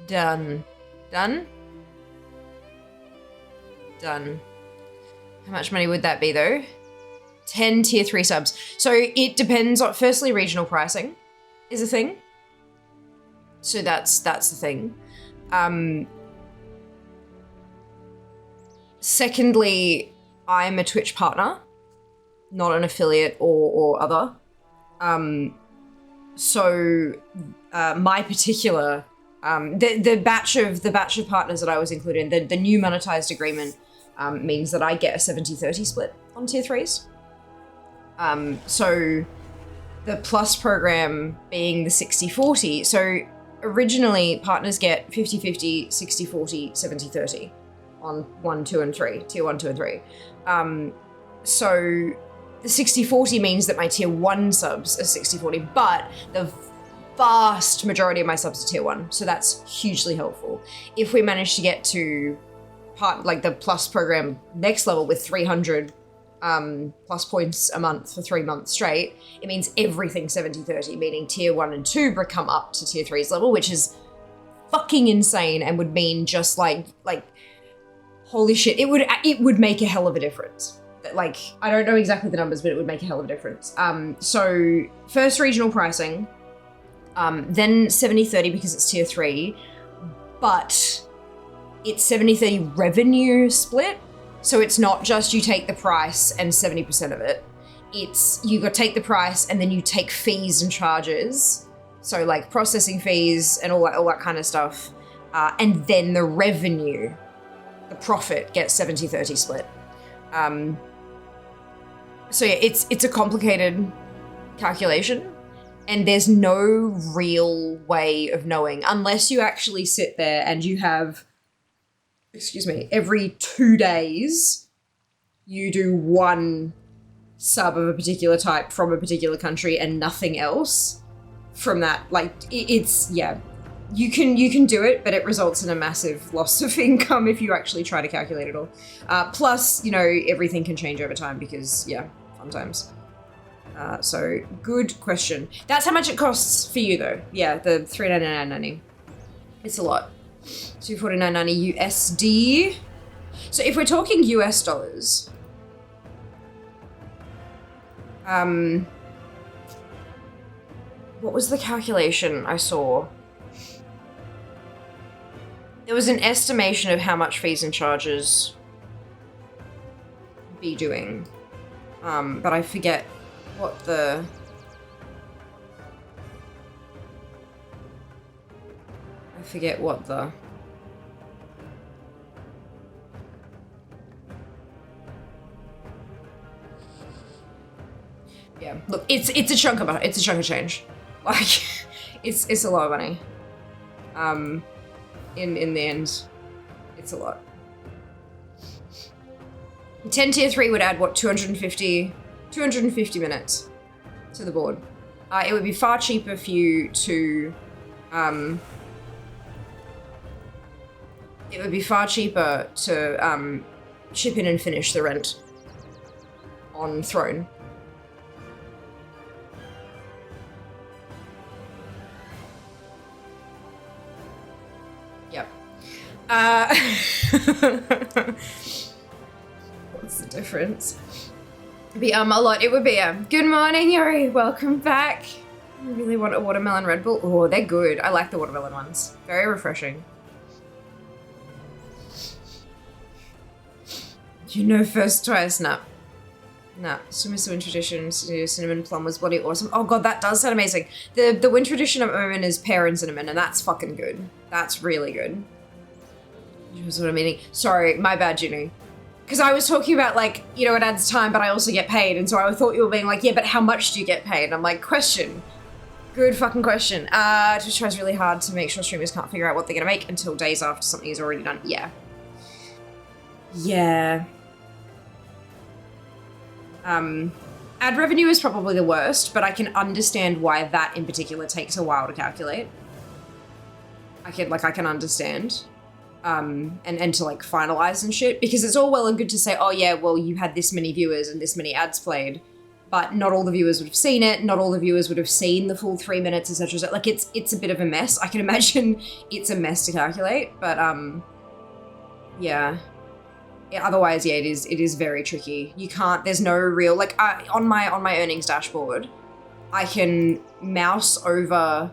Done. Done? Done. How much money would that be though? 10 tier 3 subs. So it depends on, firstly, regional pricing is a thing. So that's the thing. Secondly, I'm a Twitch partner, not an affiliate or other. So my particular, the batch of partners that I was included in, the new monetized agreement means that I get a 70-30 split on tier 3s. So the plus program being the 60-40. So originally partners get 50-50, 60-40, 70-30 on 1, 2, and 3, tier 1, 2, and 3. So the 60-40 means that my tier 1 subs are 60-40, but the vast majority of my subs are tier 1. So that's hugely helpful. If we manage to get to the plus program next level with 300 plus points a month for 3 months straight, it means everything 70-30, meaning tier 1 and 2 come up to tier 3's level, which is fucking insane and would mean just like holy shit, it would make a hell of a difference. Like, I don't know exactly the numbers, but it would make a hell of a difference. So first regional pricing, then 70-30 because it's tier 3, but it's 70-30 revenue split. So it's not just you take the price and 70% of it. It's you got to take the price and then you take fees and charges. So like processing fees and all that kind of stuff. And then the revenue, the profit gets 70-30 split. So yeah, it's a complicated calculation and there's no real way of knowing unless you actually sit there and you have, every 2 days you do one sub of a particular type from a particular country and nothing else from that. Like you can do it, but it results in a massive loss of income if you actually try to calculate it all. Plus, everything can change over time because, fun times. So good question. That's how much it costs for you though. Yeah, the $399.90. It's a lot. $249.90 USD. So if we're talking US dollars, what was the calculation I saw? There was an estimation of how much fees and charges be doing, but I forget what the... Yeah, look, it's a chunk of change. Like, it's a lot of money. In the end, it's a lot. 10 tier 3 would add, what, 250 minutes to the board. It would be far cheaper for you to, chip in and finish the rent on Throne. Yep. What's the difference? It'd be a lot. It would be good morning, Yuri. Welcome back. I really want a watermelon Red Bull. Oh, they're good. I like the watermelon ones. Very refreshing. First twice. Nah. Summer Wind Tradition, cinnamon plum was bloody awesome. Oh god, that does sound amazing. The Wind Tradition at the moment is pear and cinnamon, and that's fucking good. That's really good. That's what I'm meaning. Sorry, my bad, Junie. Because I was talking about, like, it adds time, but I also get paid, and so I thought you were being like, yeah, but how much do you get paid? And I'm like, question. Good fucking question. Twitch tries really hard to make sure streamers can't figure out what they're gonna make until days after something is already done. Yeah. Yeah. Ad revenue is probably the worst, but I can understand why that in particular takes a while to calculate. I can understand. And to like finalize and shit, because it's all well and good to say, oh yeah, well you had this many viewers and this many ads played, but not all the viewers would have seen it. Not all the viewers would have seen the full 3 minutes, etc. Like it's a bit of a mess. I can imagine it's a mess to calculate, but yeah. Otherwise, yeah, it is very tricky. You can't. There's no real like on my earnings dashboard, I can mouse over.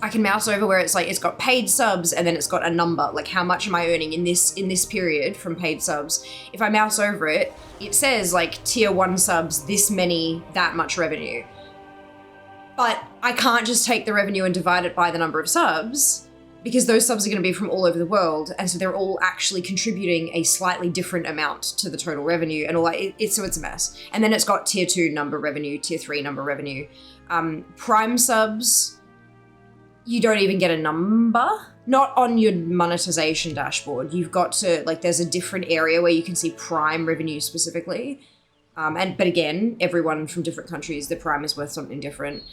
I can mouse over where it's like it's got paid subs and then it's got a number, like how much am I earning in this period from paid subs. If I mouse over it, it says like tier 1 subs, this many, that much revenue. But I can't just take the revenue and divide it by the number of subs, because those subs are going to be from all over the world, and so they're all actually contributing a slightly different amount to the total revenue and all that. So it's a mess. And then it's got tier 2 number revenue, tier 3 number revenue. Prime subs, you don't even get a number. Not on your monetization dashboard. You've got to, like, there's a different area where you can see Prime revenue specifically. But again, everyone from different countries, the Prime is worth something different.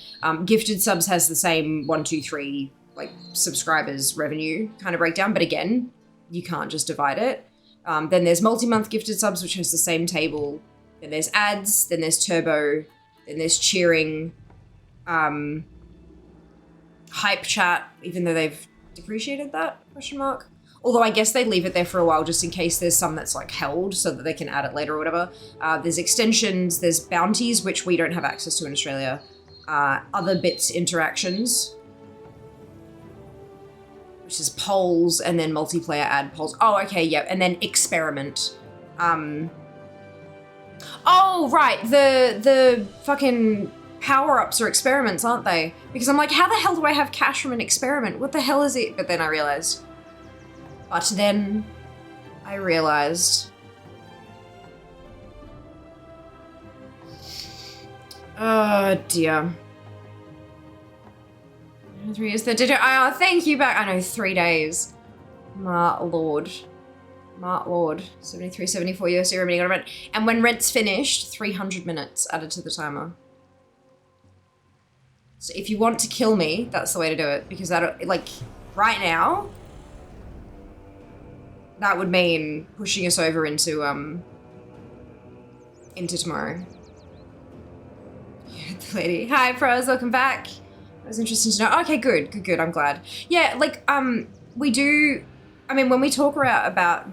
Gifted subs has the same 1, 2, 3, like, subscribers revenue kind of breakdown. But again, you can't just divide it. Then there's multi-month gifted subs, which has the same table. Then there's ads, then there's turbo, then there's cheering, hype chat, even though they've depreciated that, question mark. Although I guess they leave it there for a while just in case there's some that's like held so that they can add it later or whatever. There's extensions, there's bounties, which we don't have access to in Australia. Other bits interactions, which is polls, and then multiplayer ad polls. Oh, okay, yeah, and then experiment. Oh, right, the fucking power-ups are experiments, aren't they? Because I'm like, how the hell do I have cash from an experiment? What the hell is it? But then I realized. Oh, dear. 3 years, thank you back. I know, 3 days. My lord. 73, 74 USD remaining on rent. And when rent's finished, 300 minutes added to the timer. So if you want to kill me, that's the way to do it. Because that, like, right now, that would mean pushing us over into tomorrow. Yeah, the lady. Hi, pros, welcome back. That was interesting to know. Okay, good, I'm glad. Yeah, like, we do, I mean, when we talk about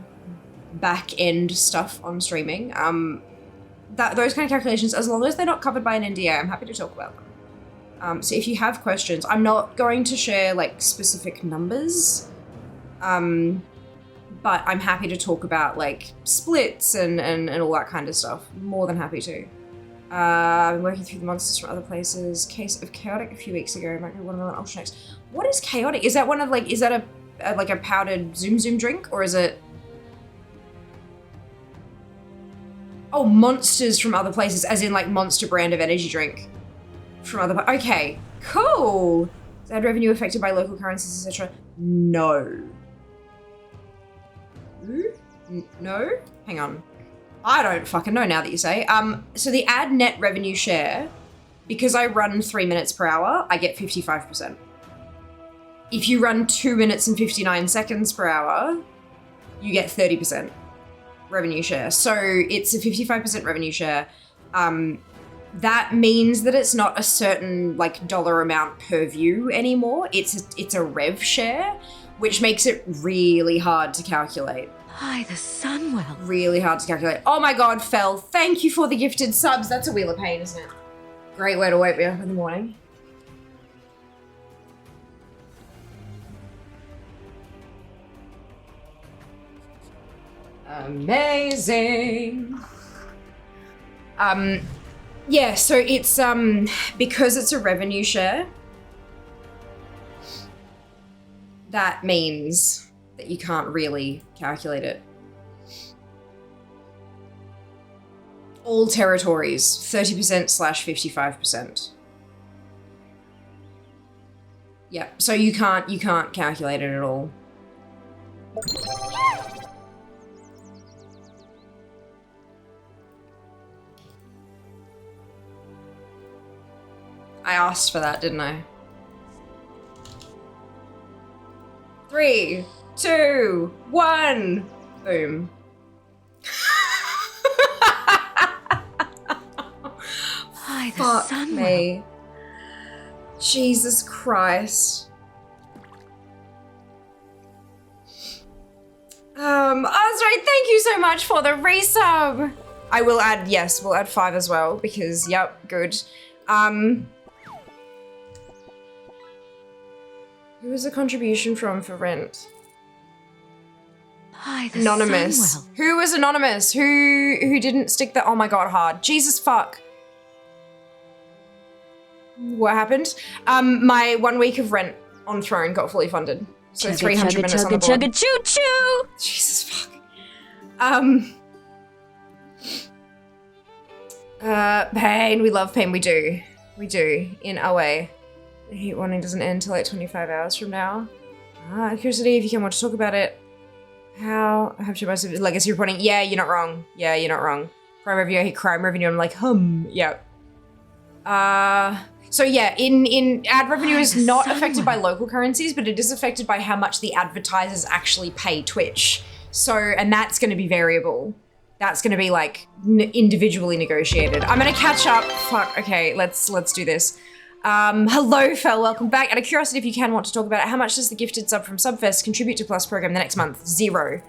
back-end stuff on streaming, those kind of calculations, as long as they're not covered by an NDA, I'm happy to talk about them. So if you have questions, I'm not going to share like specific numbers, but I'm happy to talk about like splits and all that kind of stuff. More than happy to. I've been working through the monsters from other places. Case of chaotic a few weeks ago. Might be one of the ultra next. What is chaotic? Is that one of like, is that a like a powdered Zoom drink, or is it? Oh, monsters from other places, as in like Monster brand of energy drink. From other, okay, cool. Is ad revenue affected by local currencies, etc.? No. No? Hang on. I don't fucking know now that you say. So the ad net revenue share, because I run 3 minutes per hour, I get 55%. If you run 2 minutes and 59 seconds per hour, you get 30% revenue share. So it's a 55% revenue share. That means that it's not a certain like dollar amount per view anymore. It's a rev share, which makes it really hard to calculate. Hi, the Sunwell. Really hard to calculate. Oh my god, Fel, thank you for the gifted subs. That's a wheel of pain, isn't it? Great way to wake me up in the morning. Amazing. Yeah, so it's because it's a revenue share, that means that you can't really calculate it. All territories, 30%/55%. Yeah, so you can't calculate it at all. I asked for that, didn't I? 3, 2, 1, boom. Fuck me. Jesus Christ. Osray, thank you so much for the resub. I will add, yes, we'll add 5 as well because, yep, good. Who was the contribution from for rent? Anonymous. Samuel. Who was anonymous? Who didn't stick the, oh my god, hard. Jesus fuck. What happened? My 1 week of rent on Throne got fully funded. So 300 minutes on the board. Chugga, choo choo. Jesus fuck. Pain, we love pain, we do. We do, in a way. The heat warning doesn't end until like 25 hours from now. Curiosity, if you can want to talk about it. How have you most of legacy reporting? Yeah, you're not wrong. Yeah, you're not wrong. Crime revenue, I hate crime revenue, I'm like, yeah. So yeah, in ad revenue is not affected by local currencies, but it is affected by how much the advertisers actually pay Twitch. So, and that's going to be variable. That's going to be like individually negotiated. I'm going to catch up. Fuck. Okay, let's do this. Hello, Fel. Welcome back. Out of curiosity, if you can want to talk about it, how much does the gifted sub from Subfest contribute to Plus program the next month? Zero.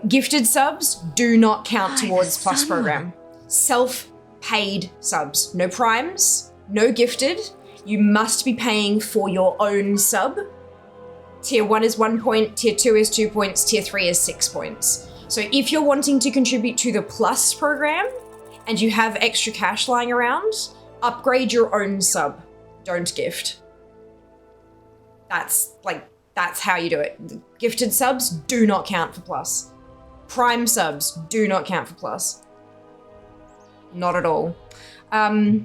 Gifted subs do not count towards Plus program. Self-paid subs. No primes, no gifted. You must be paying for your own sub. Tier 1 is 1 point, Tier 2 is 2 points, Tier 3 is 6 points. So if you're wanting to contribute to the Plus program and you have extra cash lying around, upgrade your own sub. Don't gift. That's how you do it. Gifted subs do not count for Plus. Prime subs do not count for Plus. Not at all. My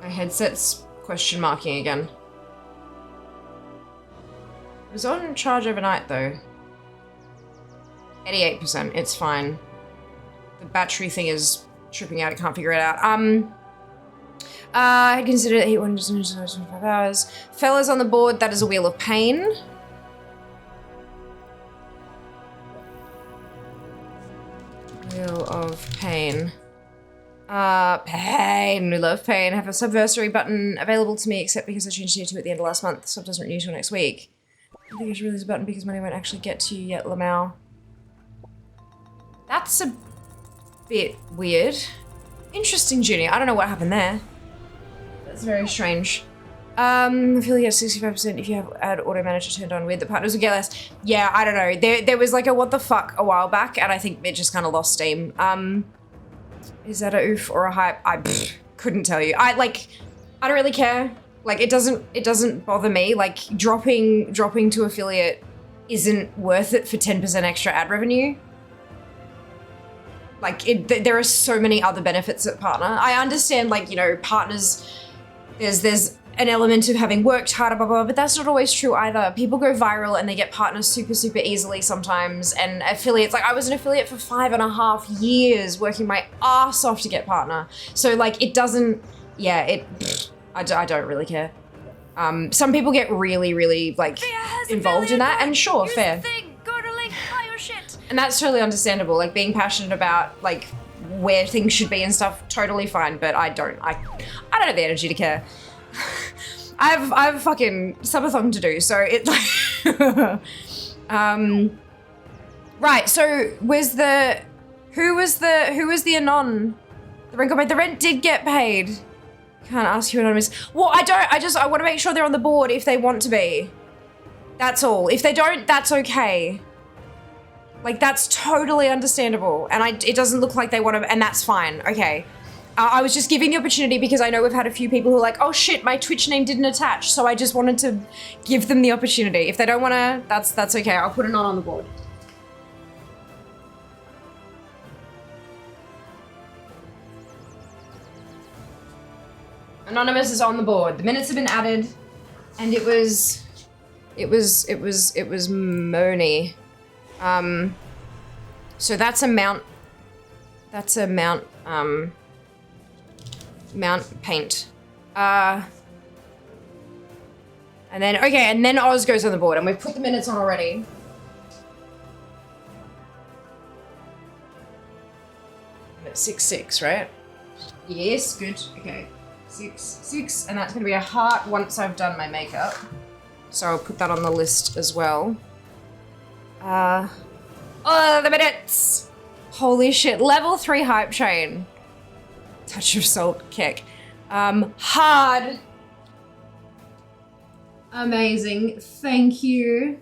headset's question marking again. It was on charge overnight though. 88%, it's fine. The battery thing is tripping out, I can't figure it out. I consider it 8 just 25 hours. Fellas on the board, that is a wheel of pain. Wheel of pain. Pain. We love pain. I have a Subversary button available to me, except because I changed it to at the end of last month. Sub doesn't renew till next week. I think I should release a button because money won't actually get to you yet, Lamau. That's a bit weird. Interesting, Junior. I don't know what happened there. That's very strange. I feel like it's 65% if you have ad auto manager turned on with the partners will get less. Yeah, I don't know. There was like a what the fuck a while back, and I think it just kind of lost steam. Is that a oof or a hype? I couldn't tell you. I don't really care. Like it doesn't bother me. Like dropping to affiliate isn't worth it for 10% extra ad revenue. Like there are so many other benefits at partner. I understand, like, you know, partners. There's an element of having worked harder, blah, blah, blah, but that's not always true either. People go viral and they get partners super, super easily sometimes. And affiliates, like I was an affiliate for 5.5 years working my ass off to get partner. So like it doesn't, yeah, I don't really care. Some people get really, really like involved in that, and sure, fair. And that's totally understandable. Like being passionate about like where things should be and stuff, totally fine. But I don't have the energy to care. I have a fucking subathon to do, so it right, so who was the anon? The rent got paid. The rent did get paid. Can't ask you anonymous. Well, I want to make sure they're on the board if they want to be. That's all. If they don't, that's okay. Like that's totally understandable. And it doesn't look like they want to, and that's fine. Okay. I was just giving the opportunity because I know we've had a few people who are like, oh shit, my Twitch name didn't attach. So I just wanted to give them the opportunity. If they don't want to, that's okay. I'll put it on the board. Anonymous is on the board. The minutes have been added, and it was Moni. So that's amount. Mount paint. And then, okay, and then Oz goes on the board, and we've put the minutes on already. And it's 6-6, right? Yes, good, okay. 6-6, and that's gonna be a heart once I've done my makeup. So I'll put that on the list as well. Oh, the minutes! Holy shit, level 3 hype train. Touch of salt kick. Hard. Amazing, thank you.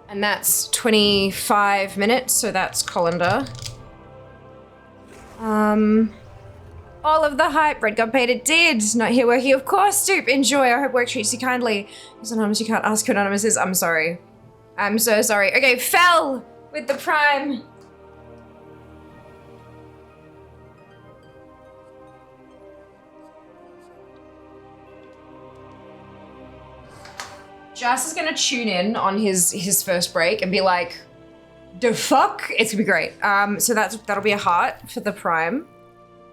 And that's 25 minutes, so that's colander. All of the hype, Red got paid, it did. Not here working, of course, Stoop, enjoy, I hope work treats you kindly. As anonymous, you can't ask who anonymous is, I'm sorry. I'm so sorry. Okay, Fell with the prime. Jas is gonna tune in on his first break and be like, the fuck? It's gonna be great. So that'll be a heart for the prime.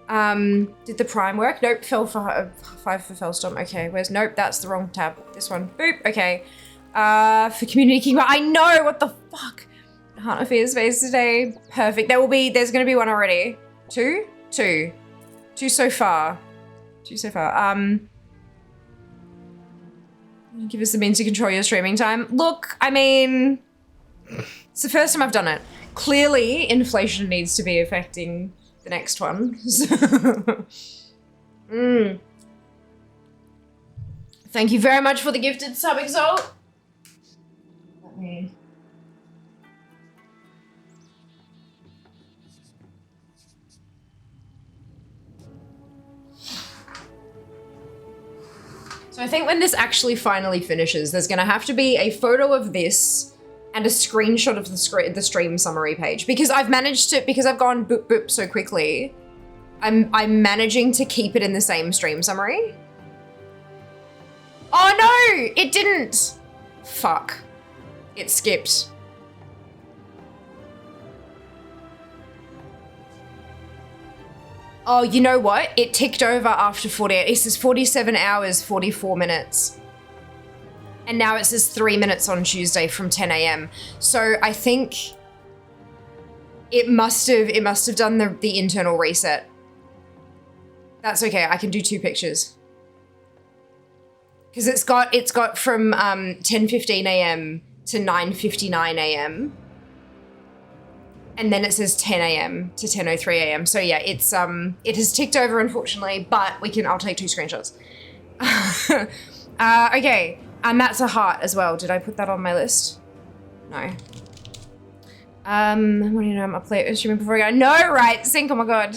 Did the prime work? Nope, fell for 5 for Fellstorm. Okay, nope, that's the wrong tab. This one, boop, okay. For Community King, I know, what the fuck? Heart of Fear's face today, perfect. There's gonna be one already. Two so far. Give us the means to control your streaming time. Look, I mean, it's the first time I've done it. Clearly, inflation needs to be affecting the next one. Thank you very much for the gifted sub, Exalt. Let me... So I think when this actually finally finishes, there's gonna have to be a photo of this and a screenshot of the stream summary page, because I've managed to, because I've gone boop boop so quickly, I'm managing to keep it in the same stream summary. Oh no, it didn't. Fuck, it skipped. Oh, you know what? It ticked over after 48. It says 47 hours, 44 minutes. And now it says 3 minutes on Tuesday from 10 a.m. So I think it must have done the internal reset. That's okay, I can do 2 pictures. Because it's got from 10:15 a.m. to 9:59 a.m. And then it says 10 a.m. to 10:03 a.m. So yeah, it has ticked over, unfortunately, but I'll take 2 screenshots. Okay, and that's a heart as well. Did I put that on my list? No. What do you know? I'm up late instrument before I go. No, right, Sync, oh my god.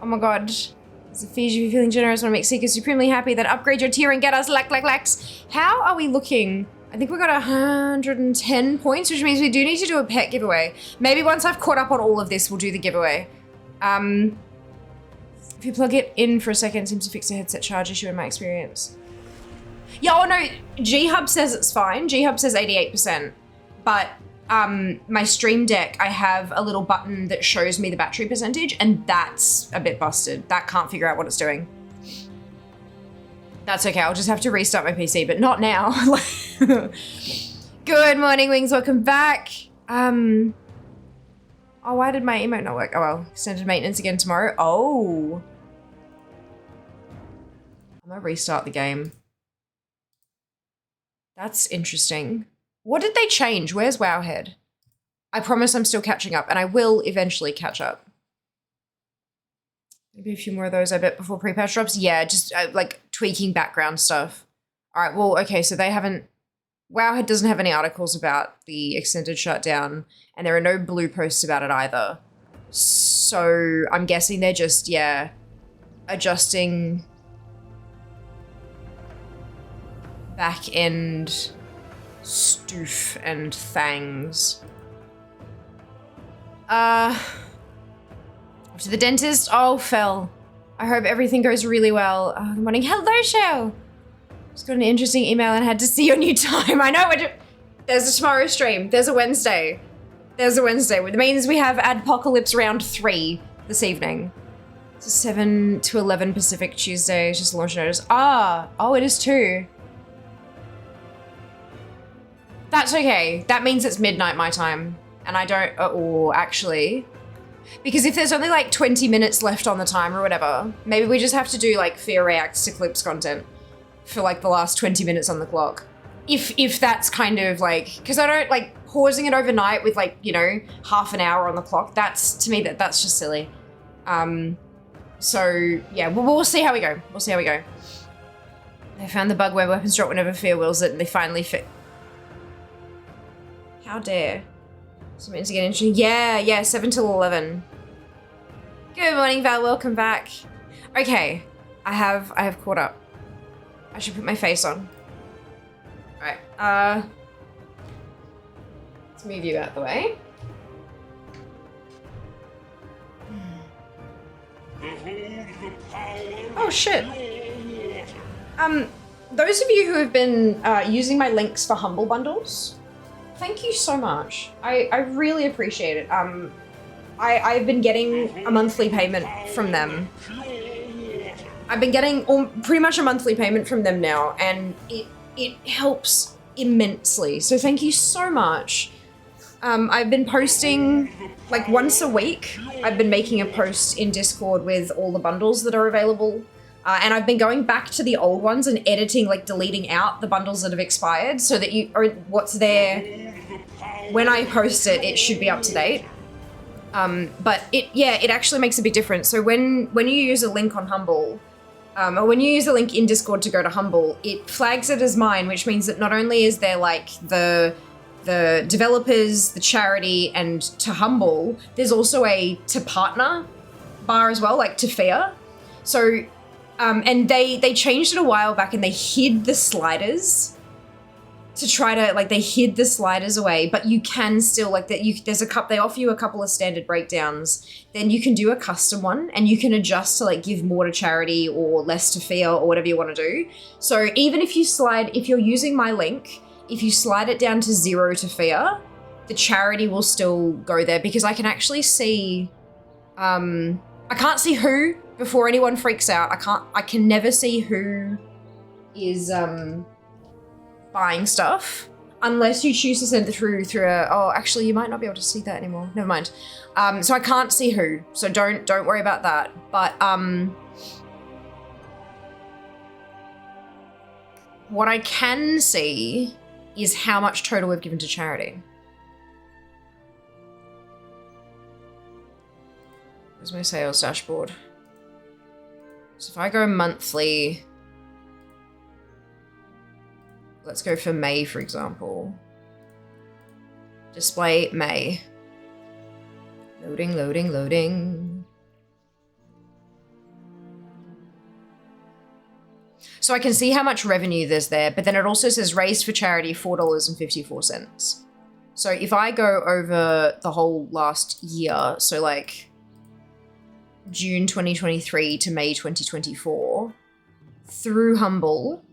Oh my god. As a Fiji, if you're feeling generous, want to make Seekers supremely happy, then upgrade your tier and get us lax. How are we looking? I think we got 110 points, which means we do need to do a pet giveaway. Maybe once I've caught up on all of this, we'll do the giveaway. If you plug it in for a second, it seems to fix a headset charge issue in my experience. Yeah, oh no, G-Hub says it's fine. G-Hub says 88%. But my Stream Deck, I have a little button that shows me the battery percentage, and that's a bit busted. That can't figure out what it's doing. That's okay, I'll just have to restart my PC, but not now. Good morning, Wings, welcome back. Oh, why did my emote not work? Oh well, extended maintenance again tomorrow. Oh. I'm gonna restart the game. That's interesting. What did they change? Where's Wowhead? I promise I'm still catching up, and I will eventually catch up. Maybe a few more of those, I bet, before pre-patch drops. Yeah, just like tweaking background stuff. All right, well, okay, so they haven't... Wowhead doesn't have any articles about the extended shutdown, and there are no blue posts about it either. So I'm guessing they're just, yeah, adjusting back-end stoof and thangs. To the dentist? Oh, Phil. I hope everything goes really well. Good morning. Hello, Shell. Just got an interesting email and had to see your new time. I know. There's a tomorrow stream. There's a Wednesday. There's a Wednesday, which means we have Adpocalypse round 3 this evening. It's a 7 to 11 Pacific Tuesday. It's just launch notice. Oh, it is 2. That's okay. That means it's midnight my time. And I don't, actually. Because if there's only like 20 minutes left on the timer or whatever, maybe we just have to do like Fear Reacts to Clips content for like the last 20 minutes on the clock. If that's kind of like, because I don't like pausing it overnight with like, you know, half an hour on the clock. That's, to me, that's just silly. So yeah, we'll see how we go. We'll see how we go. They found the bug where weapons drop whenever Fear wills it and they finally fit. How dare. So meant to get interesting. Yeah, 7 till 11. Good morning, Val, welcome back. Okay, I have caught up. I should put my face on. Alright, let's move you out the way. Oh shit. Those of you who have been using my links for Humble Bundles, thank you so much. I really appreciate it. I've been getting a monthly payment from them. I've been getting pretty much a monthly payment from them now, and it helps immensely. So thank you so much. I've been posting like once a week. I've been making a post in Discord with all the bundles that are available. And I've been going back to the old ones and editing, like deleting out the bundles that have expired so that what's there when I post it, it should be up to date. But it actually makes a big difference. So when you use a link on Humble, or when you use a link in Discord to go to Humble, it flags it as mine, which means that not only is there like the developers, the charity, and to Humble, there's also a to partner bar as well, like to Fear. So, and they changed it a while back and they hid the sliders to try to, like, they hid the sliders away, but you can still, like, they offer you a couple of standard breakdowns, then you can do a custom one and you can adjust to, like, give more to charity or less to Fear or whatever you want to do. So even if you're using my link, if you slide it down to 0 to Fear, the charity will still go there because I can actually see, I can't see who before anyone freaks out. I can never see who is, buying stuff unless you choose to send it through actually you might not be able to see that anymore. Never mind. So I can't see who, so don't worry about that. But what I can see is how much total we've given to charity. Where's my sales dashboard? So if I go monthly, let's go for May, for example. Display May. Loading, loading, loading. So I can see how much revenue there's there, but then it also says raised for charity $4.54. So if I go over the whole last year, so like June 2023 to May 2024, through Humble,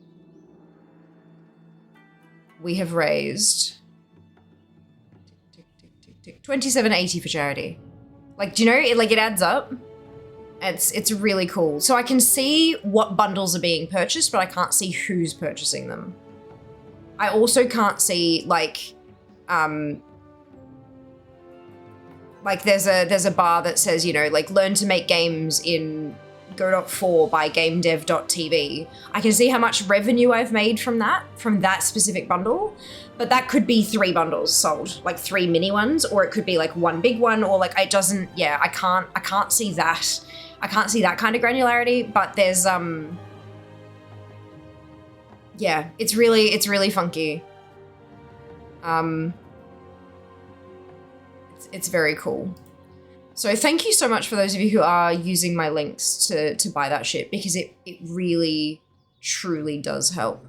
we have raised $27.80 for charity. Like, do you know, it adds up. It's really cool. So I can see what bundles are being purchased, but I can't see who's purchasing them. I also can't see like there's a bar that says, you know, like learn to make games in Go.4 by GameDev.tv. I can see how much revenue I've made from that specific bundle, but that could be 3 bundles sold, like 3 mini ones, or it could be like 1 big one, or like it doesn't, yeah, I can't see that. I can't see that kind of granularity, but there's, yeah, it's really funky. It's very cool. So thank you so much for those of you who are using my links to buy that shit, because it really, truly does help.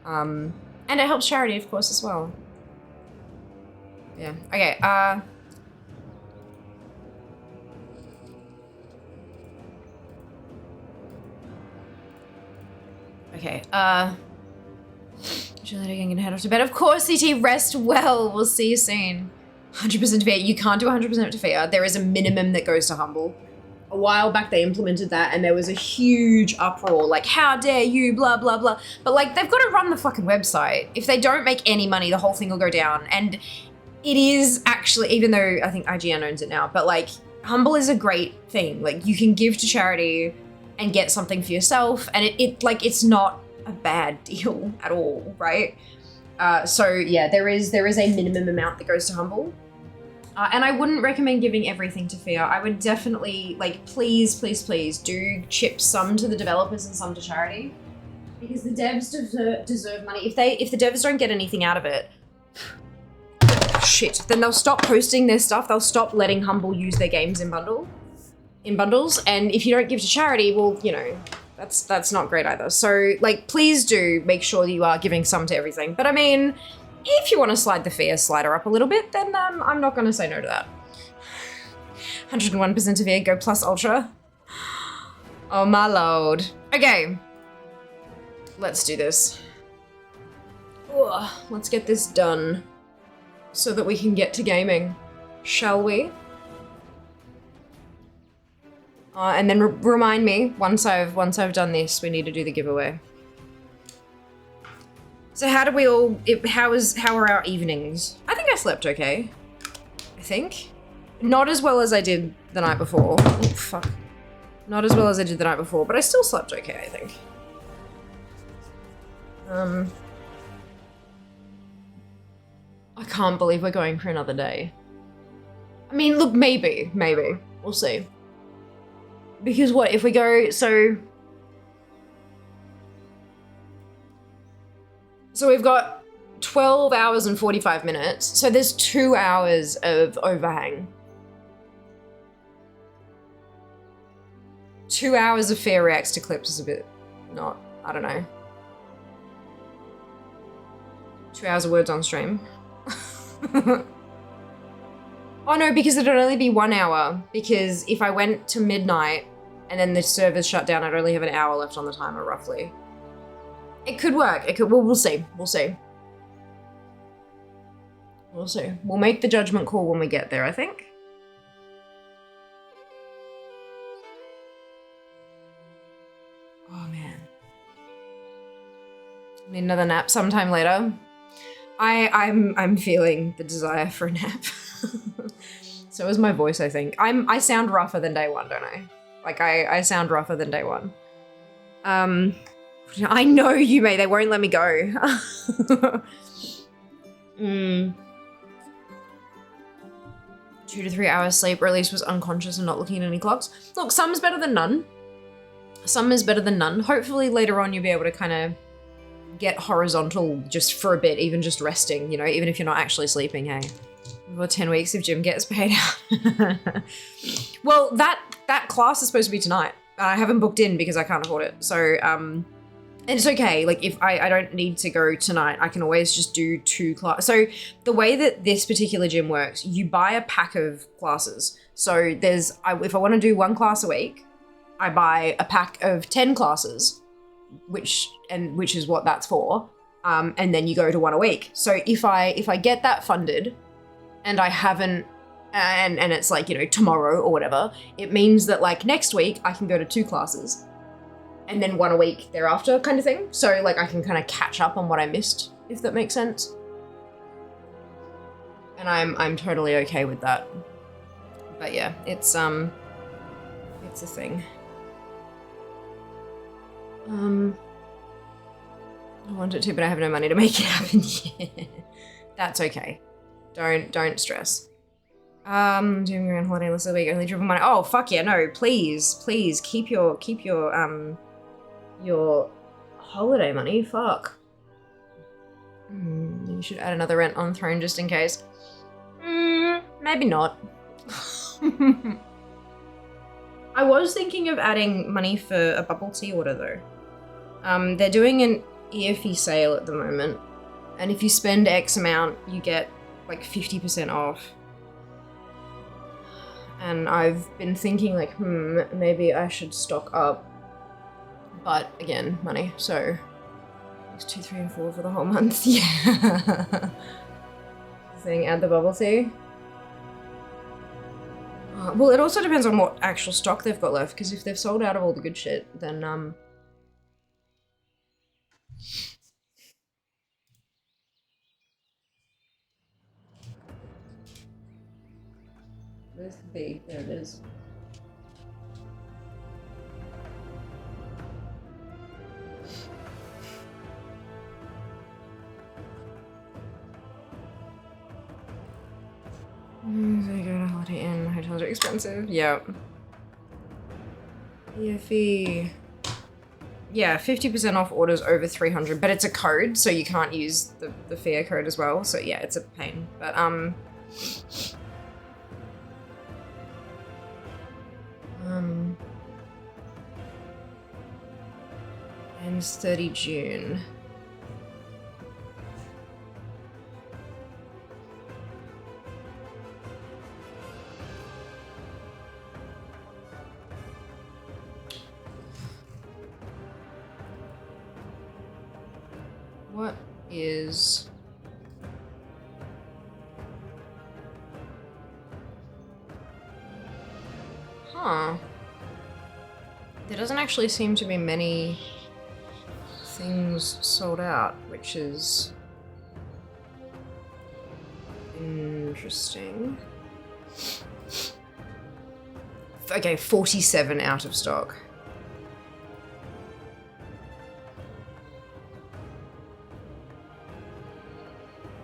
And it helps charity, of course, as well. Yeah, okay, Juliet again, gonna head off to bed. Of course, CT, rest well. We'll see you soon. 100% to fear. You can't do 100% to fear. There is a minimum that goes to humble. A while back they implemented that and there was a huge uproar, like, how dare you, blah, blah, blah. But like, they've got to run the fucking website. If they don't make any money, the whole thing will go down. And it is actually, even though I think IGN owns it now, but like, humble is a great thing. Like, you can give to charity and get something for yourself. And it's not a bad deal at all, right? So yeah, there is a minimum amount that goes to humble. And I wouldn't recommend giving everything to Fear. I would definitely, like, please, please, please do chip some to the developers and some to charity. Because the devs deserve money. If the devs don't get anything out of it, shit, then they'll stop posting their stuff. They'll stop letting Humble use their games in bundles. And if you don't give to charity, well, you know, that's not great either. So, like, please do make sure you are giving some to everything. But I mean, if you want to slide the Fear slider up a little bit, then I'm not going to say no to that. 101% to Fear, go plus ultra. Oh my lord. Okay. Let's do this. Ugh, let's get this done so that we can get to gaming. Shall we? And then remind me, once I've done this, we need to do the giveaway. So how do we all, how are our evenings? I think I slept okay. I think. Not as well as I did the night before. Oh, fuck. Not as well as I did the night before, but I still slept okay, I think. I can't believe we're going for another day. I mean, look, maybe. We'll see. Because what, if we go, so we've got 12 hours and 45 minutes. So there's 2 hours of overhang. 2 hours of Fear reacts to clips is a bit not, I don't know. 2 hours of words on stream. Oh no, because it'd only be 1 hour. Because if I went to midnight and then the servers shut down, I'd only have an hour left on the timer, roughly. It could work. It could. Well, we'll see. We'll see. We'll see. We'll make the judgment call when we get there, I think. Oh man. Need another nap sometime later. I'm feeling the desire for a nap. So is my voice, I think. I sound rougher than day one, don't I? Like I sound rougher than day one. I know you may, they won't let me go. 2 to 3 hours sleep, or at least was unconscious and not looking at any clocks. Look, some is better than none. Some is better than none. Hopefully later on you'll be able to kind of get horizontal just for a bit, even just resting, you know, even if you're not actually sleeping, hey. For 10 weeks if Jim gets paid out. Well, that class is supposed to be tonight. I haven't booked in because I can't afford it. So, and it's okay. Like if I don't need to go tonight, I can always just do 2 classes. So the way that this particular gym works, you buy a pack of classes. So there's, if I want to do 1 class a week, I buy a pack of 10 classes, which is what that's for. And then you go to 1 a week. So if I get that funded and I haven't, and it's like, you know, tomorrow or whatever, it means that like next week I can go to 2 classes and then 1 a week thereafter kind of thing. So like I can kind of catch up on what I missed, if that makes sense. And I'm totally okay with that. But yeah, it's a thing. I want it to, but I have no money to make it happen yet. That's okay. Don't stress. Doing around holiday list of the week, only dribble money. Oh fuck yeah, no, please keep your holiday money. Fuck. You should add another rent on Throne just in case. Maybe not. I was thinking of adding money for a bubble tea order though. They're doing an EFE sale at the moment, and if you spend X amount, you get like 50% off. And I've been thinking like, maybe I should stock up. But again, money, so we'll Weeks 2, 3, and 4 for the whole month. Yeah. Thing, add the bubble tea. Well, it also depends on what actual stock they've got left, because if they've sold out of all the good shit, then where's the bee? There it is. They go to Holiday Inn. Hotels are expensive. Yep. EFE. Yeah, 50% off orders over 300, but it's a code, so you can't use the FIA code as well. So yeah, it's a pain. But ends 30 June. What is... Huh. There doesn't actually seem to be many things sold out, which is interesting. Okay, 47 out of stock.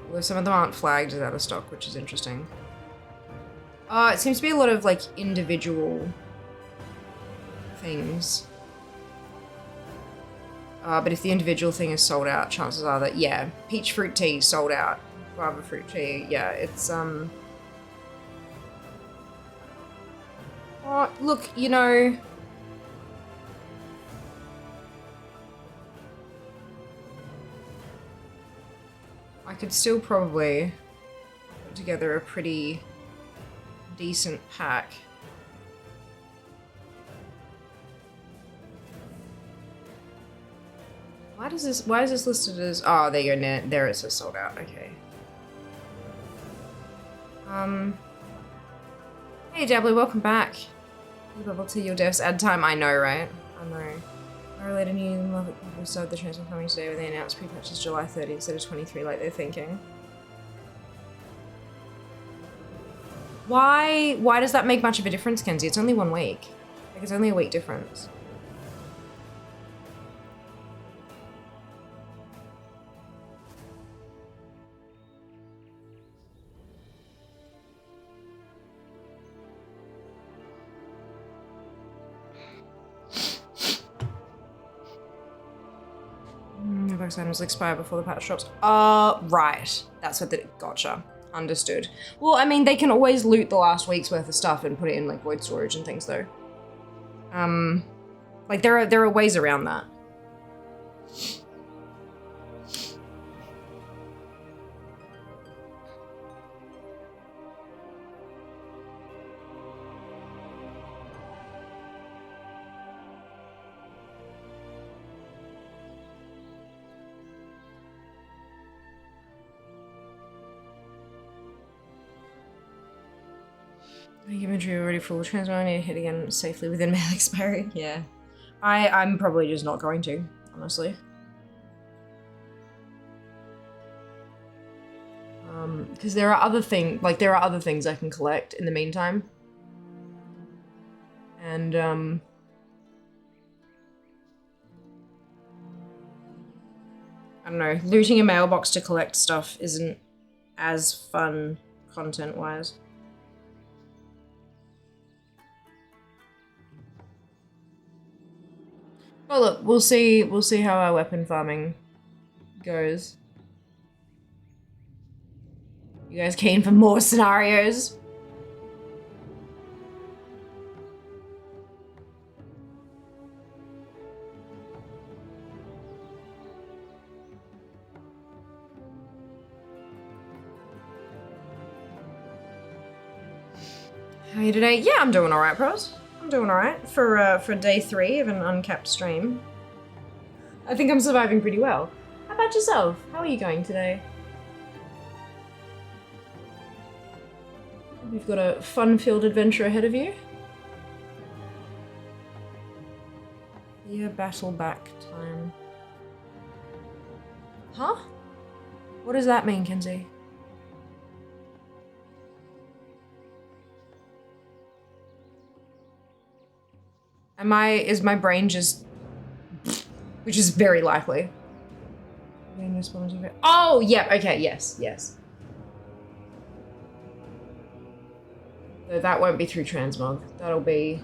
Although some of them aren't flagged as out of stock, which is interesting. It seems to be a lot of, like, individual things. But if the individual thing is sold out, chances are that, yeah, peach fruit tea sold out. Guava fruit tea, yeah, it's, Oh, look, you know... I could still probably put together a pretty decent pack. Why is this listed as, oh, there you go, there it says sold out, okay. Hey Diablo, welcome back. Level to your devs ad time, I know, right? I know. I related new love it people started the transfer coming today when they announced pre-purchase July 30 instead of 23 like they're thinking. Why does that make much of a difference, Kenzie? It's only 1 week. Like, it's only a week difference. The box items expire before the patch drops. Right. That's what gotcha. Understood. Well, I mean, they can always loot the last week's worth of stuff and put it in, like, void storage and things, though. Like, there are ways around that. The inventory already full. Transfer, I need to hit again safely within mail expiry. Yeah. I'm probably just not going to, honestly. Because there are other things I can collect in the meantime. And, I don't know, looting a mailbox to collect stuff isn't as fun content-wise. Well, look, we'll see how our weapon farming goes. You guys keen for more scenarios? How are you today? Yeah, I'm doing alright, pros. I'm doing alright for day 3 of an uncapped stream. I think I'm surviving pretty well. about yourself? How are you going today? You've got a fun-filled adventure ahead of you. Yeah, battle back time. Huh? What does that mean, Kenzie? Is my brain just, which is very likely. Oh, yeah, okay, yes. So that won't be through transmog. That'll be...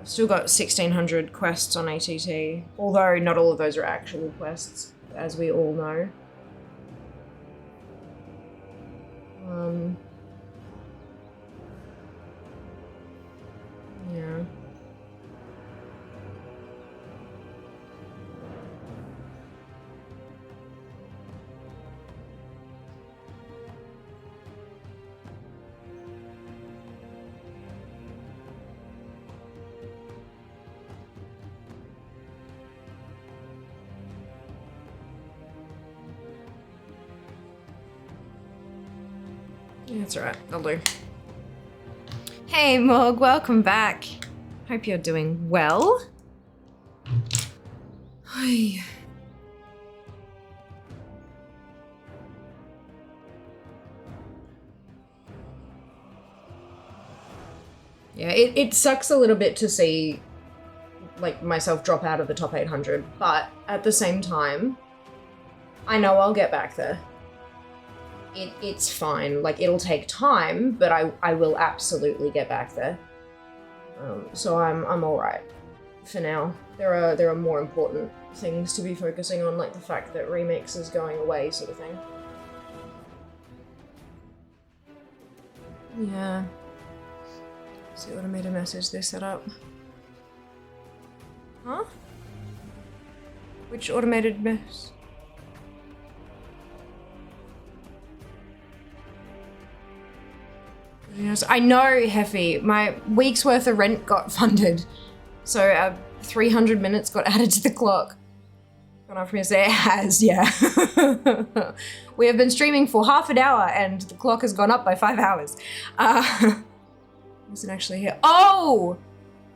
I've still got 1,600 quests on ATT, although not all of those are actual quests, as we all know. Yeah. Yeah, that's alright. I'll do. Hey, Morg, welcome back. Hope you're doing well. Hi. Yeah, it sucks a little bit to see, like, myself drop out of the top 800, but at the same time, I know I'll get back there. It's fine. Like, it'll take time, but I will absolutely get back there. So I'm all right for now. There are more important things to be focusing on, like the fact that Remix is going away, sort of thing. Yeah. See automated message they set up. Huh? Which automated mess? I know, Heffy. My week's worth of rent got funded. So 300 minutes got added to the clock. Gone up from yesterday. It has, yeah. We have been streaming for half an hour and the clock has gone up by 5 hours. Wasn't actually here. Oh!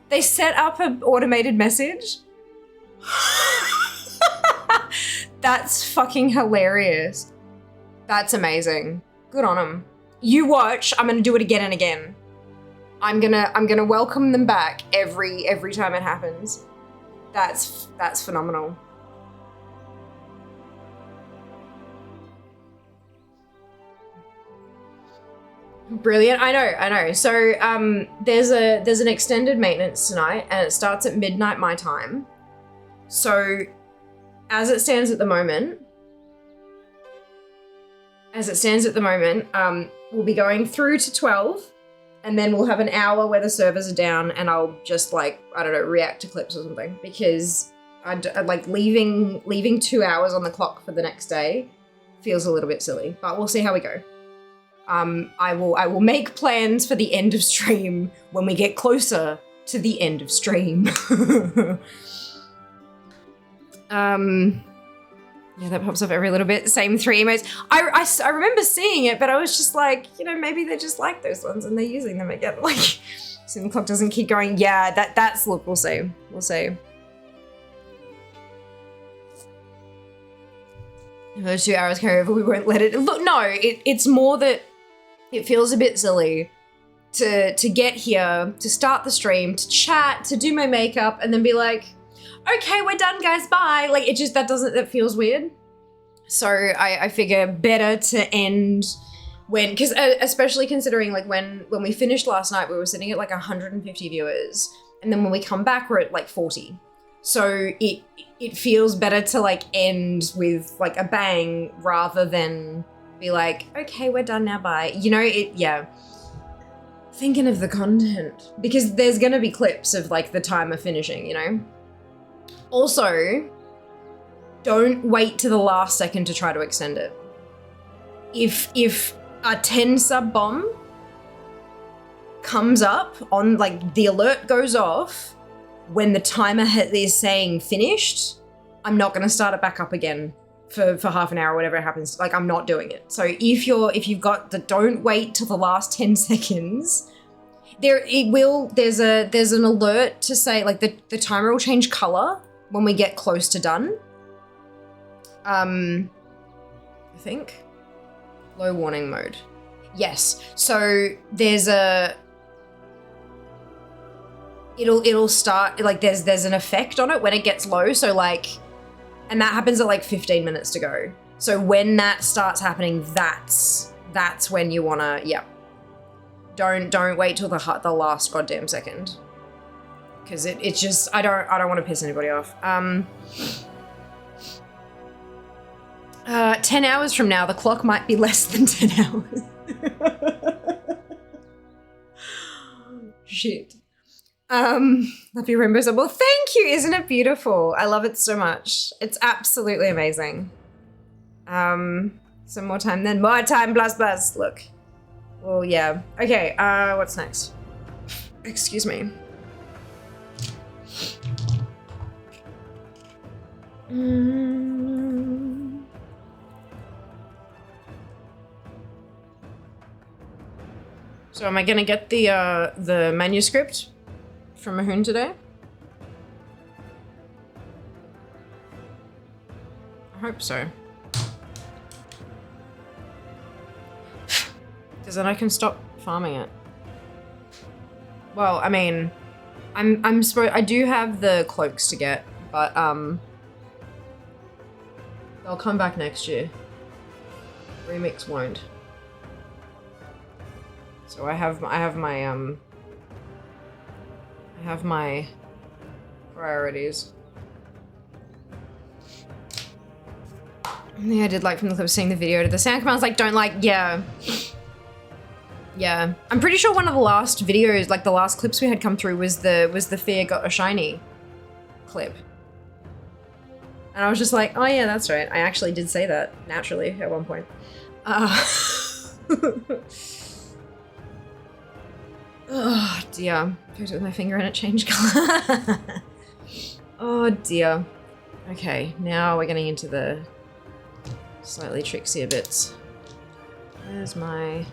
They set up an automated message? That's fucking hilarious. That's amazing. Good on them. You watch, I'm gonna do it again and again. I'm gonna welcome them back every time it happens. That's phenomenal. Brilliant. I know. So there's an extended maintenance tonight and it starts at midnight my time. So as it stands at the moment, we'll be going through to 12 and then we'll have an hour where the servers are down and I'll just, like, I don't know, react to clips or something, because I'd like leaving 2 hours on the clock for the next day feels a little bit silly, but we'll see how we go. I will make plans for the end of stream when we get closer to the end of stream. Yeah, that pops up every little bit. Same 3 emotes. I remember seeing it, but I was just like, you know, maybe they just like those ones and they're using them again. Like, so the clock doesn't keep going. Yeah, that's, look, we'll see. We'll see. If those 2 hours carry over, we won't let it. Look, no, it's more that it feels a bit silly to get here, to start the stream, to chat, to do my makeup, and then be like, okay, we're done, guys, bye. Like, that feels weird. So I figure better to end because especially considering, like, when we finished last night, we were sitting at like 150 viewers. And then when we come back, we're at like 40. So it feels better to, like, end with like a bang rather than be like, okay, we're done now, bye. You know, yeah. Thinking of the content, because there's gonna be clips of, like, the time of finishing, you know? Also, don't wait to the last second to try to extend it. If a 10 sub bomb comes up on, like, the alert goes off when the timer is saying finished, I'm not going to start it back up again for half an hour or whatever happens. Like, I'm not doing it. So if you've got the, don't wait till the last 10 seconds. There's an alert to say, like, the timer will change color when we get close to done. I think. Low warning mode. Yes. So there's it'll start, like, there's an effect on it when it gets low. So, like, and that happens at like 15 minutes to go. So when that starts happening, that's when you wanna, yeah. Don't wait till the last goddamn second. Cause it's just, I don't want to piss anybody off. 10 hours from now, the clock might be less than 10 hours. Shit. Love your rainbows. Well, thank you. Isn't it beautiful? I love it so much. It's absolutely amazing. Some more time then. More time, plus. Look. Well, yeah. Okay, what's next? Excuse me. So am I gonna get the manuscript from Mahoon today? I hope so. Because then I can stop farming it. Well, I mean, I do have the cloaks to get, but they'll come back next year. Remix won't. So I have my priorities. Yeah, I did like from the clip seeing the video to the sound commands, like, don't like, yeah. Yeah. I'm pretty sure one of the last videos, like the last clips we had come through was the Fear Got a Shiny clip. And I was just like, oh yeah, that's right. I actually did say that naturally at one point. Oh dear. Poked it with my finger and it changed color. Oh dear. Okay, now we're getting into the slightly trixier bits. Where's my...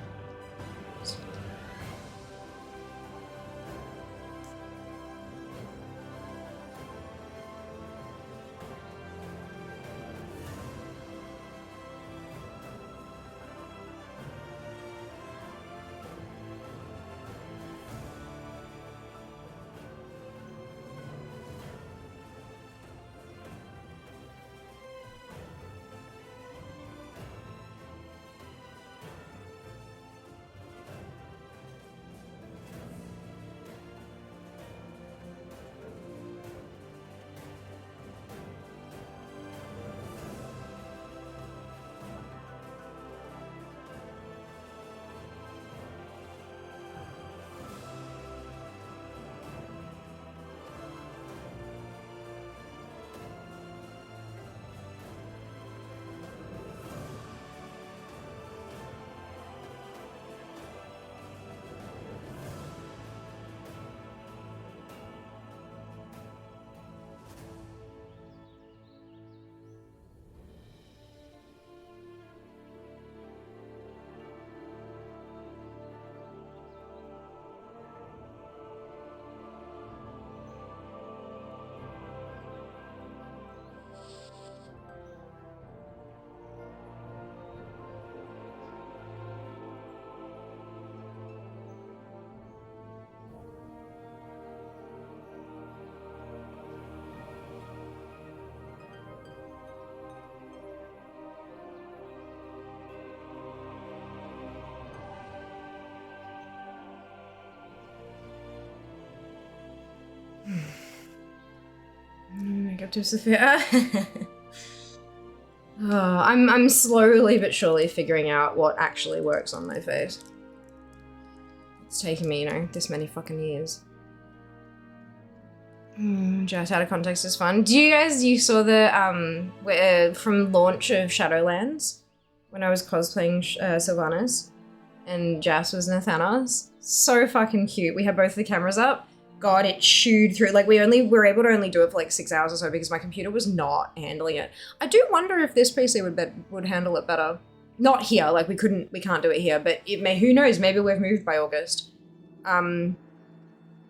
Make up to Sophia. Oh, I'm slowly but surely figuring out what actually works on my face. It's taken me, you know, this many fucking years. Just out of context is fun. You saw the from launch of Shadowlands when I was cosplaying Sylvanas and Jas was Nathanos? So fucking cute. We had both the cameras up God, it chewed through. Like, we were able to only do it for like 6 hours or so because my computer was not handling it. I do wonder if this PC would handle it better. Not here, like we can't do it here, but it may, who knows, maybe we've moved by August.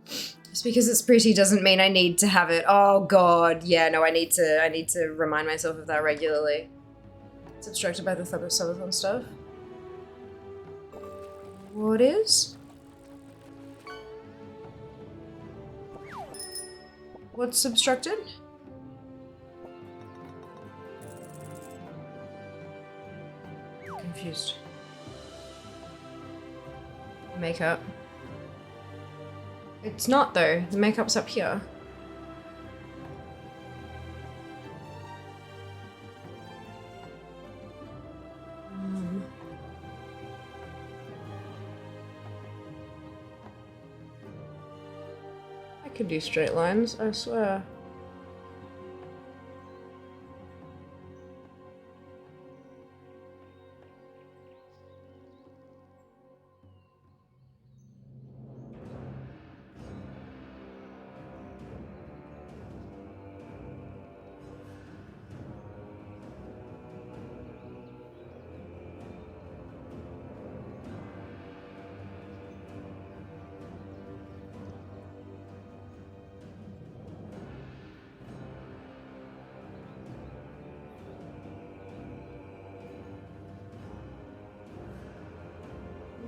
Just because it's pretty doesn't mean I need to have it. Oh God, yeah, no, I need to remind myself of that regularly. It's obstructed by the Subathon stuff. What is? What's obstructed? Confused. Makeup. It's not though. The makeup's up here. I could do straight lines, I swear.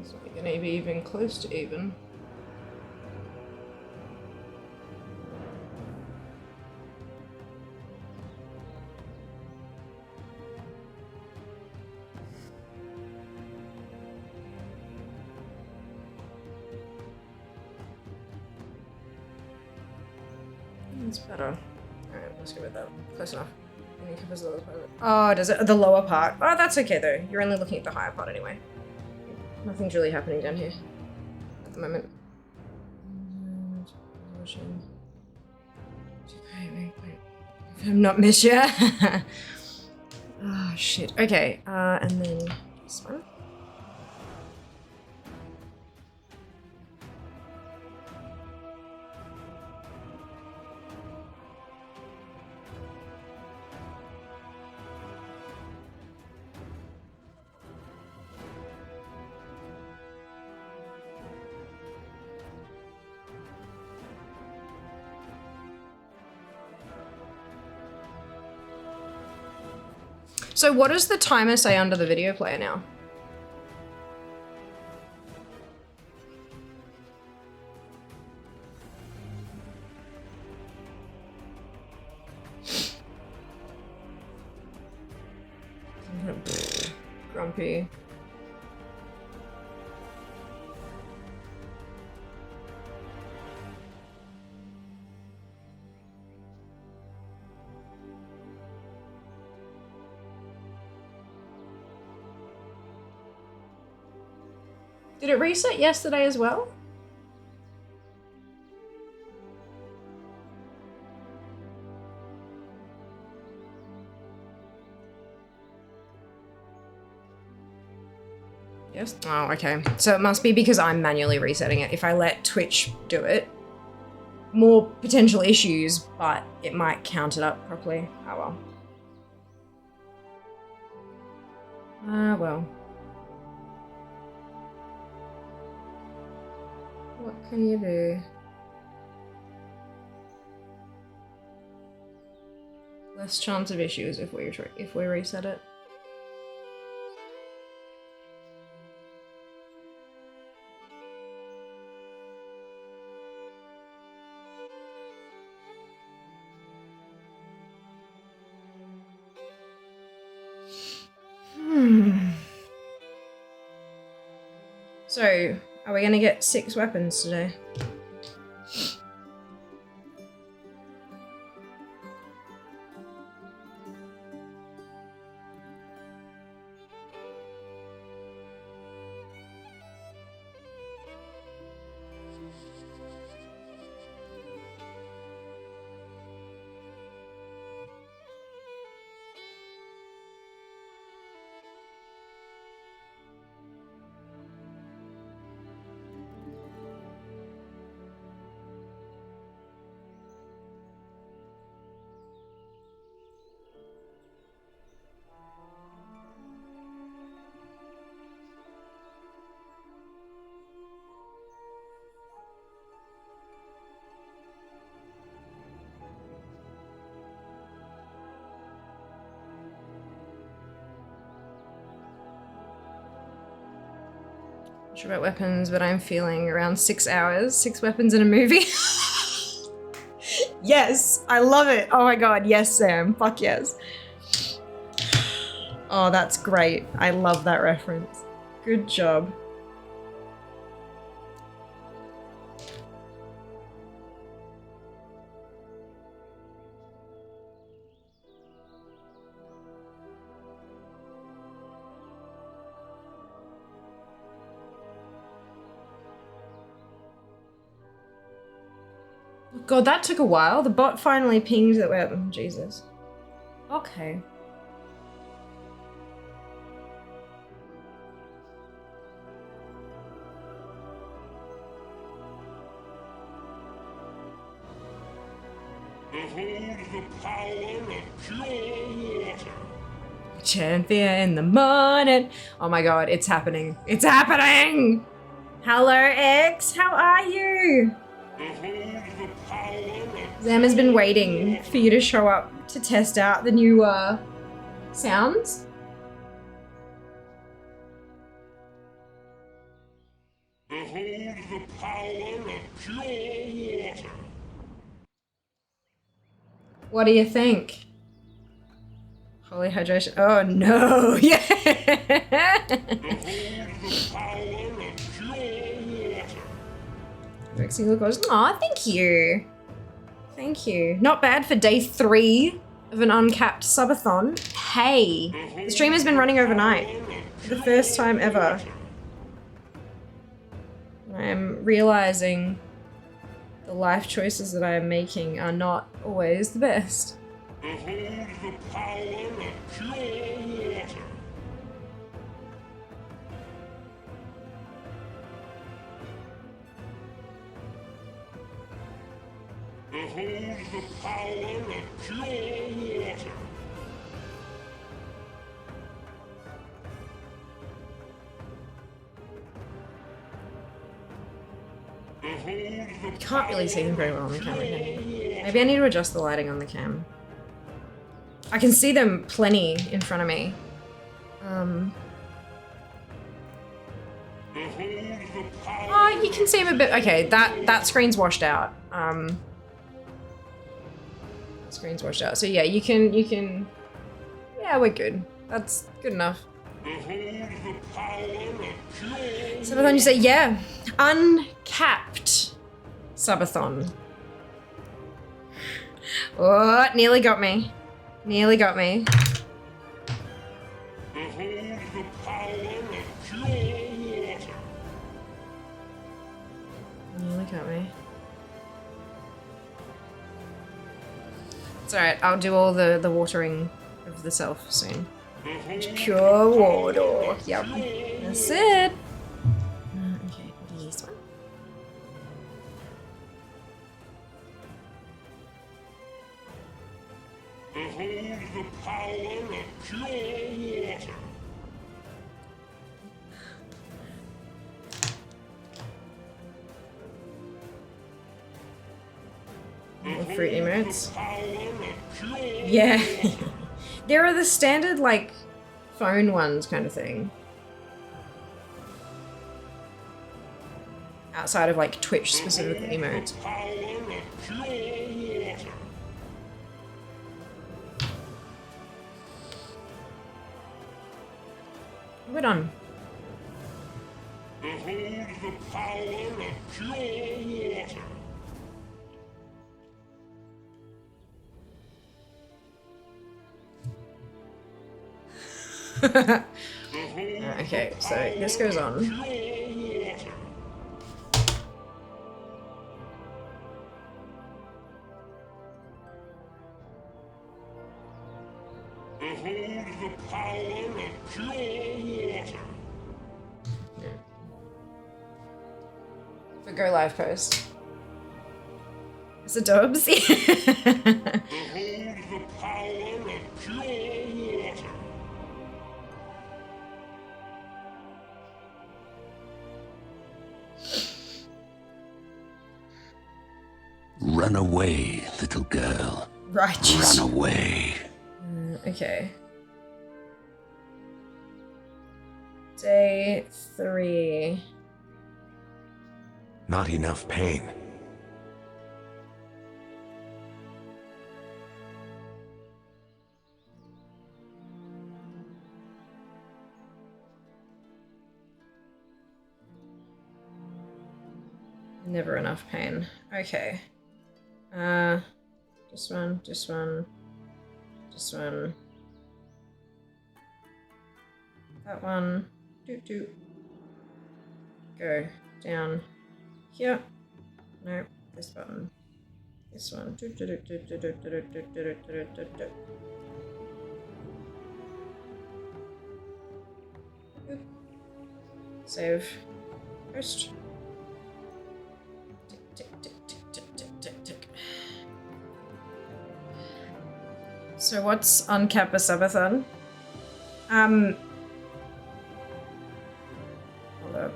It's not gonna be even close to even. It's better. Alright, let's go with that. Close enough. And it covers the lower part of it. Oh, does it? The lower part. Oh, that's okay though. You're only looking at the higher part anyway. Nothing's really happening down here at the moment. I'm not miss you. Oh shit. Okay, and then this one. So what does the timer say under the video player now? Grumpy. Did it reset yesterday as well? Yes. Oh, okay. So it must be because I'm manually resetting it. If I let Twitch do it, more potential issues, but it might count it up properly. Oh well. Ah well. What can you do? Less chance of issues if we reset it. So, are we gonna get 6 weapons today? Sure about weapons, but I'm feeling around 6 hours. 6 weapons in a movie. Yes, I love it. Oh my god, yes, Sam. Fuck yes. Oh, that's great. I love that reference. Good job. God, that took a while. The bot finally pinged that we're... Oh, Jesus. Okay. Behold the power of pure water. Champion in the morning. Oh my god, it's happening. It's happening! Hello, X. How are you? Behold the power of Zam has been waiting for you to show up to test out the new sounds. Behold the power of pure water. What do you think? Holy hydration. Oh no! Yeah! Behold the power of pure water. Rexy look goes, aw, thank you. Thank you. Not bad for day 3 of an uncapped subathon. Hey, the stream has been running overnight for the first time ever. I am realizing the life choices that I am making are not always the best. Behold the power of pure water. Behold the power of pure water. You can't really see them very well on the camera, can you? Maybe I need to adjust the lighting on the cam. I can see them plenty in front of me. Oh, you can see them a bit. Okay, that screen's washed out. Screen's washed out. So yeah, you can. Yeah, we're good. That's good enough. Subathon, you say, yeah. Uncapped Subathon. Oh, nearly got me. Nearly got me. Behold the power of pure water. Nearly got me. It's alright, I'll do all the watering of the self soon. Pure water. Yep. That's it. Okay, what is this one? Behold the power of pure water. More fruit emotes. Yeah. There are the standard, like, phone ones kind of thing. Outside of, like, Twitch specific emotes. We're done. Behold the power of pure water. Okay, so this goes on. Behold the power of pure water. For go live post. It's a dubs. Behold the power of pure water. Run away, little girl. Righteous. Run away. Okay. Day 3. Not enough pain. Never enough pain. Okay. This one, this one, this one. That one. Doot doot. Go down here. No, this button. This one. Doot doot doot doot doot doot doot doot doot doot doot doot. Boop. Save. Post. Tick tick tick tick tick tick tick tick. So what's on Kappa Subathon? Hold up.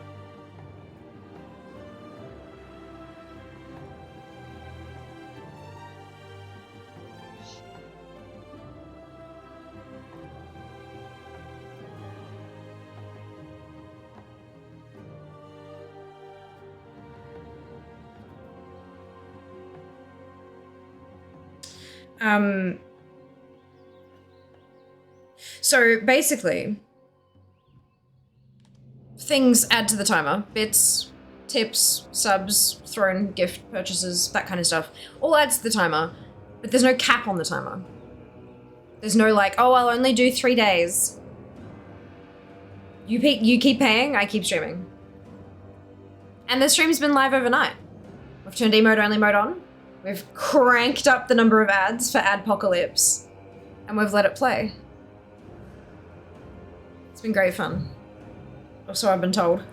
So basically, things add to the timer. Bits, tips, subs, thrown, gift purchases, that kind of stuff. All adds to the timer, but there's no cap on the timer. There's no like, oh, I'll only do 3 days. You keep paying, I keep streaming. And the stream's been live overnight. We've turned emote only mode on. We've cranked up the number of ads for Adpocalypse, and we've let it play. It's been great fun. Or so I've been told.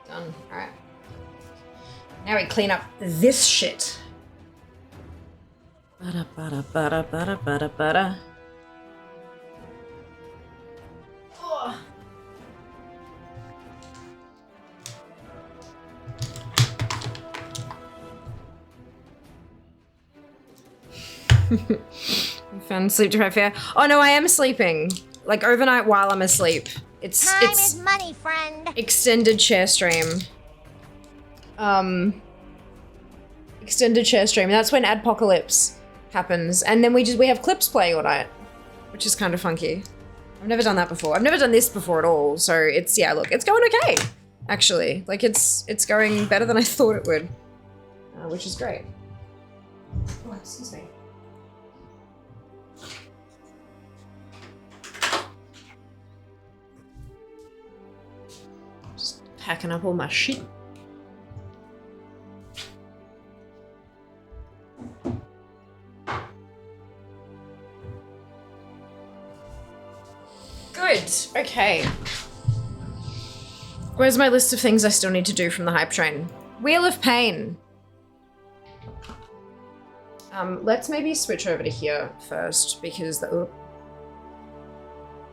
Done. Alright. Now we clean up this shit. Bada bada bada bada bada bada. Oh. I found sleep deprived fear. Oh no, I am sleeping. Like overnight while I'm asleep. Time is money, friend. Extended share stream. Extended share stream. That's when Adpocalypse happens. And then we have clips playing all night, which is kind of funky. I've never done that before. I've never done this before at all. So it's, yeah, look, it's going okay, actually. Like it's going better than I thought it would, which is great. Oh, excuse me. Packing up all my shit. Good, okay. Where's my list of things I still need to do from the hype train? Wheel of Pain. Let's maybe switch over to here first because the,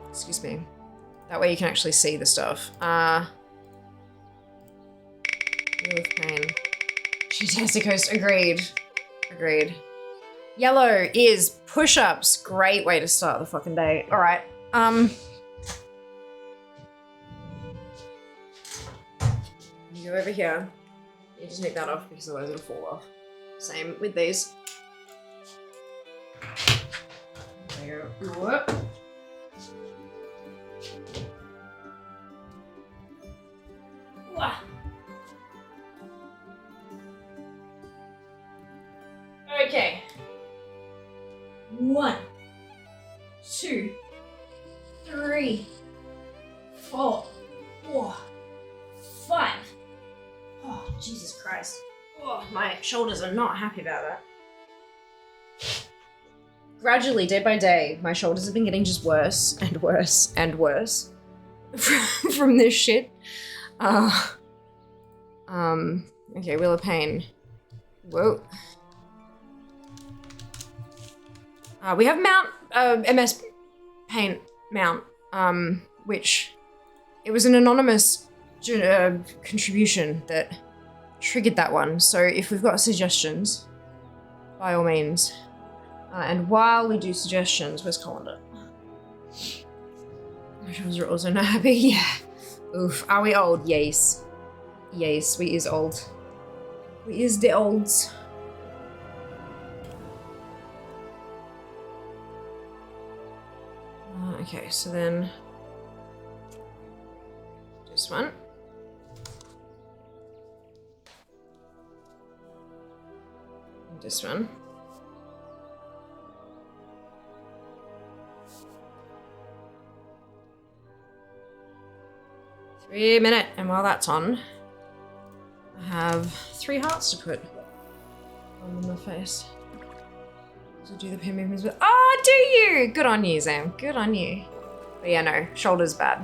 excuse me. That way you can actually see the stuff. Wheel of Pain. Fantastic host. Agreed. Agreed. Yellow is push-ups. Great way to start the fucking day. All right. You go over here. You just take that off because otherwise it'll fall off. Same with these. There you go. Whoop. Wah. Okay. 1, 2, 3, 4. Whoa. Jesus Christ. Oh, my shoulders are not happy about that. Gradually, day by day, my shoulders have been getting just worse and worse and worse from this shit. Okay, Wheel of Pain. Whoa. We have MS Paint Mount, which it was an anonymous contribution that triggered that one. So if we've got suggestions, by all means. And while we do suggestions, where's Colander? My shoulders are also not happy. Yeah. Oof. Are we old? Yes. Yes, we is old. We is the olds. Okay, so then this one. And this one. $3 and while that's on, I have 3 hearts to put on my face. To do the pin movements with. Oh, do you? Good on you, Zam. Good on you. But yeah, no, shoulders bad.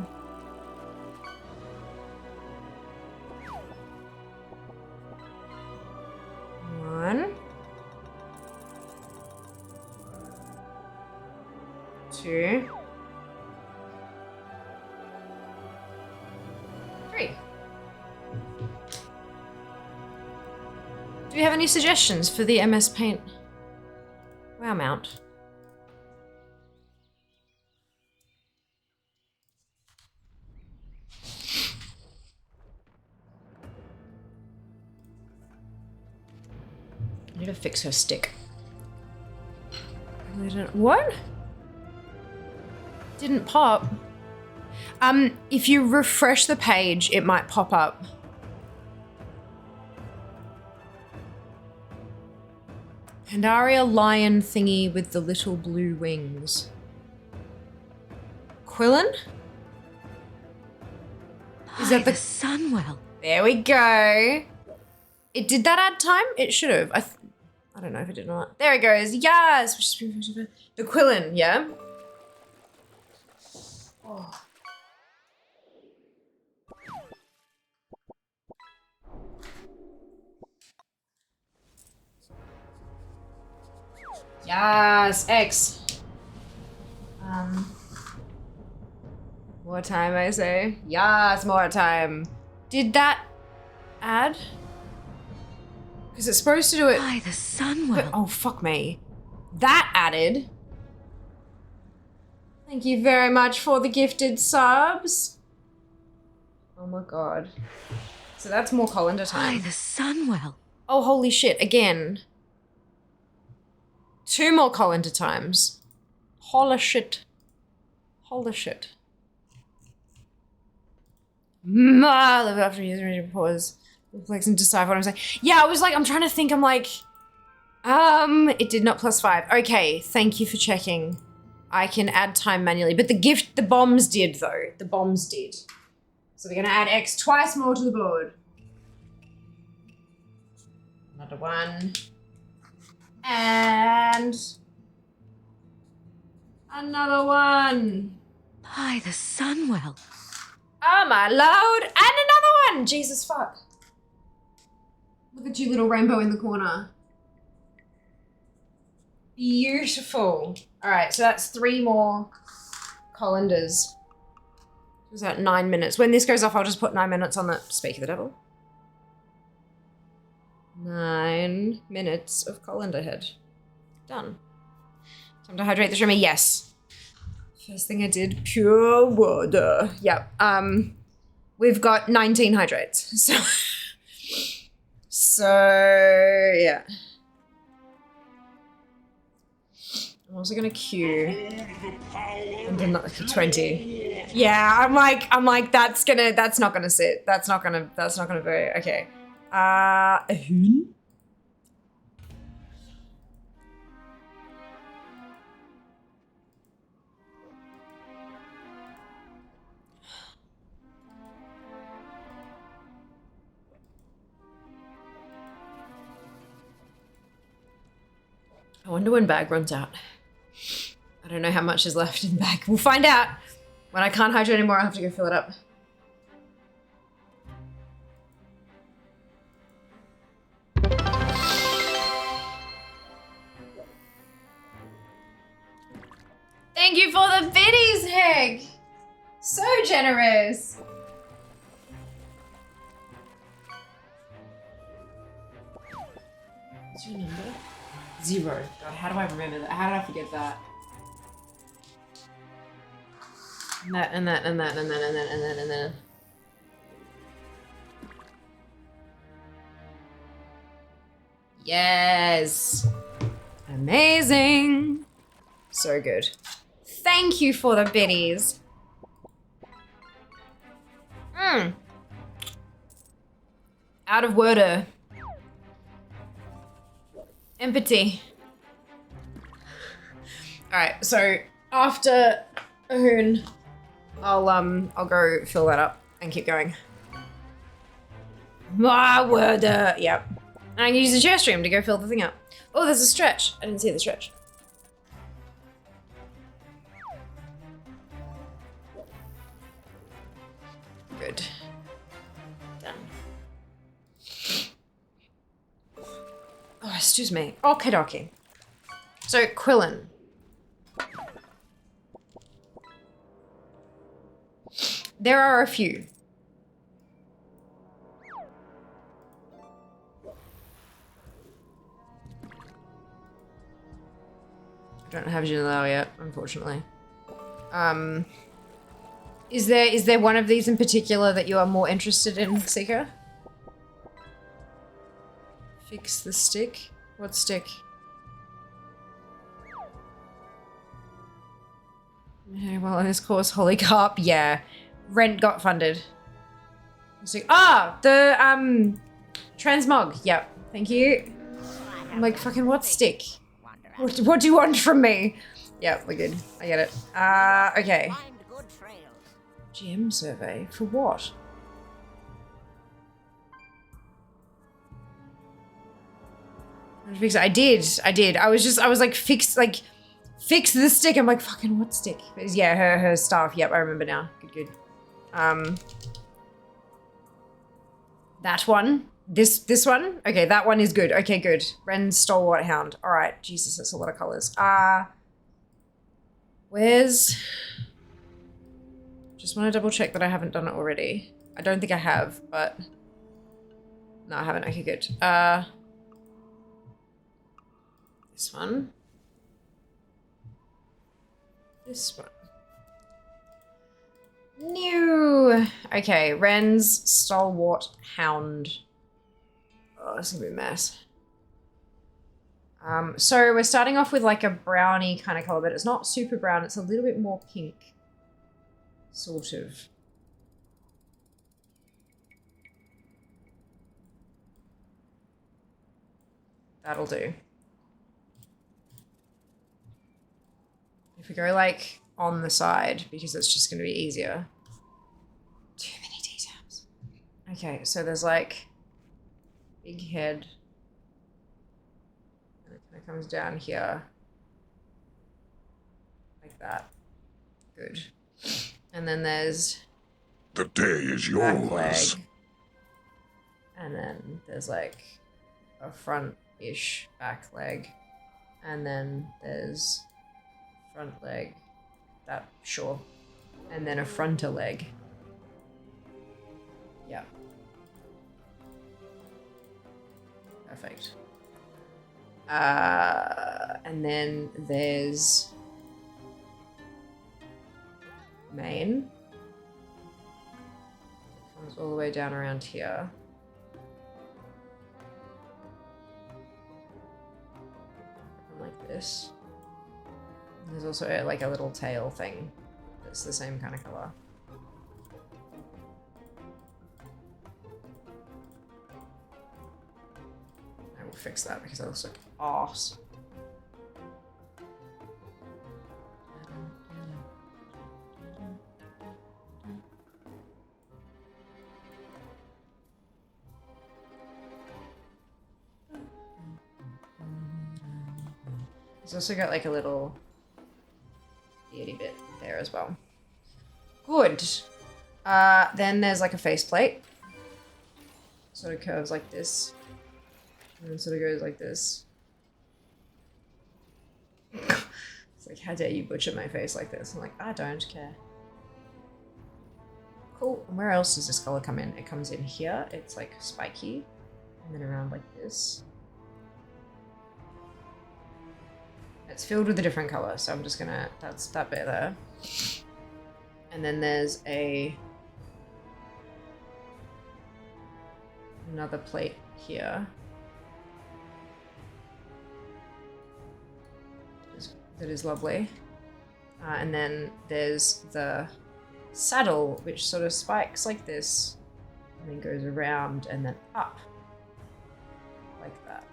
One. 2. 3. Do you have any suggestions for the MS Paint Wow mount? I need to fix her stick. What? Didn't pop. If you refresh the page, it might pop up. Pandaria lion thingy with the little blue wings. Quillen? Is that the Sunwell? There we go. It did that add time? It should have. I don't know if it did or not. There it goes. Yes. The Quillen, yeah. Oh. Yes, X. More time, I say. Yes, more time. Did that add? Because it's supposed to do it. By the Sunwell. Oh, fuck me. That added. Thank you very much for the gifted subs. Oh my god. So that's more colander time. By the Sunwell. Oh, holy shit. Again. 2 more colander times. Holy shit. Holy shit. Live after using pause. Reflex and decide what I'm saying. Yeah, I was like, I'm trying to think. I'm like, it did not +5. Okay, thank you for checking. I can add time manually, but the bombs did though. The bombs did. So we're gonna add X twice more to the board. Another one. And another one. By the Sunwell. Oh my lord. And another one. Jesus fuck. Look at you, little rainbow in the corner. Beautiful. All right, so that's 3 more colanders. It was at 9 minutes. When this goes off, I'll just put 9 minutes on the Speak of the Devil. 9 minutes of colander head. Done. Time to hydrate the shrimmy. Yes. First thing I did, pure water. Yep. We've got 19 hydrates. So yeah. I'm also gonna queue and then like 20. Yeah, I'm like that's not gonna sit. That's not gonna be okay. A hoon? I wonder when bag runs out. I don't know how much is left in bag. We'll find out. When I can't hydro anymore, I'll have to go fill it up. Thank you for the biddies, Heg! So generous! What's your number? 0. God, how do I remember that? How did I forget that? And that, and that, and that, and then, and then, and then, and then. Yes! Amazing! So good. Thank you for the biddies. Out of worder. Empathy. Alright, so after a hoon, I'll go fill that up and keep going. My worder. Yep. And I can use the share stream to go fill the thing up. Oh, there's a stretch. I didn't see the stretch. Good. Done. Oh, excuse me. Okie dokie. So, Quillen. There are a few. I don't have Jalal yet, unfortunately. Is there one of these in particular that you are more interested in, Seeker? Fix the stick? What stick? Okay, well, in this course, Holy Carp, yeah. Rent got funded. Ah, the transmog. Yep, thank you. I'm like, fucking what stick? What do you want from me? Yeah, we're good. I get it. Okay. GM survey for what? I did. I was like, fix the stick. I'm like, fucking what stick? Yeah, her staff. Yep, I remember now. Good. That one. This one. Okay, that one is good. Okay, good. Ren's Stalwart Hound. All right. Jesus, that's a lot of colors. Where's? Just want to double check that I haven't done it already. I don't think I have, but no, I haven't. Okay, good. This one. This one. New. Okay, Ren's Stalwart Hound. Oh, this is gonna be a mess. So we're starting off with like a brownie kind of color, but it's not super brown. It's a little bit more pink. Sort of. That'll do. If we go like on the side, because it's just going to be easier. Too many details. Okay, so there's like big head. And it kind of comes down here. Like that. Good. And then there's The day is back leg. yours. And then there's like a front-ish back leg. And then there's front leg. That, sure. And then a frontal leg. Yeah. Perfect. And then there's mane. Comes all the way down around here. Like this. And there's also like a little tail thing that's the same kind of color. I will fix that because that looks like arse. He's also got like a little beardy bit there as well. Good. Then there's like a faceplate. Sort of curves like this. And then sort of goes like this. It's like, how dare you butcher my face like this? I'm like, I don't care. Cool. And where else does this color come in? It comes in here. It's like spiky. And then around like this. It's filled with a different color, so I'm just gonna, that's that bit there. And then there's another plate here. That is lovely. And then there's the saddle, which sort of spikes like this, and then goes around and then up. Like that.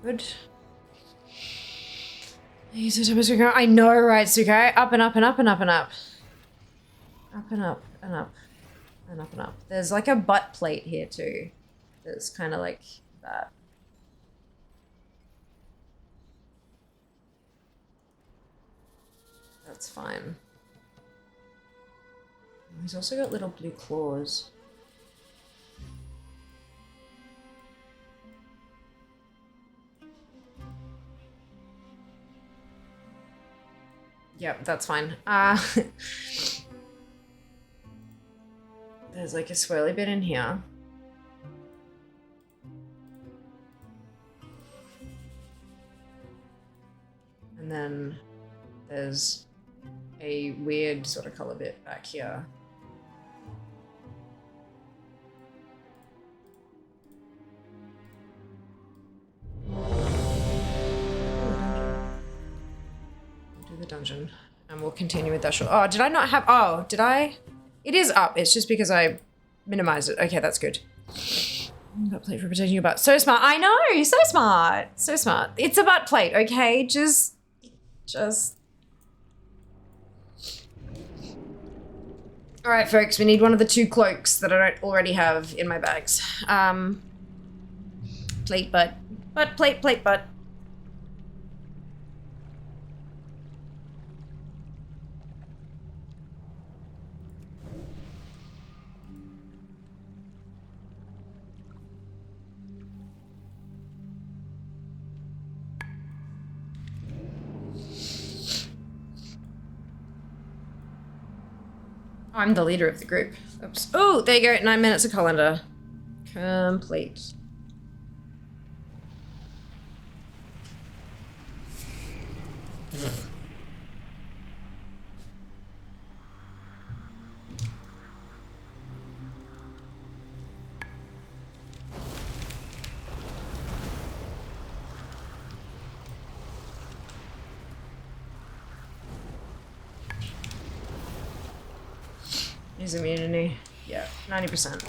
Good. I know, right, Suko? Up and up and up and up and up. Up and up and up and up and up. There's like a butt plate here too. That's kind of like that. That's fine. He's also got little blue claws. Yep, that's fine. There's like a swirly bit in here. And then there's a weird sort of color bit back here. The dungeon, and we'll continue with that short. Oh, did I not have? Oh, did I? It is up. It's just because I minimized it. Okay, that's good. Butt plate for protecting your butt. So smart. I know. So smart. So smart. It's a butt plate. Okay, just. All right, folks. We need one of the 2 cloaks that I don't already have in my bags. Plate, butt, plate, butt. I'm the leader of the group. Oops. Oh, there you go. 9 minutes of colander. Complete. His immunity. Yeah, 90%.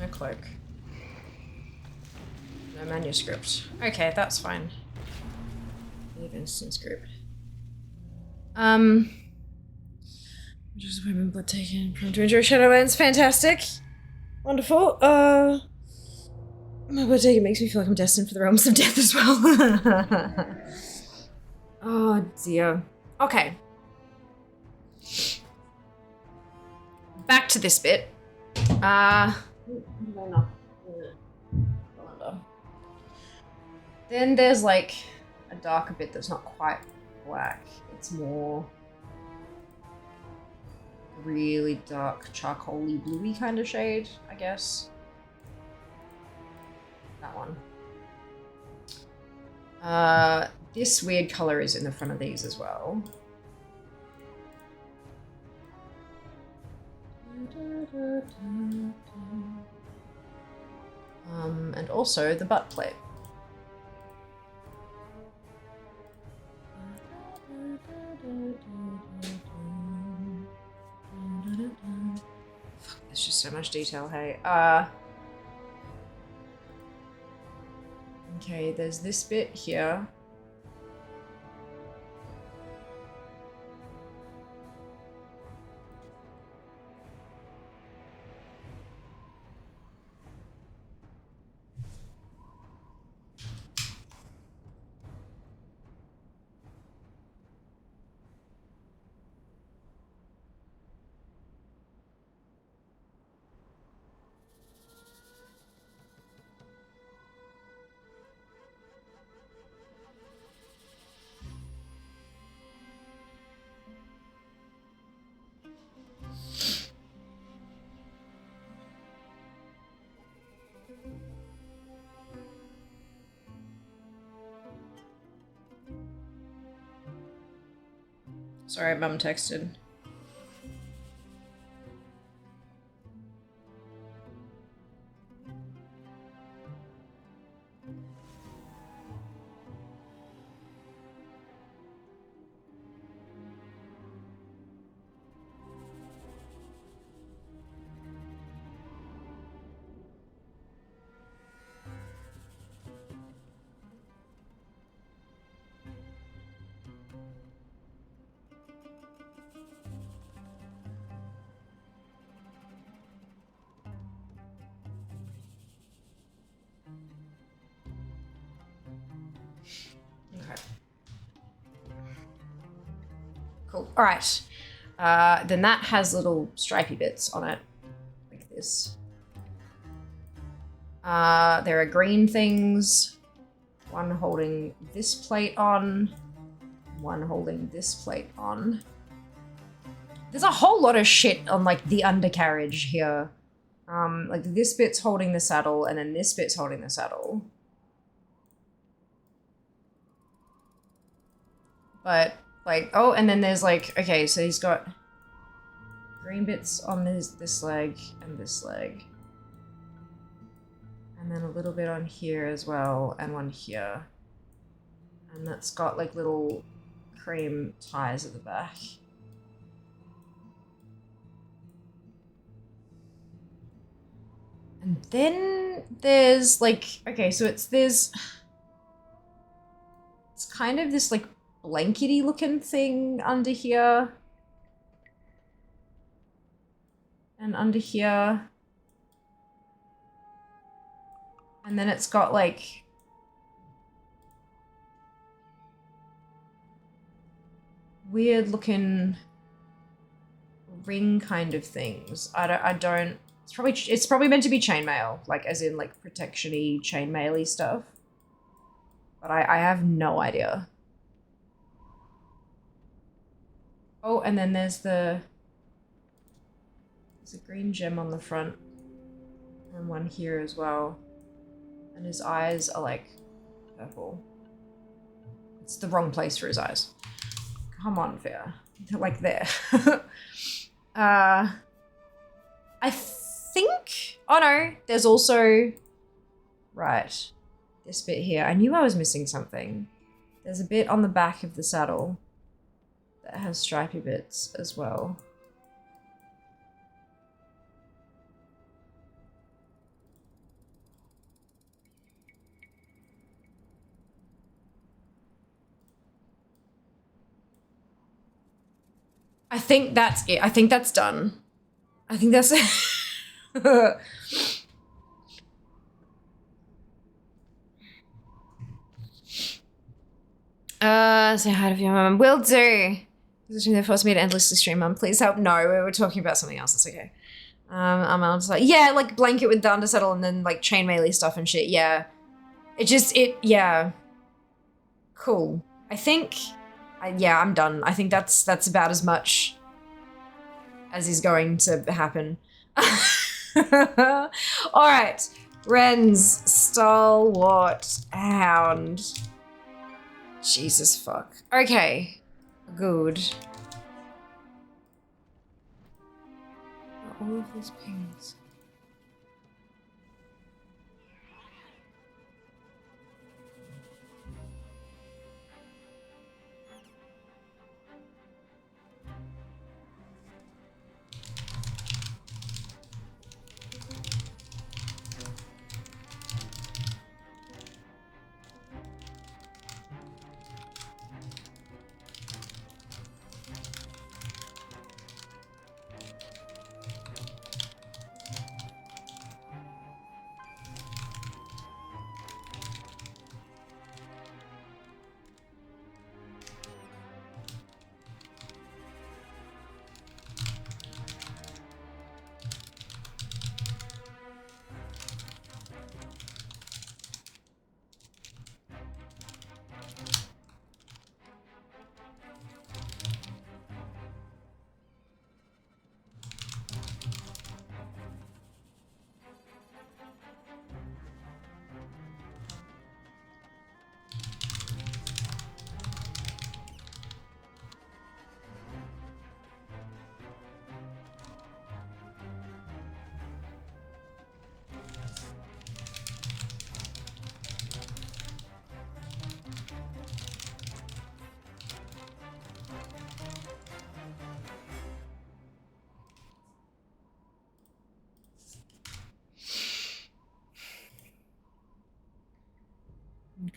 No cloak. No manuscript. Okay, that's fine. Leave instance group. Just women blood taken from to enjoy Shadowlands. Fantastic. Wonderful. My blood taken makes me feel like I'm destined for the realms of death as well. Oh dear. Okay. Back to this bit. Then there's like a darker bit that's not quite black. It's more really dark, charcoaly, bluey kind of shade, I guess. That one. This weird color is in the front of these as well. And also the butt plate. Fuck, there's just so much detail, hey. Okay, there's this bit here. Sorry, Mum texted. Okay. Cool. All right. Then that has little stripy bits on it, like this. There are green things. One holding this plate on. One holding this plate on. There's a whole lot of shit on like the undercarriage here. Like this bit's holding the saddle, and then this bit's holding the saddle. But like, oh, and then there's like, okay, so he's got green bits on this leg and this leg. And then a little bit on here as well, and one here. And that's got like little cream ties at the back. And then there's like, okay, so it's kind of this like blankety looking thing under here. And under here. And then it's got like weird looking ring kind of things. I don't it's probably meant to be chainmail, like as in like protection-y, chainmail-y stuff. But I have no idea. Oh, and then there's a green gem on the front. And one here as well. And his eyes are like purple. It's the wrong place for his eyes. Come on, Fair. They're like there. I think... Oh no, there's also... Right. This bit here. I knew I was missing something. There's a bit on the back of the saddle that has stripy bits as well. I think that's it. I think that's done. I think that's... Say hi to your mum. Will do. They forced me to endlessly stream, mum. Please help. No, we were talking about something else. It's okay. I'm just like, yeah, like blanket with the undersettle and then like chainmail stuff and shit. Yeah. Yeah. Cool. I think, yeah, I'm done. I think that's about as much as is going to happen. All right. Ren's stalwart hound. Jesus fuck. Okay. Good. All of these pings.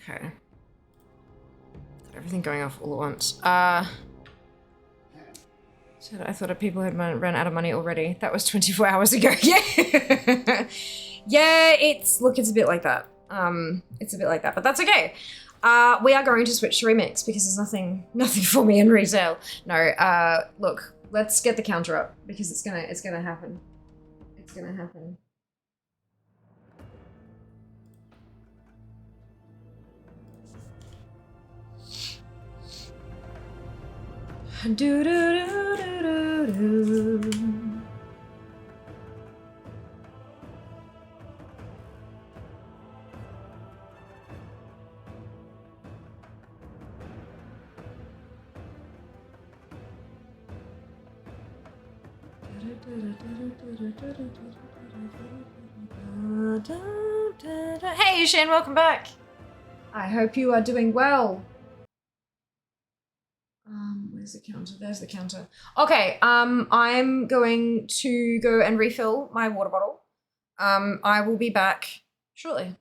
Okay. Got everything going off all at once. So I thought people had run out of money already. That was 24 hours ago. Yeah. Yeah, it's a bit like that. It's a bit like that, but that's okay. We are going to switch to remix because there's nothing for me in retail. No, look, let's get the counter up because it's gonna happen. It's gonna happen. Do do do do do do. Hey Shane, welcome back. I hope you are doing well. Where's the counter? There's the counter. Okay, I'm going to go and refill my water bottle. I will be back shortly.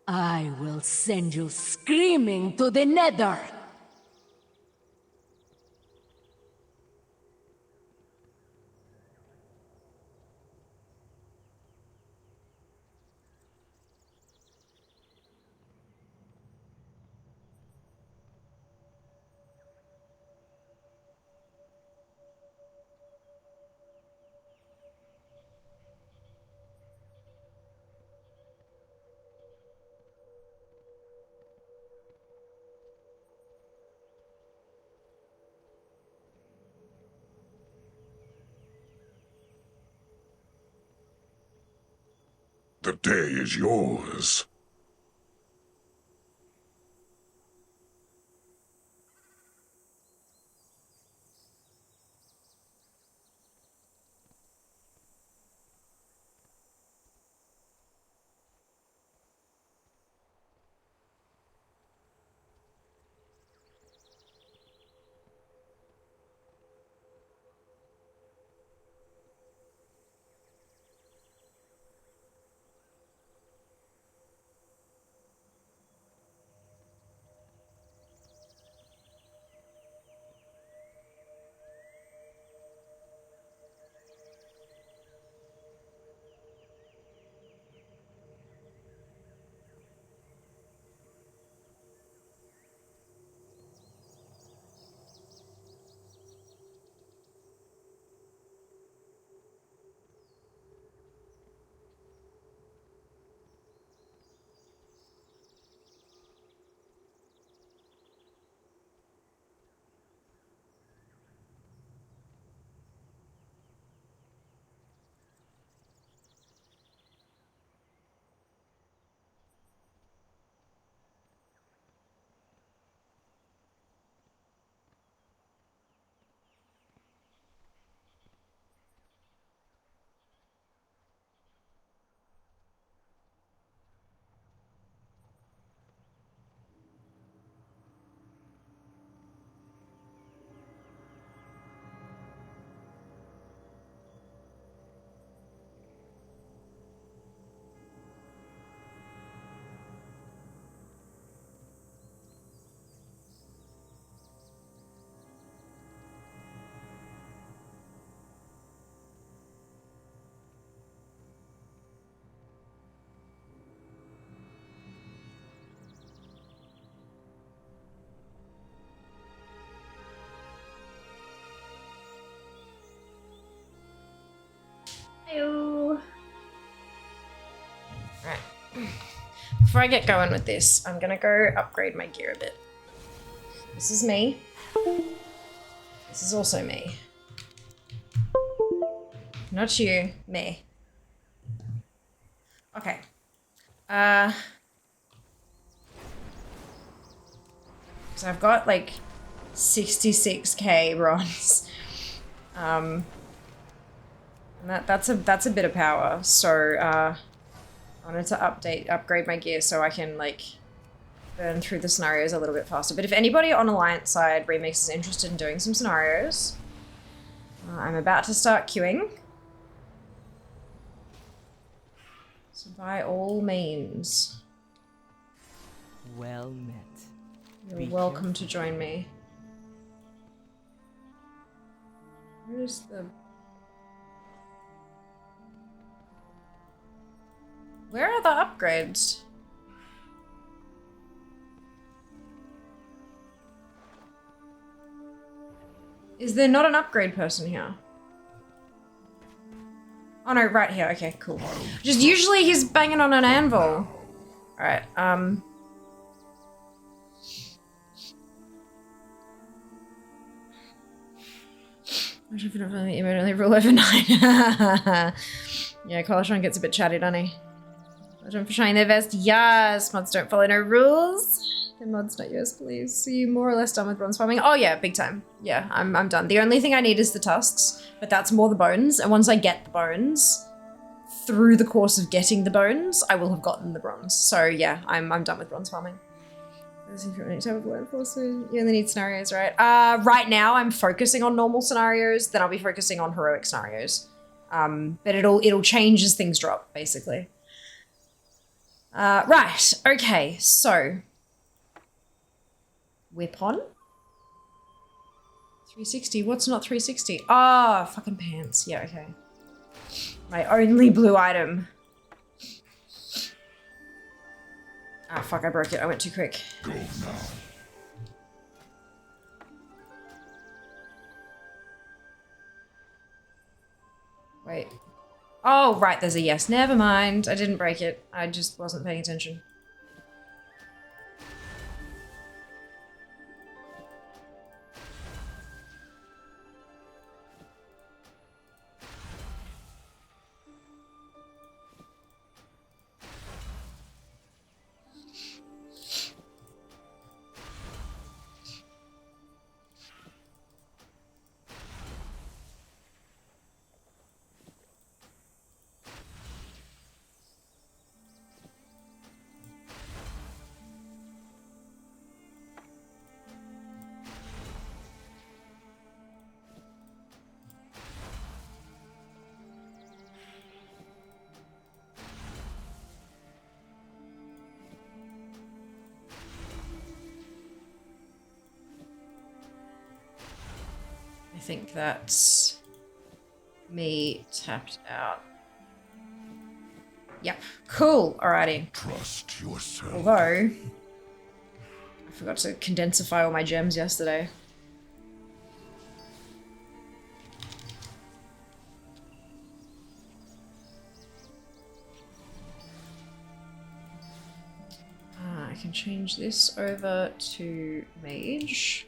I will send you screaming to the nether. The day is yours. Hello. Right. Before I get going with this, I'm gonna go upgrade my gear a bit. This is me. This is also me. Not you, me. Okay. So I've got like 66k bronze. And that's a bit of power. So I wanted to upgrade my gear so I can like burn through the scenarios a little bit faster. But if anybody on Alliance side Remix is interested in doing some scenarios, I'm about to start queuing. So by all means. Well met. You're welcome to join me. Where's the... Where are the upgrades? Is there not an upgrade person here? Oh no, right here. Okay, cool. Just usually he's banging on an anvil. Alright, immediately rule over 9. Yeah, Colashon gets a bit chatty, doesn't he? Colashon for trying their best. Yes! Mods don't follow no rules. The mods not yours, please. So you more or less done with bronze farming? Oh yeah, big time. Yeah, I'm done. The only thing I need is the tusks, but that's more the bones. And once I get the bones, through the course of getting the bones, I will have gotten the bronze. So yeah, I'm done with bronze farming. You only need scenarios, right? Right now I'm focusing on normal scenarios, then I'll be focusing on heroic scenarios. But it'll change as things drop, basically. Right, okay, so weapon 360. What's not 360? Ah, fucking pants. Yeah, okay. My only blue item. Ah, fuck, I broke it. I went too quick. Go now. Wait. Oh, right, there's a yes. Never mind. I didn't break it. I just wasn't paying attention. think that's me tapped out. Yep, cool, alrighty. Trust yourself. Although, I forgot to condensify all my gems yesterday. I can change this over to Mage.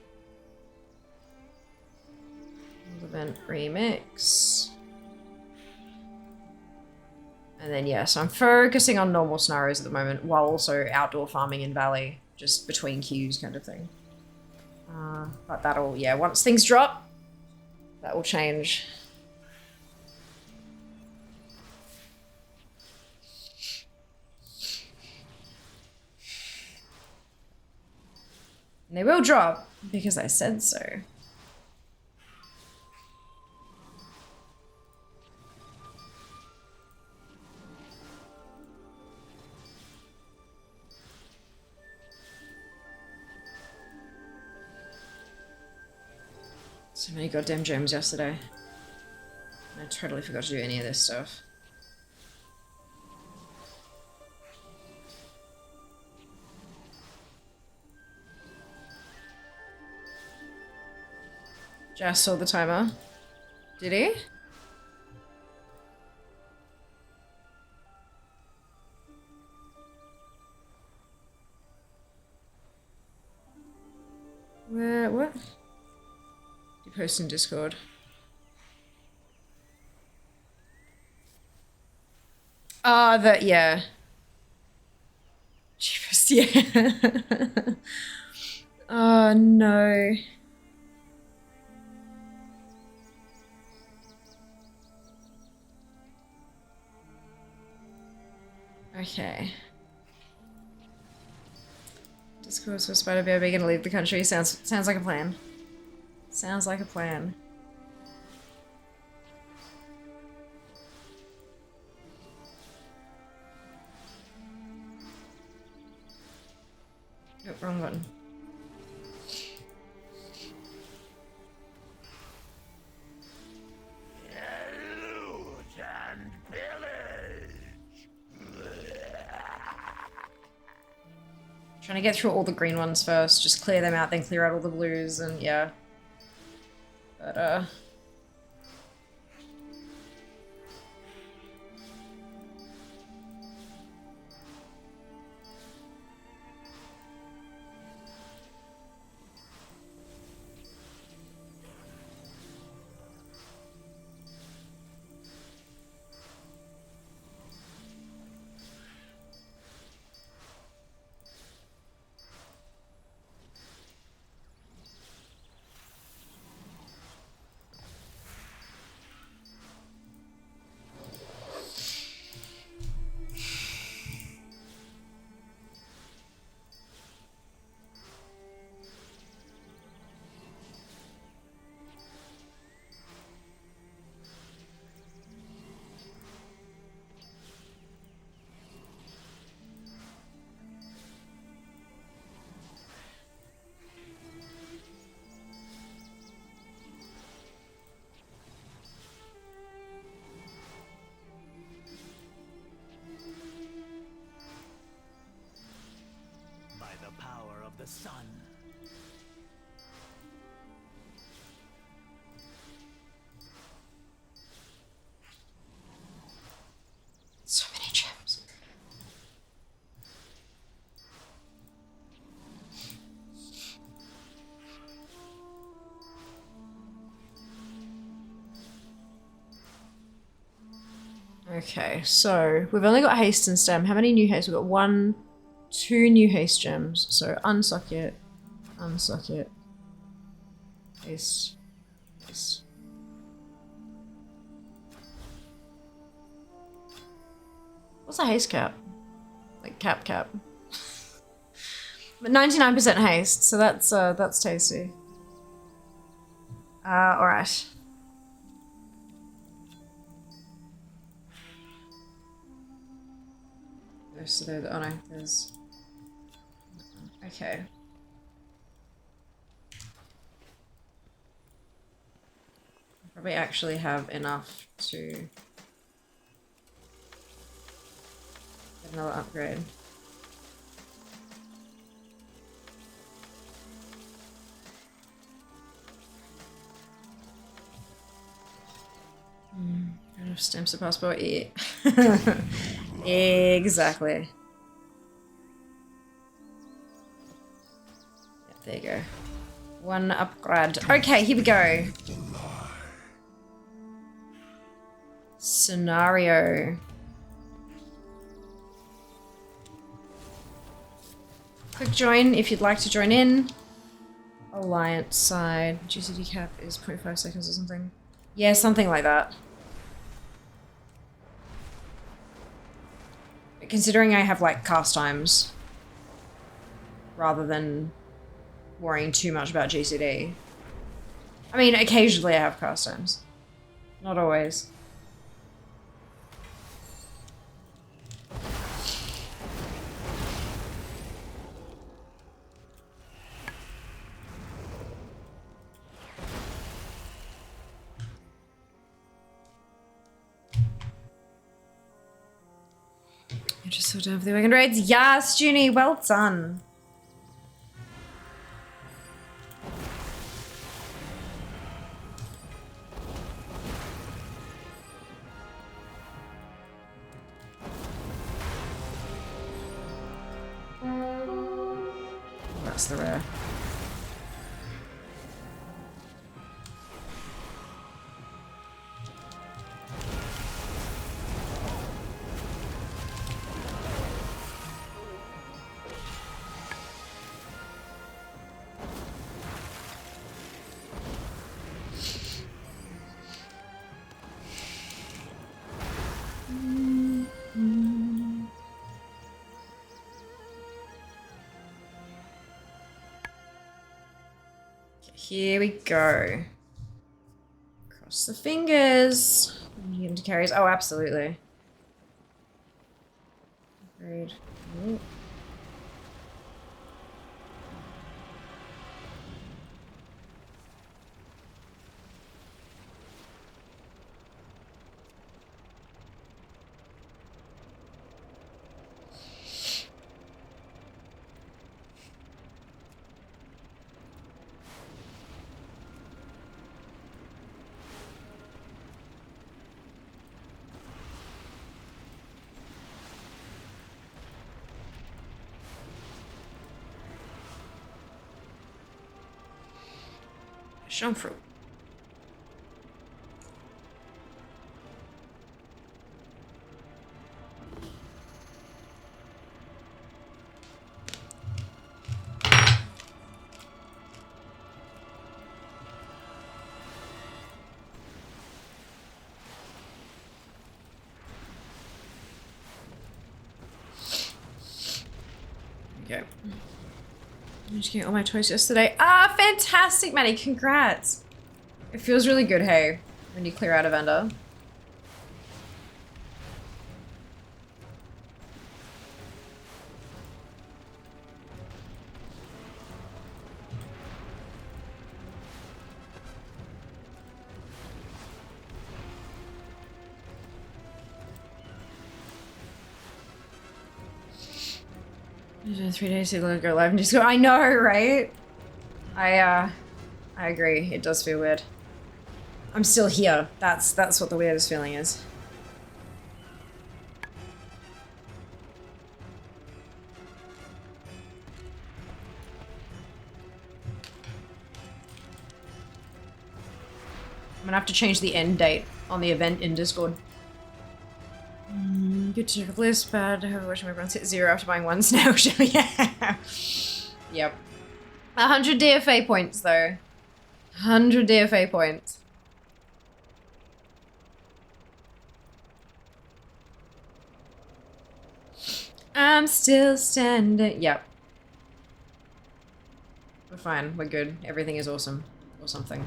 Event remix. And then, yeah, so I'm focusing on normal scenarios at the moment while also outdoor farming in Valley, just between queues kind of thing. But that'll, yeah, once things drop, that will change. And they will drop because I said so. So many goddamn gems yesterday. I totally forgot to do any of this stuff. Jas saw the timer. Did he? Where, what? You post in Discord. Yeah. Jeepers, yeah. Oh, no. Okay. Discord so Spider Bear gonna leave the country. Sounds like a plan. Sounds like a plan. Nope, wrong button. Loot and pillage. Trying to get through all the green ones first, just clear them out, then clear out all the blues, and yeah. But, By the power of the sun. so many gems. Okay, so we've only got haste and stem. How many new haste? We've got 2 new haste gems. So unsuck it, haste, haste. What's a haste cap? Like cap. But 99% haste, so that's tasty. Alright. So there, oh no, there's... Okay. Probably actually have enough to get another upgrade. Enough stamps to passport, yeah. Exactly. Yep, there you go. One upgrade. Okay, here we go. Scenario. Quick join if you'd like to join in. Alliance side. GCD cap is 0.5 seconds or something. Yeah, something like that. Considering I have like cast times rather than worrying too much about GCD. I mean, occasionally I have cast times. Not always. You're just so done for the weekend raids? Yes, Junie, well done. That's the rare. Here we go. Cross the fingers. You into carries. Oh, absolutely. Agreed. Ooh. Fruit. Okay. I just get all my toys yesterday. Ah, fantastic, Maddie. Congrats. It feels really good, hey, when you clear out a vendor. After 3 days to go live and just go. I know, right? I agree. It does feel weird. I'm still here. That's what the weirdest feeling is. I'm gonna have to change the end date on the event in Discord. Good to check the list, bad. However, watching my runs hit 0 after buying one snail shell. Yeah. Yep. 100 DFA points though. 100 DFA points. I'm still standing. Yep. We're fine. We're good. Everything is awesome. Or something.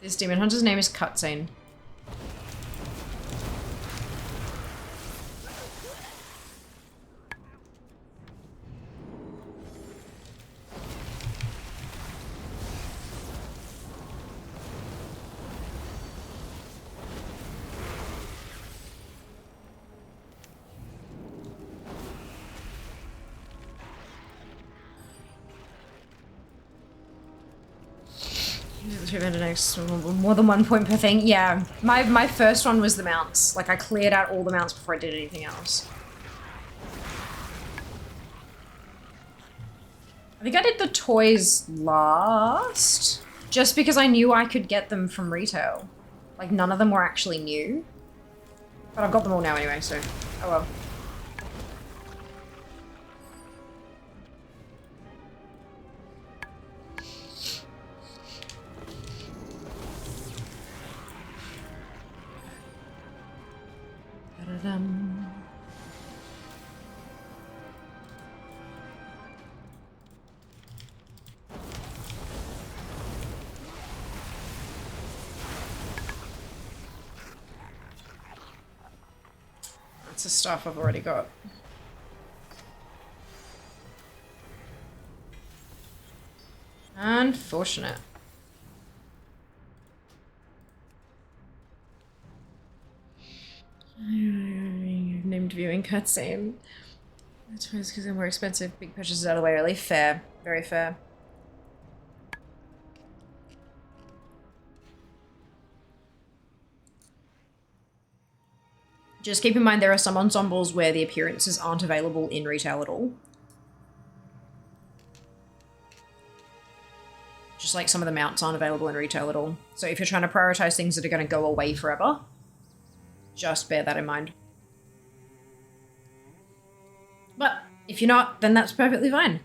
This demon hunter's name is Cutscene. More than 1 point per thing. Yeah, my first one was the mounts. Like I cleared out all the mounts before I did anything else. I think I did the toys last, just because I knew I could get them from retail. Like none of them were actually new, but I've got them all now anyway. So, oh well. That's the stuff I've already got. Unfortunate. Named viewing cutscene. That's because they're more expensive. Big purchases out of the way early. Fair. Very fair. Just keep in mind there are some ensembles where the appearances aren't available in retail at all. Just like some of the mounts aren't available in retail at all. So if you're trying to prioritize things that are going to go away forever, just bear that in mind. But if you're not, then that's perfectly fine.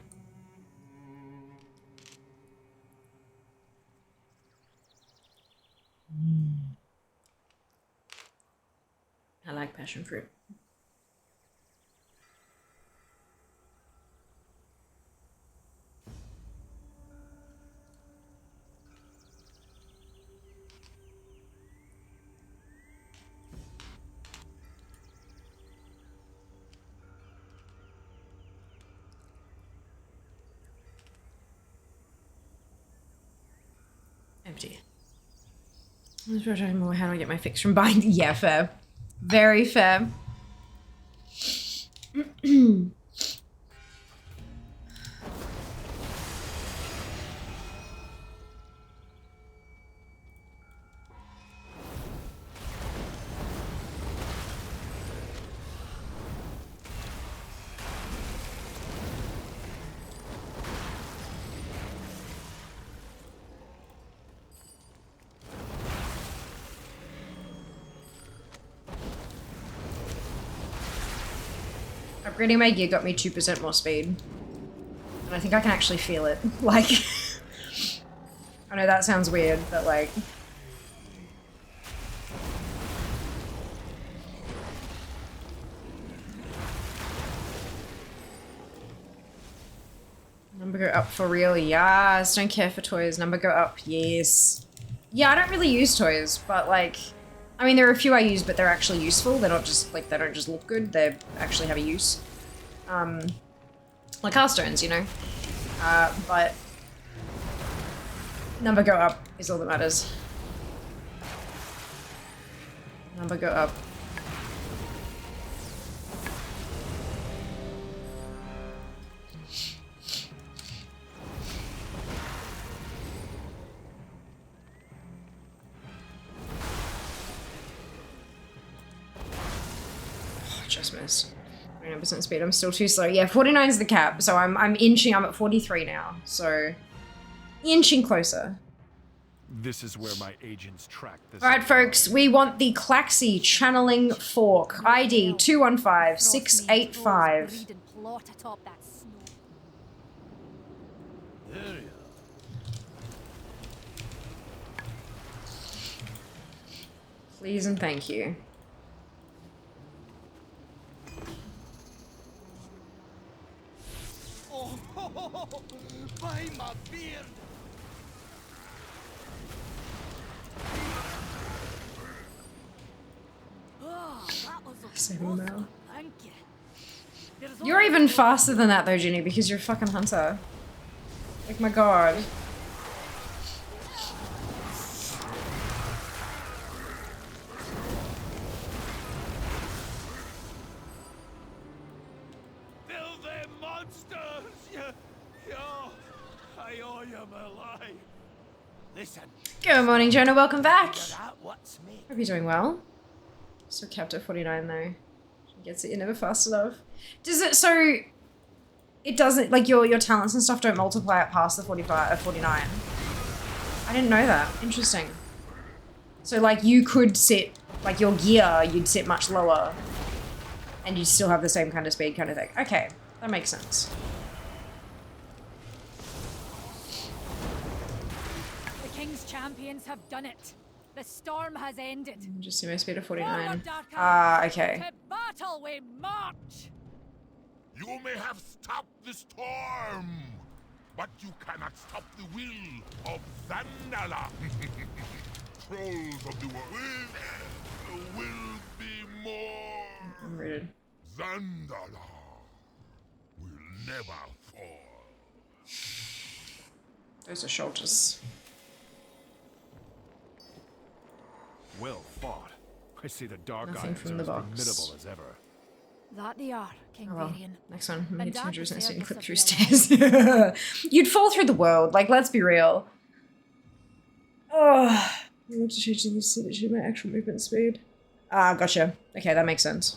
I like passion fruit. Empty. How do I get my fix from buying? Yeah, fair. Very fair. Upgrading my gear got me 2% more speed. And I think I can actually feel it. Like, I know that sounds weird, but like... Number go up for real, yes. Don't care for toys. Number go up, yes. Yeah, I don't really use toys, but like... I mean, there are a few I use, but they're actually useful. They're not just, like, they don't just look good. They actually have a use. Like Hearthstones, you know? But... Number go up is all that matters. Number go up. Just missed. 29% speed. I'm still too slow. Yeah, 49 is the cap. So I'm inching. I'm at 43 now. So inching closer. This is where my agents track this. All right, folks. We want the Claxy channeling fork. ID 215685. There you are. Please and thank you. By my beard! Saving Mel. You're even faster than that though, Ginny, because you're a fucking hunter. Like, my god. Filthy monsters! I owe you my life. Listen. Good morning, Jonah. Welcome back. What's me? Hope you're doing well. Still capped at 49 though. She gets it. You're never fast enough. Does it? So it doesn't like your talents and stuff don't multiply it past the 49. I didn't know that. Interesting. So like you could sit like your gear, you'd sit much lower, and you'd still have the same kind of speed, kind of thing. Okay, that makes sense. The King's champions have done it. The storm has ended. Just see my speed of 49. Forward, Dark Elf. Ah, okay. To battle we march. You may have stopped the storm, but you cannot stop the will of Zandala. Trolls of the world will be more. I'm rooted. Zandala will never fall. Those are shoulders. Well fought. I see the dark Nothing eyes from are the as box. formidable as ever. That they are, King Oh well. Varian. Next one. And Maybe that it's was nice the to clip through evidence stairs. You'd fall through the world. Like, let's be real. Oh, I want to change this so that you my actual movement speed. Ah, gotcha. Okay, that makes sense.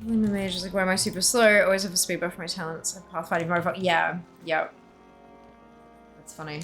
When the mage is like, why am I super slow? I always have a speed buff for my talents. I pathfinding motherfucker. Yeah, yeah. That's funny.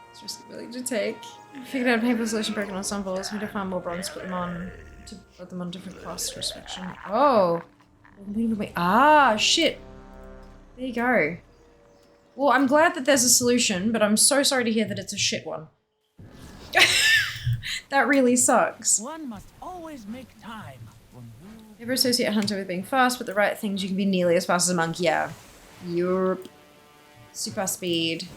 It's just willing to take. Figured out paper solution broken on some balls. We need to find more bronze, put them on to put them on different costs for inspection. Oh. Ah, shit. There you go. Well, I'm glad that there's a solution, but I'm so sorry to hear that it's a shit one. That really sucks. One must always make time. Never associate a hunter with being fast, but the right things you can be nearly as fast as a monk. Yeah. Yup. Super speed.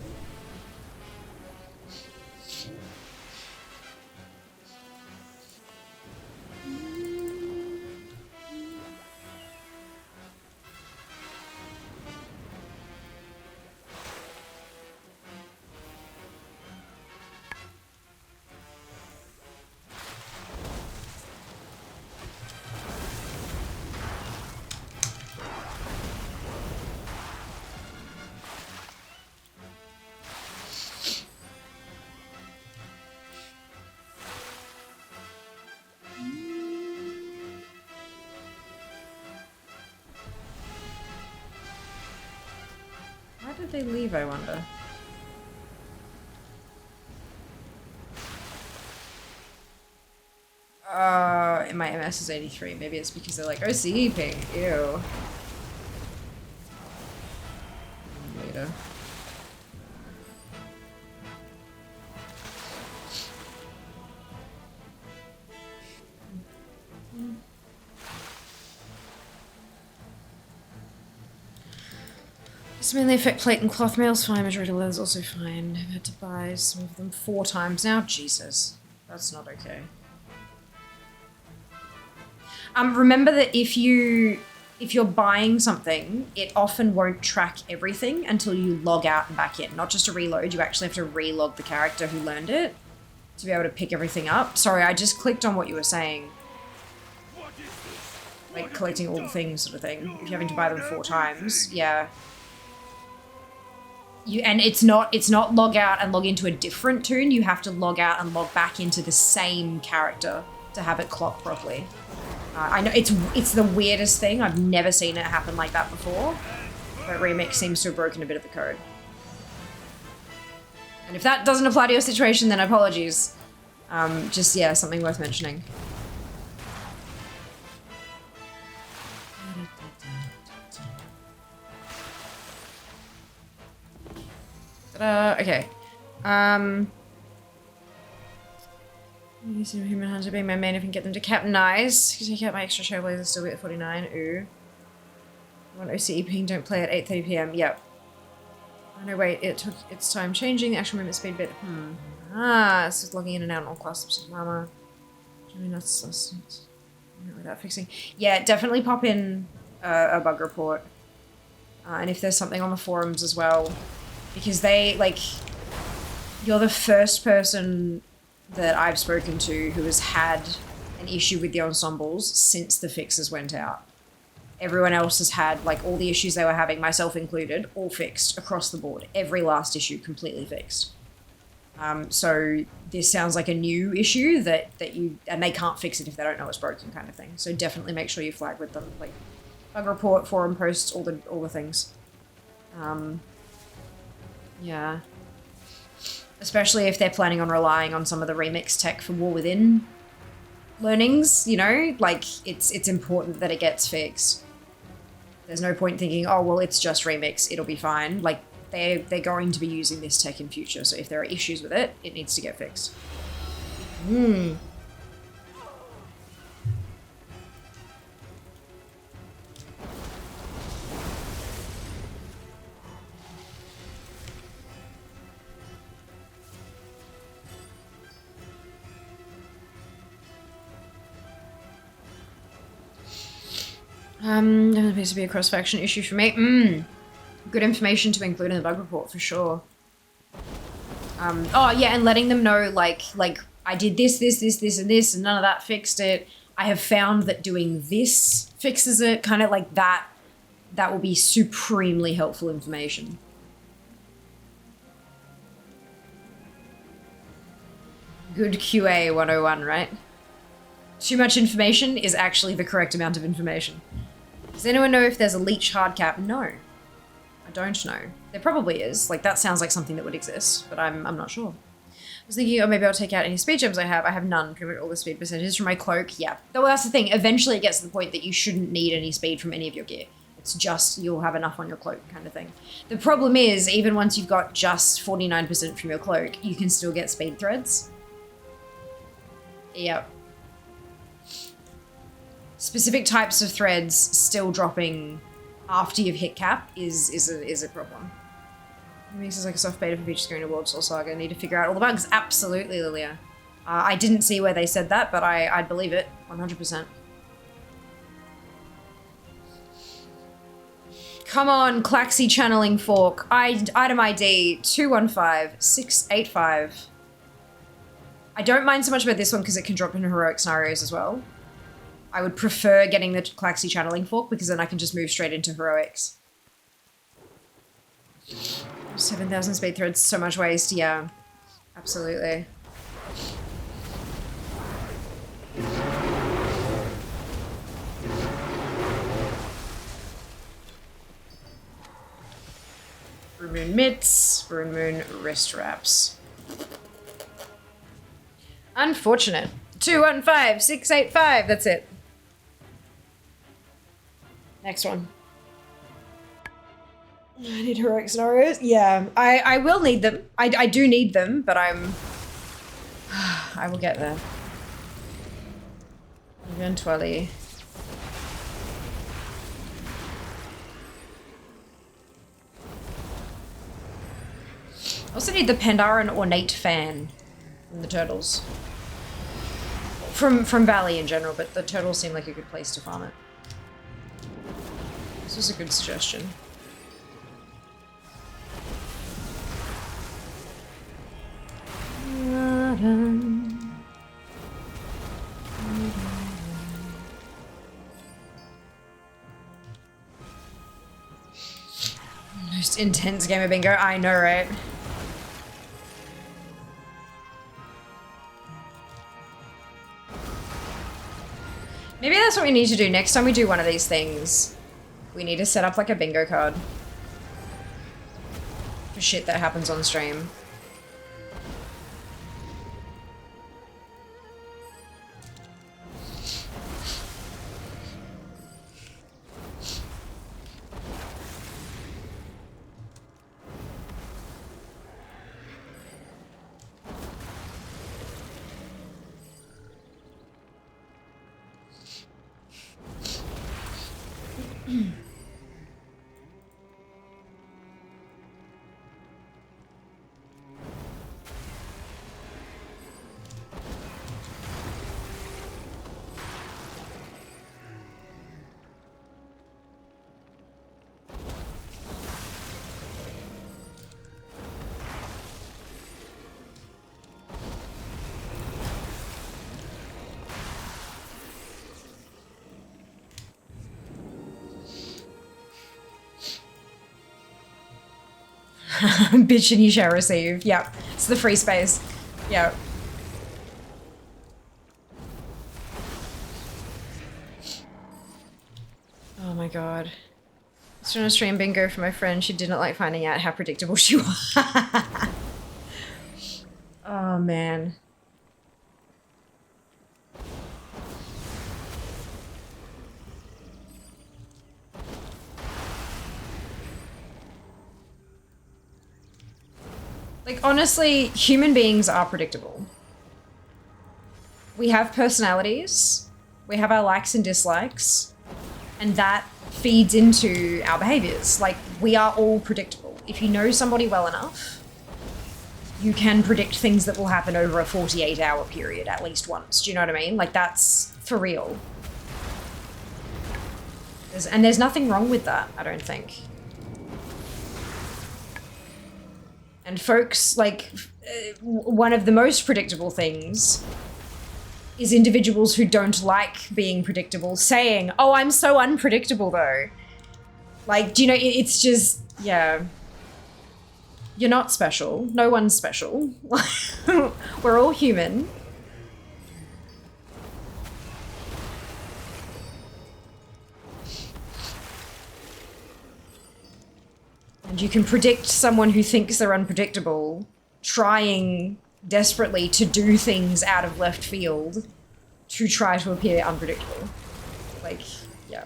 Why did they leave, I wonder? And my MS is 83. Maybe it's because they're like, OCE ping. Ew. Later. It's mainly affect plate and cloth mail's fine, majority of leather's also fine. I've had to buy some of them 4 times now. Jesus. That's not okay. Remember that if you're buying something, it often won't track everything until you log out and back in. Not just a reload, you actually have to relog the character who learned it to be able to pick everything up. Sorry, I just clicked on what you were saying. Like collecting all the things sort of thing. If you're having to buy them 4 times, yeah. And it's not log out and log into a different toon. You have to log out and log back into the same character to have it clock properly. I know it's the weirdest thing. I've never seen it happen like that before. But Remix seems to have broken a bit of the code. And if that doesn't apply to your situation, then apologies. Just, yeah, something worth mentioning. Okay. Using human hunter being my main if I can get them to cap. Nice. Can take out my extra trailblazer, still be at 49. Ooh. One OCE ping, don't play at 8:30 p.m. Yep. Oh no, wait, it took its time changing. The actual movement speed bit. This is logging in and out on all classes of llama. I mean, that's without fixing. Yeah, definitely pop in a bug report. And if there's something on the forums as well. Because they, like, you're the first person that I've spoken to who has had an issue with the ensembles since the fixes went out. Everyone else has had, like, all the issues they were having, myself included, all fixed across the board. Every last issue completely fixed. So this sounds like a new issue that you, and they can't fix it if they don't know it's broken kind of thing. So definitely make sure you flag with them, like bug report, forum posts, all the things. Yeah. Especially if they're planning on relying on some of the remix tech for War Within learnings, you know, like it's important that it gets fixed. There's no point thinking, oh, well, it's just remix, it'll be fine. Like, they're going to be using this tech in future, so if there are issues with it, it needs to get fixed. There appears to be a cross-faction issue for me. Good information to include in the bug report, for sure. Oh, yeah, and letting them know, like, I did this, and this, and none of that fixed it. I have found that doing this fixes it, kind of like that. That will be supremely helpful information. Good QA 101, right? Too much information is actually the correct amount of information. Does anyone know if there's a leech hard cap? No. I don't know. There probably is. Like, that sounds like something that would exist, but I'm not sure. I was thinking, oh, maybe I'll take out any speed gems I have. I have none. Pretty much all the speed percentages from my cloak. Yeah. Though that's the thing. Eventually it gets to the point that you shouldn't need any speed from any of your gear. It's just you'll have enough on your cloak kind of thing. The problem is, even once you've got just 49% from your cloak, you can still get speed threads. Yep. Specific types of threads still dropping after you've hit cap is a problem. It makes us like a soft beta for Future Screen Awards or Saga. Need to figure out all the bugs. Absolutely, Lilia. I didn't see where they said that, but I'd believe it 100%. Come on, Claxy channeling fork. Item ID 215685. I don't mind so much about this one because it can drop in heroic scenarios as well. I would prefer getting the Claxy channeling fork because then I can just move straight into heroics. 7,000 speed threads, so much waste. Yeah, absolutely. Rune Moon mitts, Rune Moon wrist wraps. Unfortunate. 215685, that's it. Next one. I need heroic scenarios. Yeah, I will need them. I do need them, but I will get there. Eventually. Also need the Pandaren Ornate Fan from the turtles. From Valley in general, but the turtles seem like a good place to farm it. This was a good suggestion. Most intense game of bingo. I know, right? Maybe that's what we need to do next time we do one of these things. We need to set up like a bingo card for shit that happens on stream. Bitch and you shall receive. Yep. It's the free space. Yep. Oh my god. I was trying to stream bingo for my friend. She didn't like finding out how predictable she was. Oh man. Like, honestly, human beings are predictable. We have personalities, we have our likes and dislikes, and that feeds into our behaviors. Like, we are all predictable. If you know somebody well enough, you can predict things that will happen over a 48-hour period at least once. Do you know what I mean? Like, that's for real. And there's nothing wrong with that, I don't think. And folks, like, one of the most predictable things is individuals who don't like being predictable saying, oh, I'm so unpredictable though. Like, do you know, it's just, yeah. You're not special. No one's special. We're all human. And you can predict someone who thinks they're unpredictable, trying desperately to do things out of left field to try to appear unpredictable. Like, yeah.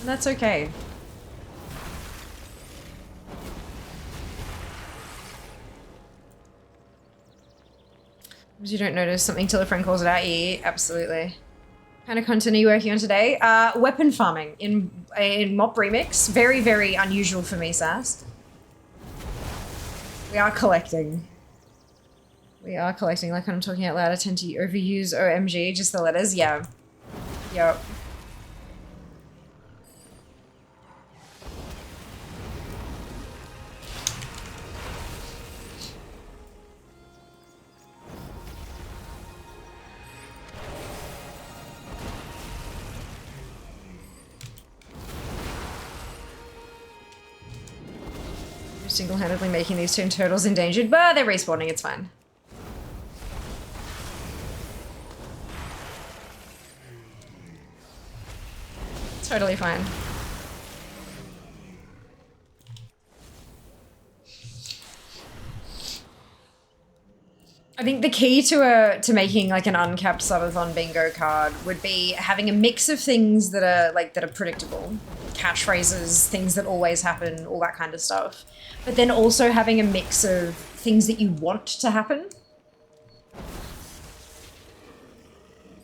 And that's okay. Because you don't notice something till a friend calls it out. Yeah, absolutely. Kind of content are you working on today? Weapon farming in Mop Remix. Very, very unusual for me, Sass. We are collecting. We are collecting. Like when I'm talking out loud, I tend to overuse OMG, just the letters. Yeah. Yep. Single-handedly making these two turtles endangered, but they're respawning, it's fine. It's totally fine. I think the key to making like an uncapped subathon bingo card would be having a mix of things that are predictable, catchphrases, things that always happen, all that kind of stuff. But then also having a mix of things that you want to happen.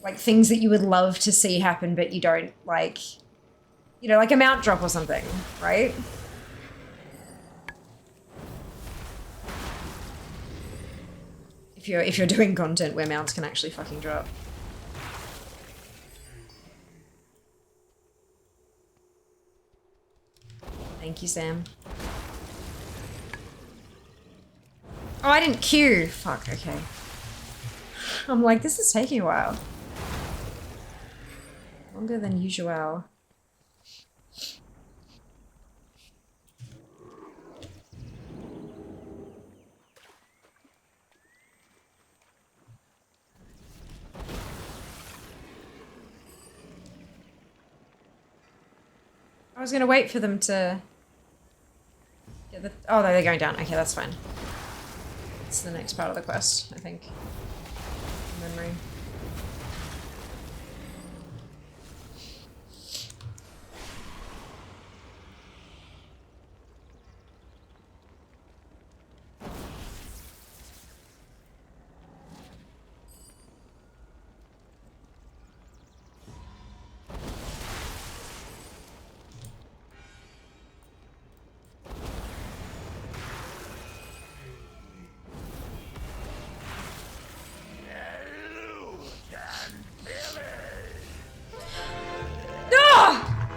Like things that you would love to see happen, but you don't, like, you know, like a mount drop or something, right? If you're doing content where mounts can actually fucking drop. Thank you, Sam. Oh, I didn't queue. Fuck, okay. I'm like, this is taking a while. Longer than usual. I was gonna wait for them to get the... Oh, no, they're going down. Okay, that's fine. It's the next part of the quest, I think. From memory.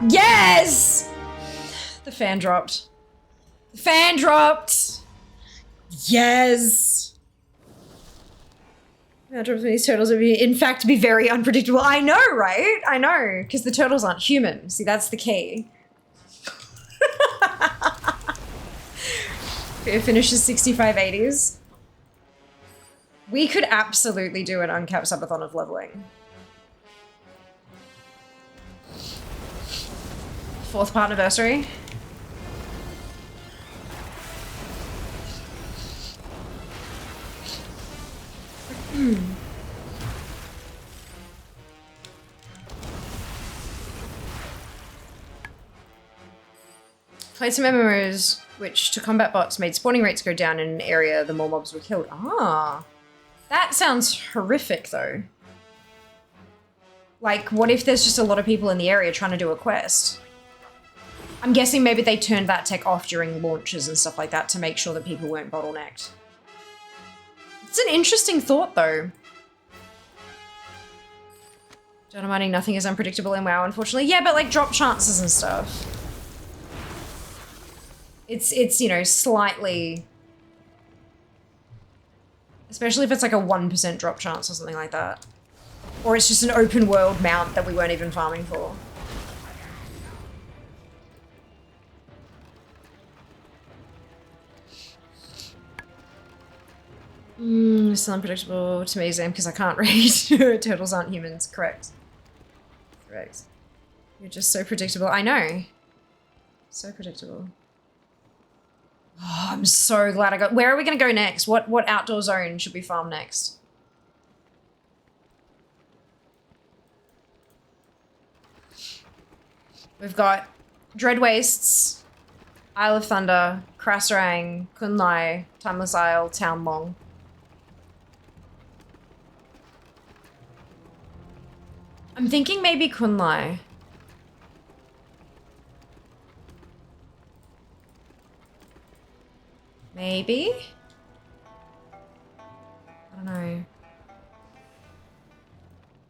Yes! The fan dropped. The fan dropped! Yes! These turtles would be, in fact, be very unpredictable. I know, right? I know, because the turtles aren't human. See, that's the key. It finishes 6580s. We could absolutely do an uncapped subathon of leveling. 4th Partnerversary. Played some MMOs which, to combat bots, made spawning rates go down in an area the more mobs were killed. Ah. That sounds horrific, though. Like, what if there's just a lot of people in the area trying to do a quest? I'm guessing maybe they turned that tech off during launches and stuff like that to make sure that people weren't bottlenecked. It's an interesting thought, though. Data mining, nothing is unpredictable in WoW, unfortunately. Yeah, but like drop chances and stuff. It's you know, slightly... Especially if it's like a 1% drop chance or something like that. Or it's just an open world mount that we weren't even farming for. Still unpredictable to me, Zam, because I can't read. Turtles aren't humans. Correct. Correct. You're just so predictable. I know. So predictable. Oh, I'm so glad I got... Where are we going to go next? What outdoor zone should we farm next? We've got Dread Wastes, Isle of Thunder, Krasarang, Kunlai, Timeless Isle, Town Long. I'm thinking maybe Kunlai. Maybe? I don't know.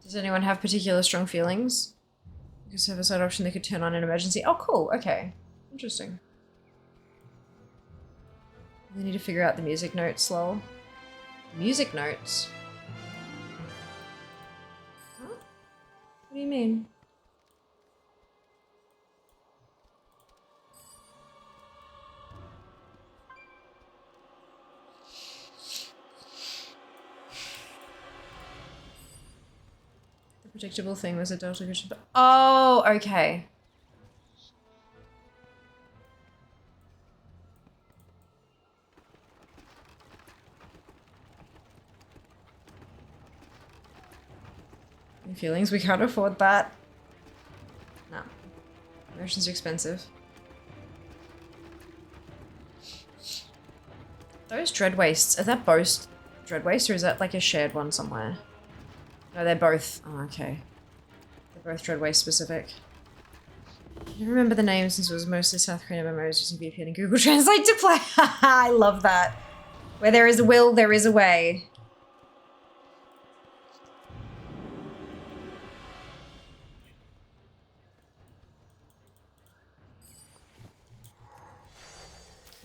Does anyone have particular strong feelings? Because have a side option they could turn on in emergency. Oh, cool. Okay. Interesting. They need to figure out the music notes, lol. Music notes? Huh? What do you mean? Predictable thing was a Delta Vision. Oh, okay. Any feelings? We can't afford that. No. Emotions are expensive. Those Dread Wastes, are that both Dread Waste or is that like a shared one somewhere? No, they're both... Oh, okay. They're both Dread Waste specific. I don't remember the names since it was mostly South Korean MMOs using VPN and Google Translate to play. I love that. Where there is a will, there is a way.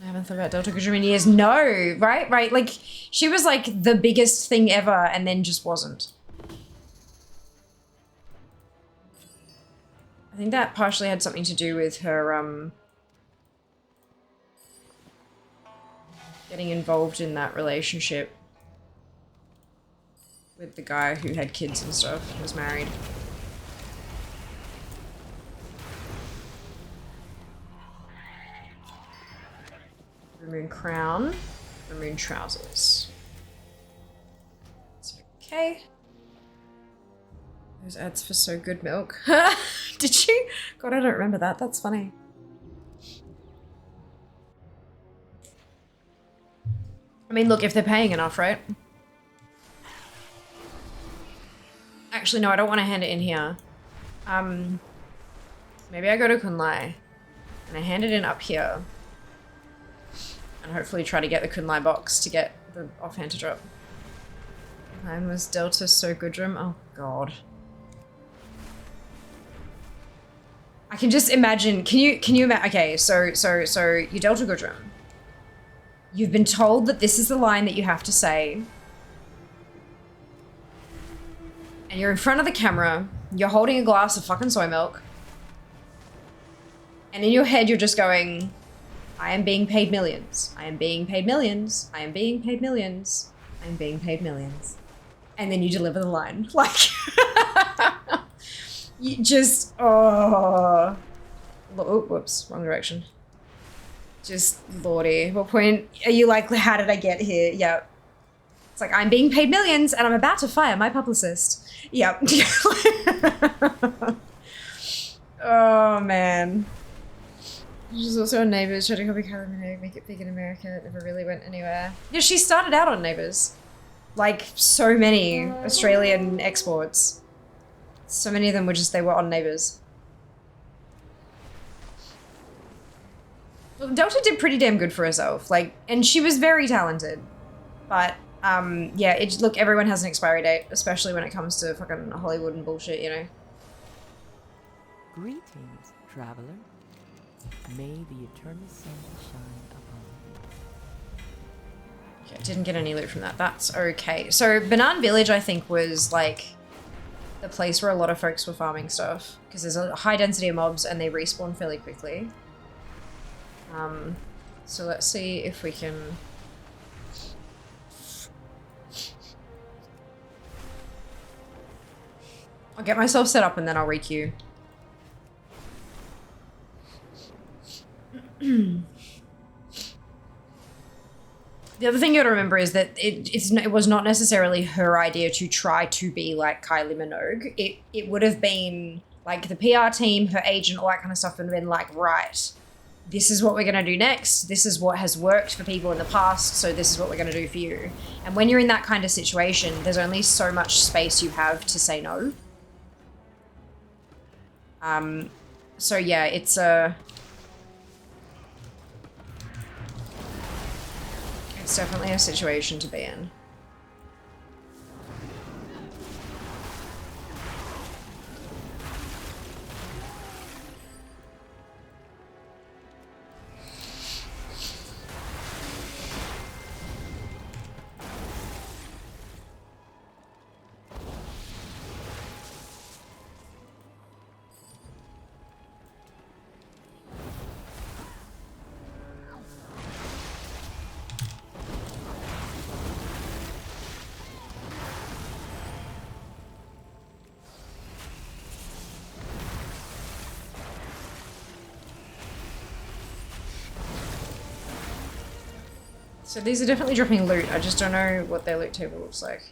I haven't thought about Delta Gudrun in years. No, right? Right, like, she was like the biggest thing ever and then just wasn't. I think that partially had something to do with her, getting involved in that relationship with the guy who had kids and stuff, who was married. Maroon crown, maroon trousers. It's okay. Those ads for So Good Milk. Did you? God, I don't remember that. That's funny. I mean, look, if they're paying enough, right? Actually, no, I don't want to hand it in here. Maybe I go to Kunlai and I hand it in up here. And hopefully try to get the Kunlai box to get the offhand to drop. Mine was Delta So Goodrum. Oh, God. I can just imagine, can you imagine, okay, so you Delta Goodrum. You've been told that this is the line that you have to say. And you're in front of the camera, you're holding a glass of fucking soy milk. And in your head, you're just going, I am being paid millions. I am being paid millions. I am being paid millions. I am being paid millions. And then you deliver the line. Like, you just, oh, whoops, wrong direction. Just, lordy, what point are you like, how did I get here? Yep. It's like, I'm being paid millions and I'm about to fire my publicist. Yep. Oh, man. She's also on Neighbours, tried to copy Kylie Minogue, make it big in America. It never really went anywhere. Yeah, she started out on Neighbours. Like, so many Australian exports. So many of them were just, they were on Neighbours. Well, Delta did pretty damn good for herself. Like, and she was very talented. But, yeah, look, everyone has an expiry date, especially when it comes to fucking Hollywood and bullshit, you know? Greetings, traveler. May the eternal sun shine upon you. Okay, didn't get any loot from that. That's okay. So, Banana Village, I think, was, like, the place where a lot of folks were farming stuff. Because there's a high density of mobs and they respawn fairly quickly. So let's see if we can... I'll get myself set up and then I'll requeue. The other thing you gotta remember is that it was not necessarily her idea to try to be like Kylie Minogue. It would have been like the PR team, her agent, all that kind of stuff would have been like, right, this is what we're gonna do next. This is what has worked for people in the past, so this is what we're gonna do for you. And when you're in that kind of situation, there's only so much space you have to say no. So yeah, it's definitely a situation to be in. So these are definitely dropping loot. I just don't know what their loot table looks like.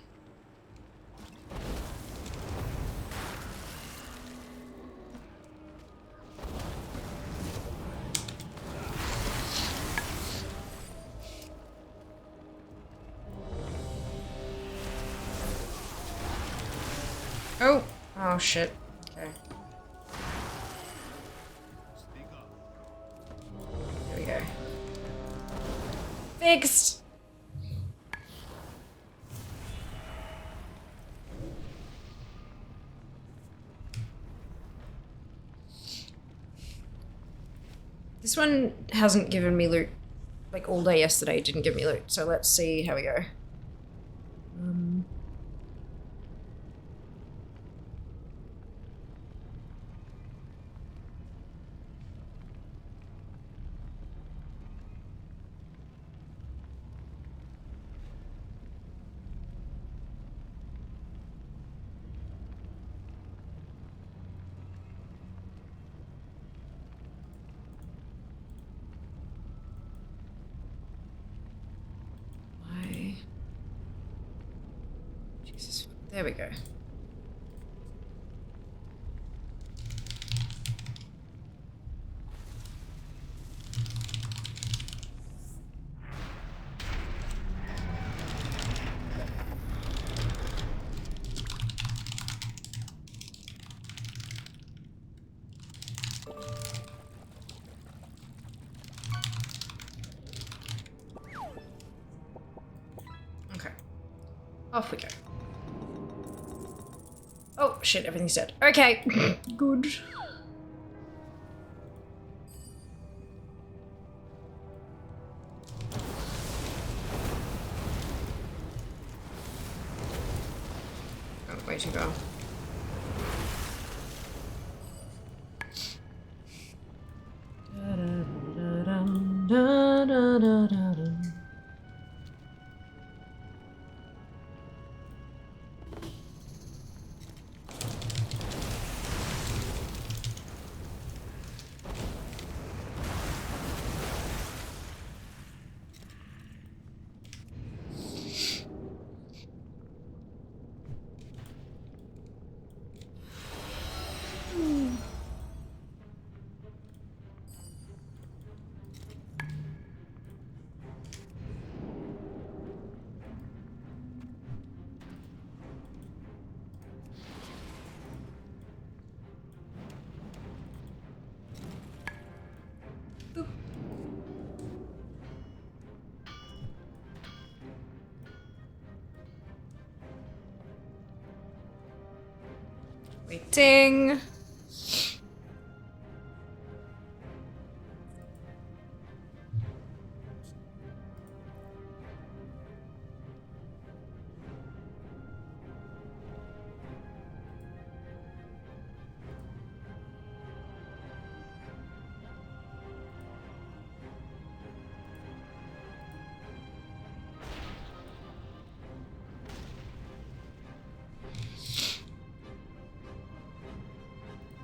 Oh! Oh shit. Okay. There we go. Fixed! This one hasn't given me loot. Like all day yesterday it didn't give me loot, so let's see how we go. Jesus. There we go. Okay. Off we go. Oh, shit, everything's dead. Okay. Good. Oh, way too go. da, da, da, da. Waiting.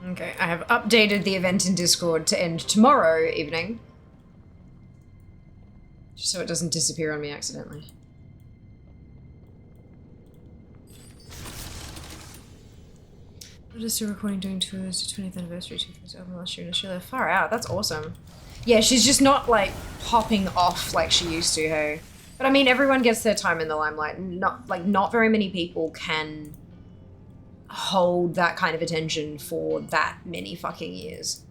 Okay, I have updated the event in Discord to end tomorrow evening. Just so it doesn't disappear on me accidentally. What is still recording doing tours to 20th anniversary to first album last year in Australia? Far out, that's awesome. Yeah, she's just not like popping off like she used to, hey. But I mean, everyone gets their time in the limelight. Not very many people can hold that kind of attention for that many fucking years.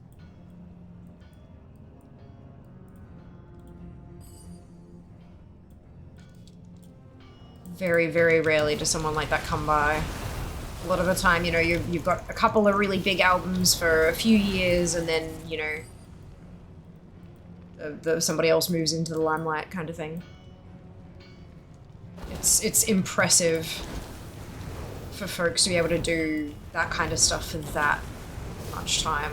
Very, very rarely does someone like that come by. A lot of the time, you know, you've got a couple of really big albums for a few years and then, you know, somebody else moves into the limelight kind of thing. It's impressive for folks to be able to do that kind of stuff for that much time.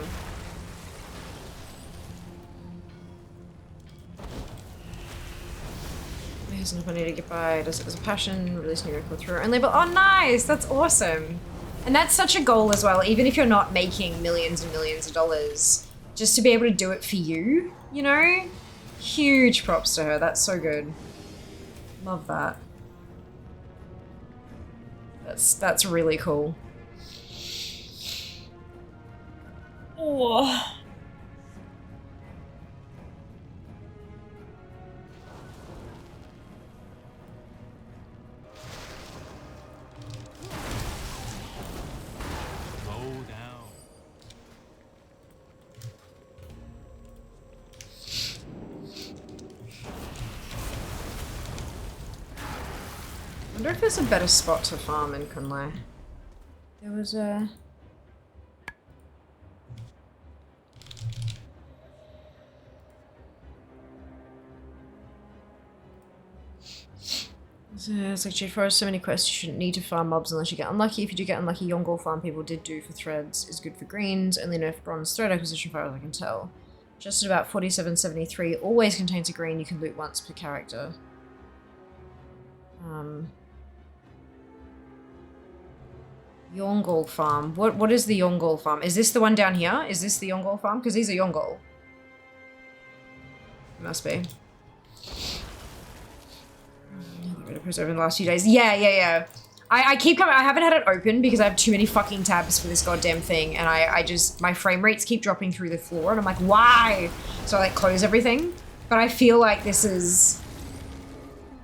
There's enough money to get by, does it as a passion, release new record through our own label. Oh nice, that's awesome. And that's such a goal as well, even if you're not making millions and millions of dollars, just to be able to do it for you, you know? Huge props to her, that's so good. Love that. That's really cool. Oh. I wonder if there's a better spot to farm in Kunlai. There was a... It's like J4 has so many quests, you shouldn't need to farm mobs unless you get unlucky. If you do get unlucky, Yongol farm people did do for threads is good for greens. Only nerf bronze thread acquisition far as I can tell. Just at about 4773 always contains a green you can loot once per character. Yongol farm. What is the Yongol farm? Is this the one down here? Is this the Yongol farm? Because these are Yongol. It must be. Over in the last few days. Yeah. I keep coming. I haven't had it open because I have too many fucking tabs for this goddamn thing, and I just my frame rates keep dropping through the floor, and I'm like, why? So I like close everything. But I feel like this is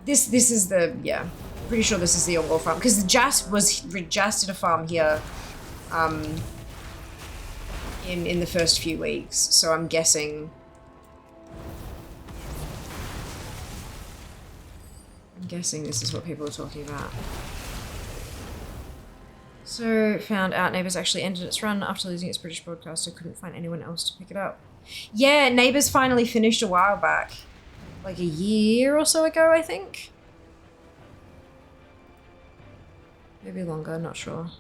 the pretty sure this is the Yongol farm because Jas did a farm here, in the first few weeks. So I'm guessing. This is what people are talking about. So, found out Neighbours actually ended its run after losing its British broadcaster. Couldn't find anyone else to pick it up. Yeah, Neighbours finally finished a while back. Like a year or so ago, I think. Maybe longer, not sure.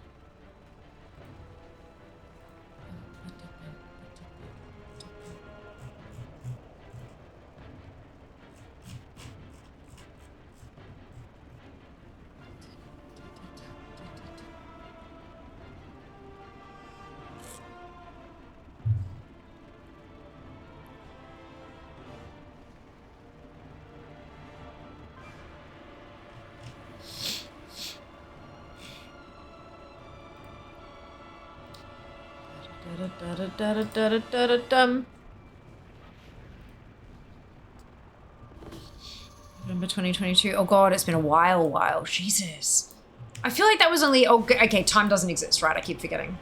Da-da-da-da-da-da-da-da-dum. November 2022. Oh god, it's been a while. Jesus. I feel like that was only... Oh, okay, time doesn't exist, right? I keep forgetting.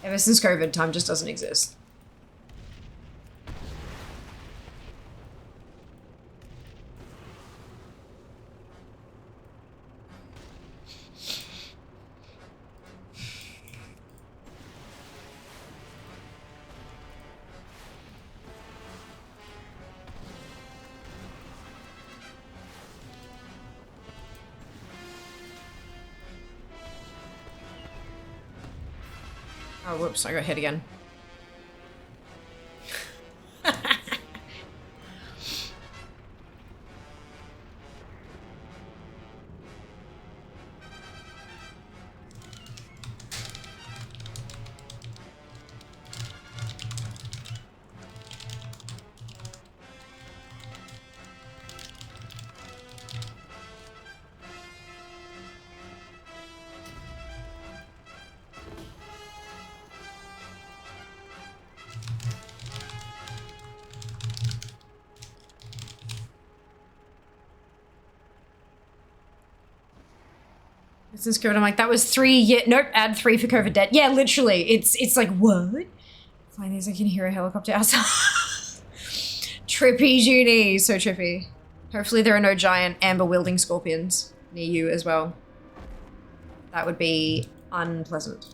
Ever since COVID, time just doesn't exist. Oh, whoops, I got hit again. Since COVID, I'm like, that was 3 years. Nope, add 3 for COVID debt. Yeah, literally. It's like, what? Fine, I can hear a helicopter outside. Trippy, Junie. So trippy. Hopefully there are no giant amber-wielding scorpions near you as well. That would be unpleasant.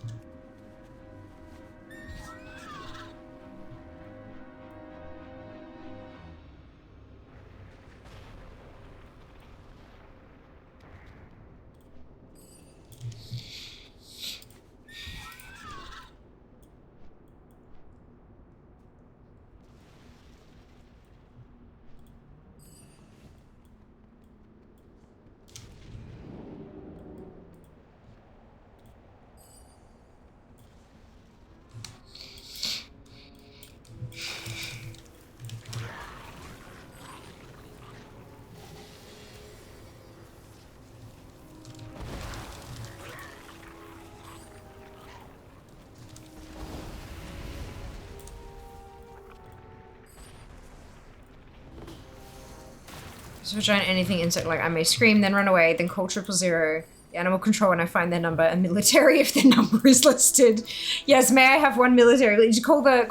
So giant anything insect, like I may scream, then run away, then call 000, the animal control when I find their number, and military if their number is listed. Yes, may I have 1 military? Did you call the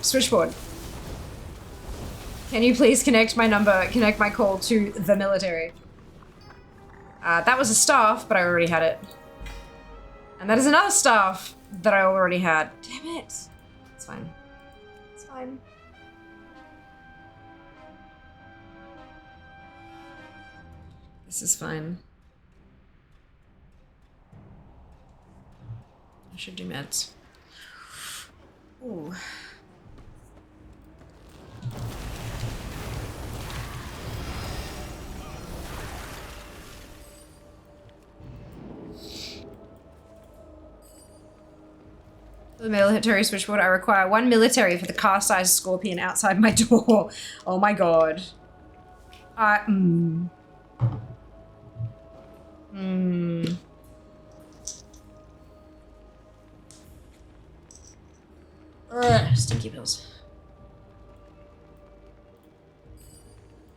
switchboard? Can you please connect my call to the military? That was a staff, but I already had it. And that is another staff that I already had. Damn it. It's fine. It's fine. This is fine. I should do meds. Ooh. The military switchboard, I require 1 military for the car-sized scorpion outside my door. Oh my god. Ugh, stinky pills.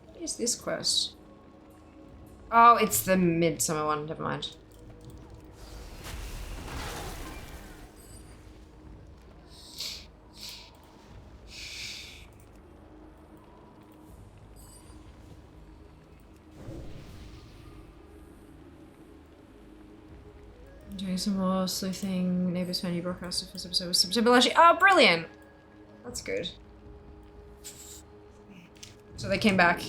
What is this quest? Oh, it's the midsummer one, never mind. Doing some more sleuthing. Neighbors found you broadcast the first episode was September last year. Oh, brilliant! That's good. So they came back.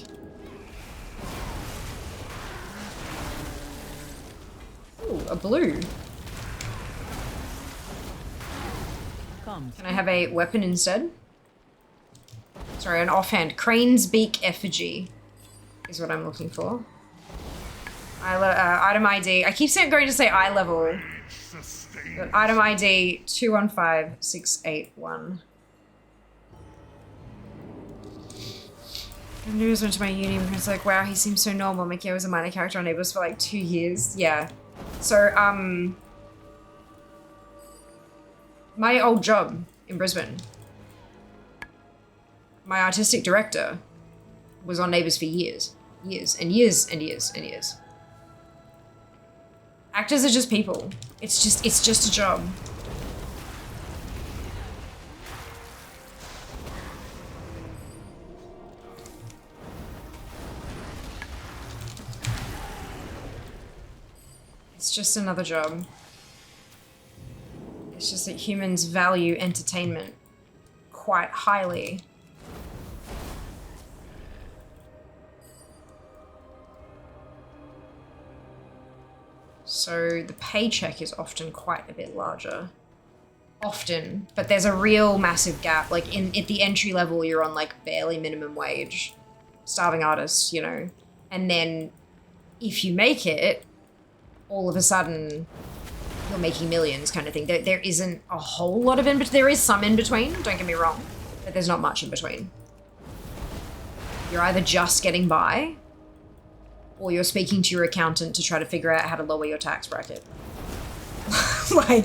Ooh, a blue. Can I have a weapon instead? Sorry, an offhand. Crane's beak effigy is what I'm looking for. Item ID. I keep going to say eye level. But item ID 215681. I news went to my uni and was like, wow, he seems so normal. Mickey was a minor character on Neighbours for like 2 years. Yeah. So, My old job in Brisbane, my artistic director was on Neighbours for years. Years and years and years and years. Actors are just people. It's just a job. It's just another job. It's just that humans value entertainment quite highly. So the paycheck is often quite a bit larger. Often, but there's a real massive gap. Like at the entry level, you're on like barely minimum wage, starving artists, you know. And then if you make it, all of a sudden you're making millions kind of thing. There isn't a whole lot of there is some in between, don't get me wrong, but there's not much in between. You're either just getting by or you're speaking to your accountant to try to figure out how to lower your tax bracket. Like,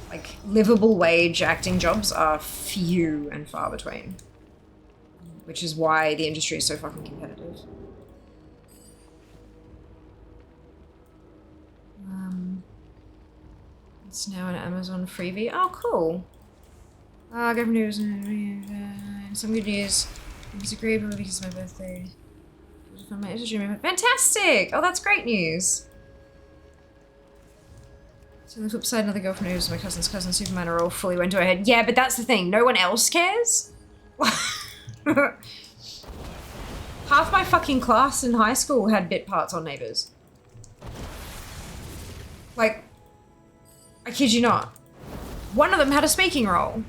like, livable wage acting jobs are few and far between, which is why the industry is so fucking competitive. It's now an Amazon freebie. Oh, cool. Government news and some good news. I disagree, probably because it's my birthday. Fantastic! Oh, that's great news. So on the flip side, another girlfriend who's my cousin's cousin, Superman, are all fully went to her head. Yeah, but that's the thing. No one else cares. Half my fucking class in high school had bit parts on Neighbours. Like, I kid you not. One of them had a speaking role.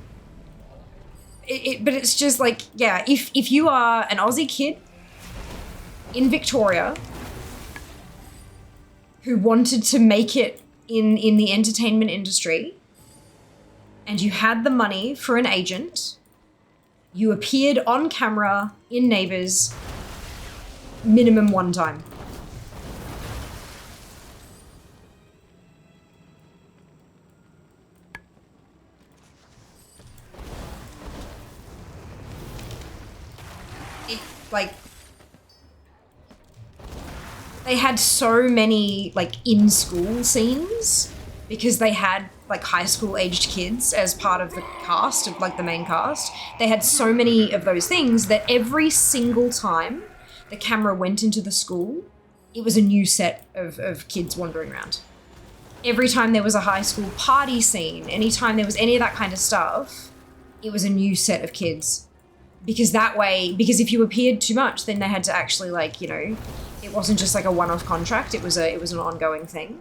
But it's just like, yeah, if you are an Aussie kid in Victoria who wanted to make it in the entertainment industry and you had the money for an agent, you appeared on camera in Neighbours minimum one time. Like, they had so many, like, in-school scenes because they had, like, high school aged kids as part of the cast, of, like, the main cast. They had so many of those things that every single time the camera went into the school, it was a new set of kids wandering around. Every time there was a high school party scene, anytime there was any of that kind of stuff, it was a new set of kids. Because that way, because if you appeared too much, then they had to actually, like, you know, it wasn't just like a one-off contract, it was an ongoing thing.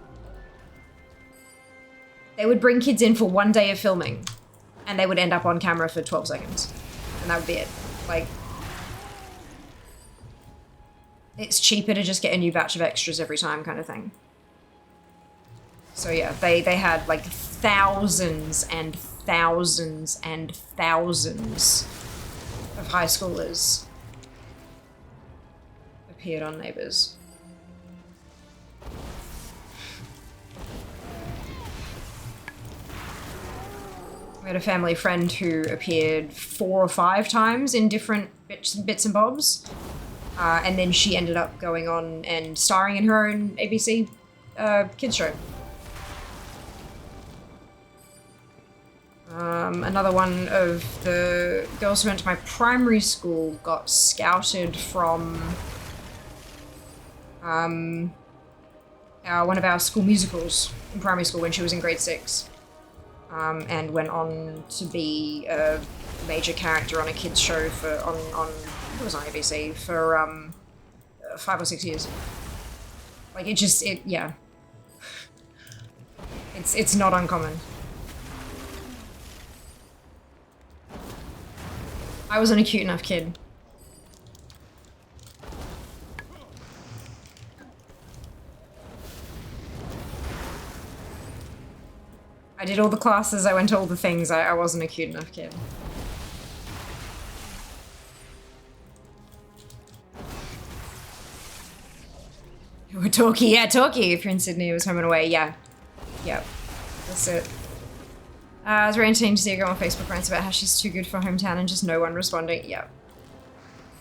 They would bring kids in for one day of filming and they would end up on camera for 12 seconds. And that would be it. Like, it's cheaper to just get a new batch of extras every time kind of thing. So yeah, they had like thousands and thousands and thousands of high schoolers appeared on Neighbours. We had a family friend who appeared 4 or 5 times in different bits and bobs, and then she ended up going on and starring in her own ABC kids show. Another one of the girls who went to my primary school got scouted from one of our school musicals in primary school when she was in grade 6, and went on to be a major character on a kids show for it was on ABC for 5 or 6 years. Like, yeah, it's not uncommon. I wasn't a cute enough kid. I did all the classes, I went to all the things, I wasn't a cute enough kid. Torquay, yeah, Torquay. If you're in Sydney, it was home and away. Yeah. Yep. That's it. I was very entertained to see a girl on Facebook rants about how she's too good for hometown and just no one responding. Yep.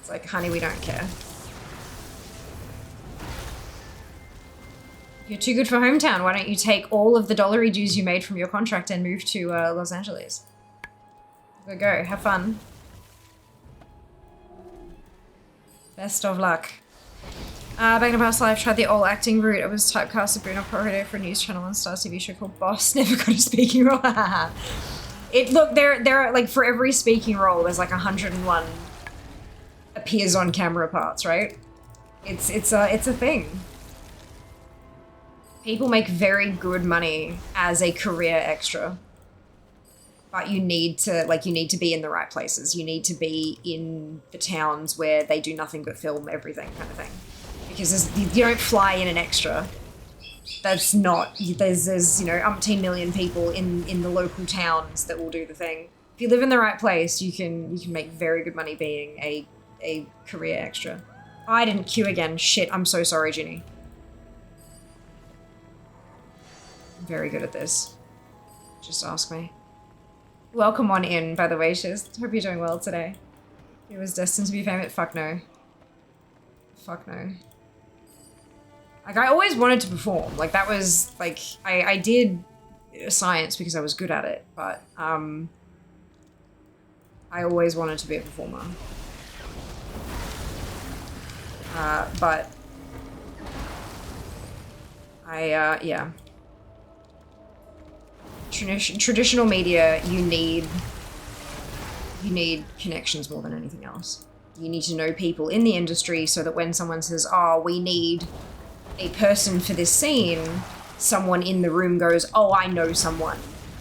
It's like, honey, we don't care. If you're too good for hometown, why don't you take all of the dollary dues you made from your contract and move to Los Angeles? Go, have fun. Best of luck. Back in a past life, tried the all acting route. I was typecast as Bruno Poirier for a news channel on Star TV show called Boss. Never got a speaking role. Look, there are like for every speaking role, there's like 101 appears on camera parts, right? It's a thing. People make very good money as a career extra. But you need to be in the right places. You need to be in the towns where they do nothing but film everything kind of thing. Because you don't fly in an extra. That's not, there's you know, umpteen million people in the local towns that will do the thing. If you live in the right place, you can make very good money being a career extra. I didn't queue again. Shit, I'm so sorry, Ginny. I'm very good at this. Just ask me. Welcome on in, by the way, Shiz. Hope you're doing well today. He was destined to be famous. Fuck no. Fuck no. Like, I always wanted to perform. Like, that was, like, I did science because I was good at it, but, I always wanted to be a performer. But yeah. Traditional media, you need connections more than anything else. You need to know people in the industry so that when someone says, oh, we need a person for this scene, someone in the room goes, oh, I know someone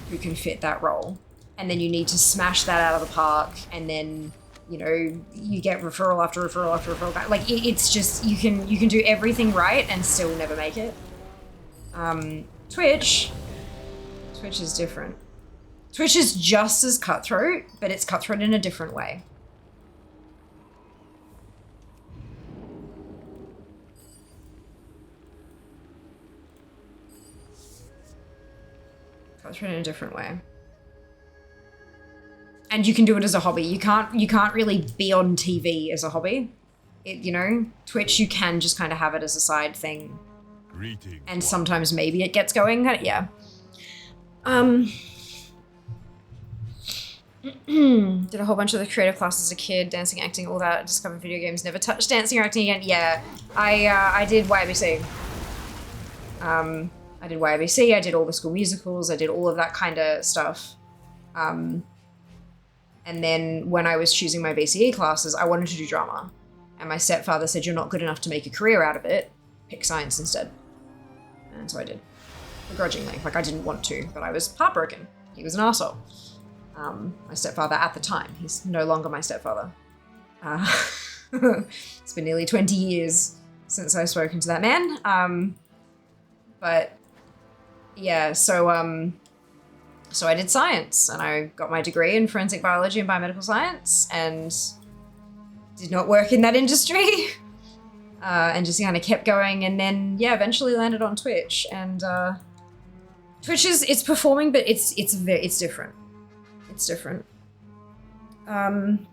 who can fit that role. And then you need to smash that out of the park, and then, you know, you get referral after referral after referral. Like, it's just, you can do everything right and still never make it. Twitch is different. Twitch is just as cutthroat, but it's cutthroat in a different way. Cutthroat in a different way. And you can do it as a hobby. You can't really be on TV as a hobby. You know, Twitch, you can just kind of have it as a side thing. Greetings. And sometimes maybe it gets going. Yeah. Did a whole bunch of the creative classes as a kid, dancing, acting, all that. Discovered video games, never touched dancing or acting again. Yeah, I did YBC. I did YBC, I did all the school musicals, I did all of that kind of stuff. And then when I was choosing my VCE classes, I wanted to do drama. And my stepfather said, you're not good enough to make a career out of it, pick science instead. And so I did. Begrudgingly. Like, I didn't want to, but I was heartbroken. He was an arsehole. My stepfather at the time. He's no longer my stepfather. It's been nearly 20 years since I've spoken to that man. But yeah, so I did science, and I got my degree in forensic biology and biomedical science, and did not work in that industry. And just kind of kept going, and then yeah, eventually landed on Twitch. And Twitch it's performing, but it's different. It's different. Being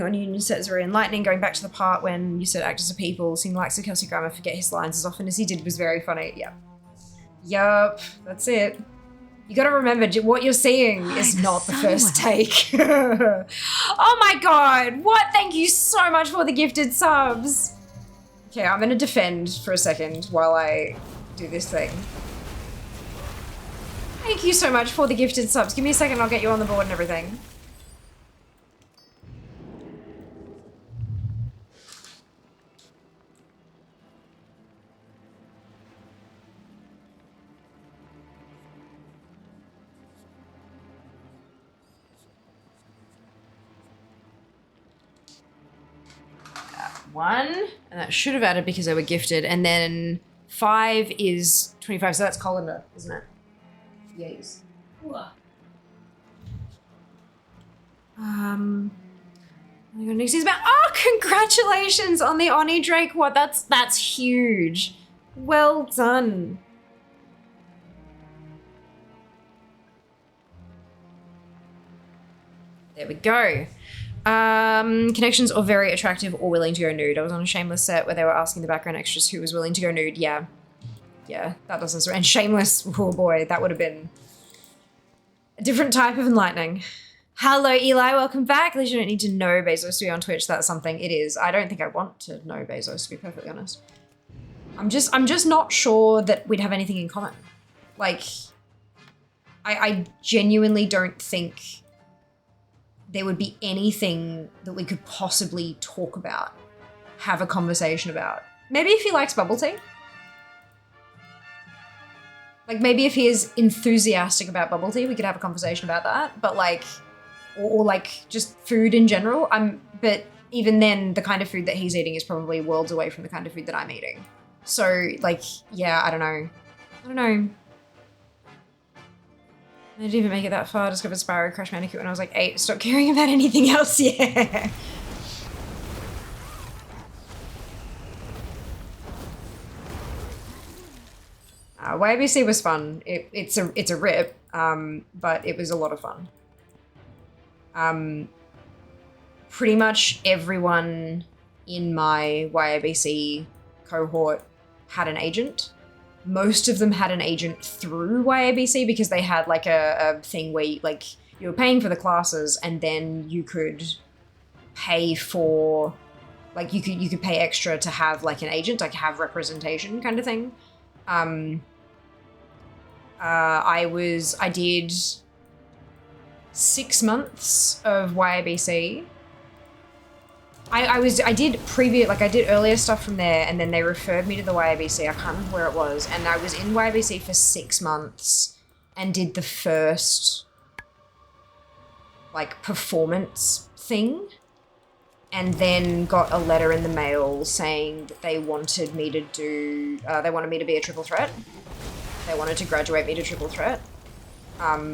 on Union set is very enlightening. Going back to the part when you said actors are people, seeing the likes of Kelsey Grammer forget his lines as often as he did was very funny. Yeah. Yup, that's it. You gotta remember, what you're seeing is not the first take. Oh my god, what? Thank you so much for the gifted subs. Okay, I'm gonna defend for a second while I do this thing. Thank you so much for the gifted subs. Give me a second, I'll get you on the board and everything. One, and that should have added because they were gifted, and then 5 is 25, so that's colander, isn't it? Yes. Oh, congratulations on the Oni Drake. What? That's huge. Well done. There we go. Connections or very attractive or willing to go nude. I was on a Shameless set where they were asking the background extras who was willing to go nude. Yeah. Yeah, that doesn't... And Shameless, oh boy, that would have been a different type of enlightening. Hello, Eli, welcome back. At least you don't need to know Bezos to be on Twitch. That's something it is. I don't think I want to know Bezos, to be perfectly honest. I'm just not sure that we'd have anything in common. Like, I genuinely don't think there would be anything that we could possibly talk about, have a conversation about. Maybe if he likes bubble tea. Like, maybe if he is enthusiastic about bubble tea, we could have a conversation about that. But like, or like just food in general. But even then, the kind of food that he's eating is probably worlds away from the kind of food that I'm eating. So like, yeah, I don't know. I didn't even make it that far. I discovered Spyro Crash Bandicoot when I was like 8. Stop caring about anything else, yeah. YBC was fun. It's a rip, but it was a lot of fun. Pretty much everyone in my YABC cohort had an agent. Most of them had an agent through YABC because they had like a thing where you were paying for the classes and then you could pay for, like you could pay extra to have like an agent, like have representation kind of thing. I did 6 months of YABC. I did earlier stuff from there and then they referred me to the YABC. I can't remember where it was. And I was in YABC for 6 months and did the first like performance thing. And then got a letter in the mail saying that they wanted me to do, they wanted me to be a triple threat. They wanted to graduate me to triple threat,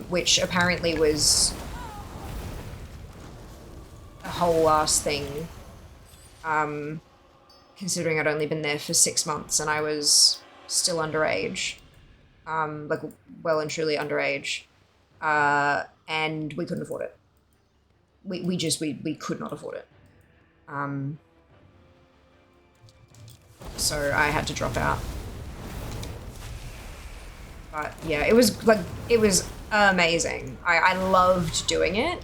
which apparently was a whole ass thing, considering I'd only been there for 6 months and I was still underage, like well and truly underage, and we couldn't afford it. We could not afford it. So I had to drop out. But yeah, it was amazing. I loved doing it.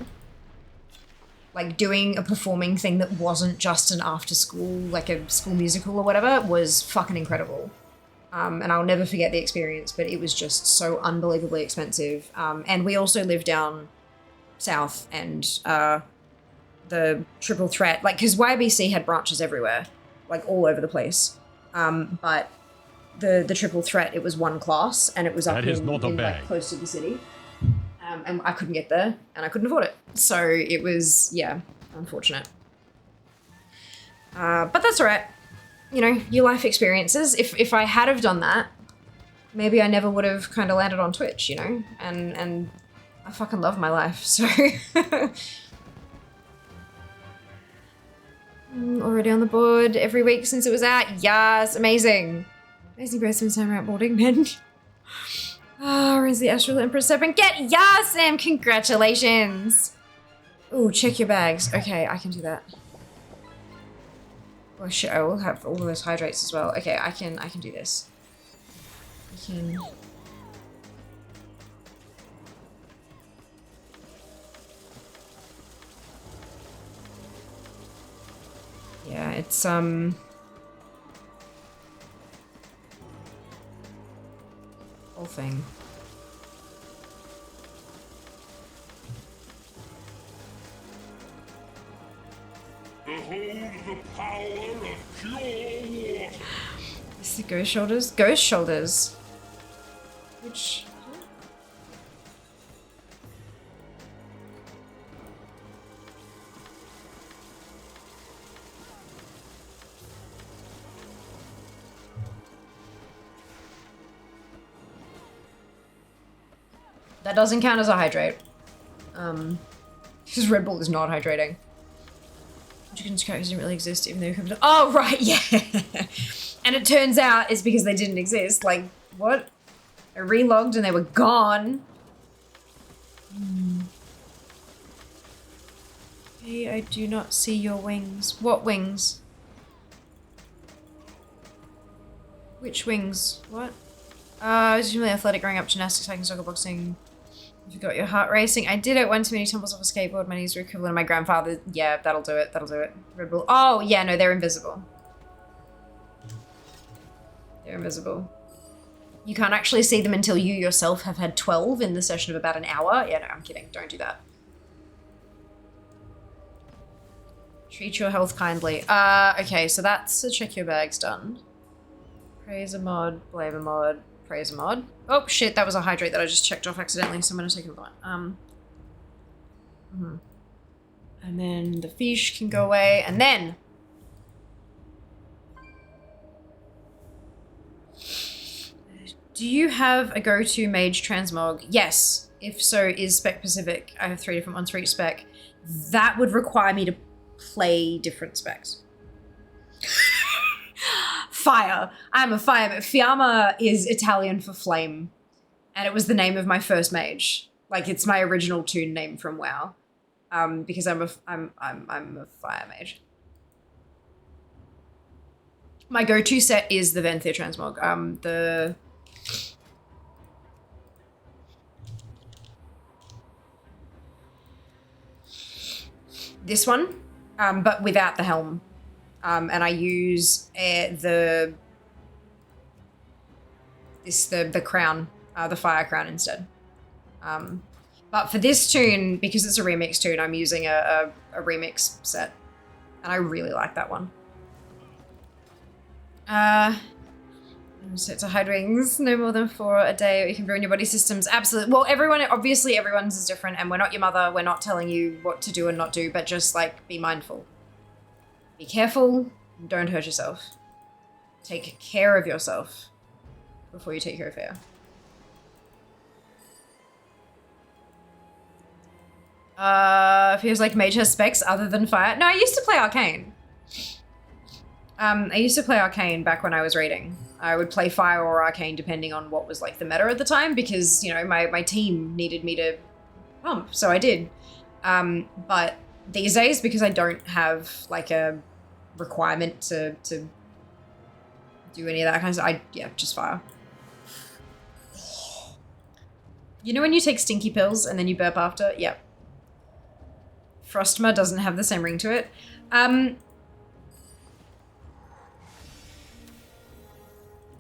Like doing a performing thing that wasn't just an after school, like a school musical or whatever, was fucking incredible. And I'll never forget the experience, but it was just so unbelievably expensive. And we also lived down south and the triple threat, like, because YBC had branches everywhere, like all over the place. But the triple threat, it was one class and it was up in like close to the city. And I couldn't get there and I couldn't afford it. So it was, yeah, unfortunate. But that's all right. You know, your life experiences. If I had have done that, maybe I never would have kind of landed on Twitch, you know? And I fucking love my life, so. Already on the board every week since it was out. Yes, amazing. Amazing birthday time out boarding, man. Oh, is the Astral Empress Serpent get? Yes, Sam, congratulations. Ooh, check your bags. Okay, I can do that. Oh shit, I will have all those hydrates as well. Okay, I can do this. I can. Yeah, it's whole thing. Behold the power of pure water. It's the ghost shoulders? Ghost shoulders. Which... That doesn't count as a hydrate. Because Red Bull is not hydrating. Chickens characters didn't really exist, even though we oh, right, yeah. And it turns out it's because they didn't exist. Like, what? I relogged and they were gone. Hey, I do not see your wings. What wings? Which wings? What? I was usually athletic, growing up, gymnastics, hiking, soccer, boxing. You got your heart racing. I did it one too many tumbles off a skateboard. My knees were equivalent to my grandfather. Yeah, that'll do it. That'll do it. Red Bull. Oh, yeah, no, they're invisible. They're invisible. You can't actually see them until you yourself have had 12 in the session of about an hour. Yeah, no, I'm kidding. Don't do that. Treat your health kindly. Okay, so that's a check your bags done. Praise a mod, blame a mod, praise a mod. Oh shit, that was a hydrate that I just checked off accidentally, so I'm gonna take another one. And then the fish can go away, and then do you have a go-to mage transmog? Yes. If so, is spec specific. I have 3 different ones for each spec. That would require me to play different specs. Fire. I'm a fire, but Fiamma is Italian for flame. And it was the name of my first mage. Like, it's my original toon name from WoW. Because I'm a fire mage. My go-to set is the Venthir transmog. This one, but without the helm. And I use the crown, the fire crown instead. But for this toon, because it's a remix toon, I'm using a remix set. And I really like that one. Sets of hide wings, no more than 4 a day, or you can ruin your body systems. Absolutely. Well, obviously everyone's is different, and we're not your mother. We're not telling you what to do and not do, but just, like, be mindful. Be careful, and don't hurt yourself. Take care of yourself before you take care of Fear. Feels like mage has specs other than fire. No, I used to play Arcane. I used to play Arcane back when I was raiding. I would play Fire or Arcane depending on what was like the meta at the time because, you know, my team needed me to pump, so I did. But these days, because I don't have like a requirement to do any of that kind of stuff, just Fire. You know when you take stinky pills and then you burp after? Yep. Frostma doesn't have the same ring to it.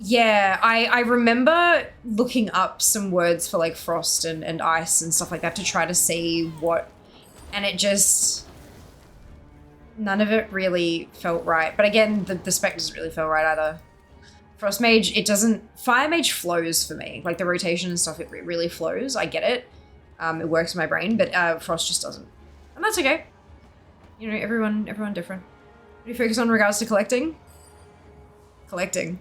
Yeah, I remember looking up some words for like frost and ice and stuff like that to try to see what, and it just, none of it really felt right. But again, the spec doesn't really feel right either. Frost Mage, it doesn't, Fire Mage flows for me. Like the rotation and stuff, it really flows. I get it. It works in my brain, but Frost just doesn't. And that's okay. You know, everyone different. What do you focus on in regards to collecting? Collecting.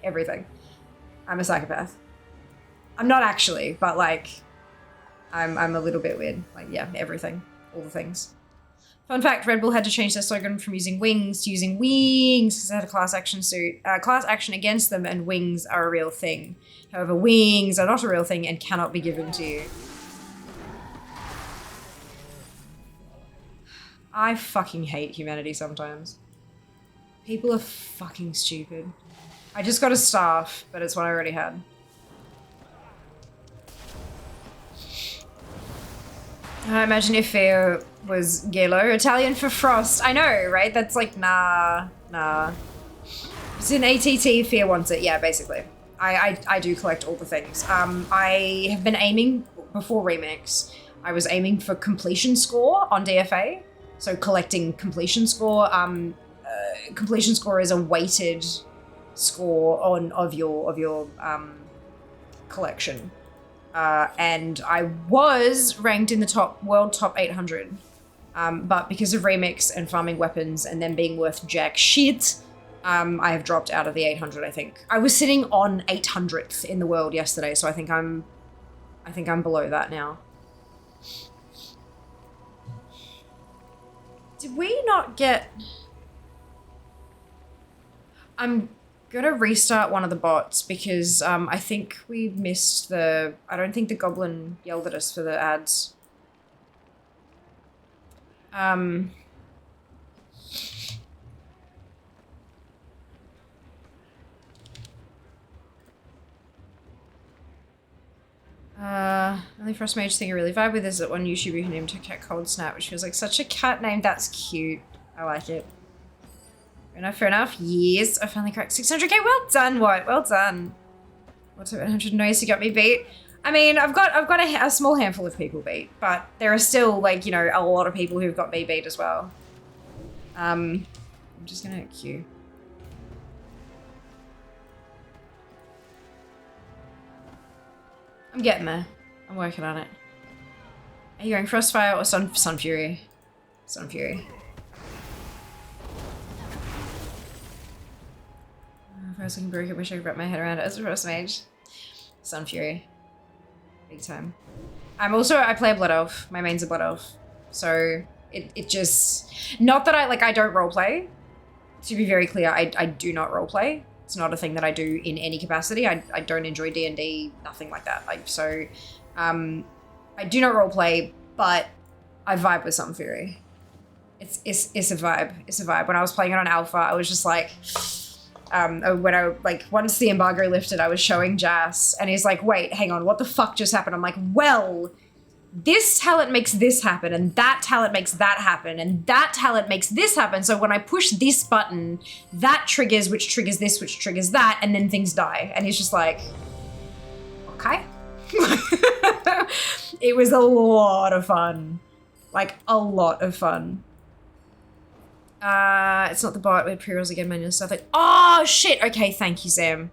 Everything. I'm a psychopath. I'm not actually, but like, I'm a little bit weird. Like, yeah, everything. All the things. Fun fact, Red Bull had to change their slogan from using wings to using wings because they had a class action against them, and wings are a real thing. However, wings are not a real thing and cannot be given to you. I fucking hate humanity sometimes. People are fucking stupid. I just got a staff, but it's what I already had. I imagine if Fear was Gelo, Italian for frost. I know, right? That's like, nah. It's an ATT, Fear wants it. Yeah, basically. I do collect all the things. I have been aiming, before Remix, I was aiming for completion score on DFA. So collecting completion score. Completion score is a weighted score of your collection. And I was ranked in the world top 800. But because of Remix and farming weapons and them being worth jack shit, I have dropped out of the 800, I think. I was sitting on 800th in the world yesterday, so I think I'm below that now. we not get... I'm gonna restart one of the bots because I think we missed the... I don't think the goblin yelled at us for the ads. Only Frost Mage thing I really vibe with is that one YouTuber who named her cat Cold Snap, which feels like such a cat name. That's cute. I like it. Fair enough. Yes, I finally cracked 600k. Well done, what? Well done. What's 700 noise? You got me beat. I mean, I've got a small handful of people beat, but there are still, like, you know, a lot of people who've got me beat as well. I'm just gonna queue. I'm getting there. I'm working on it. Are you going Frostfire or Sun Fury? Sun Fury. If I was looking broken, I wish I could wrap my head around it as a Frost Mage. Sun Fury. Big time. I play a Blood Elf. My main's a Blood Elf. So it just... Not that I don't roleplay. To be very clear, I do not roleplay. It's not a thing that I do in any capacity. I don't enjoy D&D, nothing like that. I do not roleplay, but I vibe with Sun Fury. It's a vibe. It's a vibe. When I was playing it on Alpha, I was just like... once the embargo lifted, I was showing Jas, and he's like, wait, hang on, what the fuck just happened? I'm like, well, this talent makes this happen, and that talent makes that happen, and that talent makes this happen, so when I push this button, that triggers, which triggers this, which triggers that, and then things die. And he's just like, okay. It was a lot of fun. Like, a lot of fun. It's not the bot with pre-rolls again, manual stuff. Like, oh shit! Okay, thank you, Sam.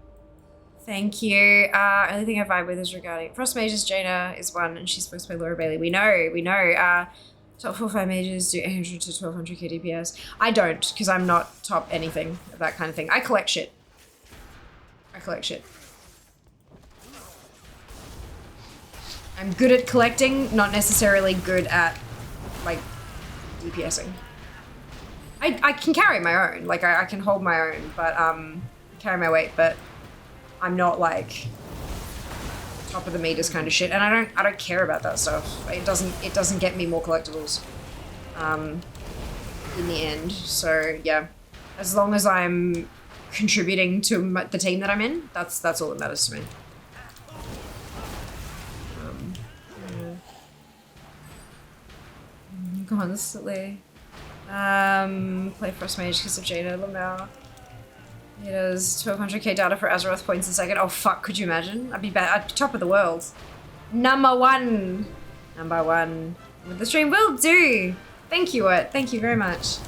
Thank you. Only thing I vibe with is regarding Frost Mages. Jaina is one, and she's supposed to play Laura Bailey. We know. Top 4-5 mages do 800 to 1200 k DPS. I don't, because I'm not top anything of that kind of thing. I collect shit. I'm good at collecting, not necessarily good at, like, DPSing. I can carry my own, like I can hold my own, but carry my weight, but I'm not like top of the meters kind of shit, and I don't care about that stuff. It doesn't get me more collectibles in the end. So yeah, as long as I'm contributing to the team that I'm in, that's all that matters to me. Constantly. Play Frost Mage because of Jaina Lamau. It is 1200k data for Azeroth points a second. Oh fuck, could you imagine? I'd be top of the world. Number one with the stream. Will do. Thank you, Art. Thank you very much.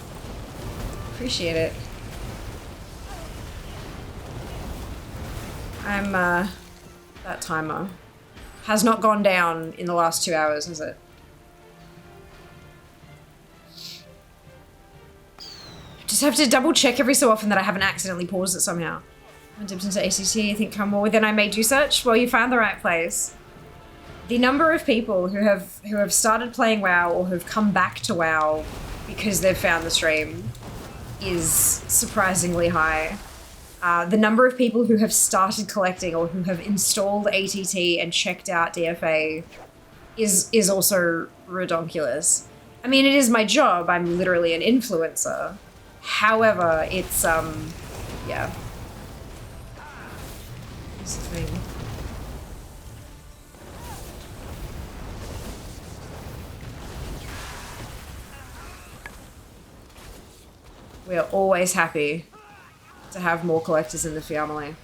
Appreciate it. I'm that timer has not gone down in the last 2 hours, has it? Just have to double check every so often that I haven't accidentally paused it somehow. I dipped into ACT, I think come more then I made you search. Well, you found the right place. The number of people who have started playing WoW or who've come back to WoW because they've found the stream is surprisingly high. The number of people who have started collecting or who have installed ATT and checked out DFA is also redonkulous. I mean, it is my job. I'm literally an influencer. However, it's, yeah. That's the thing. We are always happy to have more collectors in the family.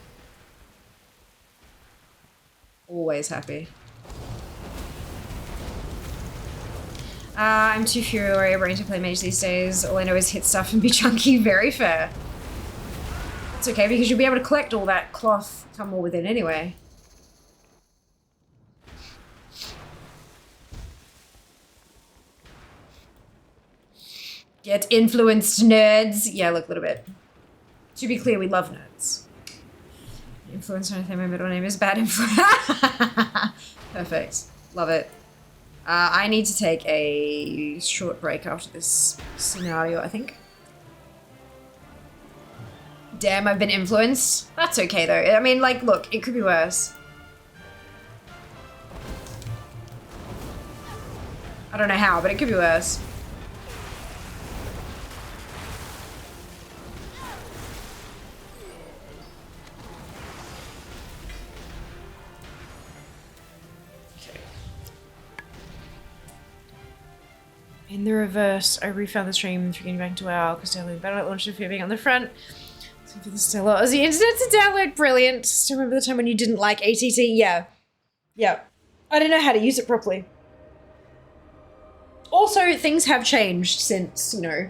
Always happy. I'm too Fury brain to play mage these days. All I know is hit stuff and be chunky. Very fair. It's okay because you'll be able to collect all that cloth come all within anyway. Get influenced, nerds. Yeah, look, a little bit. To be clear, we love nerds. Influencer, I think my middle name is Bad Influence. Perfect. Love it. I need to take a short break after this scenario, I think. Damn, I've been influenced. That's okay, though. I mean, like, look, it could be worse. I don't know how, but it could be worse. In the reverse, I refound the stream through getting back to WoW because downloading Battle.net launched a being on the front. So for the Stellar Aussie internet to download, brilliant. Still remember the time when you didn't like ATT? Yeah. Yeah. I didn't know how to use it properly. Also, things have changed since, you know,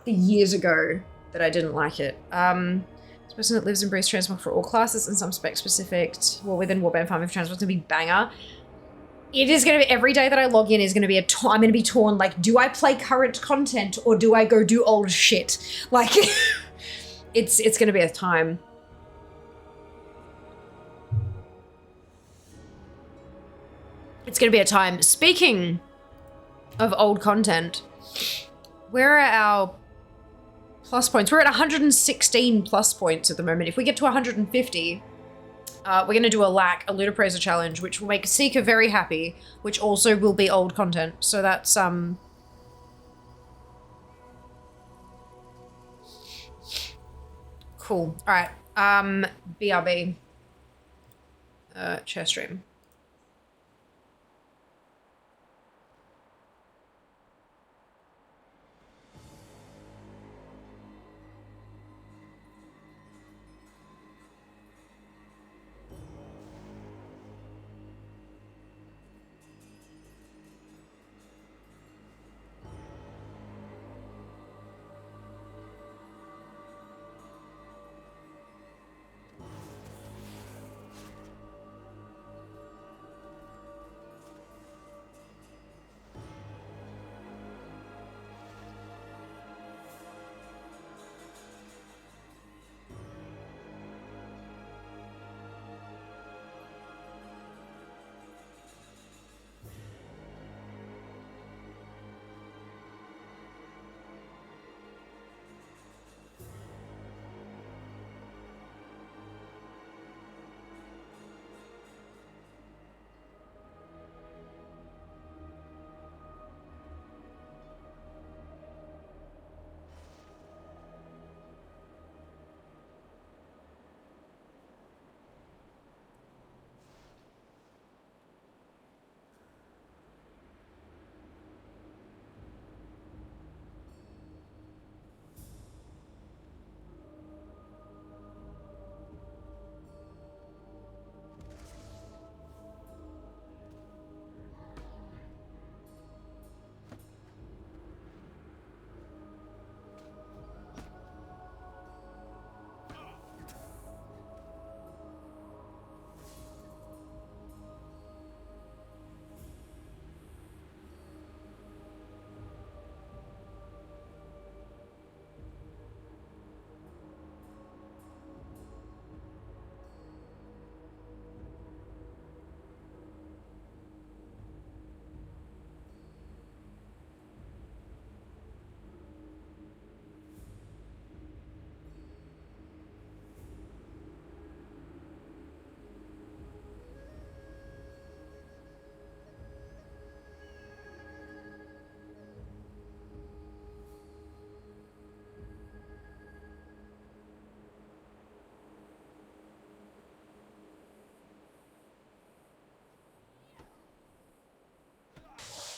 the years ago that I didn't like it. This person that lives in Breeze Transmog for all classes and some spec specific. Well, within Warband Farming for Transmog's gonna be banger. It is going to be, every day that I log in is going to be I'm going to be torn, like, do I play current content or do I go do old shit? Like, it's going to be a time. It's going to be a time. Speaking of old content, where are our plus points? We're at 116 plus points at the moment. If we get to 150... we're going to do a Loot Appraiser challenge, which will make Seeker very happy, which also will be old content. So that's, cool. All right. BRB. Chair stream.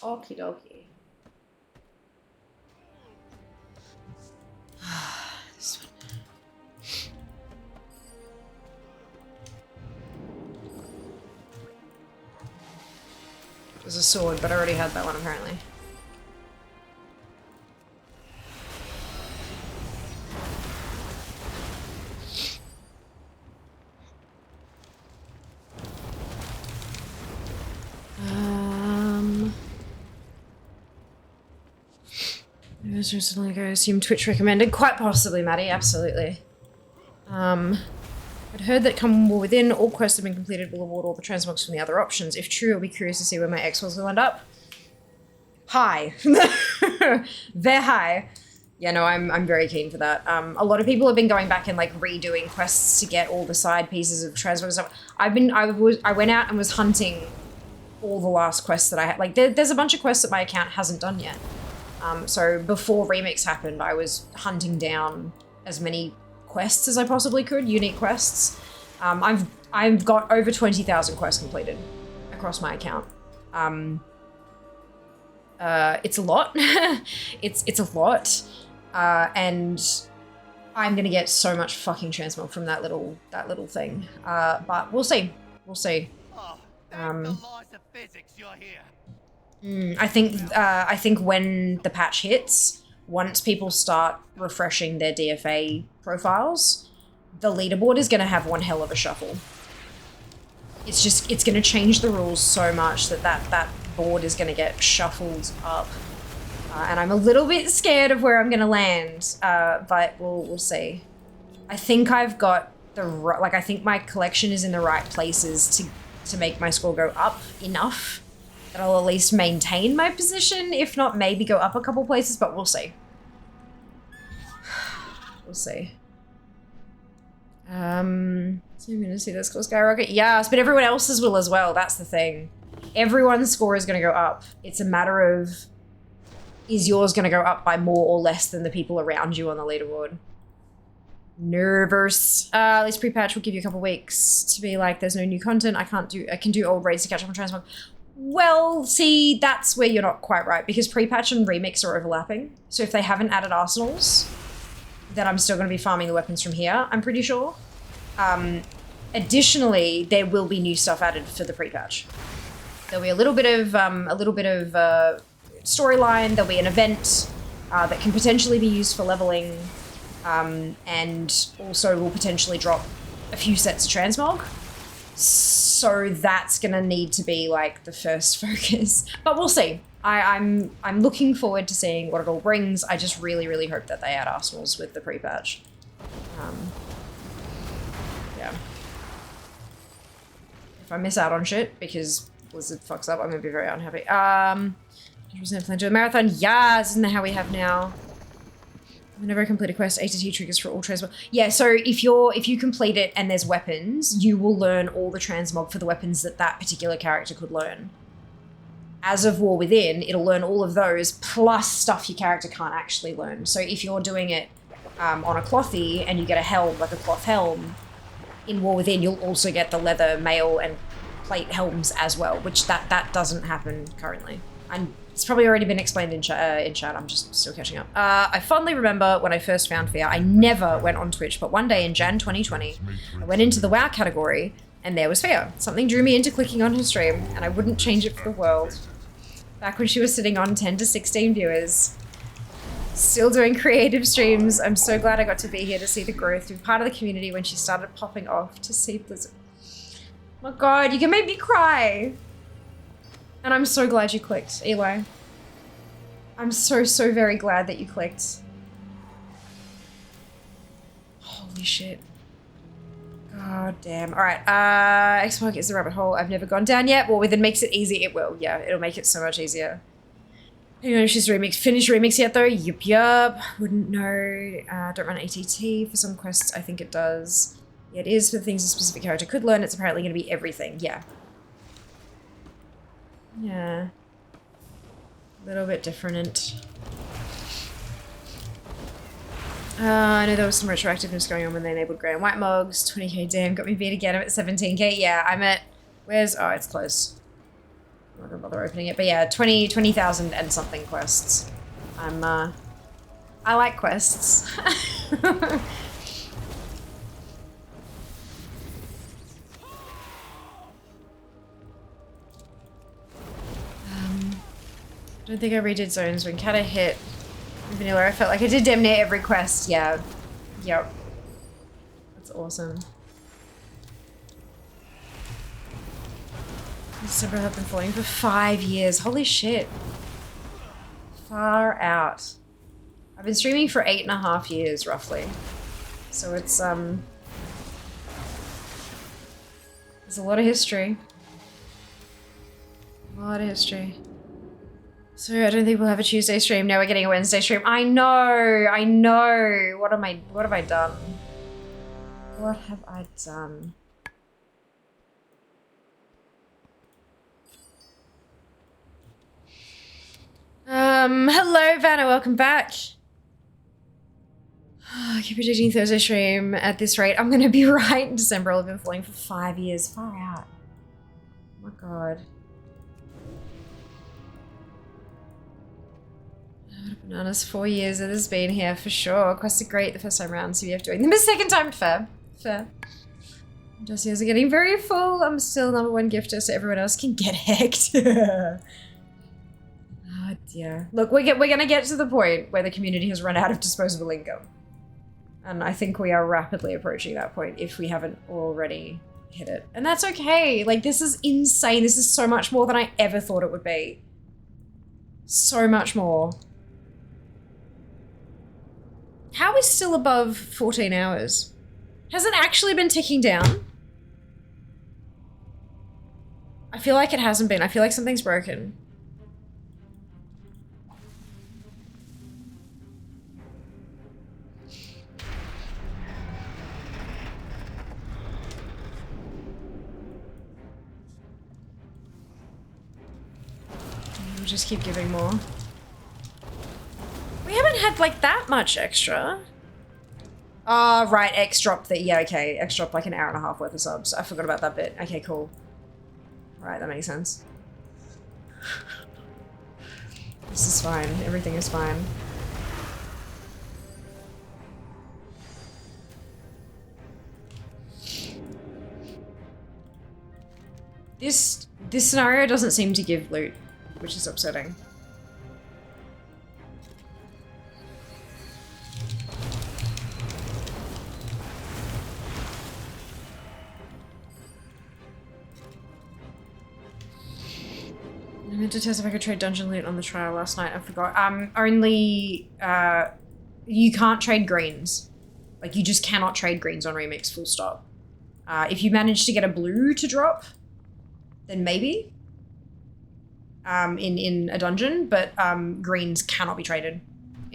Okie dokie. This one. There's a sword, but I already had that one apparently. I assume Twitch recommended. Quite possibly, Maddie, absolutely. I'd heard that come War Within, all quests have been completed will award all the transmogs from the other options. If true, I'll be curious to see where my X-Walls will end up. high. They're high. Yeah, no, I'm very keen for that. A lot of people have been going back and like redoing quests to get all the side pieces of transmog and stuff. I went out and was hunting all the last quests that I had. Like there's a bunch of quests that my account hasn't done yet. So before Remix happened, I was hunting down as many quests as I possibly could, unique quests. I've got over 20,000 quests completed across my account. It's a lot. it's a lot. And I'm gonna get so much fucking transmog from that little thing. But we'll see. We'll see. I think when the patch hits, once people start refreshing their DFA profiles, the leaderboard is gonna have one hell of a shuffle. It's gonna change the rules so much that board is gonna get shuffled up. And I'm a little bit scared of where I'm gonna land, but we'll see. I think I've got I think my collection is in the right places to make my score go up enough that I'll at least maintain my position, if not maybe go up a couple places, but we'll see. We'll see. So I'm gonna see this score skyrocket. Yes, but everyone else's will as well, that's the thing. Everyone's score is gonna go up. It's a matter of, is yours going to go up by more or less than the people around you on the leaderboard? Nervous. At least pre-patch will give you a couple weeks to be like, there's no new content. I can do old raids to catch up on transmog. Well, see, that's where you're not quite right, because pre-patch and remix are overlapping. So if they haven't added arsenals, then I'm still going to be farming the weapons from here, I'm pretty sure. Additionally, there will be new stuff added for the pre-patch. There'll be a little bit of storyline, there'll be an event that can potentially be used for leveling, and also will potentially drop a few sets of transmog. So that's gonna need to be like the first focus. But we'll see. I'm looking forward to seeing what it all brings. I just really, really hope that they add arsenals with the pre-patch. Yeah. If I miss out on shit because Blizzard fucks up, I'm gonna be very unhappy. 100% plan to a marathon. Yes, isn't that how we have now? Whenever I complete a quest, A to T triggers for all transmog. Yeah, so if you complete it and there's weapons, you will learn all the transmog for the weapons that particular character could learn. As of War Within, it'll learn all of those plus stuff your character can't actually learn. So if you're doing it on a clothy and you get a helm, like a cloth helm, in War Within you'll also get the leather mail and plate helms as well, which that doesn't happen currently. It's probably already been explained in chat. I'm just still catching up. I fondly remember when I first found Fear. I never went on Twitch, but one day in Jan 2020, I went into the WoW category, and there was Fear. Something drew me into clicking on her stream, and I wouldn't change it for the world. Back when she was sitting on 10 to 16 viewers. Still doing creative streams. I'm so glad I got to be here to see the growth, to be part of the community when she started popping off, to see Blizzard. Oh my god, you can make me cry! And I'm so glad you clicked, Eli. I'm so very glad that you clicked. Holy shit. God damn. Alright, Xbox is the rabbit hole I've never gone down yet. Well, Within makes it easy. It will, yeah. It'll make it so much easier. I don't know if she's finished remix yet though. Yup. Wouldn't know. Don't run ATT for some quests. I think it does. Yeah, it is for the things a specific character could learn. It's apparently going to be everything. Yeah. Yeah. A little bit different. I know there was some retroactiveness going on when they enabled grey and white mogs. 20k, damn, got me beat again. I'm at 17k. Yeah, I'm at... Where's... Oh, it's close. I'm not gonna bother opening it. But yeah, 20,000 and something quests. I like quests. I don't think I redid zones. When Kata hit vanilla, I felt like I did damn near every quest. Yeah. Yep. That's awesome. December have been following for 5 years. Holy shit. Far out. I've been streaming for 8.5 years, roughly. So it's, there's a lot of history. A lot of history. So I don't think we'll have a Tuesday stream. Now we're getting a Wednesday stream. I know. What have I done? What have I done? Hello Vanna, welcome back. I keep predicting Thursday stream at this rate. I'm gonna be right in December. I've been falling for 5 years. Far out. Oh my god. Bananas, 4 years it has been here for sure. Quests are great the first time around, so you have to wait them a second time. Fair. Dossiers are getting very full. I'm still #1 gifter, so everyone else can get hecked. Oh dear. Look, we're gonna get to the point where the community has run out of disposable income. And I think we are rapidly approaching that point if we haven't already hit it. And that's okay. Like, this is insane. This is so much more than I ever thought it would be. So much more. How are we still above 14 hours? Has it actually been ticking down? I feel like it hasn't been. I feel like something's broken. We'll just keep giving more. We haven't had like that much extra. Oh, right, X dropped the, yeah, okay. X dropped like an hour and a half worth of subs. I forgot about that bit. Okay, cool. Right, that makes sense. This is fine. Everything is fine. This scenario doesn't seem to give loot, which is upsetting. I meant to test if I could trade dungeon loot on the trial last night. I forgot. Only you can't trade greens. Like, you just cannot trade greens on Remix, full stop. If you manage to get a blue to drop, then maybe. In a dungeon, but greens cannot be traded.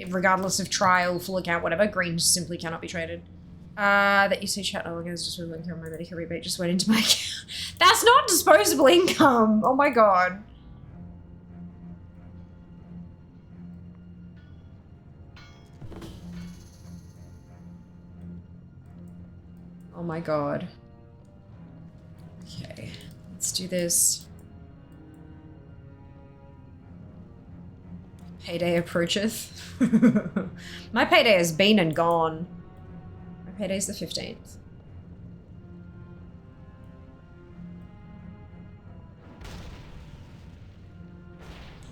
Regardless of trial, full account, whatever, greens simply cannot be traded. That you say chat, oh, guys, just with link here on my Medicare rebate just went into my account. That's not disposable income! Oh my god. Oh my god. Okay, let's do this. Payday approacheth. My payday has been and gone. My payday's the 15th.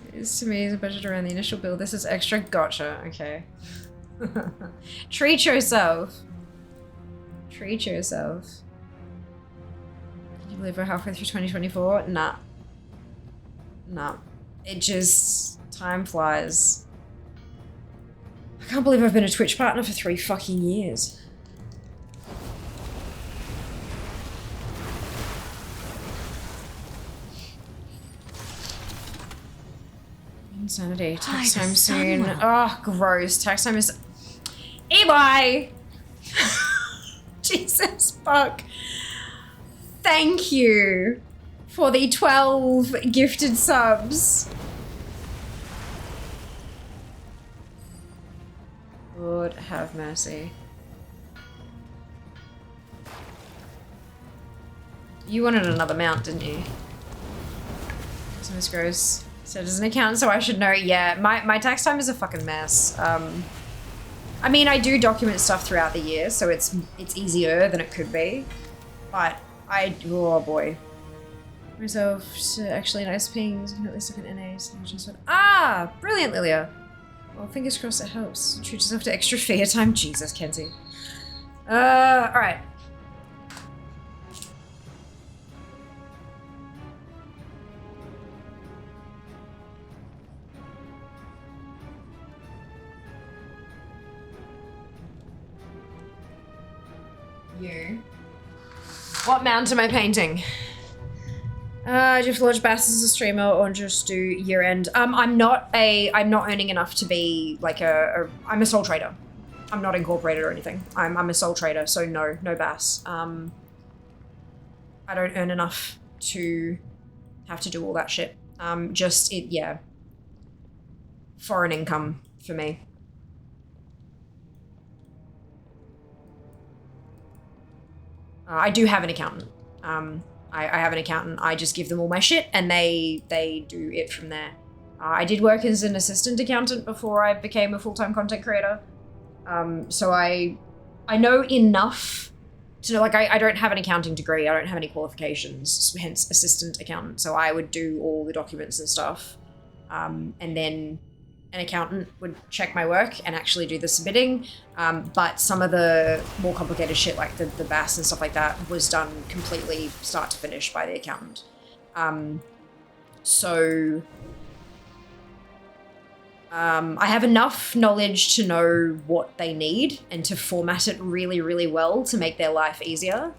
It is to me is a budget around the initial build. This is extra. Gotcha. Okay. Treat yourself. Treat yourself. Can you believe we're halfway through 2024? Nah. Nah. It just... time flies. I can't believe I've been a Twitch partner for 3 fucking years. Insanity. Tax time soon. Oh, gross. Tax time is... EY! Jesus fuck. Thank you for the 12 gifted subs. Lord have mercy. You wanted another mount, didn't you? Christmas gross. So does an account, so I should know. Yeah, my tax time is a fucking mess. I mean, I do document stuff throughout the year, so it's easier than it could be. But oh boy. Myself to actually nice pings, at least look at NAs. Ah, brilliant, Lilia. Well, fingers crossed it helps. Treat yourself to extra fair time. Jesus, Kenzie. Alright. You. What mount am I painting? Do you have to launch Bass as a streamer or just do year end? I'm not earning enough to be like I'm a sole trader. I'm not incorporated or anything. I'm a sole trader, so no Bass. I don't earn enough to have to do all that shit. Yeah. Foreign income for me. I do have an accountant. I have an accountant. I just give them all my shit and they do it from there. I did work as an assistant accountant before I became a full-time content creator. So I know enough to know, like, I don't have an accounting degree. I don't have any qualifications, hence assistant accountant. So I would do all the documents and stuff. And then an accountant would check my work and actually do the submitting. But some of the more complicated shit, like the BAS and stuff like that, was done completely start to finish by the accountant. I have enough knowledge to know what they need and to format it really, really well to make their life easier.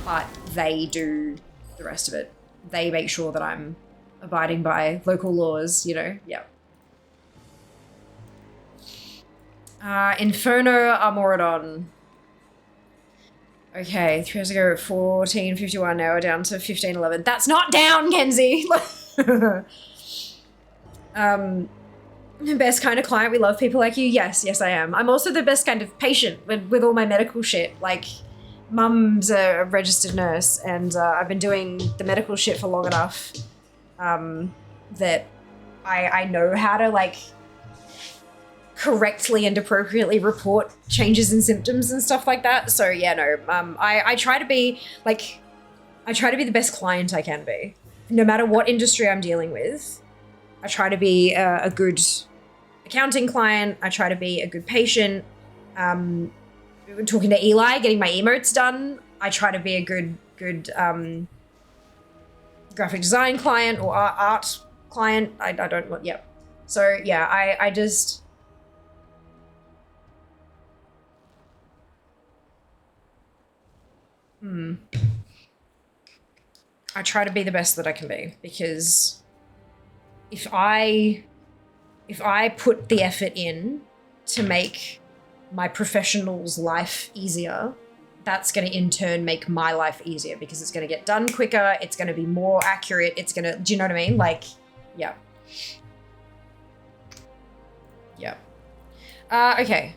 But they do the rest of it. They make sure that I'm abiding by local laws, you know? Yeah. Inferno Armorodon. Okay, 3 hours ago, 14:51, now we're down to 15:11. That's not down, Kenzie! Best kind of client, we love people like you. Yes, I am. I'm also the best kind of patient with all my medical shit. Like, Mum's a registered nurse, and I've been doing the medical shit for long enough that I know how to, like, correctly and appropriately report changes in symptoms and stuff like that. So yeah, no, I try to be the best client I can be. No matter what industry I'm dealing with, I try to be a good accounting client. I try to be a good patient. Talking to Eli, getting my emotes done. I try to be a good graphic design client or art client. I don't want, yeah. So yeah, I just... I try to be the best that I can be, because if I put the effort in to make my professional's life easier, that's going to in turn make my life easier, because it's going to get done quicker, it's going to be more accurate, it's going to, do you know what I mean? Like, yeah. Yeah. Okay.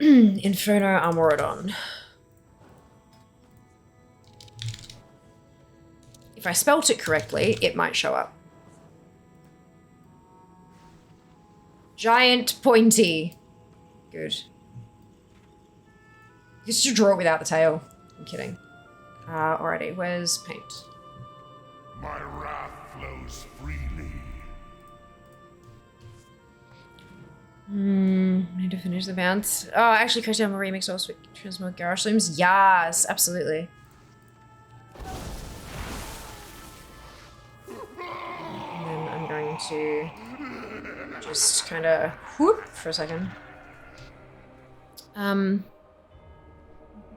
Inferno Armorodon. If I spelt it correctly, it might show up. Giant pointy. Good. You should draw it without the tail. I'm kidding. Alrighty, where's paint? My wrath flows freely. Need to finish the bounce. Oh, actually, Crash Down remix also transmode Garage Slims. Yes, absolutely. And then I'm going to just kind of whoop for a second.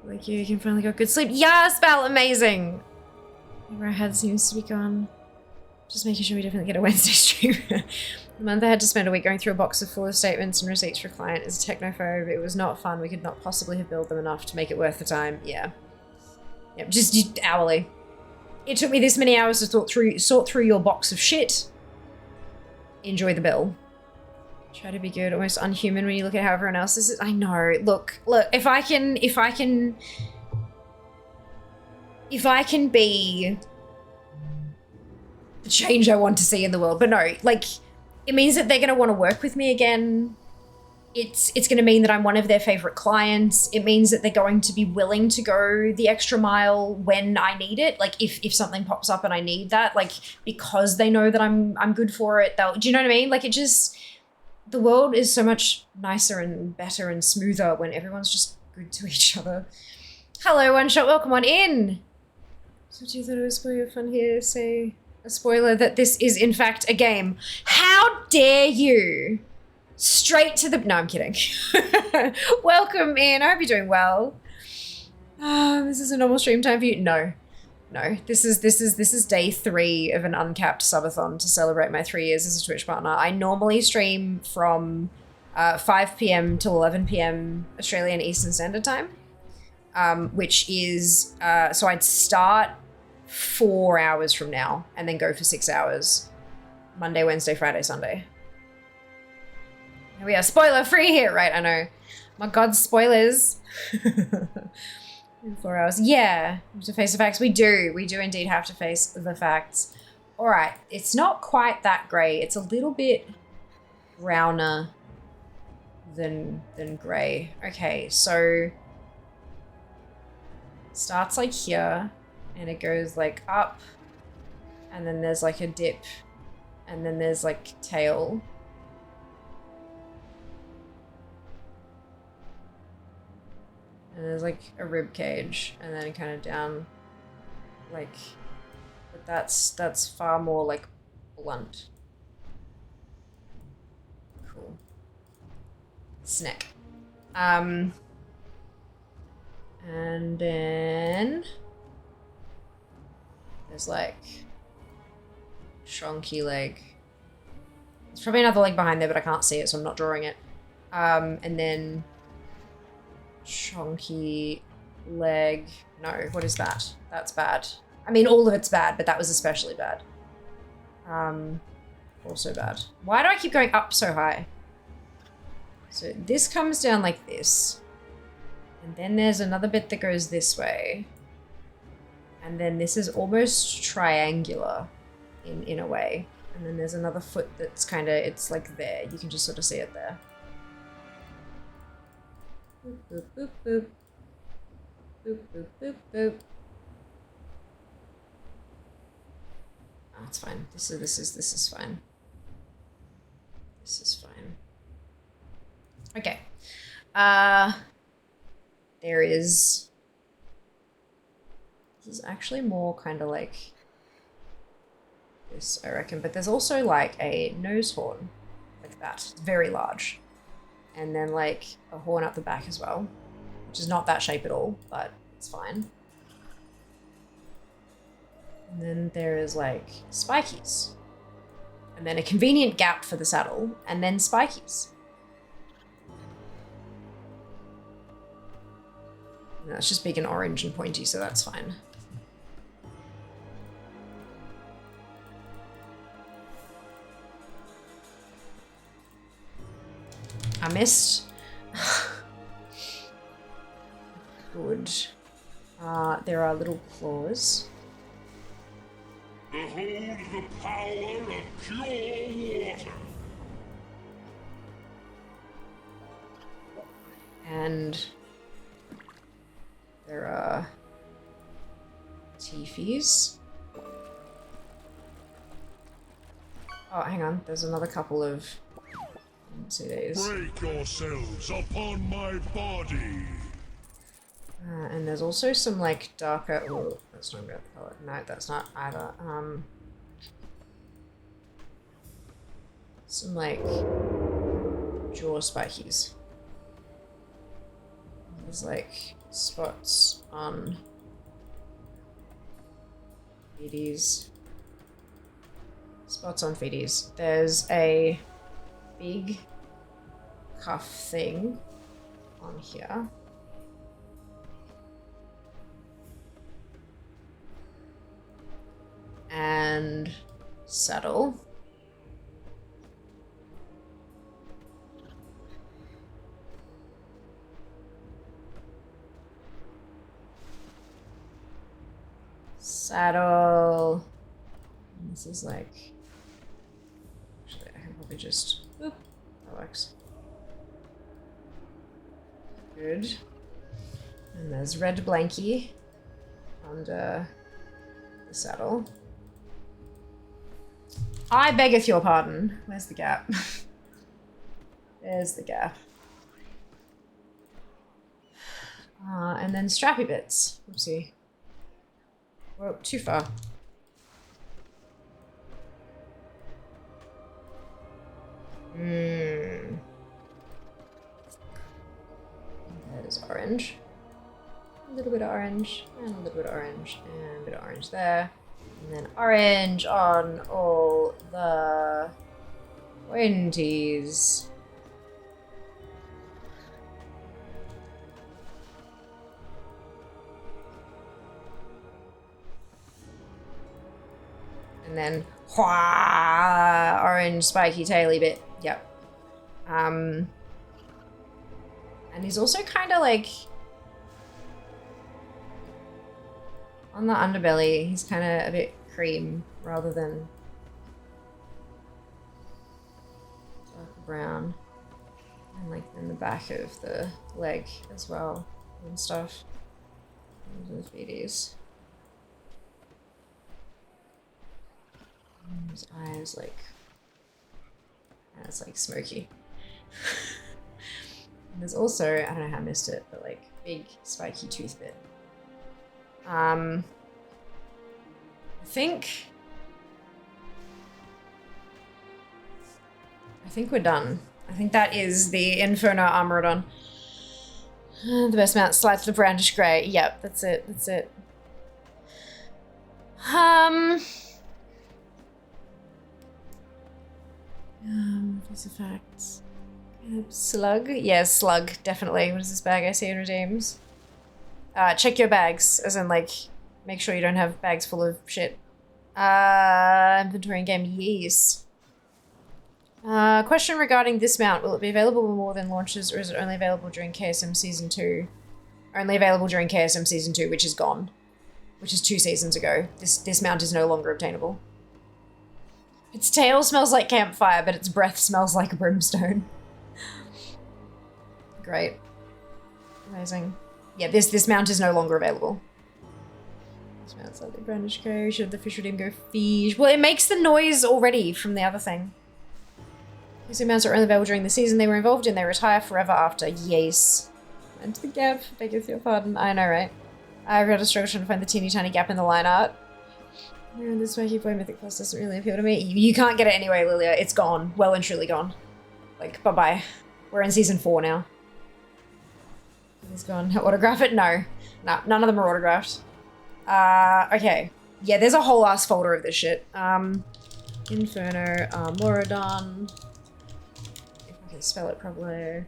Like you can finally got good sleep. Yes, Belle, amazing. My head seems to be gone. Just making sure we definitely get a Wednesday stream. The month I had to spend a week going through a box of full of statements and receipts for a client is a technophobe. It was not fun. We could not possibly have billed them enough to make it worth the time. Yeah. Yep, just hourly. It took me this many hours to sort through your box of shit. Enjoy the bill. Try to be good, almost unhuman when you look at how everyone else is. I know. Look, if I can be the change I want to see in the world, but no, like, it means that they're going to want to work with me again. It's going to mean that I'm one of their favorite clients. It means that they're going to be willing to go the extra mile when I need it. Like, if something pops up and I need that, like, because they know that I'm good for it, do you know what I mean? Like, it just, the world is so much nicer and better and smoother when everyone's just good to each other. Hello, One Shot, welcome on in. So do you thought it was spoil your fun here? Say a spoiler that this is in fact a game. How dare you? Straight to the... No, I'm kidding. Welcome in. I hope you're doing well. This is a normal stream time for you. No. No, this is day 3 of an uncapped subathon to celebrate my 3 years as a Twitch partner. I normally stream from 5 p.m. till 11 p.m. Australian Eastern Standard Time, which is, so I'd start 4 hours from now and then go for 6 hours. Monday, Wednesday, Friday, Sunday. Here we are, spoiler free here, right? I know. My God, spoilers. In 4 hours. Yeah, we have to face the facts. We do indeed have to face the facts. All right, it's not quite that gray. It's a little bit browner than gray. Okay, so it starts like here and it goes like up and then there's like a dip and then there's like tail. And there's like a rib cage and then kind of down like, but that's far more like blunt. Cool. Snack. And then there's like chonky leg. There's probably another leg behind there, but I can't see it, so I'm not drawing it. And then chonky leg. No, what is that? That's bad. I mean, all of it's bad, but that was especially bad. Also bad. Why do I keep going up so high? So this comes down like this. And then there's another bit that goes this way. And then this is almost triangular in a way. And then there's another foot that's kind of, it's like there. You can just sort of see it there. Boop, boop, boop, boop. Boop, boop, boop, boop. Oh, it's fine. This is fine. This is fine. Okay. There is... This is actually more kind of like this, I reckon. But there's also like a nose horn, like that. It's very large. And then like a horn up the back as well, which is not that shape at all, but it's fine. And then there is like spikies. And then a convenient gap for the saddle, and then spikies. No, it's just big and orange and pointy, so that's fine. I missed. Good. There are little claws. Behold the power of pure water. And there are teefies. Oh, hang on. There's another couple of... Let's see these. Break yourselves upon my body. And there's also some like darker. Oh, that's not about the color. No, that's not either. Some like jaw spikies. There's like spots on feeties. Spots on feeties. There's a big cuff thing on here. And saddle. Saddle. And this is like, actually I can probably just, boop, that works. Good. And there's red blankie under the saddle. I beggeth your pardon. Where's the gap? There's the gap. And then strappy bits. Oopsie. Whoa, too far. There's orange. A little bit of orange, and a little bit of orange, and a bit of orange there. And then orange on all the 20s. And then orange spiky taily bit. Yep. And he's also kind of like on the underbelly, he's kind of a bit cream rather than dark brown. And like in the back of the leg as well and stuff. Those VDs. And his eyes like, and it's like smoky. And there's also, I don't know how I missed it, but like big spiky tooth bit. I think we're done. I think that is the Inferno Armorodon. The best mount, slides the brownish grey. Yep, that's it. That's it. Piece of facts. Slug? Yeah, slug, definitely. What is this bag I see in redeems? Check your bags, as in, like, make sure you don't have bags full of shit. Inventory in game, yes. Question regarding this mount. Will it be available when more than launches, or is it only available during KSM Season 2? Only available during KSM Season 2, which is gone. Which is 2 seasons ago. This mount is no longer obtainable. Its tail smells like campfire, but its breath smells like brimstone. Great. Amazing. Yeah, this mount is no longer available. This mount's like the brownish grey. Should the fish redeem go fish? Well, it makes the noise already from the other thing. These mounts are only available during the season they were involved in. They retire forever after. Yes. And the gap. Beg your pardon. I know, right? I've got a struggle trying to find the teeny tiny gap in the line art. This Wacky Boy Mythic Plus doesn't really appeal to me. You can't get it anyway, Lilia. It's gone. Well and truly gone. Like, bye-bye. We're in season 4 now. He's gone. Autograph it? No. No, none of them are autographed. Okay. Yeah, there's a whole ass folder of this shit. Inferno, Moradon. If I can spell it properly. There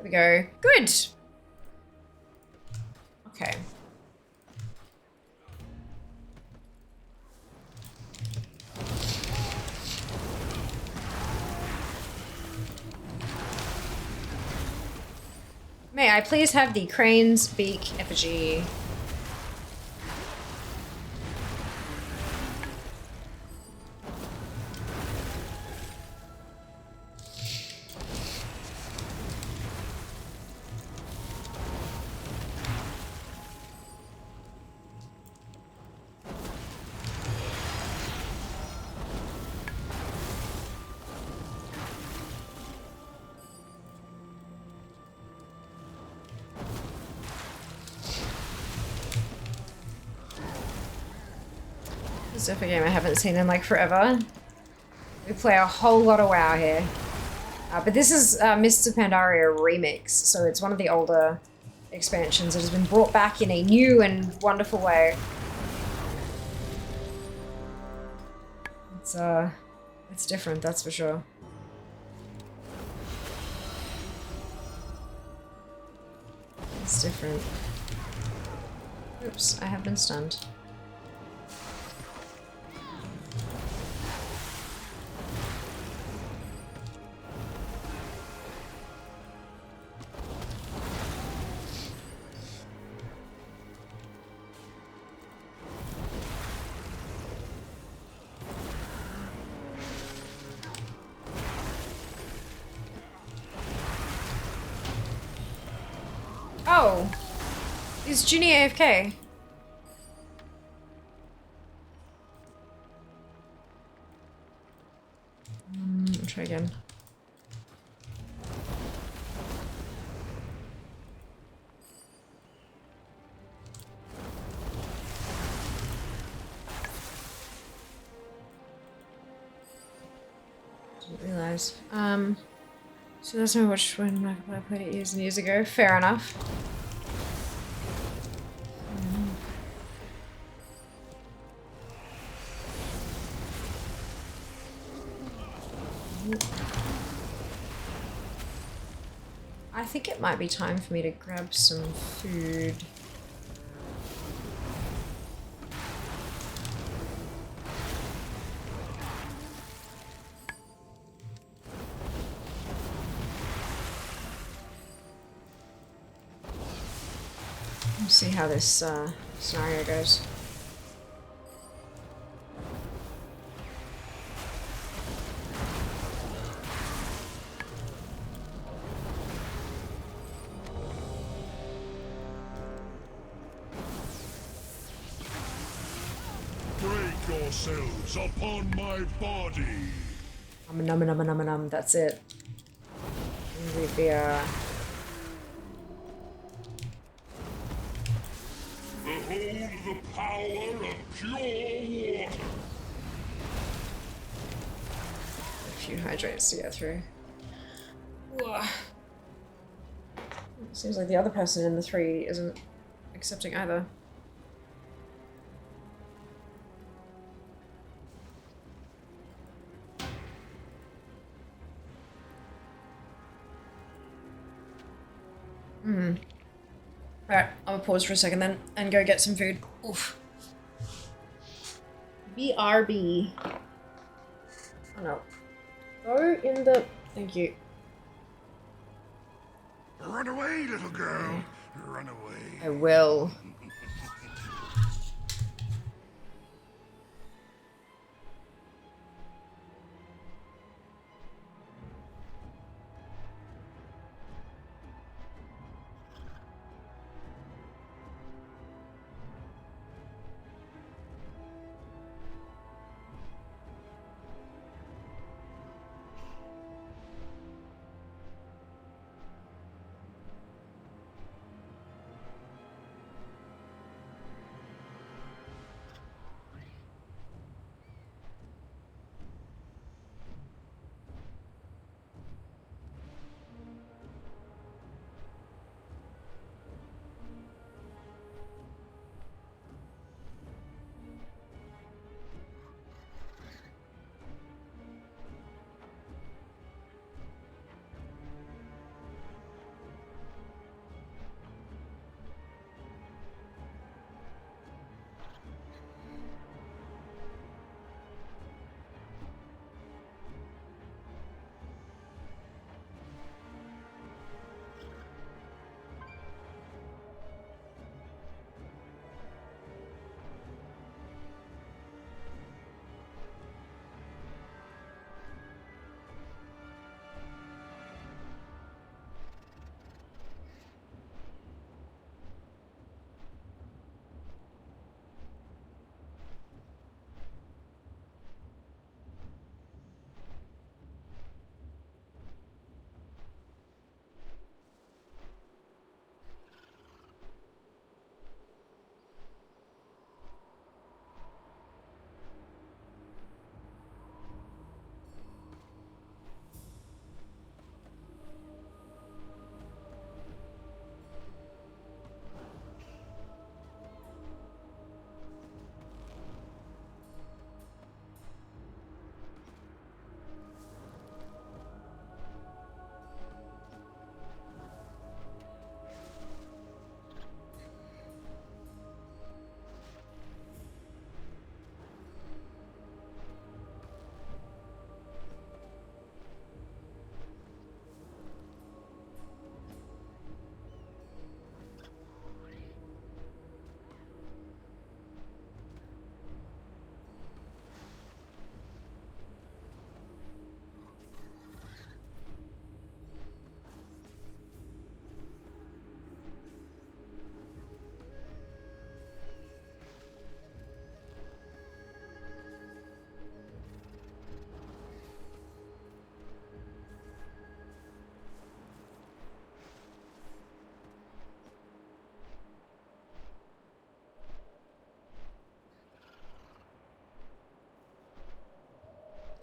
we go. Good! Okay. May I please have the crane's beak effigy? This is a game I haven't seen in like forever. We play a whole lot of WoW here. But this is Mists of Pandaria remix, so it's one of the older expansions that has been brought back in a new and wonderful way. It's different, that's for sure. It's different. Oops, I have been stunned. Oh, is Ginny AFK? I'll try again. Didn't realize. So that's not which one I played it years and years ago. Fair enough. I think it might be time for me to grab some food. Let's see how this scenario goes. Break yourselves upon my body. Num, that's it. Beer. Behold the power of pure water. A few hydrates to get through. Ugh. Seems like the other person in the 3 isn't accepting either. Alright, I'm gonna pause for a second then and go get some food. Oof. BRB. Oh no. Go in the... Thank you. Run away, little girl. Run away. I will.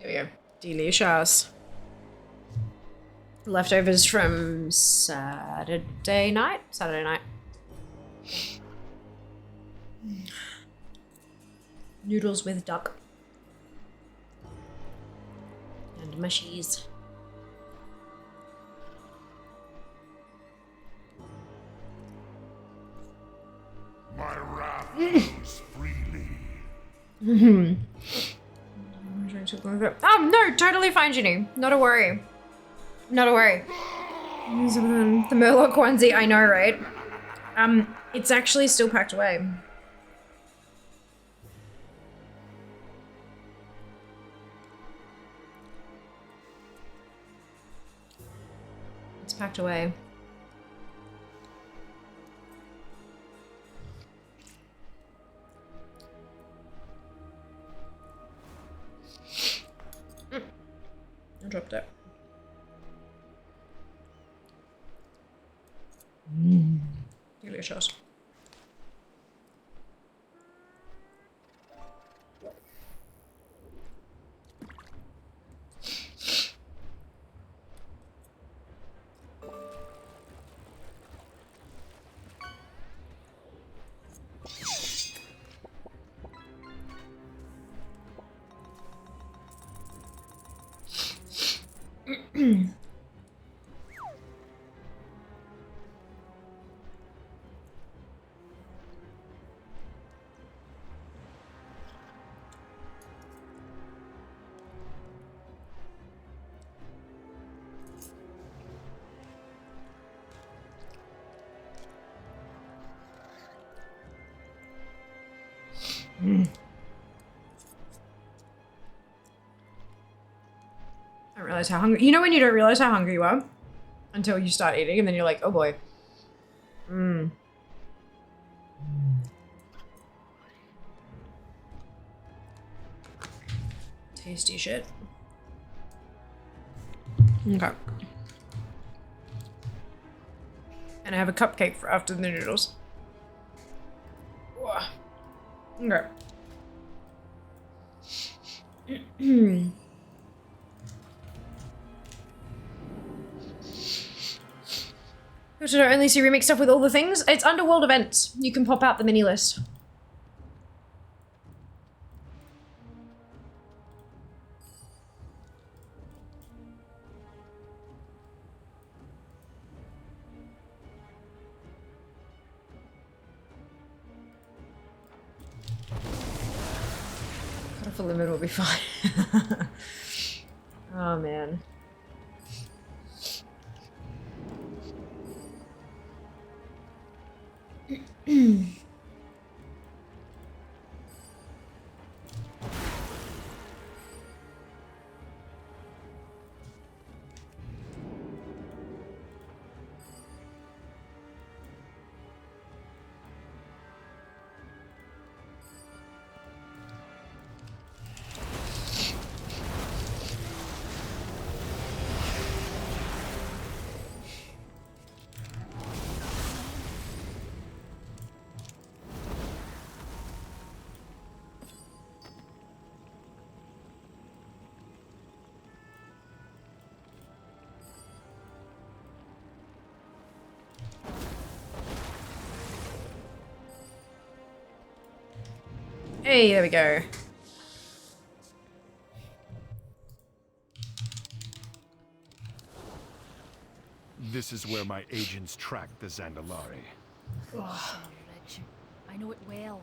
There we go. Delicious. Leftovers from Saturday night? Saturday night. Noodles with duck. And mushies. My wrath flows freely. Oh no, totally fine, Ginny. Not a worry. Not a worry. The Murloc onesie, I know, right? It's actually still packed away. It's packed away. I dropped it. Delicious. I don't realize how hungry. You know when you don't realize how hungry you are until you start eating, and then you're like, oh boy. Tasty shit. Okay. And I have a cupcake for after the noodles. Whoa. Okay. Should I only see remix stuff with all the things? It's underworld events. You can pop out the mini list. Cut off a limit will be fine. Oh man. Hey, there we go. This is where my agents tracked the Zandalari. Ridge. I know it well.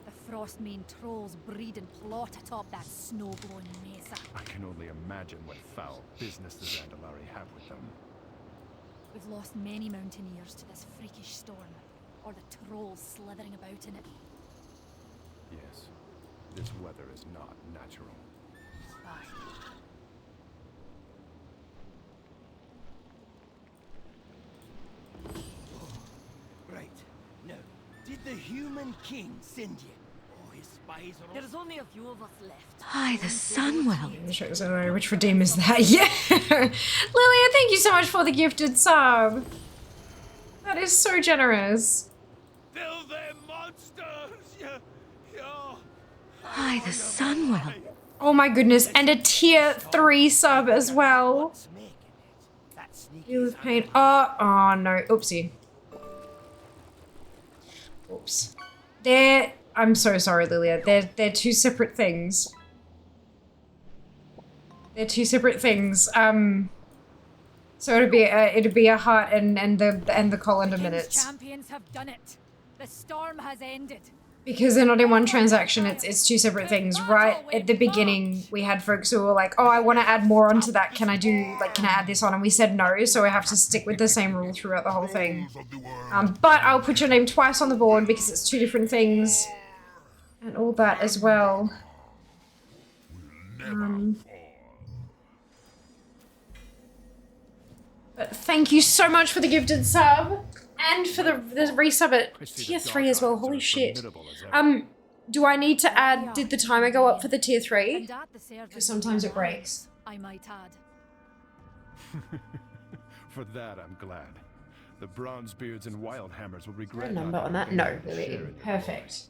The Frostmane trolls breed and plot atop that snow-blowing mesa. I can only imagine what foul business the Zandalari have with them. We've lost many mountaineers to this freakish storm, or the trolls slithering about in it. Yes, this weather is not natural. Aye. Right. Now, did the human king send you? Oh, his spies are all... There's only a few of us left. Hi, the Sunwell. Which redeem is that? Yeah! Lilia, thank you so much for the gifted sub. That is so generous. Kill them monsters! Yeah. Hi, the Sunwell. Oh my goodness, and a tier 3 sub as well. What's making it? That sneaky Deal with pain. Oh no, oopsie. Oops. I'm so sorry, Lilia. They're two separate things. They're two separate things. So it'd be a heart and the colander King's minutes. champions have done it. The storm has ended. Because they're not in one transaction, it's two separate things. Right at the beginning, we had folks who were like, oh, I want to add more onto that. Can I add this on? And we said no, so I have to stick with the same rule throughout the whole thing. But I'll put your name twice on the board because it's two different things. And all that as well. But thank you so much for the gifted sub. And for the resub at tier 3 as well. Holy shit. Do I need to add, did the timer go up for the tier 3? Because sometimes it breaks. I might add. For that, I'm glad. The Bronzebeards and Wildhammers will regret A number on that? No, really. Perfect.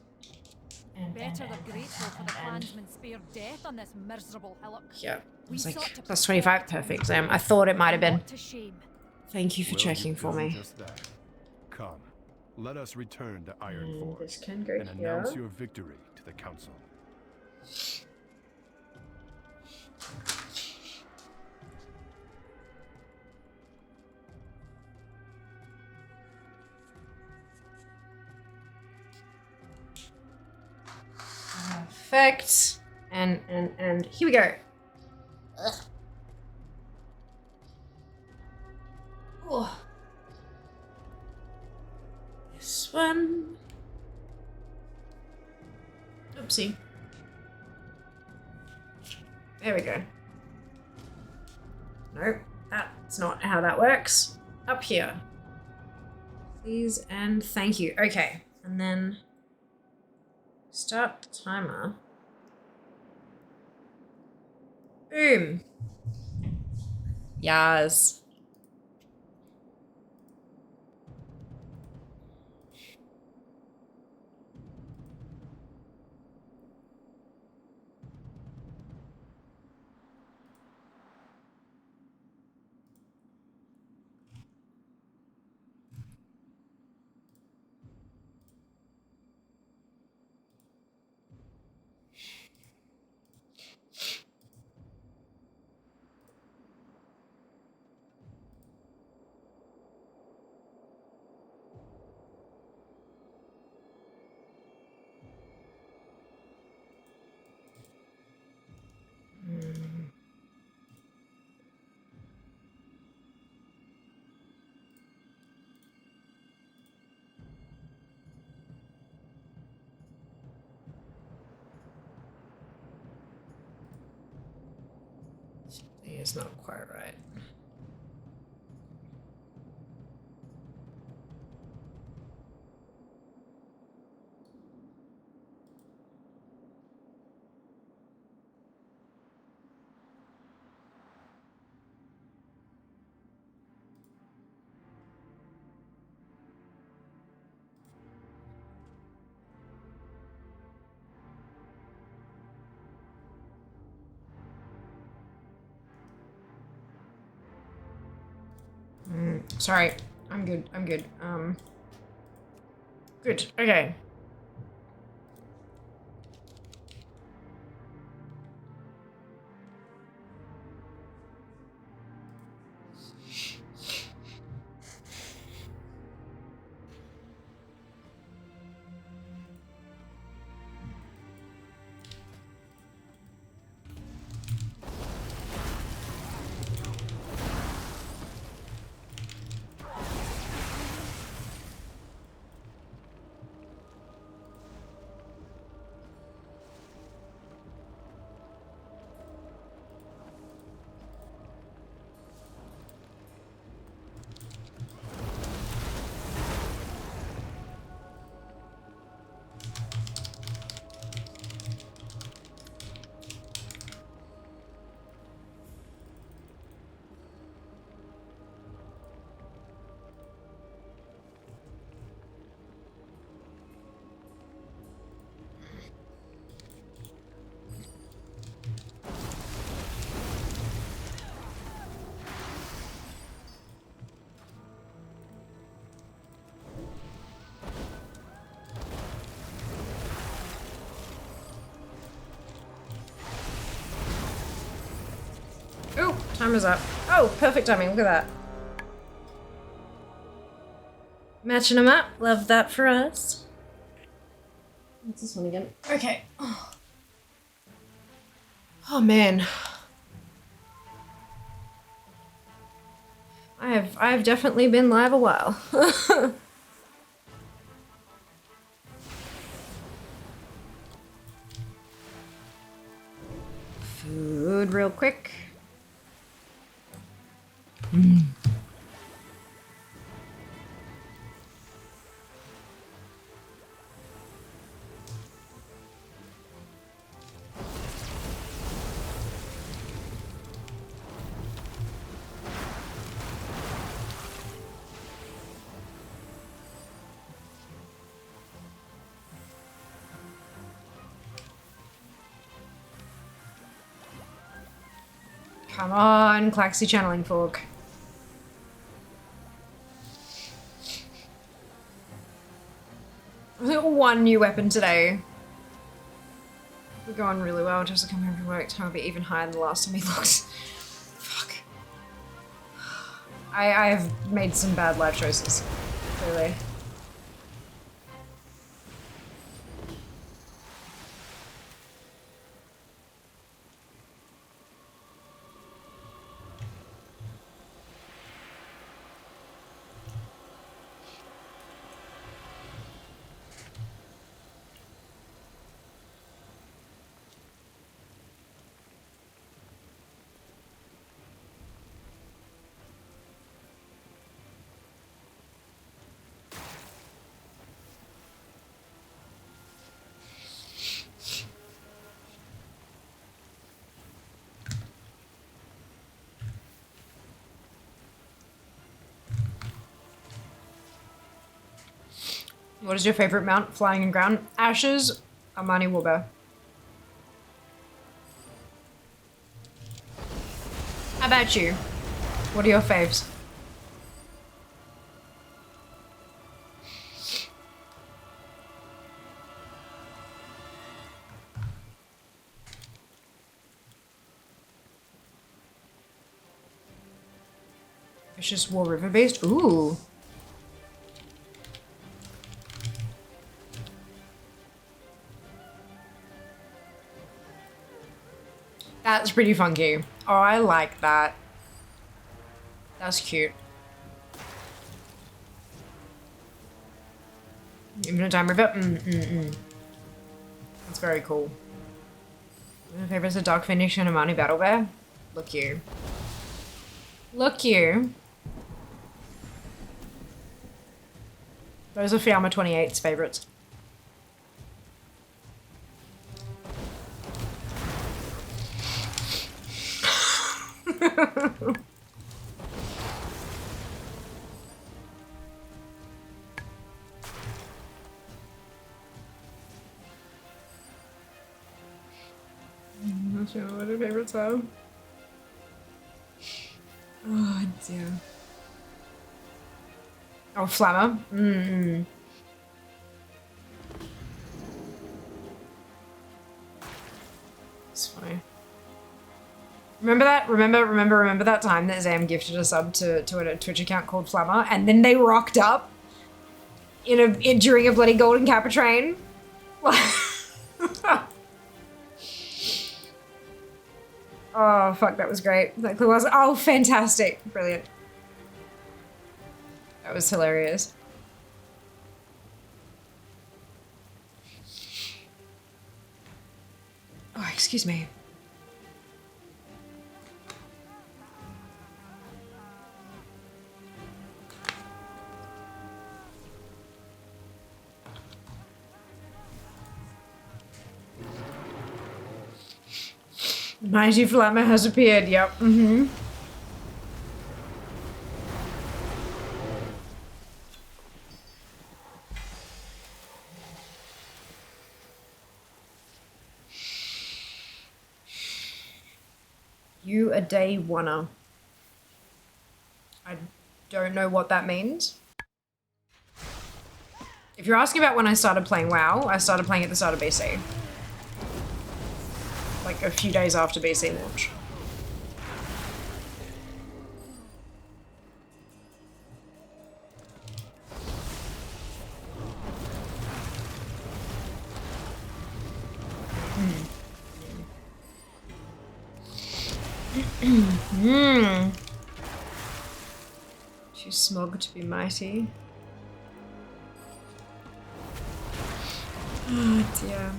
Better they're grateful for the clansmen spared death on this miserable hillock. Yeah, it was like plus 25. Perfect. I thought it might have been. To shame. Thank you for checking for me. Just that. Come, let us return to Ironforge This can go and here. announce your victory to the council. Perfect. And here we go. Oh. This one. Oopsie. There we go. Nope, that's not how that works. Up here. Please and thank you. Okay, and then start the timer. Boom. Yas. It's not quite right. Sorry, I'm good. Good, okay. Timer's up. Oh, perfect timing. Look at that. Matching them up. Love that for us. What's this one again? Okay. Oh man. I've definitely been live a while. Food real quick. Come on, Claxy channeling fork. I got one new weapon today. We're going really well. Just coming home from work, time will be even higher than the last time we looked. Fuck. I have made some bad life choices, clearly. What is your favorite mount? Flying and ground? Ashes, Armani Warbear. How about you? What are your faves? Vicious War River based? Ooh. That's pretty funky. Oh, I like that. That's cute. Infinite Time River? That's very cool. My favorite's a Dark Finish and Amani Battle Bear. Look you. Look you. Those are Fiamma 28's favorites. I'm not sure what her favorites are. Oh dear. Oh, Flammer. It's funny. Remember that? Remember that time that Zam gifted a sub to a Twitch account called Flammer, and then they rocked up during a bloody Golden Kappa train? Oh fuck, that was great. That was oh fantastic, brilliant. That was hilarious. Oh, excuse me. Mighty Flammer has appeared, yep. You a day oneer. I don't know what that means. If you're asking about when I started playing WoW, I started playing at the start of BC. Like a few days after BC launch. Too smug to be mighty. Oh dear.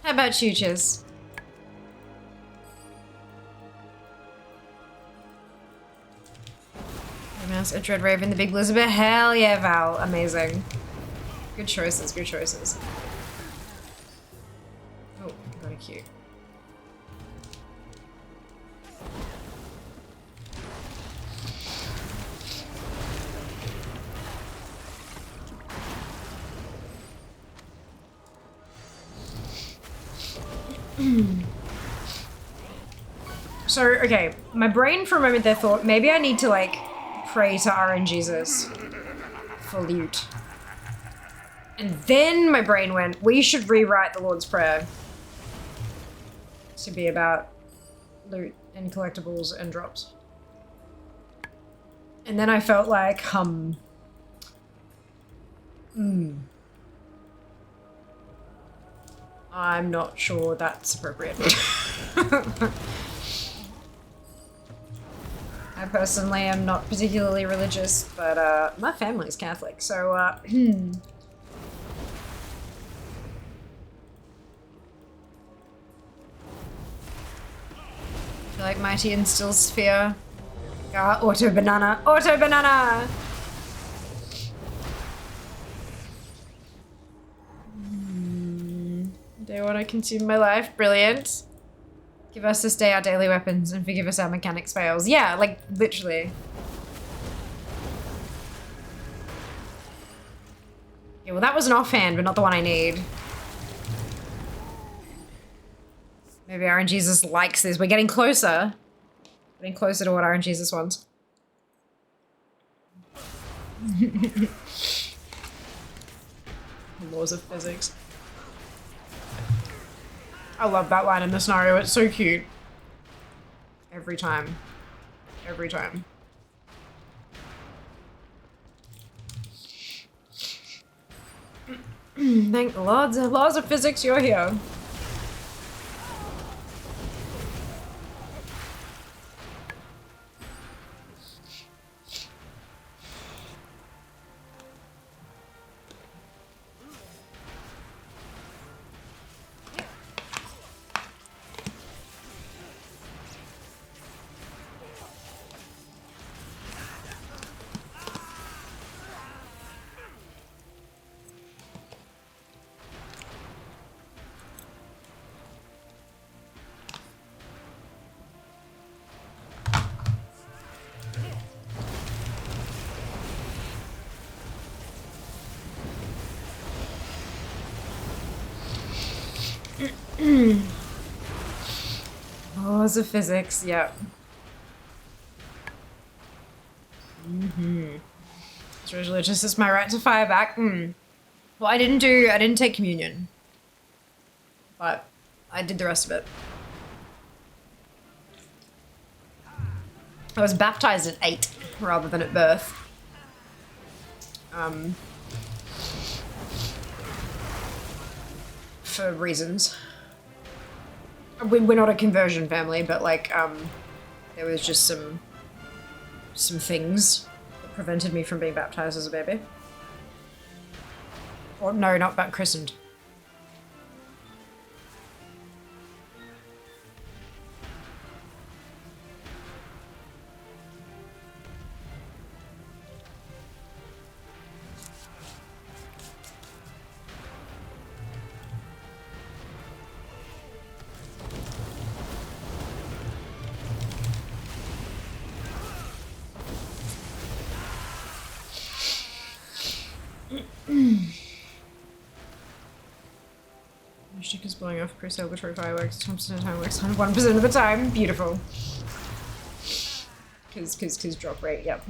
How about you, Chiz? A Dread Raven, the Big Elizabeth. Hell yeah, Val. Amazing. Good choices, good choices. Oh, got a cute. So, okay, my brain for a moment there thought maybe I need to like pray to RNGesus for loot. And then my brain went, we should rewrite the Lord's Prayer to be about loot and collectibles and drops. And then I felt like, I'm not sure that's appropriate. I personally am not particularly religious, but my family's Catholic, so I feel like Mighty instills fear. Auto banana! Auto banana! Do I want to consume my life? Brilliant. Give us this day our daily weapons and forgive us our mechanics fails. Yeah, like, literally. Yeah, well that was an offhand, but not the one I need. Maybe RNGesus likes this. We're getting closer. Getting closer to what RNGesus wants. The laws of physics. I love that line in the scenario. It's so cute. Every time. Every time. Thank the laws of physics, you're here. Laws of physics, yep. Religious is my right to fire back. Well, I didn't take communion. But I did the rest of it. I was baptized at 8 rather than at birth. For reasons. We're not a conversion family, but like, there was just some things that prevented me from being baptized as a baby. Or no, not christened. Stick is blowing off pre-celebratory fireworks 10% of the time, works 101% of the time. Beautiful. Cause drop rate, yep.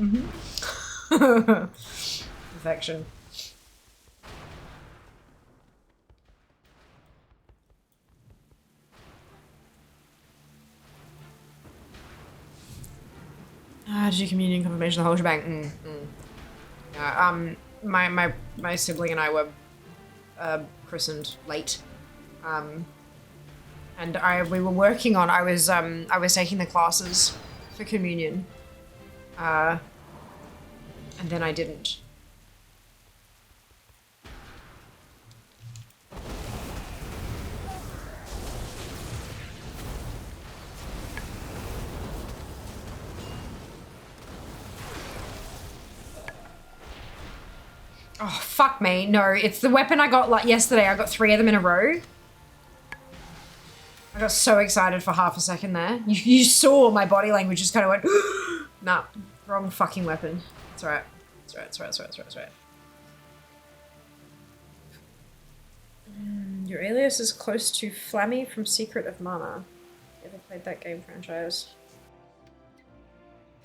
Perfection. Did you communion, confirmation, the whole shebang? Yeah, my sibling and I were christened late. And we were working on, I was taking the classes for communion. And then I didn't. Oh, fuck me. No, it's the weapon I got like yesterday. I got 3 of them in a row. I got so excited for half a second there. You saw my body language just kind of went, nah, wrong fucking weapon. It's alright. It's alright, it's alright, it's alright, it's alright, it's alright. Your alias is close to Flammy from Secret of Mana. Ever played that game franchise?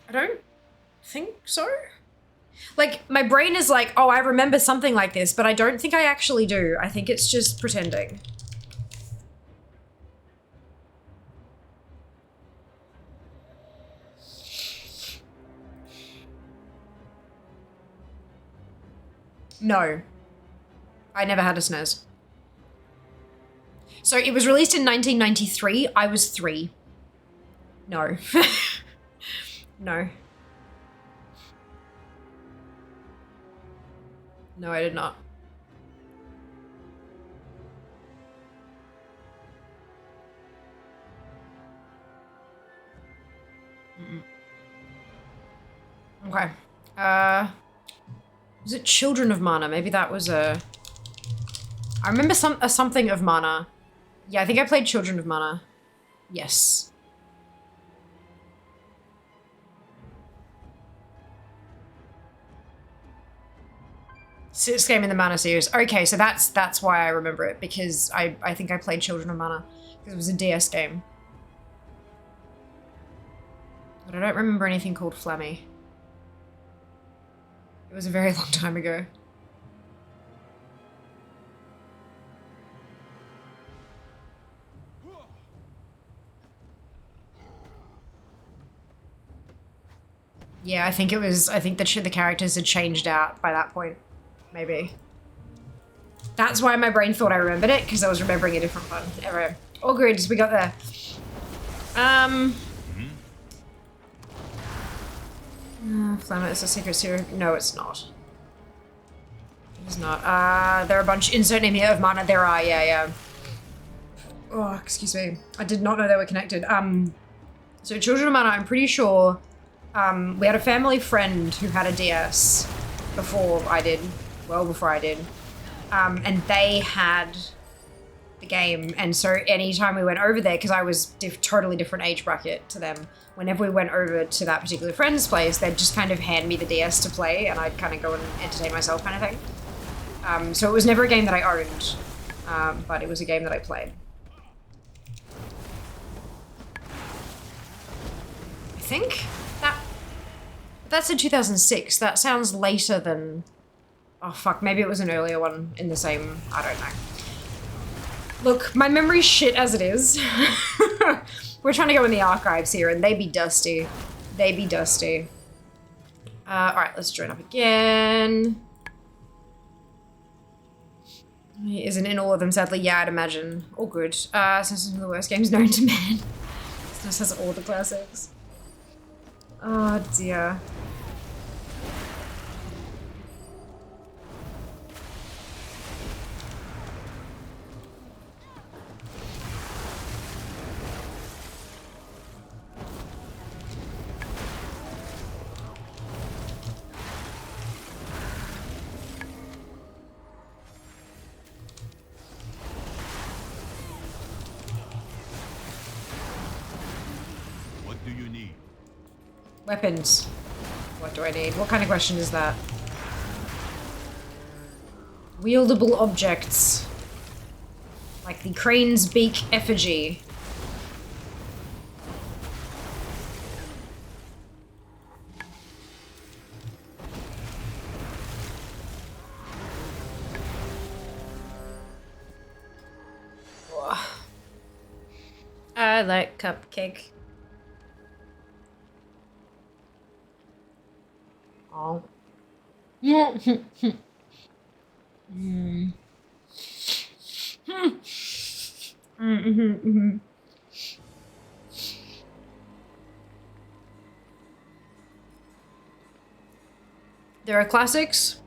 I don't think so. Like, my brain is like, oh, I remember something like this, but I don't think I actually do. I think it's just pretending. No. I never had a SNES. So it was released in 1993. I was 3. No. No. No, I did not. Okay. Was it Children of Mana? Maybe that was a... I remember something of Mana. Yeah, I think I played Children of Mana. Yes. Sixth game in the Mana series. Okay, so that's why I remember it, because I think I played Children of Mana, because it was a DS game. But I don't remember anything called Flammy. It was a very long time ago. Yeah, I think the characters had changed out by that point. Maybe. That's why my brain thought I remembered it, because I was remembering a different one. Anyway, all good, we got there. Flamma is a secret serum. No, it's not. It's not. There are a bunch, insert name here of Mana. There are, yeah. Oh, excuse me. I did not know they were connected. So Children of Mana, I'm pretty sure, we had a family friend who had a DS before I did. Well before I did. And they had the game, and so anytime we went over there, because I was totally different age bracket to them, whenever we went over to that particular friend's place, they'd just kind of hand me the DS to play, and I'd kind of go and entertain myself kind of thing. So it was never a game that I owned, but it was a game that I played. I think that's in 2006. That sounds later than... Oh fuck, maybe it was an earlier one in the same... I don't know. Look, my memory's shit as it is. We're trying to go in the archives here, and they be dusty. They be dusty. Alright, let's join up again. He isn't in all of them, sadly. Yeah, I'd imagine. All good. Since it's one of the worst games known to man. This has all the classics. Oh dear. Weapons. What do I need? What kind of question is that? Wieldable objects. Like the crane's beak effigy. I like cupcake. Oh. There are classics,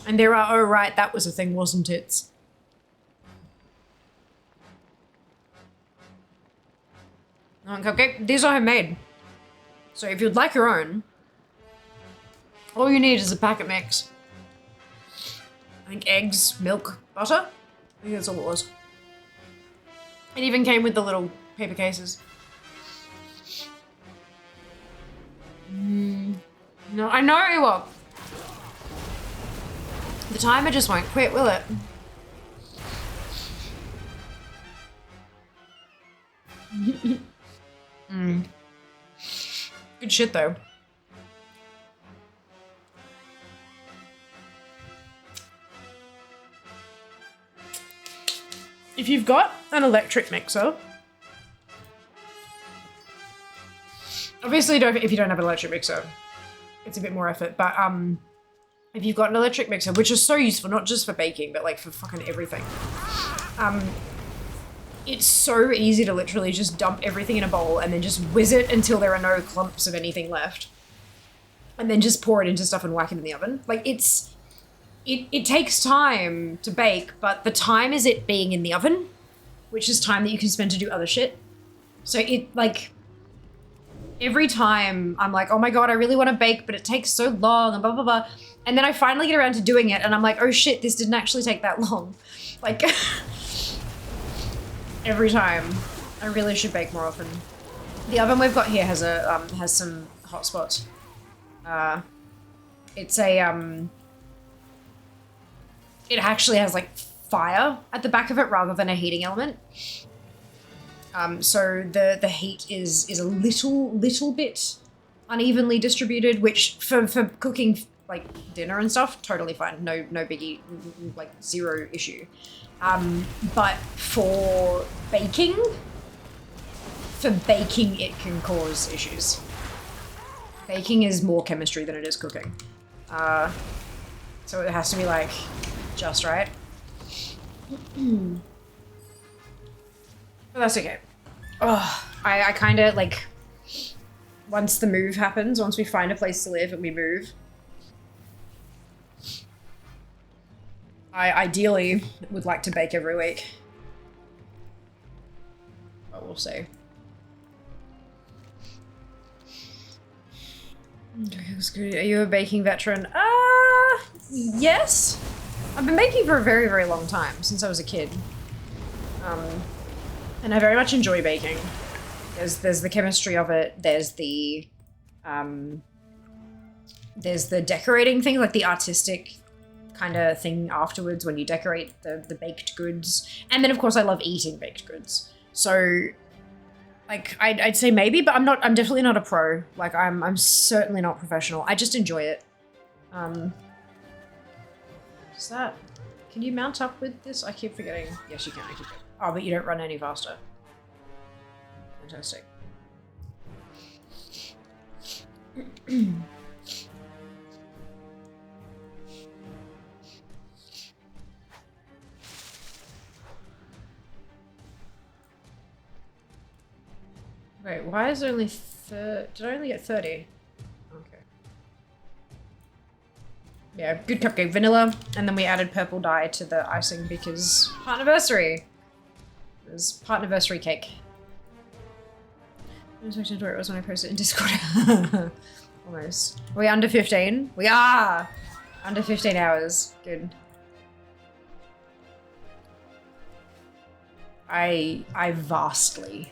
and there are, oh right, that was a thing, wasn't it? Okay, these are homemade. So if you'd like your own, all you need is a packet mix. I think eggs, milk, butter. I think that's all it was. It even came with the little paper cases. No, I know it will. The timer just won't quit, will it? Good shit though. If you've got an electric mixer, obviously if you don't have an electric mixer, it's a bit more effort, but if you've got an electric mixer, which is so useful, not just for baking, but like for fucking everything, it's so easy to literally just dump everything in a bowl and then just whiz it until there are no clumps of anything left. And then just pour it into stuff and whack it in the oven. Like it takes time to bake, but the time is it being in the oven, which is time that you can spend to do other shit. So it like, every time I'm like, oh my God, I really want to bake, but it takes so long and blah, blah, blah. And then I finally get around to doing it and I'm like, oh shit, this didn't actually take that long. Like, every time. I really should bake more often. The oven we've got here has a, has some hot spots. It's a, it actually has like fire at the back of it rather than a heating element. So the heat is a little bit unevenly distributed, which for cooking like dinner and stuff, totally fine. No biggie, like zero issue. But for baking it can cause issues. Baking is more chemistry than it is cooking. So it has to be like just right. But that's okay. Oh, I kind of like, once the move happens, once we find a place to live and we move, I ideally would like to bake every week. But we'll see. Okay, that's good. Are you a baking veteran? Yes. I've been baking for a very, very long time, since I was a kid. And I very much enjoy baking. There's the chemistry of it, there's the decorating thing, like the artistic kind of thing afterwards when you decorate the baked goods. And then of course I love eating baked goods. So like I'd say maybe, but I'm definitely not a pro. Like I'm certainly not professional. I just enjoy it. Is that, can you mount up with this? I keep forgetting. Yes, you can. I keep it. Oh, but you don't run any faster. Fantastic. Wait, why is there only did I only get 30? Okay. Yeah, good cupcake. Vanilla, and then we added purple dye to the icing because Partnerversary. It was Partnerversary cake. I was waiting to where it was when I posted it in Discord. Almost. Are we under 15? We are! Under 15 hours. Good. I vastly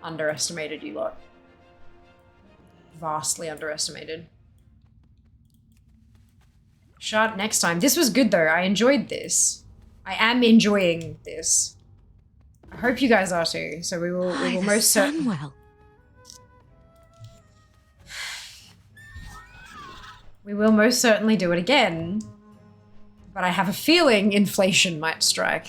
underestimated you lot. Vastly underestimated. Shut next time. This was good though. I enjoyed this. I am enjoying this. I hope you guys are too. So we will most certainly. We will most certainly do it again. But I have a feeling inflation might strike.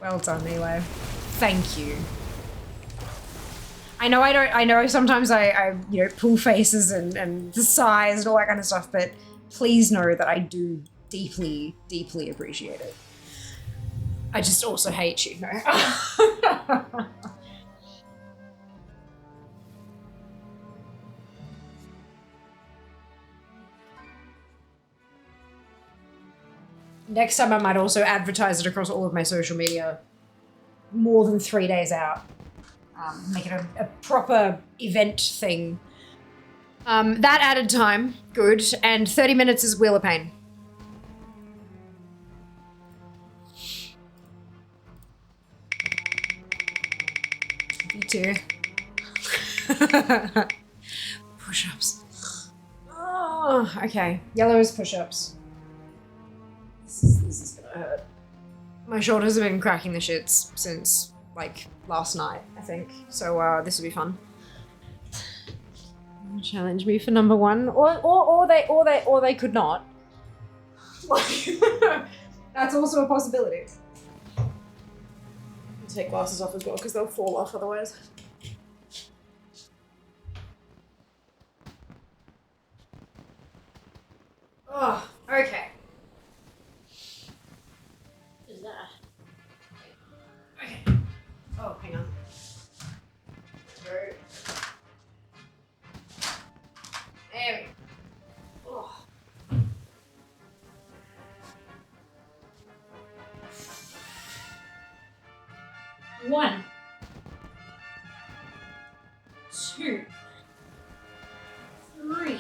Well done, Eli. Thank you. I know sometimes I you know, pull faces and the size and all that kind of stuff, but please know that I do deeply, deeply appreciate it. I just also hate you. No. Next time I might also advertise it across all of my social media more than 3 days out. Make it a proper event thing. That added time, good, and 30 minutes is Wheel of Pain. You too. Push-ups. Oh, okay. Yellow is push-ups. This is gonna hurt. My shoulders have been cracking the shits since, like, last night, I think. So, this will be fun. Challenge me for number one. Or they could not. Like, that's also a possibility. I'll take glasses off as well, because they'll fall off otherwise. Oh, okay. What is that? Okay. Oh, hang on. Let's go. There we go. Oh. One. Two. Three.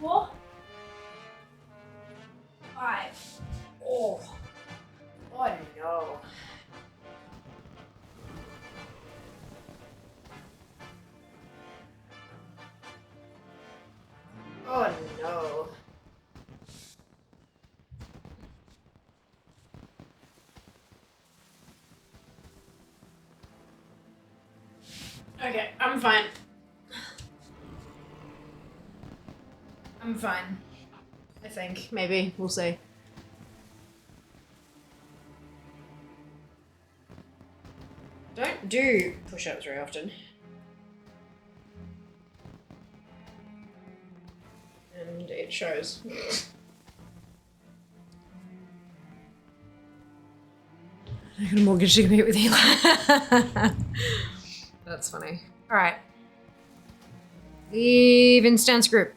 4. 5. Oh. Oh no. Oh no. Okay, I'm fine. I'm fine. I think. Maybe. We'll see. Don't do push-ups very often. And it shows. I got a mortgage to compete with Eli. That's funny. Alright. Leave instance group.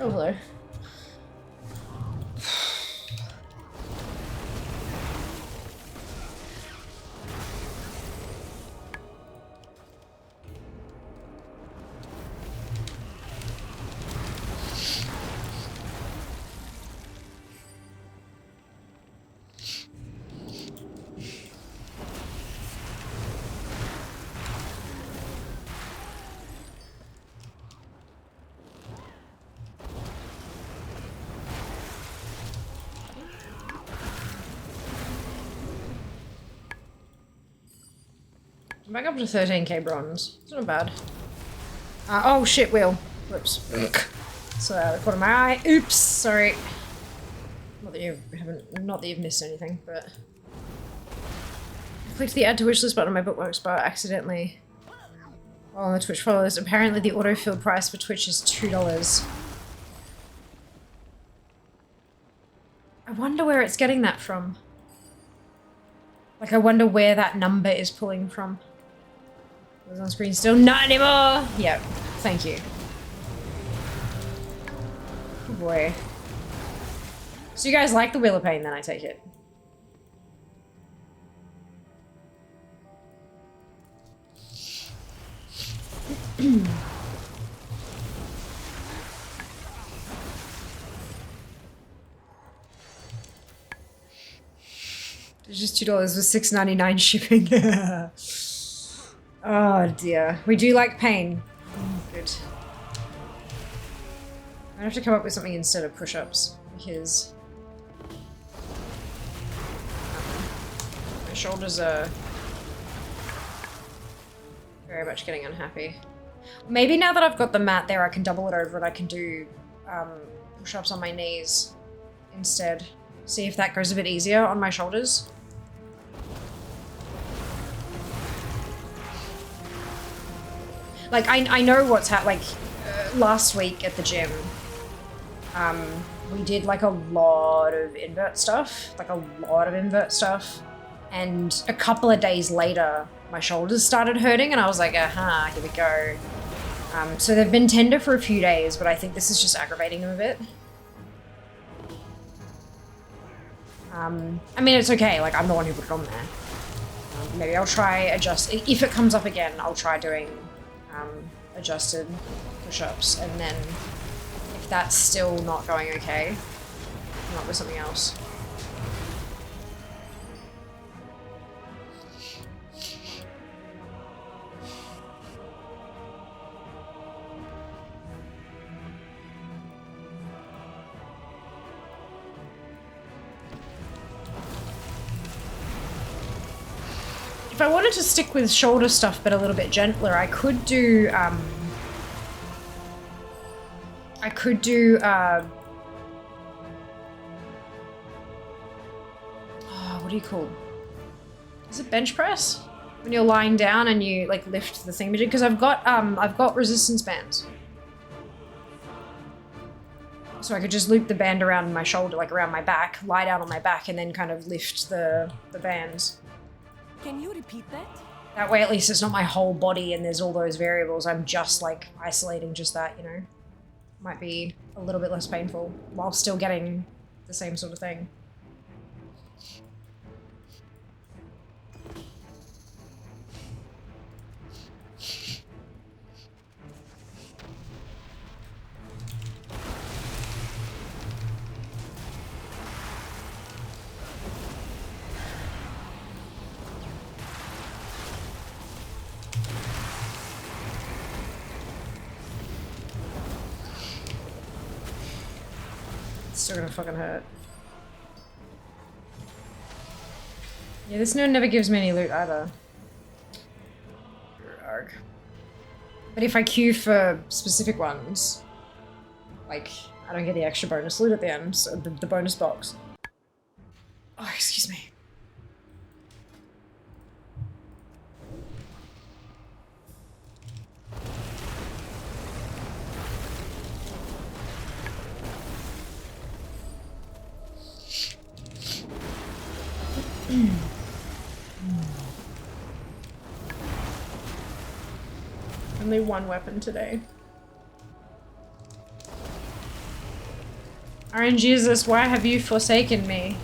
Oh, hello. I'm back up to 13k bronze. It's not bad. Oh shit, wheel. Whoops. So out of the corner of my eye. Oops, sorry. Not that you've missed anything, but I clicked the add to wishlist button on my bookmarks bar accidentally. While on the Twitch followers, apparently the autofill price for Twitch is $2. I wonder where it's getting that from. Like, I wonder where that number is pulling from. It was on screen still. Not anymore! Yep. Thank you. Oh boy. So you guys like the Wheel of Pain then, I take it? It's just $2 with $6.99 shipping. Oh dear. We do like pain. Good. I'm gonna have to come up with something instead of push-ups, because my shoulders are very much getting unhappy. Maybe now that I've got the mat there, I can double it over and I can do push-ups on my knees instead. See if that goes a bit easier on my shoulders. Like, I know what's happening. Like, last week at the gym, we did like a lot of invert stuff. And a couple of days later, my shoulders started hurting and I was like, aha, here we go. So they've been tender for a few days, but I think this is just aggravating them a bit. I mean, it's okay. Like, I'm the one who put it on there. Maybe I'll try adjust. If it comes up again, I'll try doing adjusted push-ups, and then if that's still not going okay, come up with something else. If I wanted to stick with shoulder stuff but a little bit gentler, I could do what do you call? Is it bench press? When you're lying down and you like lift the thing, because I've got resistance bands. So I could just loop the band around my shoulder, like around my back, lie down on my back, and then kind of lift the bands. Can you repeat that? That way at least it's not my whole body and there's all those variables. I'm just like isolating just that, you know. Might be a little bit less painful while still getting the same sort of thing. Still gonna fucking hurt. Yeah, this one never gives me any loot either. Arg. But if I queue for specific ones, like, I don't get the extra bonus loot at the end, so the bonus box. Oh, excuse me. Only one weapon today. RNGesus, why have you forsaken me?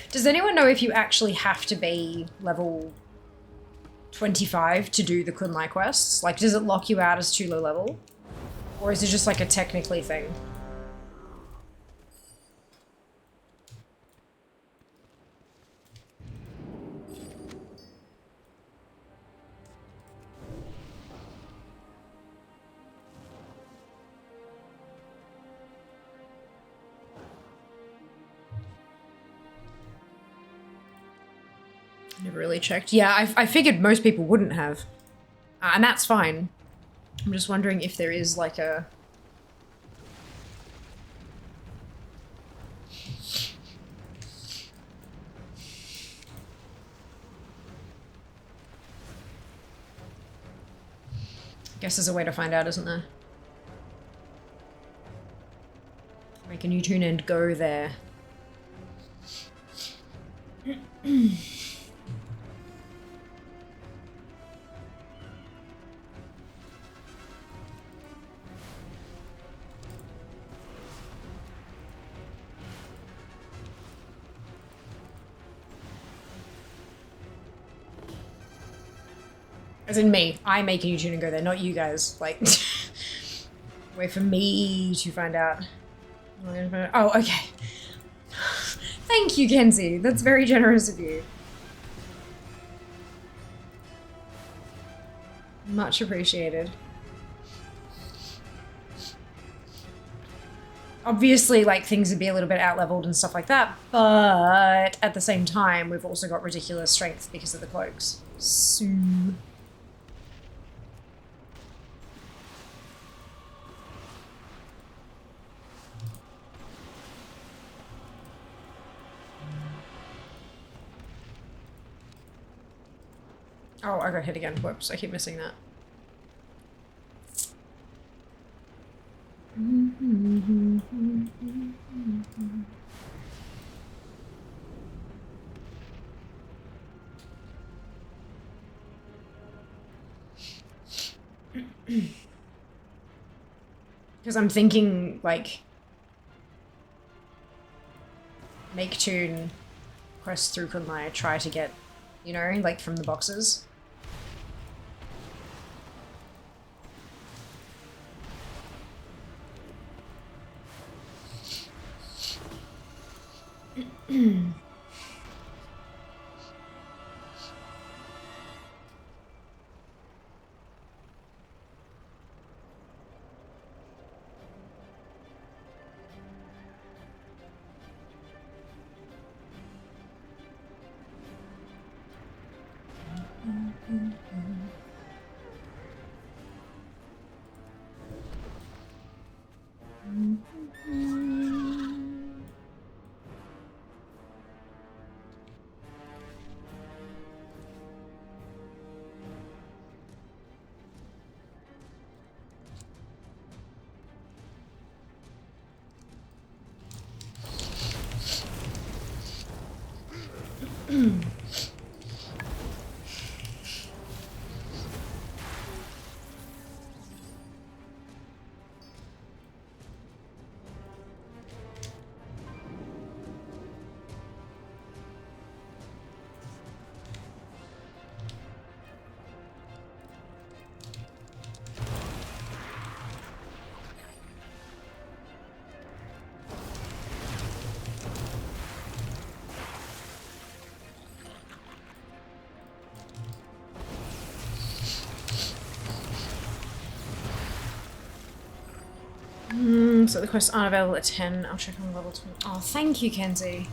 Does anyone know if you actually have to be level 25 to do the Kunlai quests? Like, does it lock you out as too low level? Or is it just like a technically thing? Never really checked. Yeah, I figured most people wouldn't have. And that's fine. I'm just wondering if there is like a... I guess there's a way to find out, isn't there? Make a new tune and go there. As in me. I make a U-turn and go there, not you guys. Like, wait for me to find out. Oh, okay. Thank you, Kenzie. That's very generous of you. Much appreciated. Obviously, like, things would be a little bit out-leveled and stuff like that, but at the same time, we've also got ridiculous strength because of the cloaks. So... Oh, I got hit again. Whoops, I keep missing that. Because I'm thinking, like, make tune quest through Kunlai, try to get, you know, like from the boxes. So the quests aren't available at 10. I'll check on level 20. Oh, thank you, Kenzie.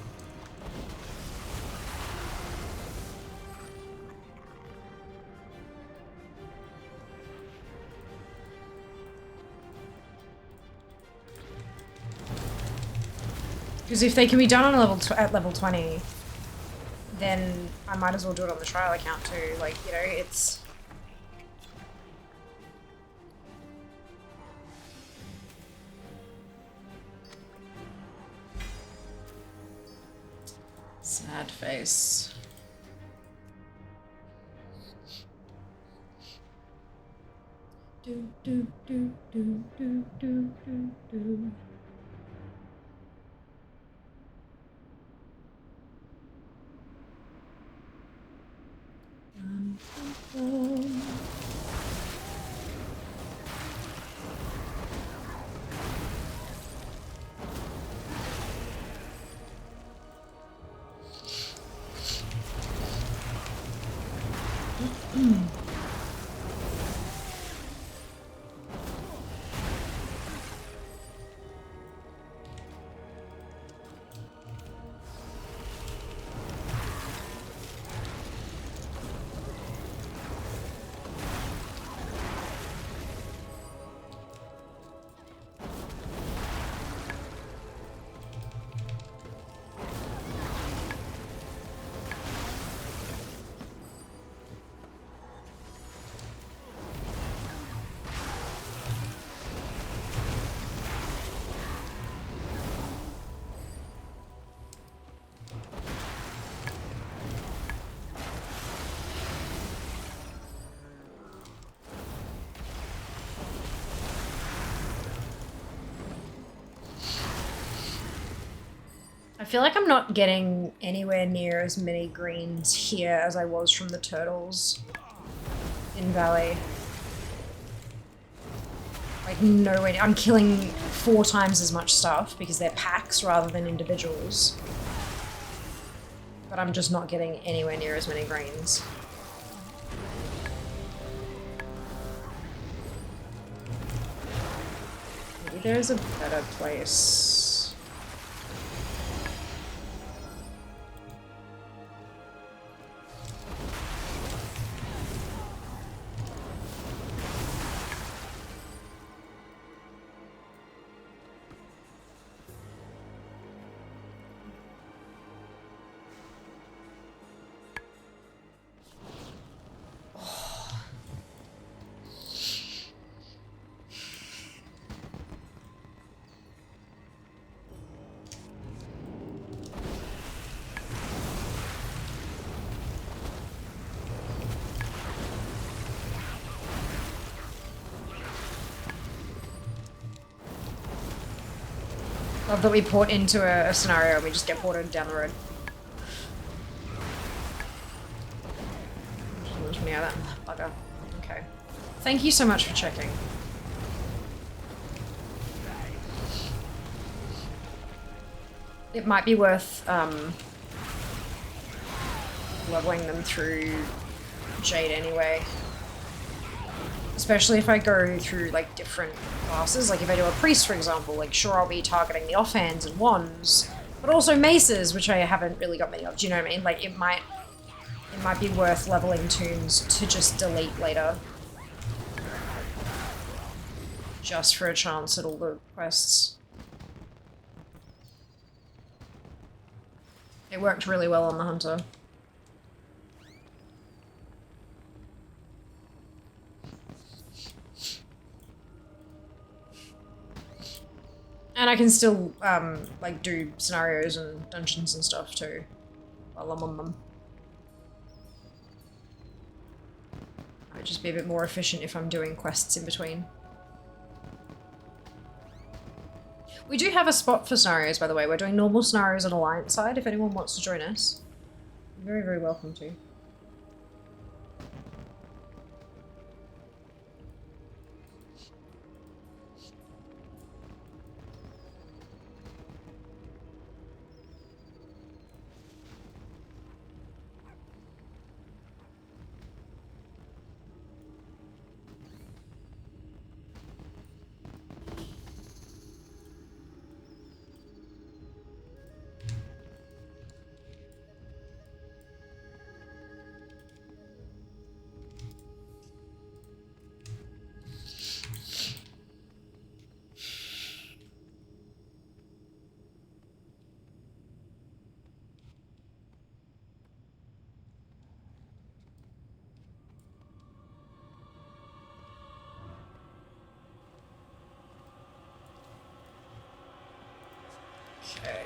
Because if they can be done on at level 20, then I might as well do it on the trial account too. Like, you know, it's... Sad face. Do do do do do do do do. I feel like I'm not getting anywhere near as many greens here as I was from the turtles. in Valley. Like, no way. I'm killing 4 times as much stuff because they're packs rather than individuals. But I'm just not getting anywhere near as many greens. Maybe there's a better place. Love that we port into a scenario and we just get ported down the road. Launch me out of that bugger. Okay. Thank you so much for checking. It might be worth leveling them through Jade anyway. Especially if I go through, like, different classes. Like, if I do a priest, for example, like, sure, I'll be targeting the offhands and wands, but also maces, which I haven't really got many of. Do you know what I mean? Like, it might be worth leveling tombs to just delete later. Just for a chance at all the quests. It worked really well on the hunter. And I can still, like, do scenarios and dungeons and stuff, too, while I'm on them. Might just be a bit more efficient if I'm doing quests in between. We do have a spot for scenarios, by the way. We're doing normal scenarios on Alliance side, if anyone wants to join us. You're very, very welcome to. Okay.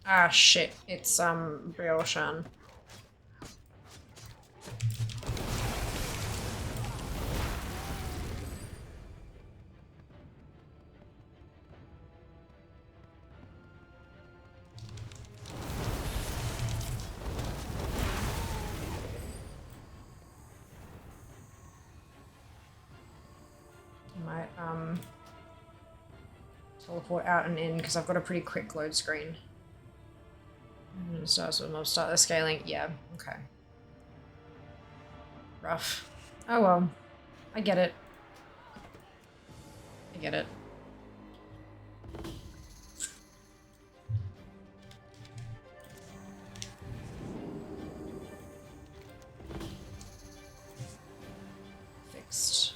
Ah, shit. It's, Brioshan. Might, teleport out and in, because I've got a pretty quick load screen. So I'll start the scaling. Yeah, okay. Rough. Oh well. I get it. I get it. Fixed.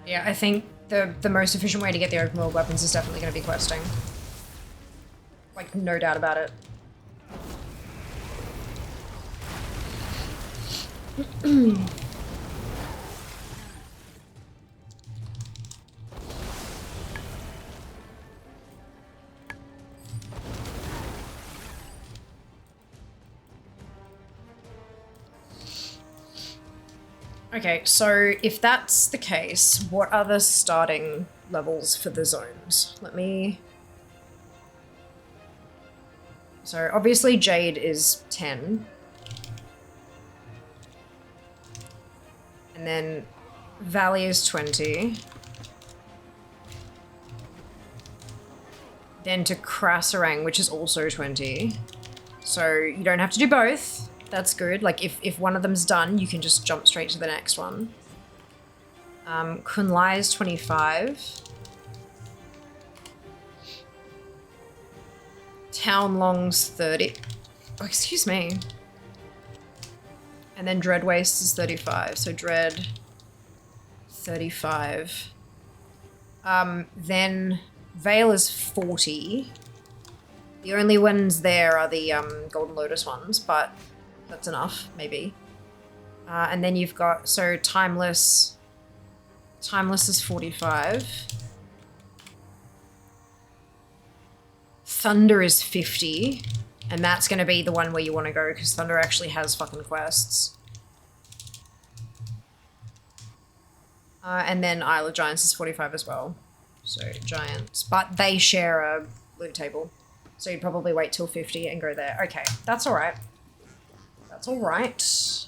Yeah, I think the most efficient way to get the open world weapons is definitely going to be questing. Like, no doubt about it. Okay, so if that's the case, what are the starting levels for the zones? Let me... So obviously Jade is 10. And then Valley is 20. Then to Krasarang, which is also 20. So you don't have to do both. That's good. Like if one of them's done, you can just jump straight to the next one. Kunlai is 25. Townlong's 30. Oh, excuse me. And then Dreadwaste is 35. So Dread, 35. Then Vale is 40. The only ones there are the Golden Lotus ones, but that's enough, maybe. And then you've got, so Timeless. Timeless is 45. Thunder is 50. And that's going to be the one where you want to go, because Thunder actually has fucking quests. And then Isle of Giants is 45 as well. So Giants. But they share a loot table. So you'd probably wait till 50 and go there. Okay, that's alright. That's alright.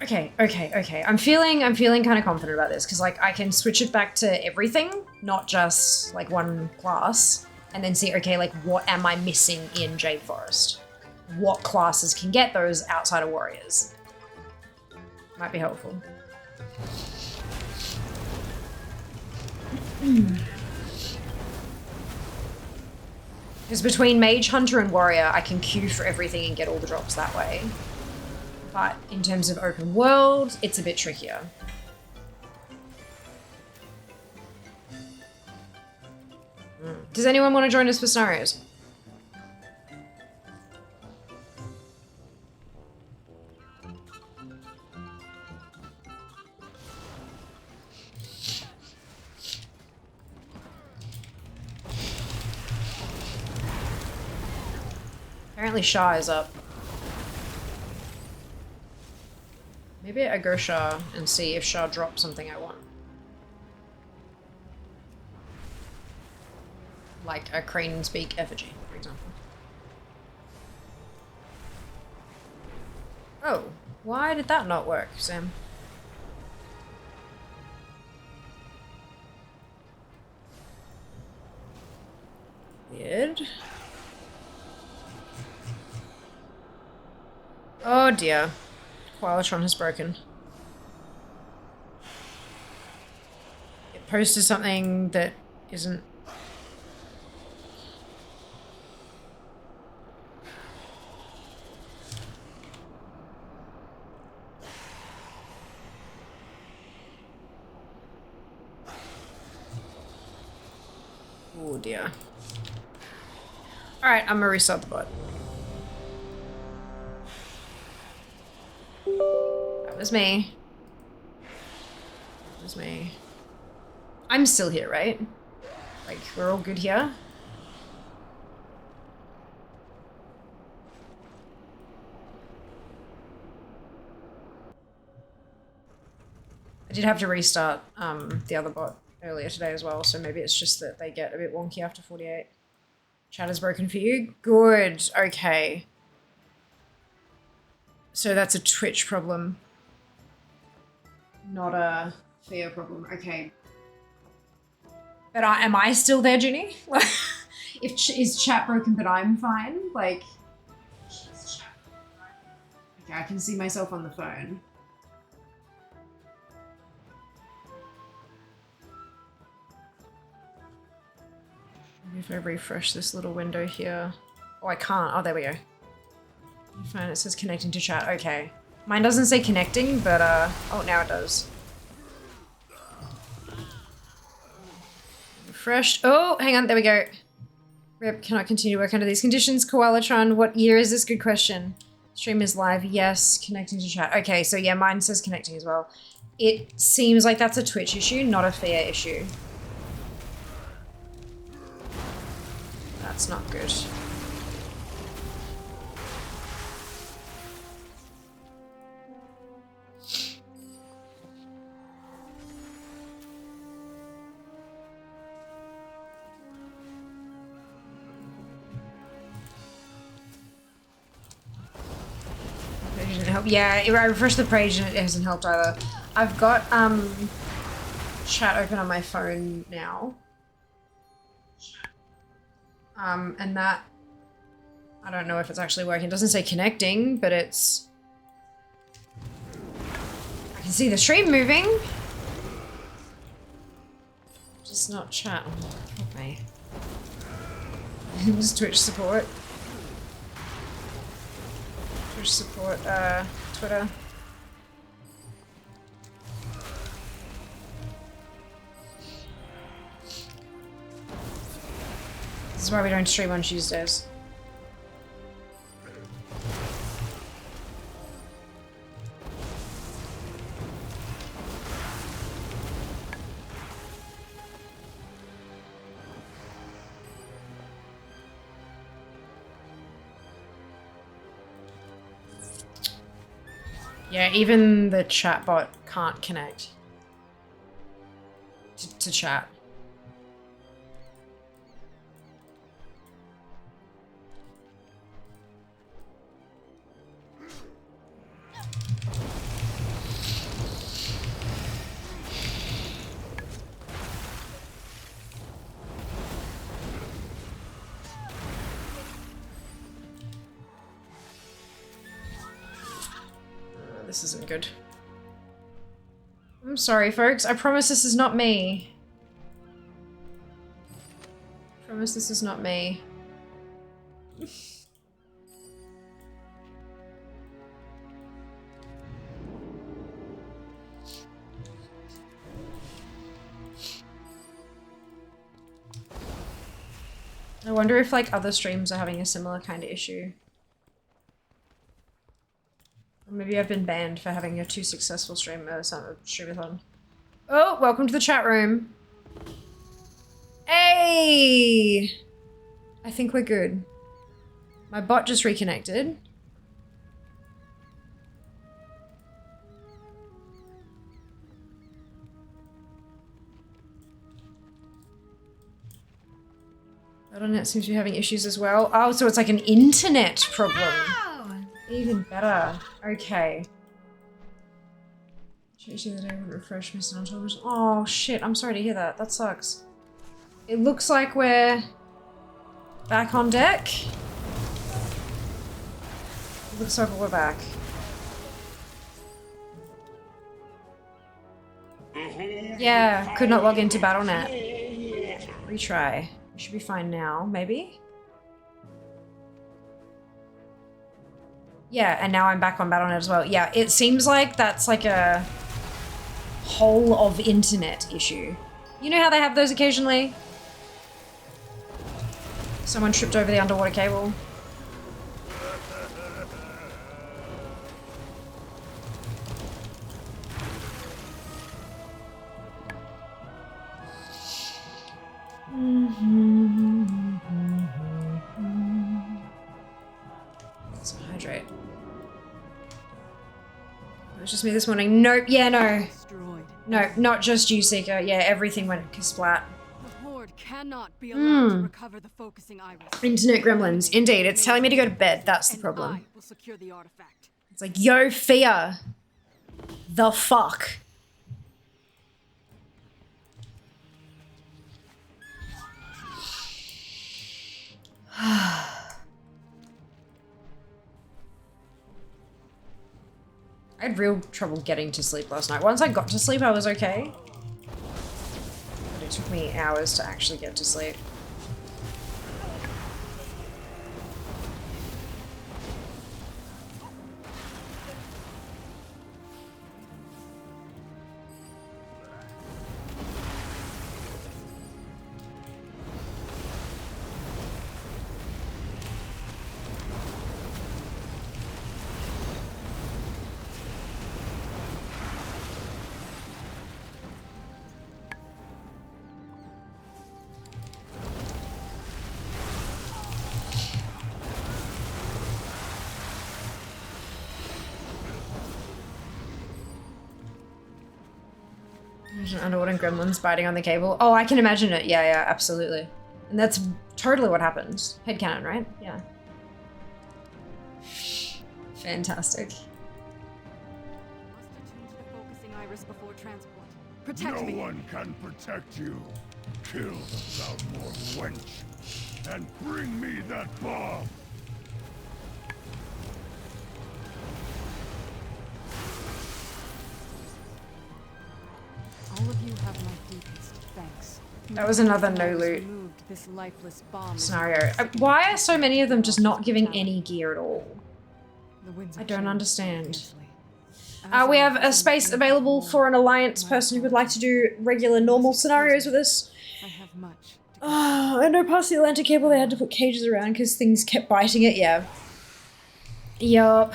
Okay. I'm feeling kind of confident about this because like I can switch it back to everything, not just like one class, and then see, okay, like what am I missing in Jade Forest? What classes can get those outside of warriors? Might be helpful. Because between Mage, Hunter, and Warrior, I can queue for everything and get all the drops that way. But in terms of open world, it's a bit trickier. Does anyone want to join us for scenarios? Apparently Shah is up. Maybe I go Shah and see if Shah drops something I want. Like a Crane Speak effigy, for example. Oh, why did that not work, Sam? Weird. Oh dear. Koalatron has broken. It posted something that isn't... Oh dear. Alright, I'm gonna restart the bot. That was me. That was me. I'm still here, right? Like, we're all good here? I did have to restart the other bot earlier today as well, so maybe it's just that they get a bit wonky after 48. Chat is broken for you? Good, okay. So that's a Twitch problem. Not a Theo problem, okay. But am I still there, Ginny? Is chat broken but I'm fine? Like, okay, I can see myself on the phone. Maybe if I refresh this little window here. Oh, I can't. Oh, there we go. Fine, it says connecting to chat. Okay. Mine doesn't say connecting, but oh, now it does. Refreshed. Oh, hang on, there we go. Rip, cannot continue work under these conditions. Koalatron, what year is this? Good question. Stream is live. Yes, connecting to chat. Okay, so yeah, mine says connecting as well. It seems like that's a Twitch issue, not a Fia issue. That's not good. Didn't help. Yeah, I refreshed the page and it hasn't helped either. I've got chat open on my phone now. And that, I don't know if it's actually working. It doesn't say connecting, but it's, I can see the stream moving. Just not chat. Okay. Just Twitch support. Twitch support, Twitter. This is why we don't stream on Tuesdays. Yeah, even the chatbot can't connect to chat. This isn't good. I'm sorry, folks. I promise this is not me. I promise this is not me. I wonder if like other streams are having a similar kind of issue. Or maybe I've been banned for having a too successful streamathon. Oh, welcome to the chat room. Hey! I think we're good. My bot just reconnected. Battle.net seems to be having issues as well. Oh, so it's like an internet problem. Wow. Even better. Okay. Usually that I would refresh my sound. Oh shit, I'm sorry to hear that. That sucks. It looks like we're back on deck. Looks like we're back. Yeah, could not log into Battle.net. Retry. We should be fine now, maybe? Yeah, and now I'm back on Battle.net as well. Yeah, it seems like that's like a whole of internet issue. You know how they have those occasionally? Someone tripped over the underwater cable. Let's hydrate. It was just me this morning. Nope. Yeah, no. No, not just you, Seeker. Yeah, everything went splat. The Horde cannot be allowed to recover the focusing iris. Internet gremlins. Indeed, it's telling me to go to bed. That's the problem. I will secure the artifact. It's like, yo, Fia. The fuck? I had real trouble getting to sleep last night. Once I got to sleep, I was okay. But it took me hours to actually get to sleep. Imagine underwater gremlins biting on the cable. Oh, I can imagine it. Yeah, yeah, absolutely. And that's totally what happens. Headcanon, right? Yeah. Fantastic. Focusing iris before transport. Protect me. No one can protect you. Kill the Valmore wench and bring me that bomb. All of you have my deepest thanks. That was another no loot This lifeless bomb scenario. Why are so many of them just not giving any gear at all? I don't understand. We have a space available for an alliance person who would like to do regular normal scenarios with us. I have much. I know past the Atlantic cable they had to put cages around because things kept biting it, yeah. Yup.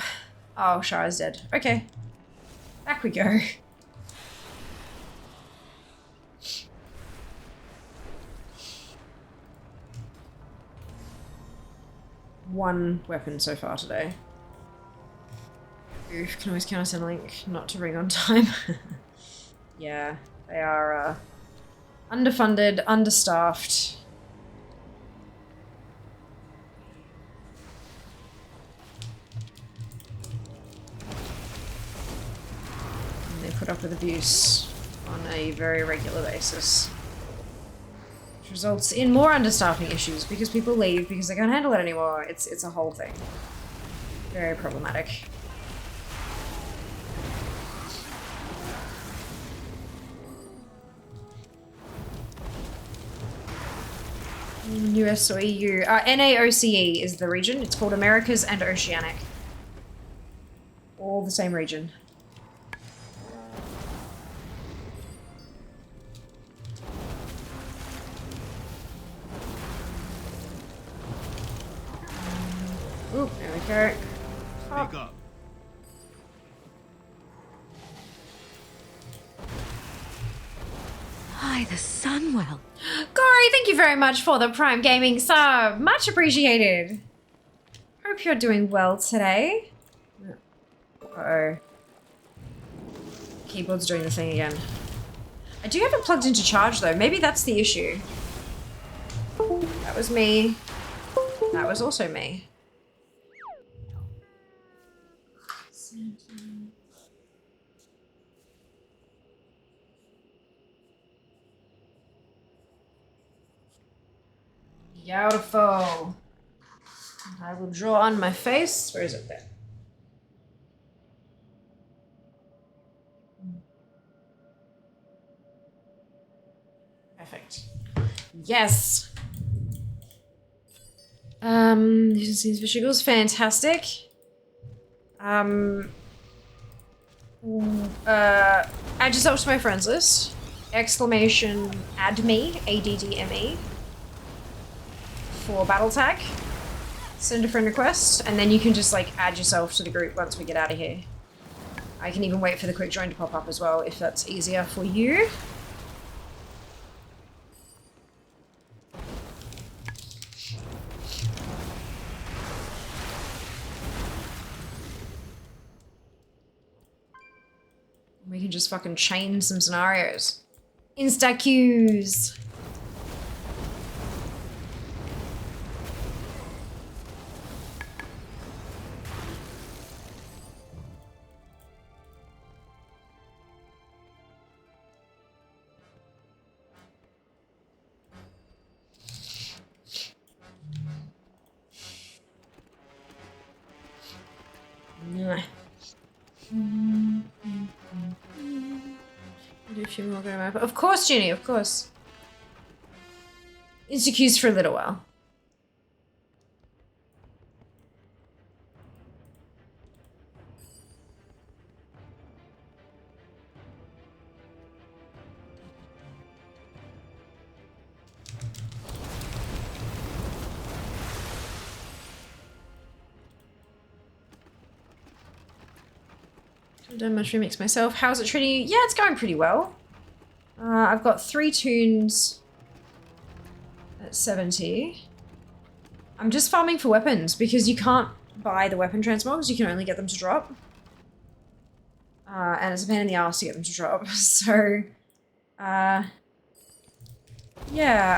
Oh, Shara's dead. Okay. Back we go. One weapon so far today. Oof, can always count us in a link not to ring on time. Yeah, they are underfunded, understaffed. And they put up with abuse on a very regular basis. Which results in more understaffing issues because people leave because they can't handle it anymore. It's a whole thing. Very problematic. US or EU. NAOCE is the region. It's called Americas and Oceanic. All the same region. Oop, there we go. Speak up. Hi, the Sunwell. Gory, thank you very much for the Prime Gaming sub. Much appreciated. Hope you're doing well today. Uh-oh. Keyboard's doing the thing again. I do have it plugged into charge though. Maybe that's the issue. That was me. That was also me. Beautiful. I will draw on my face. Where is it there? Perfect. Yes. These visuals, fantastic. Add yourself to my friends list. Exclamation add me, ADDME. For battle tag. Send a friend request, and then you can just like add yourself to the group once we get out of here. I can even wait for the quick join to pop up as well if that's easier for you. We can just fucking chain some scenarios. Insta queues. Do a few more go map. Of course, Ginny, of course. Insecused for a little while. I've done much remix myself. How's it treating you? Yeah, it's going pretty well. I've got 3 tunes at 70. I'm just farming for weapons because you can't buy the weapon transmogs. You can only get them to drop. And it's a pain in the ass to get them to drop. So Yeah,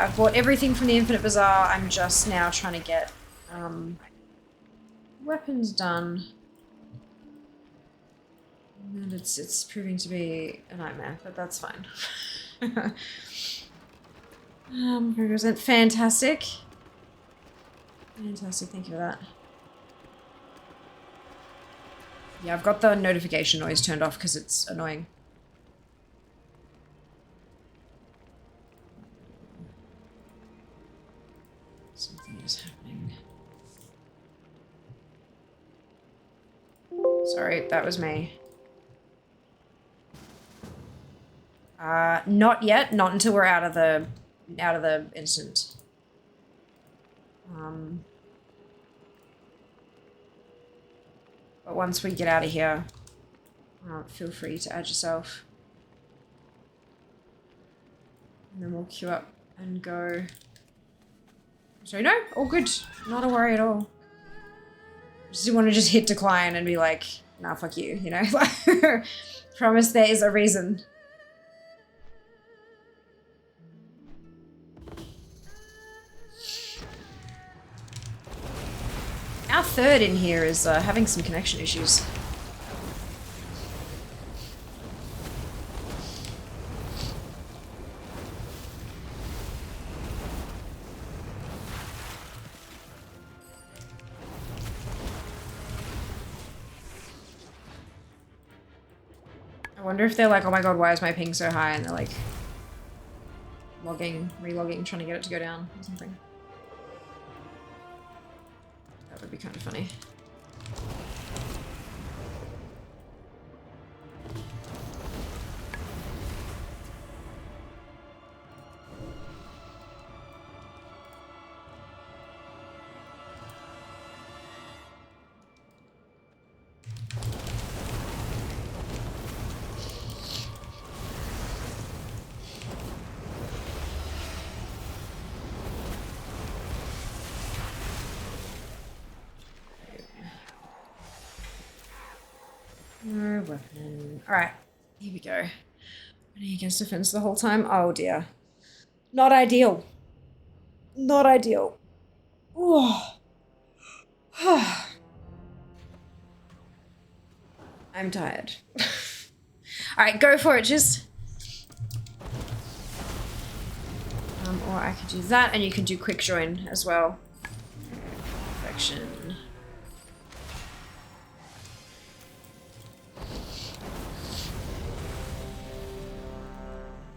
I've bought everything from the Infinite Bazaar. I'm just now trying to get weapons done. And it's proving to be a nightmare, but that's fine. Represent fantastic. Fantastic, thank you for that. Yeah, I've got the notification noise turned off because it's annoying. Something is happening. Sorry, that was me. Not yet. Not until we're out of the instant. But once we get out of here, feel free to add yourself. And then we'll queue up and go. So no, all good. Not a worry at all. Just want to just hit decline and be like, nah, fuck you, you know? Promise there is a reason. Our third in here is having some connection issues. I wonder if they're like, oh my god, why is my ping so high? And they're like logging, relogging, trying to get it to go down or something. That would be kind of funny. No weapon. Alright, here we go. Running against defense the whole time. Oh dear. Not ideal. Not ideal. Oh. I'm tired. Alright, go for it, just. Or I could do that, and you can do quick join as well. Perfection.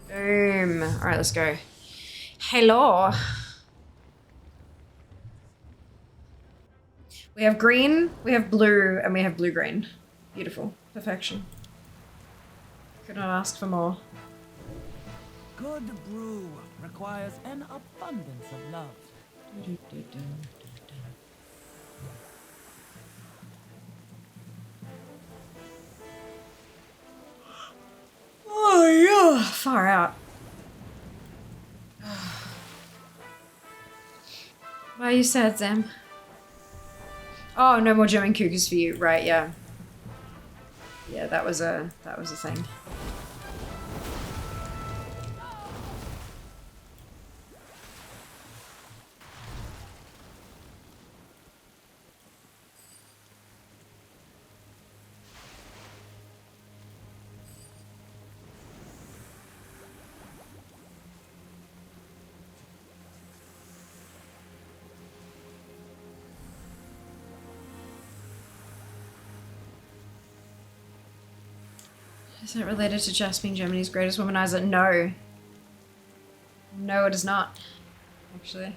Boom. Alright, let's go. Hello. We have green, we have blue, and we have blue-green. Beautiful. Perfection. Could not ask for more. Good brew requires an abundance of love. Oh, yeah. Far out. Why are you sad, Sam? Oh, no more German cougars for you. Right, yeah. Yeah, that was a thing. Is that related to Jess being Germany's greatest womanizer? No. No, it is not. Actually.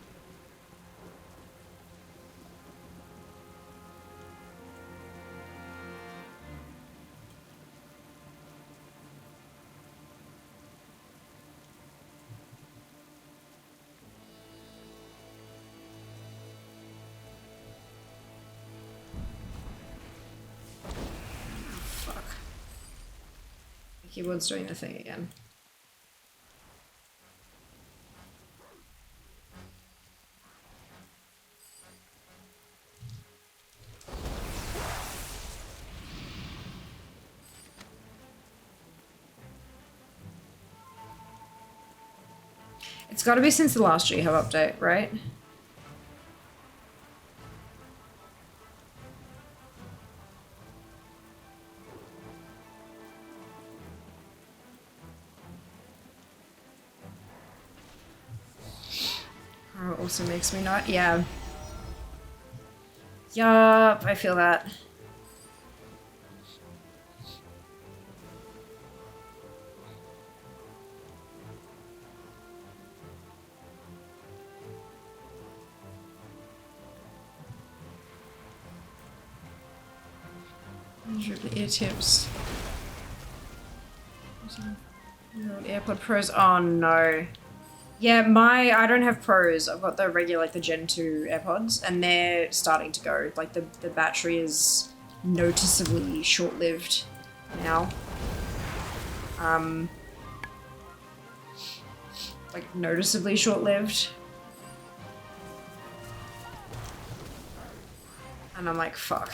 Keyboard's doing the thing again. It's got to be since the last G-Hub update, right? Oh, also makes me not. Yeah. Yup, I feel that. Ear tips. AirPod Pros. Oh no. Yeah, I don't have Pros. I've got the regular, like the Gen 2 AirPods, and they're starting to go. Like the battery is noticeably short-lived now. Like noticeably short-lived. And I'm like, fuck.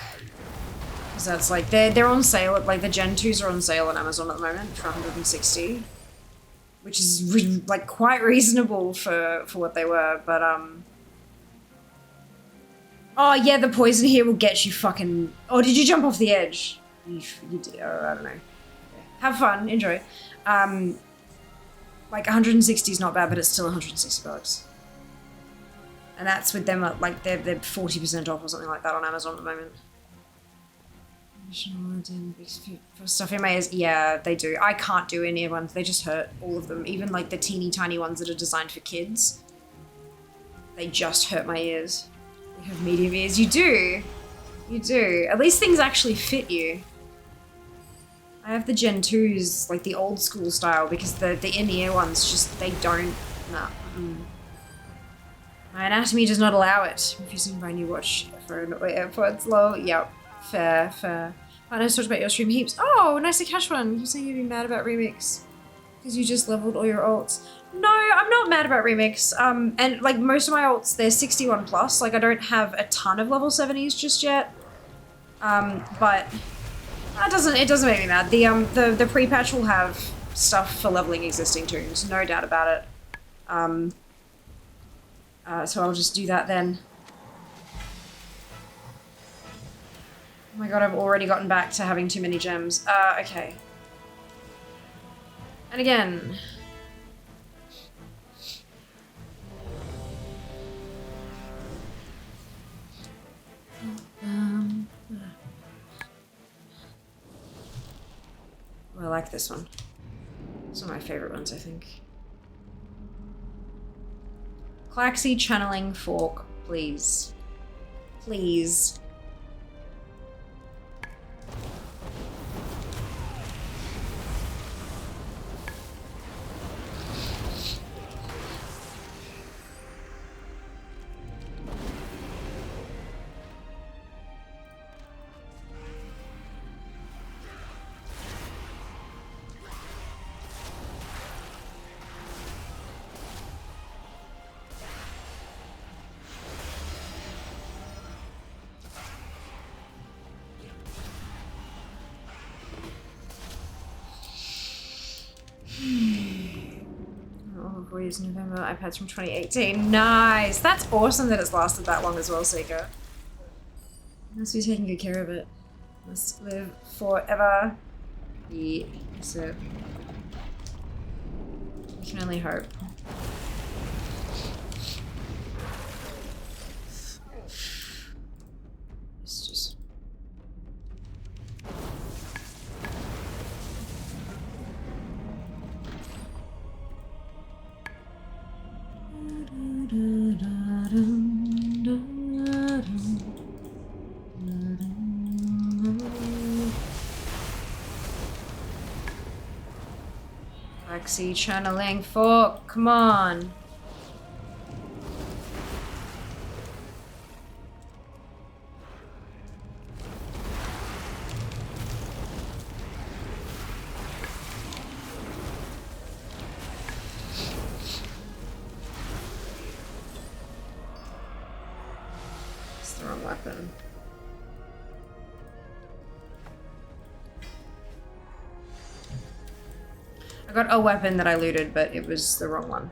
Because that's like, they're on sale, like the Gen 2s are on sale on Amazon at the moment for 160. Which is like quite reasonable for what they were, but oh yeah, the poison here will get you fucking... Oh, did you jump off the edge? You did, I don't know. Have fun, enjoy. Like 160 is not bad, but it's still 160 bucks. And that's with them at like, they're 40% off or something like that on Amazon at the moment. For stuff in my ears, yeah, they do. I can't do any ones. They just hurt, all of them. Even like the teeny tiny ones that are designed for kids. They just hurt my ears. You have medium ears. You do. You do. At least things actually fit you. I have the Gen 2s, like the old school style, because the in-ear ones just, they don't, nah. My anatomy does not allow it. Refusing my new watch for AirPods, lol. Yep. Fair, fair. I talked about your stream heaps. Oh, nice to catch one. You saying you'd be mad about Remix because you just leveled all your alts. No, I'm not mad about Remix. And like most of my alts, they're 61 plus. Like I don't have a ton of level 70s just yet. But it doesn't make me mad. The pre-patch will have stuff for leveling existing toons, no doubt about it. So I'll just do that then. Oh my god, I've already gotten back to having too many gems. Okay. And again. Oh, I like this one. It's one of my favorite ones, I think. Klaxy channeling fork, please. Please. Is November, iPads from 2018. Nice! That's awesome that it's lasted that long as well, Seeker. Must be taking good care of it. Must live forever. Yeah, so we can only hope. It's just... Klaxy channeling fork, come on. It's the wrong weapon. I got a weapon that I looted, but it was the wrong one.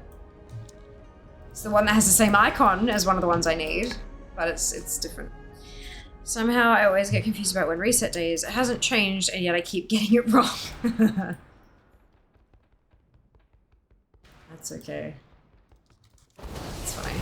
It's the one that has the same icon as one of the ones I need, but it's different. Somehow I always get confused about when reset day is. It hasn't changed, and yet I keep getting it wrong. That's okay. It's fine.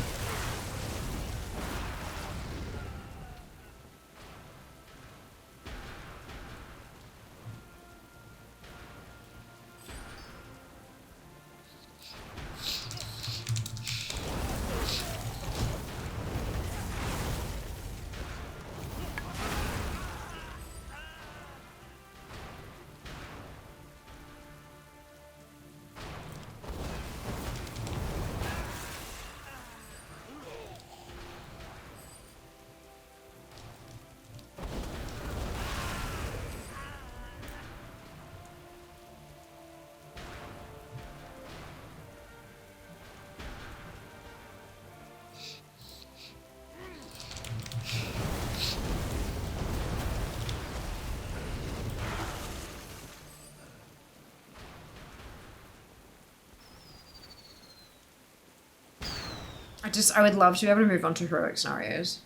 I would love to be able to move on to heroic scenarios.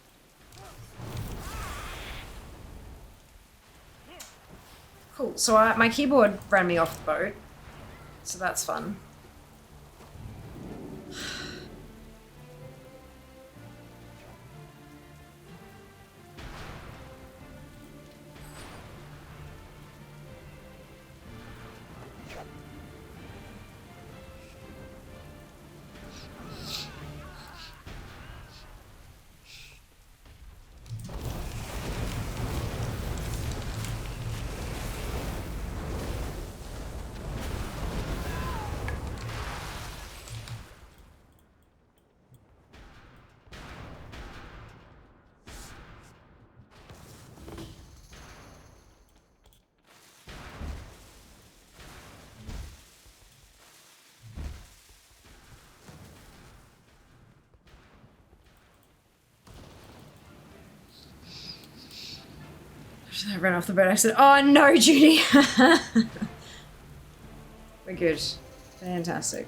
Cool, so my keyboard ran me off the boat, so that's fun. I ran off the boat. I said, "Oh no, Judy." We're good. Fantastic.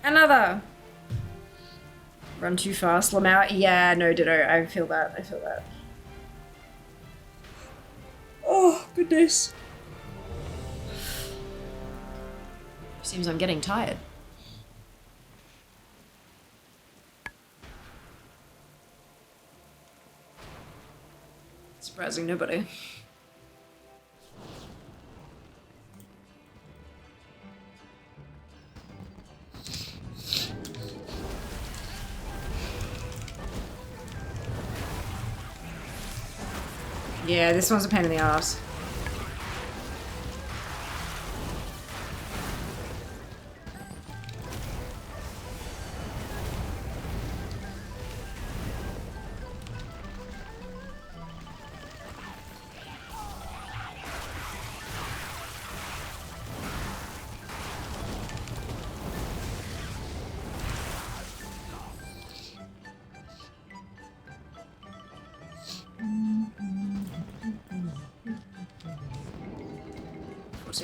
Another. Run too fast, Lamau. Yeah, no, ditto. I feel that. I feel that. Oh, goodness. Seems I'm getting tired. Surprising nobody. Yeah, this one's a pain in the ass.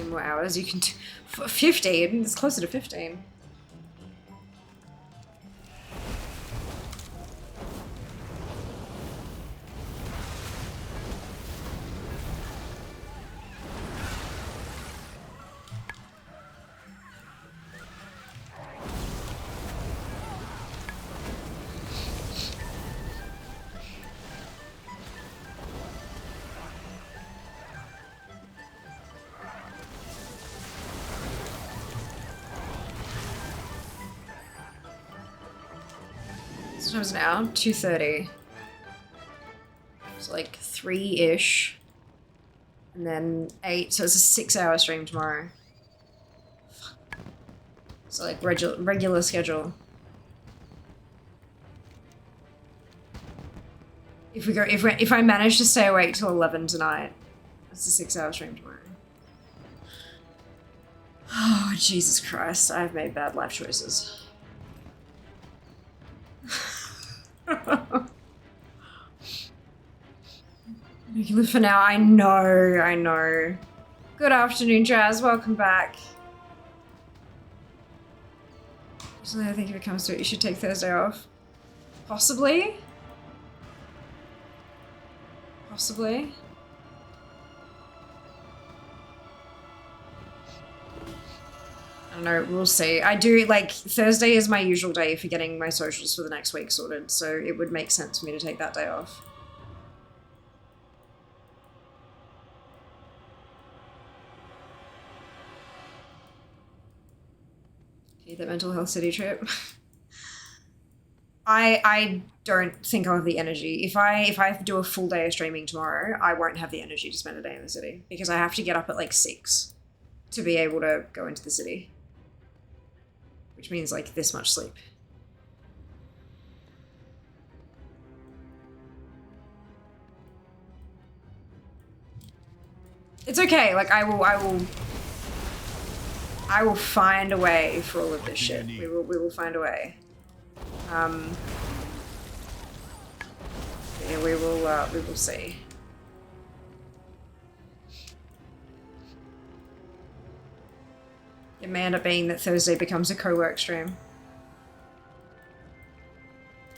More hours you can do. 15, it's closer to 15. Times now, 2:30. It's like 3-ish. And then 8, so it's a 6-hour stream tomorrow. So like regular schedule. If I manage to stay awake till 11 tonight, it's a 6-hour stream tomorrow. Oh, Jesus Christ. I've made bad life choices. We can live for now. I know. Good afternoon, Jazz. Welcome back. Usually I think if it comes to it, you should take Thursday off. Possibly. Possibly. I don't know, we'll see. I do, like, Thursday is my usual day for getting my socials for the next week sorted, so it would make sense for me to take that day off. Okay, the mental health city trip. I don't think I'll have the energy. If I do a full day of streaming tomorrow, I won't have the energy to spend a day in the city because I have to get up at like 6 to be able to go into the city. Which means like this much sleep. It's okay, like I will find a way for all of this shit. We will find a way. Yeah, we will see. It may end up being that Thursday becomes a co-work stream.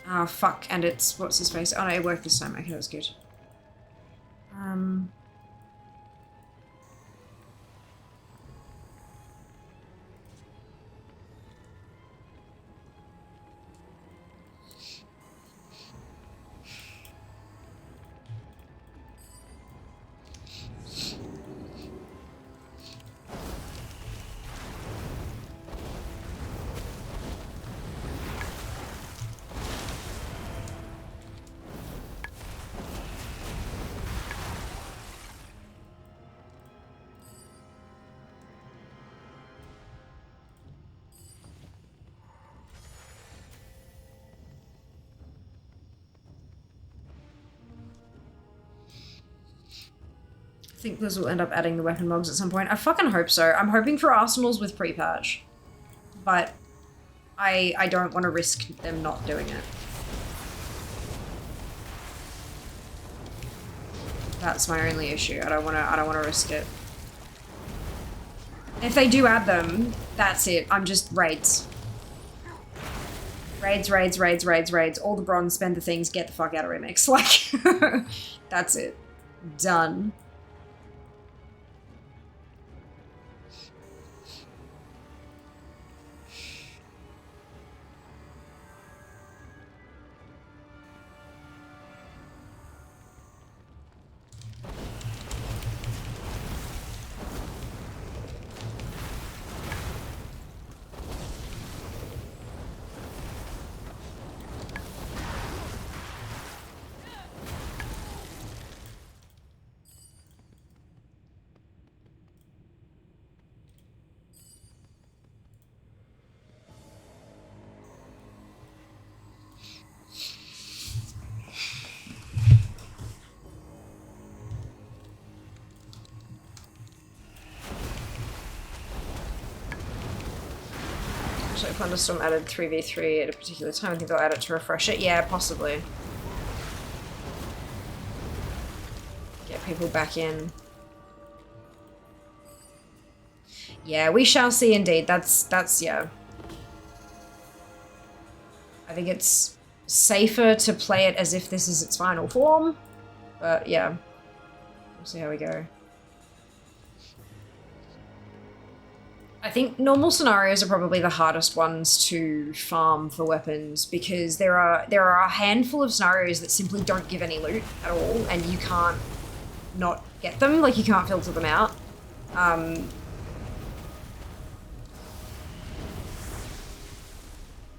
Oh fuck, and it's what's his face? Oh no, it worked this time. Okay, that was good. I think Blizz will end up adding the weapon mods at some point. I fucking hope so. I'm hoping for arsenals with pre-patch. But I don't want to risk them not doing it. That's my only issue. I don't wanna risk it. If they do add them, that's it. I'm just raids. Raids. All the bronze, spend the things, get the fuck out of remix. Like, that's it. Done. If Thunderstorm added 3v3 at a particular time, I think they'll add it to refresh it. Yeah, possibly. Get people back in. Yeah, we shall see indeed. That's yeah. I think it's safer to play it as if this is its final form. But yeah. We'll see how we go. I think normal scenarios are probably the hardest ones to farm for weapons because there are a handful of scenarios that simply don't give any loot at all and you can't not get them, like you can't filter them out.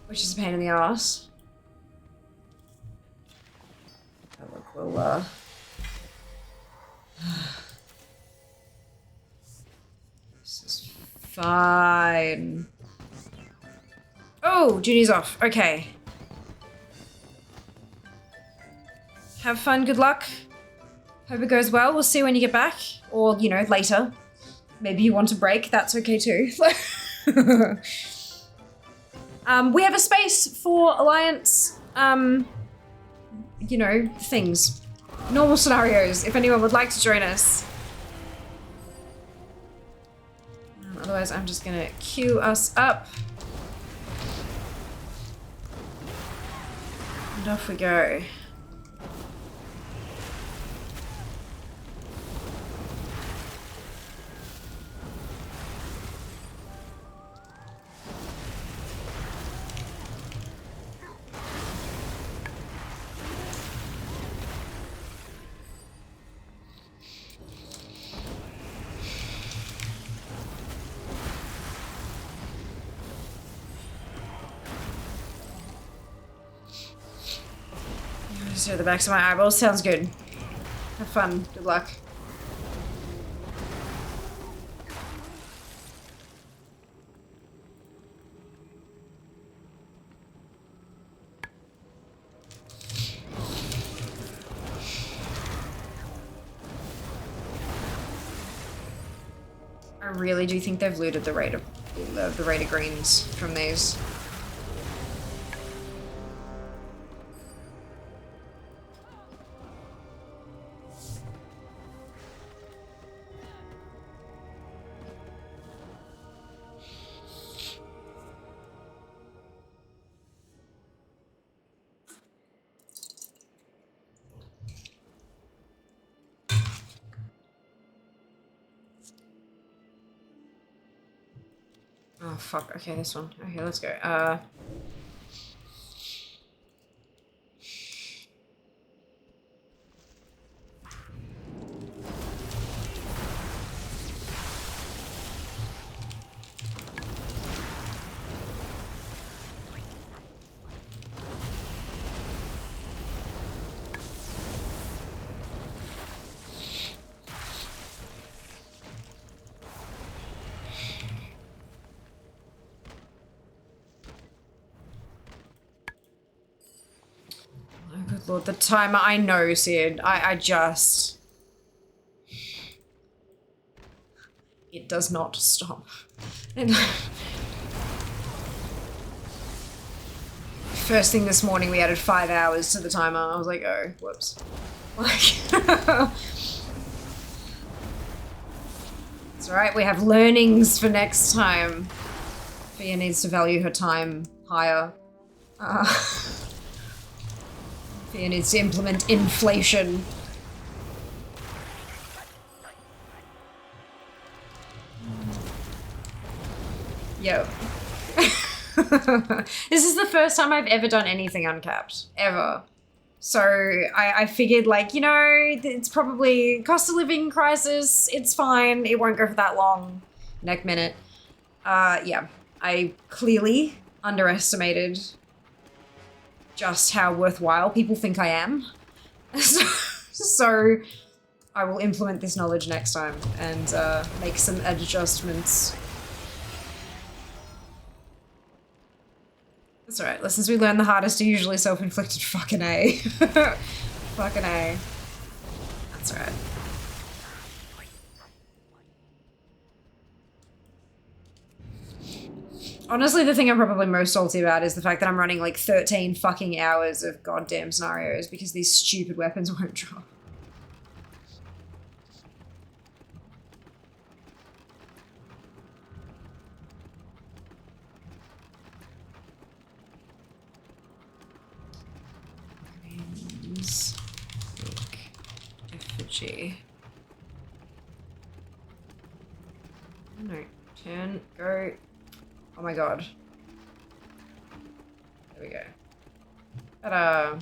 Which is a pain in the ass. Oh, look, we'll this is fine. Oh, duty's off. Okay. Have fun, good luck. Hope it goes well. We'll see you when you get back. Or, you know, later. maybe you want a break, that's okay too. We have a space for alliance, you know, things. Normal scenarios, if anyone would like to join us. Otherwise, I'm just gonna queue us up. And off we go. Just at the backs of my eyeballs. Sounds good. Have fun. Good luck. I really do think they've looted the rate of greens from these. Oh fuck, okay, this one. Okay, let's go. Good lord, the timer, I know, Sid. I just... It does not stop. First thing this morning, we added 5 hours to the timer. I was like, oh, whoops. Like... It's alright, we have learnings for next time. Fia needs to value her time higher. Fia needs to implement inflation. Yo. This is the first time I've ever done anything uncapped. Ever. So I figured, like, you know, it's probably cost of living crisis. It's fine. It won't go for that long. Neck minute. Yeah. I clearly underestimated just how worthwhile people think I am. So I will implement this knowledge next time and make some adjustments. That's alright. Lessons we learn the hardest are usually self-inflicted. Fucking A. Fucking A. That's alright. Honestly, the thing I'm probably most salty about is the fact that I'm running like 13 fucking hours of goddamn scenarios because these stupid weapons won't drop. Greens, make effigy. No, turn, go. Oh my god. There we go. Ta-da!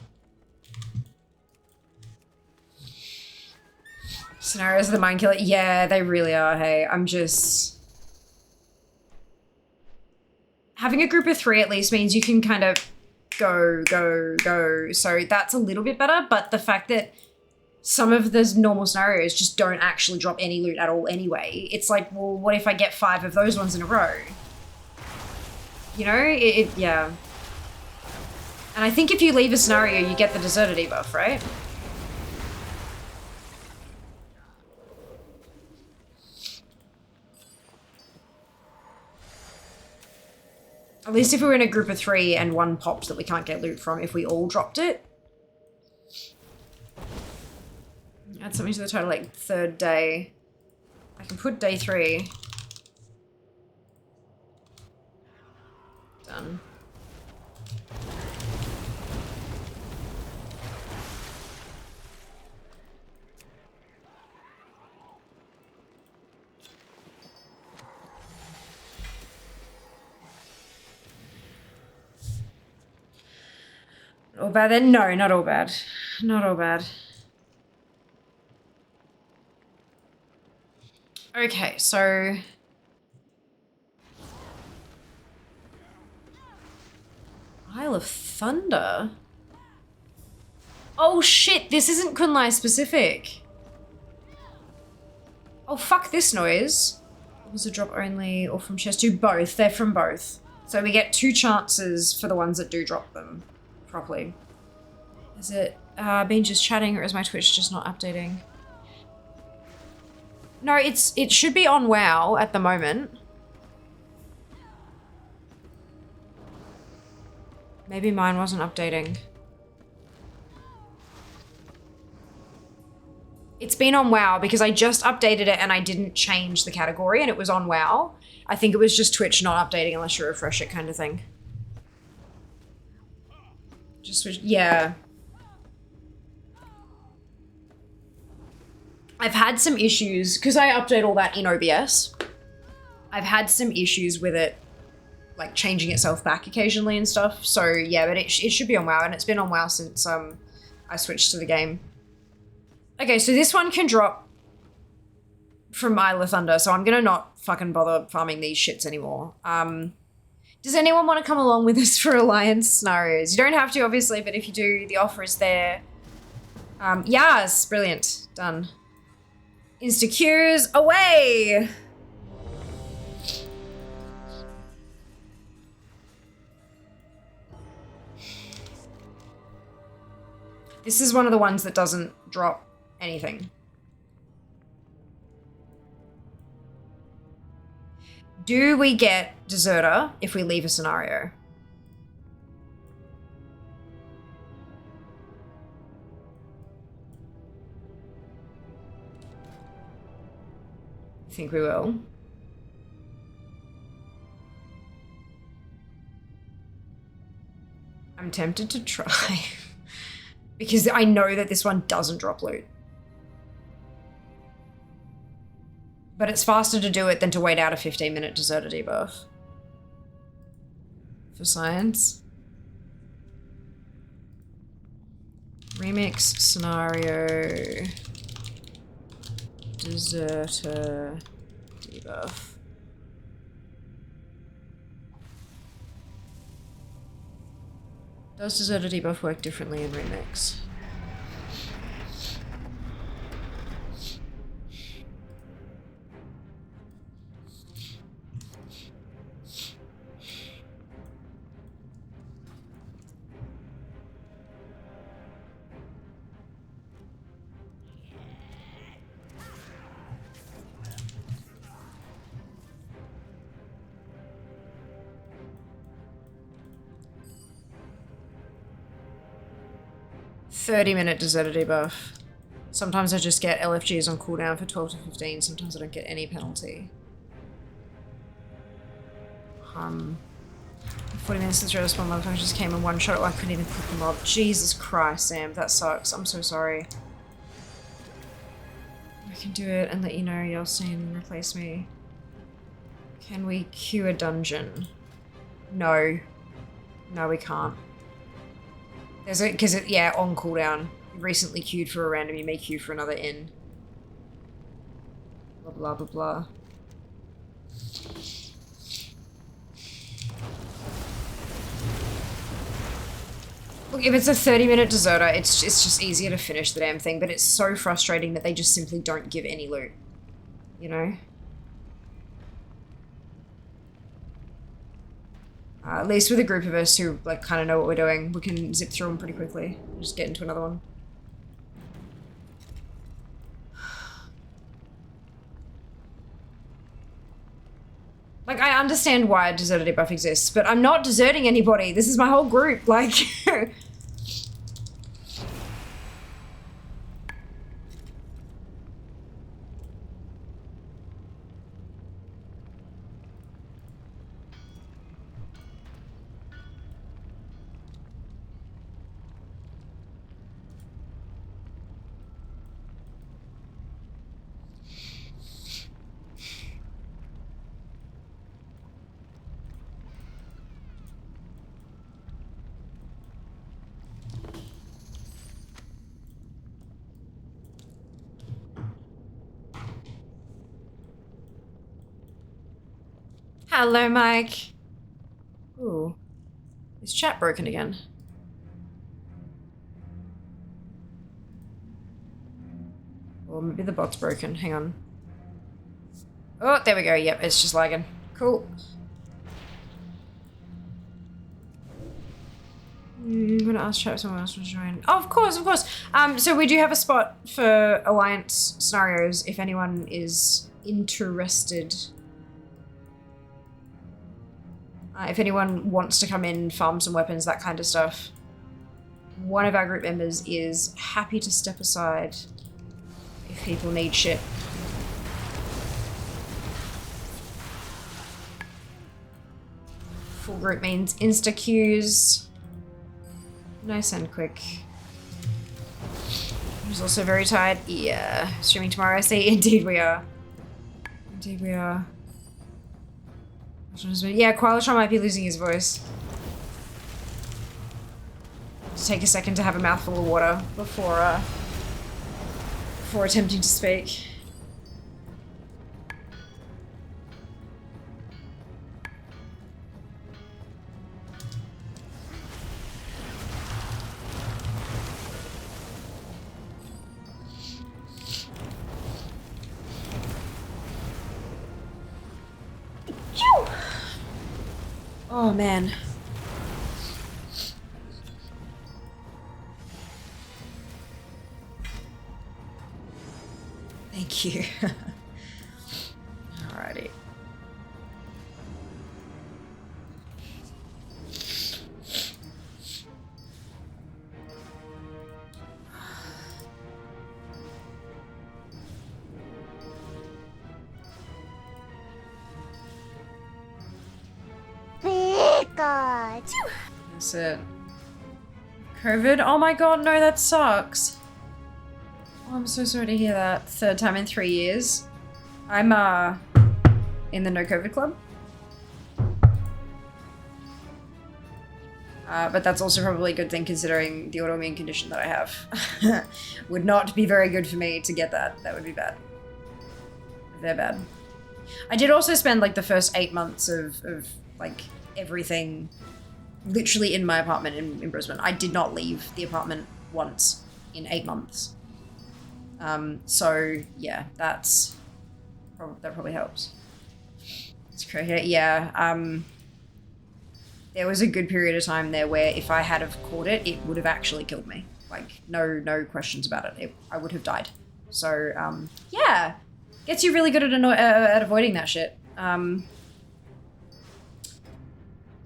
Scenarios of the mind killer. Yeah, they really are, hey. I'm just... Having a group of 3 at least means you can kind of go. So that's a little bit better, but the fact that some of those normal scenarios just don't actually drop any loot at all anyway. It's like, well, what if I get 5 of those ones in a row? You know, yeah. And I think if you leave a scenario, you get the deserter debuff, right? At least if we were in a group of 3 and one popped that we can't get loot from, if we all dropped it. Add something to the title like 3rd day. I can put day 3. Done. All bad then? No, not all bad. Not all bad. Okay, so... Isle of Thunder? Oh shit, this isn't Kunlai specific. Oh fuck this noise. Was a drop only or from chest 2? Both, they're from both. So we get 2 chances for the ones that do drop them properly. Is it been just chatting or is my Twitch just not updating? No, it should be on WoW at the moment. Maybe mine wasn't updating. It's been on WoW because I just updated it and I didn't change the category and it was on WoW. I think it was just Twitch not updating unless you refresh it kind of thing. Just switch, yeah. I've had some issues because I update all that in OBS. I've had some issues with it like changing itself back occasionally and stuff. So yeah, but it should be on WoW and it's been on WoW since I switched to the game. Okay, so this one can drop from Isle of Thunder, so I'm gonna not fucking bother farming these shits anymore. Does anyone want to come along with us for Alliance scenarios? You don't have to, obviously, but if you do, the offer is there. Yes, brilliant. Done. Insta-queues, away! This is one of the ones that doesn't drop anything. Do we get Deserter if we leave a scenario? I think we will. I'm tempted to try. Because I know that this one doesn't drop loot. But it's faster to do it than to wait out a 15-minute Deserter debuff. For science. Remix scenario. Deserter debuff. Does Deserter debuff work differently in Remix? "30-minute Deserter debuff. Sometimes I just get LFGs on cooldown for 12 to 15. Sometimes I don't get any penalty. 40 minutes since the spawn motherfuckers just came in one shot. Oh, I couldn't even click them up. Jesus Christ, Sam. That sucks. I'm so sorry. I can do it and let you know you'll soon replace me. Can we queue a dungeon? No. No, we can't. There's a, because it, yeah, on cooldown. Recently queued for a random, you may queue for another in. Blah, blah, blah, blah. Look, if it's a 30-minute Deserter, it's just easier to finish the damn thing, but it's so frustrating that they just simply don't give any loot. You know? At least with a group of us who, like, kind of know what we're doing, we can zip through them pretty quickly. Just get into another one. Like, I understand why a deserter debuff exists, but I'm not deserting anybody. This is my whole group. Like... Hello, Mike. Ooh. Is chat broken again? Or maybe the bot's broken. Hang on. Oh, there we go. Yep, it's just lagging. Cool. I'm gonna ask chat if someone else wants to join. Oh, of course, of course. So we do have a spot for alliance scenarios if anyone is interested. If anyone wants to come in, farm some weapons, that kind of stuff. One of our group members is happy to step aside if people need shit. Full group means insta-queues. Nice and quick. Who's also very tired. Yeah. Streaming tomorrow, I see. Indeed we are. Indeed we are. Yeah, Qualatron might be losing his voice. Just take a second to have a mouthful of water before attempting to speak. Oh man. Thank you. Alrighty. That's it. COVID? Oh my god, no, that sucks. Oh, I'm so sorry to hear that. Third time in 3 years. I'm, in the no COVID club. But that's also probably a good thing considering the autoimmune condition that I have. Would not be very good for me to get that. That would be bad. They're bad. I did also spend like the first 8 months of like everything literally in my apartment in Brisbane. I did not leave the apartment once in 8 months. So yeah, that probably helps. It's crazy. Yeah. There was a good period of time there where if I had have caught it, it would have actually killed me. Like no questions about it. I would have died. So yeah, gets you really good at avoiding that shit.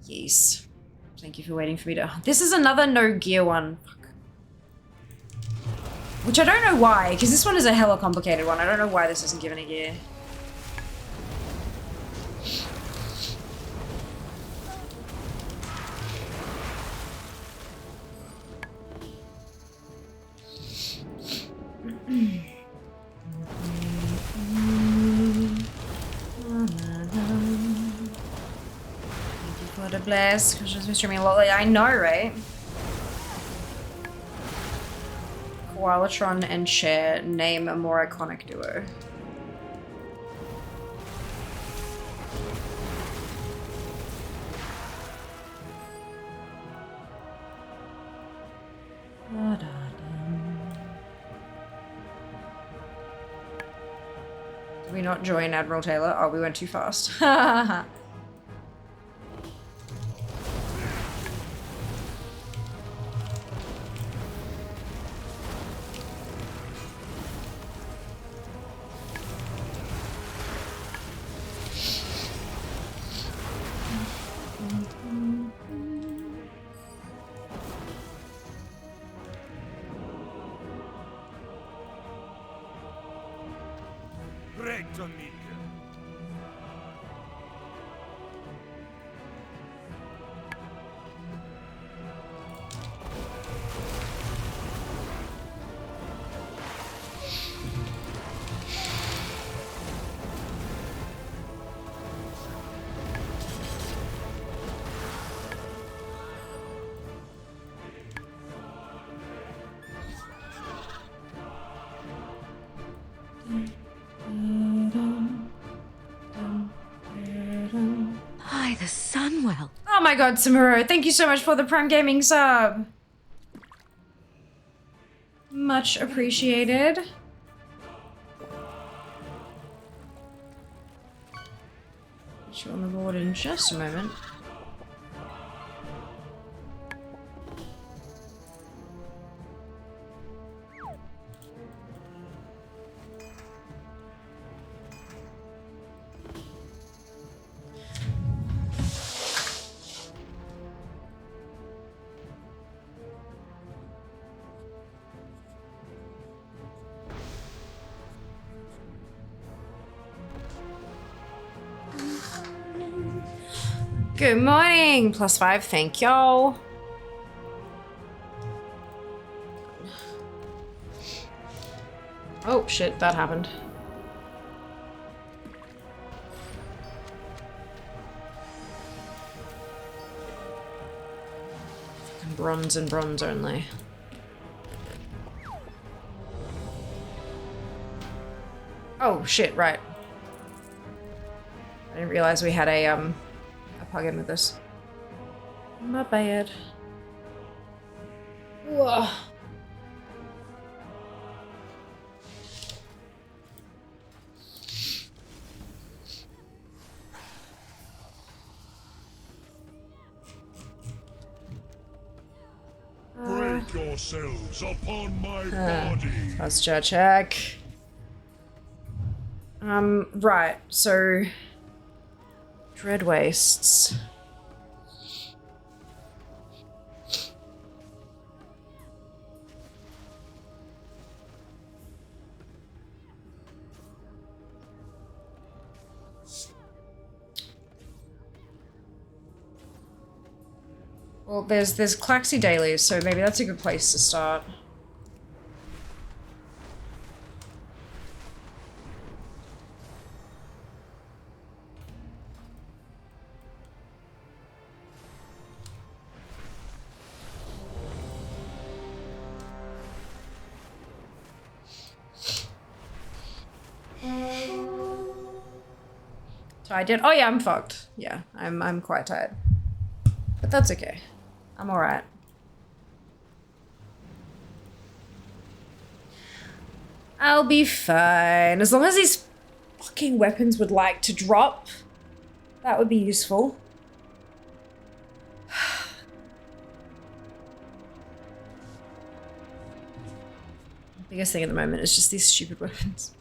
Yes. Thank you for waiting for me to... This is another no gear one. Fuck. Which I don't know why, because this one is a hella complicated one. I don't know why this doesn't give any gear. What a bless, because she's been streaming a lot lately. I know, right? Koalatron and Cher name a more iconic duo. Did we not join Admiral Taylor? Oh, we went too fast. Great to meet you. By the Sunwell. Oh my god, Samuro, thank you so much for the Prime Gaming sub. Much appreciated. Put you on the board in just a moment. Good morning, +5, thank y'all. Oh shit, that happened. Bronze and bronze only. Oh shit, right. I didn't realize we had a plug-in with this. My bad. Ugh. Break yourselves upon my body. Posture check. Right, so Dread Wastes. Well, there's Claxy dailies, so maybe that's a good place to start. So I did. Oh yeah, I'm fucked. Yeah, I'm quite tired, but that's okay. I'm all right. I'll be fine as long as these fucking weapons would like to drop. That would be useful. Biggest thing at the moment is just these stupid weapons.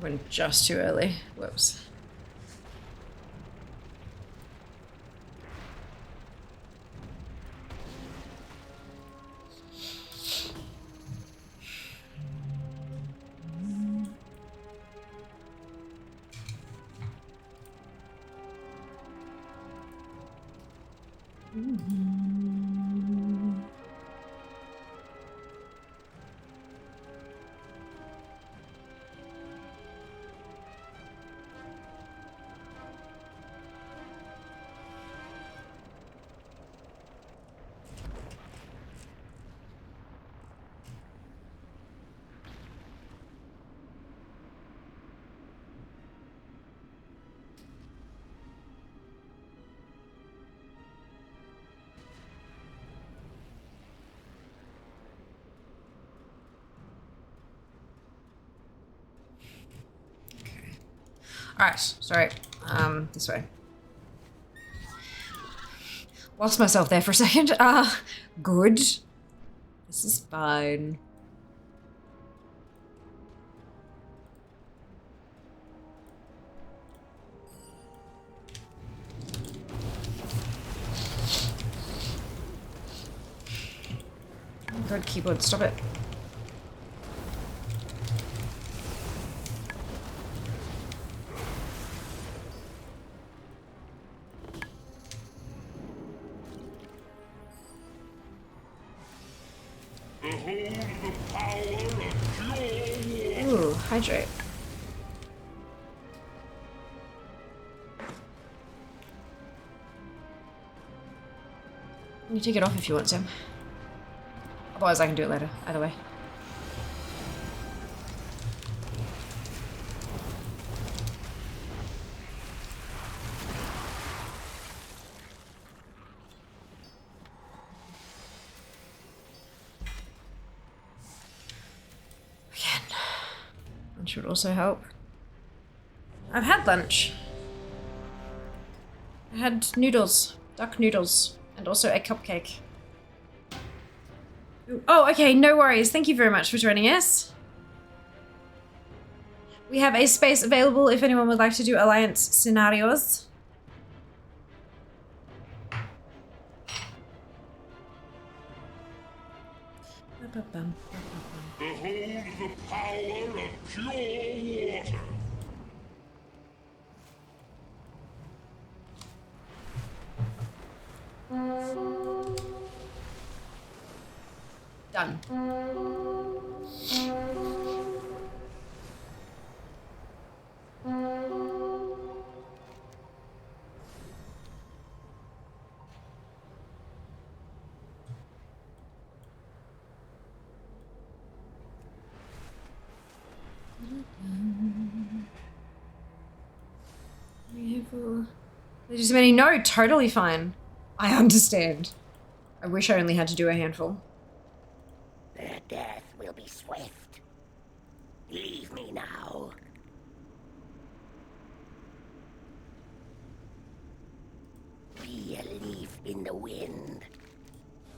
Went just too early. Whoops. Alright, sorry. This way. Lost myself there for a second. Good. This is fine. Oh god, keyboard, stop it. Ooh, hydrate. You take it off if you want to. Otherwise I can do it later, either way. Lunch would also help. I've had lunch. I had noodles, duck noodles, and also a cupcake. Ooh. Oh, okay, no worries. Thank you very much for joining us. We have a space available if anyone would like to do alliance scenarios. Behold the power of pure water. Done. There's many. No, totally fine. I understand. I wish I only had to do a handful. Their death will be swift. Leave me now. Be a leaf in the wind.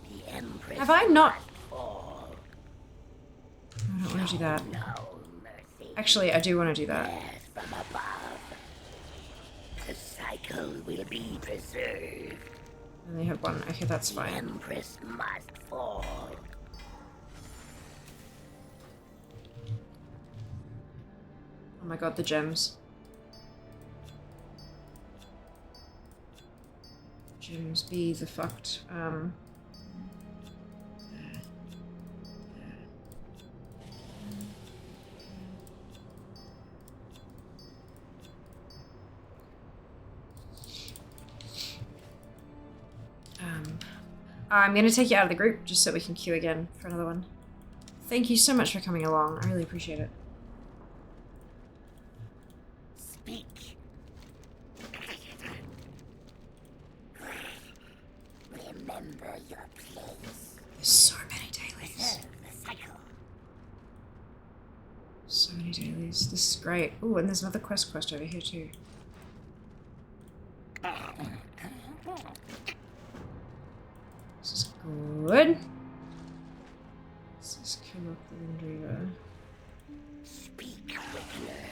The Empress. Have I not? Fall. I don't want to do that. No mercy. Actually, I do want to do that. Death from above. The cycle will be preserved. I only have one. Okay, that's The fine. Empress must fall. Oh my god, the gems. Gems be the fucked. I'm gonna take you out of the group just so we can queue again for another one. Thank you so much for coming along. I really appreciate it. Speak. Remember your place. There's so many dailies. Serve the cycle. So many dailies. This is great. Ooh, and there's another quest over here too. This is good. Let's just come up the Wind River. Speak, Wickener.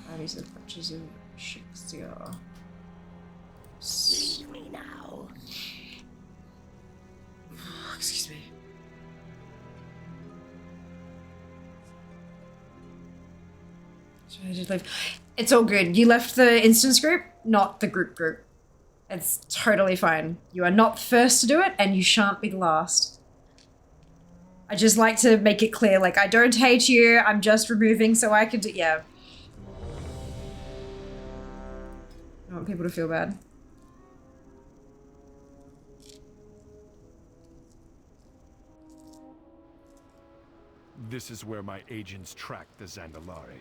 Bodies of clutches of Shakespeare. Leave me now. Excuse me. So I did leave. It's all good. You left the instance group, not the group. It's totally fine. You are not the first to do it, and you shan't be the last. I just like to make it clear, like, I don't hate you, I'm just removing so I can do- yeah. I don't want people to feel bad. This is where my agents tracked the Zandalari.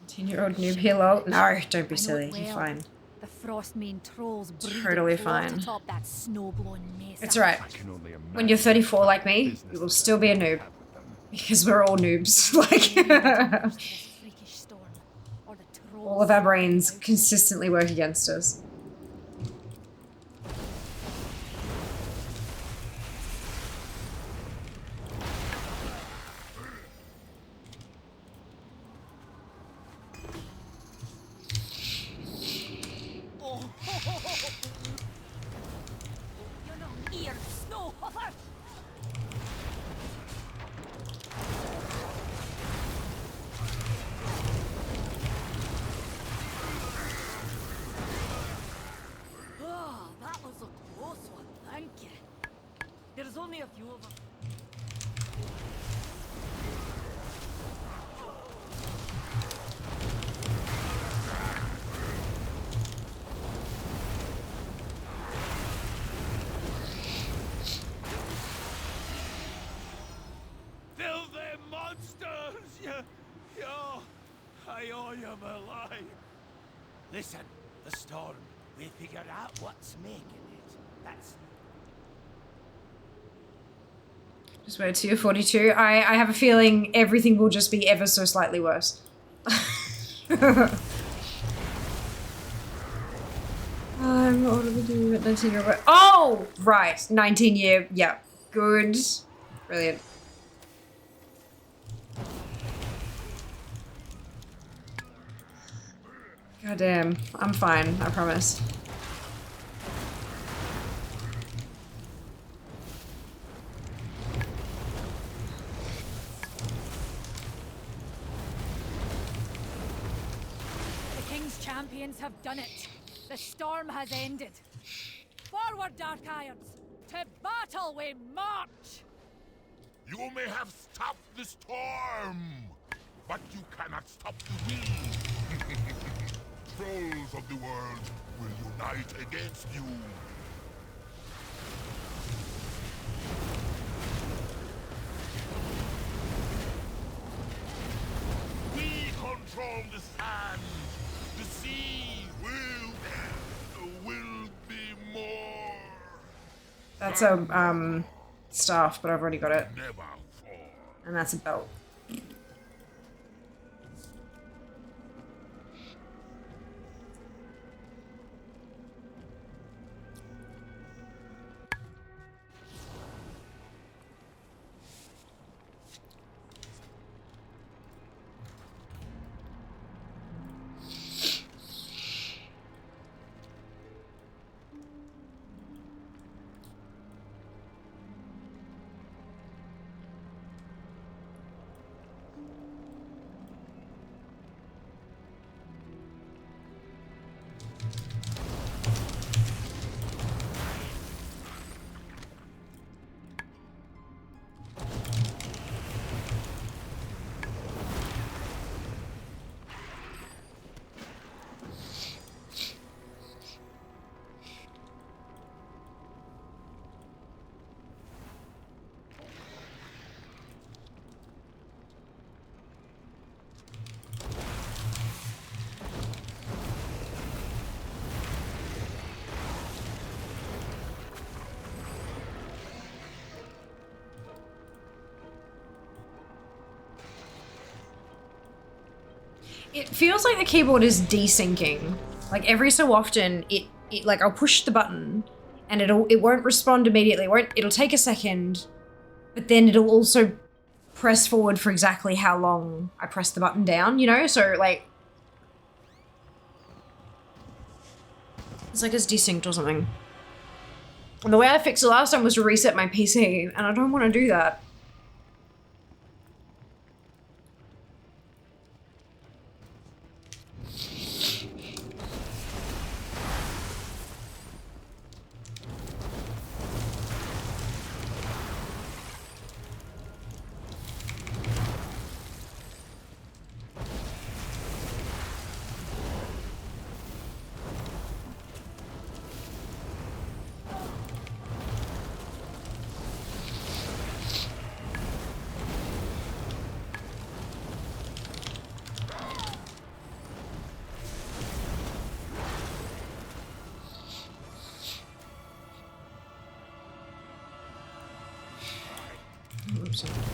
10-year-old noob here, lol. No, don't be silly. Well. You're fine. The Frostmane trolls breed Totally and plot fine. atop that snow-blown mesa. It's alright. I can only imagine When you're 34 like me, business you will still be a noob. have with them. Because we're all noobs. Like, This freakish storm, or the trolls all of our brains consistently work against us. You're not here, snow hover! Oh, that was a close one, thank you. There's only a few of them. Filthy monsters! I owe you my life. Listen, the storm. We figured out what's making it. That's Just wait till you're 42. I have a feeling everything will just be ever so slightly worse. I'm older than you, but 19 year old. Oh! Right. 19 year. Yeah. Good. Brilliant. God damn. I'm fine. I promise. The King's champions have done it. The storm has ended. Forward, Dark Irons! To battle we march! You may have stopped the storm, but you cannot stop the will. Trolls of the world will unite against you. We control the sand. The sea will be more. That's a, staff, but I've already got it. Never fall. And that's a belt. It feels like the keyboard is desyncing. Like every so often, it like I'll push the button, and it won't respond immediately. It'll take a second, but then it'll also press forward for exactly how long I press the button down. You know, so like it's like it's desynced or something. And the way I fixed it last time was to reset my PC, and I don't want to do that. interesting.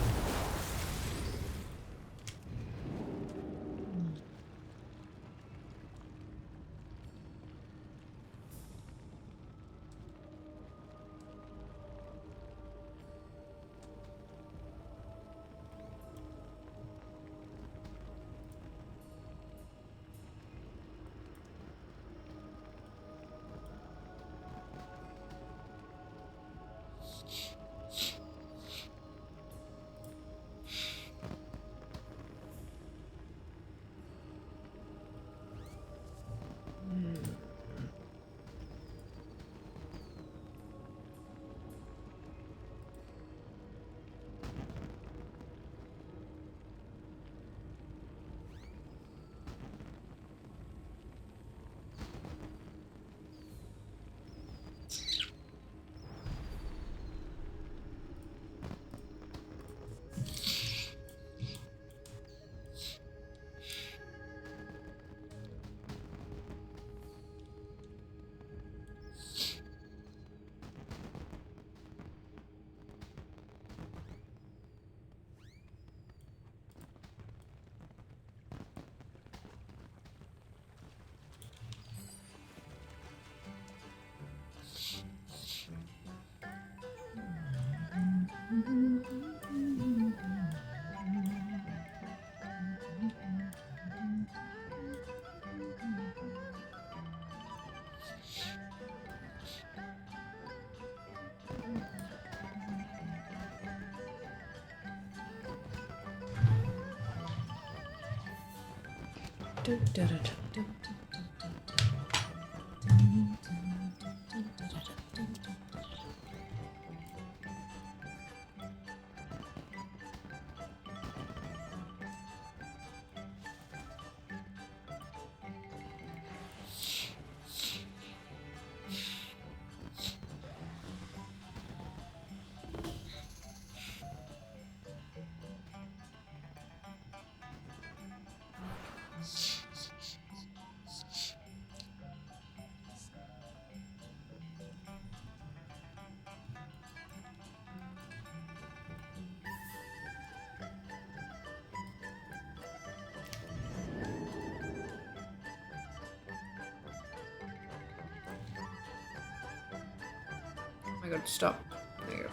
I gotta stop. There you go.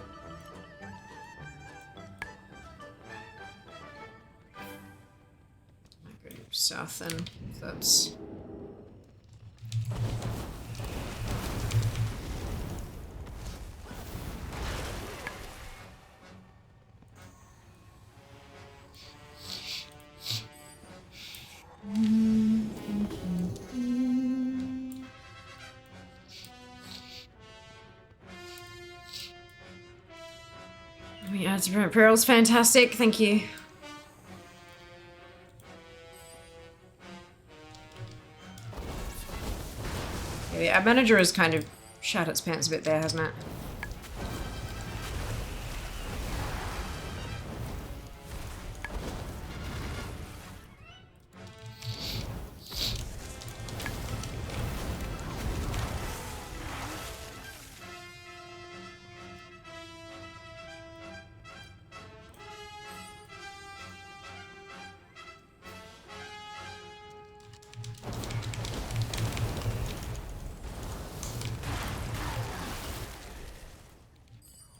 I go south then. That's. Yeah, to prevent perils, fantastic, thank you. Yeah, the ad manager has kind of shat its pants a bit there, hasn't it?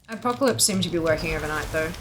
Apocalypse seemed to be working overnight, though.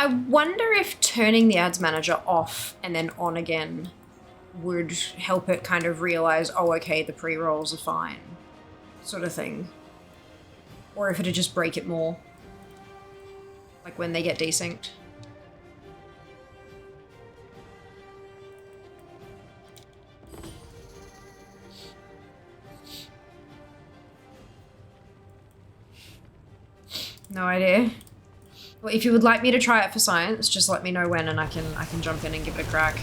I wonder if turning the ads manager off and then on again would help it kind of realize, oh, okay, the pre-rolls are fine, sort of thing. Or if it'd just break it more, like when they get desynced. No idea. Well, if you would like me to try it for science, just let me know when and I can jump in and give it a crack.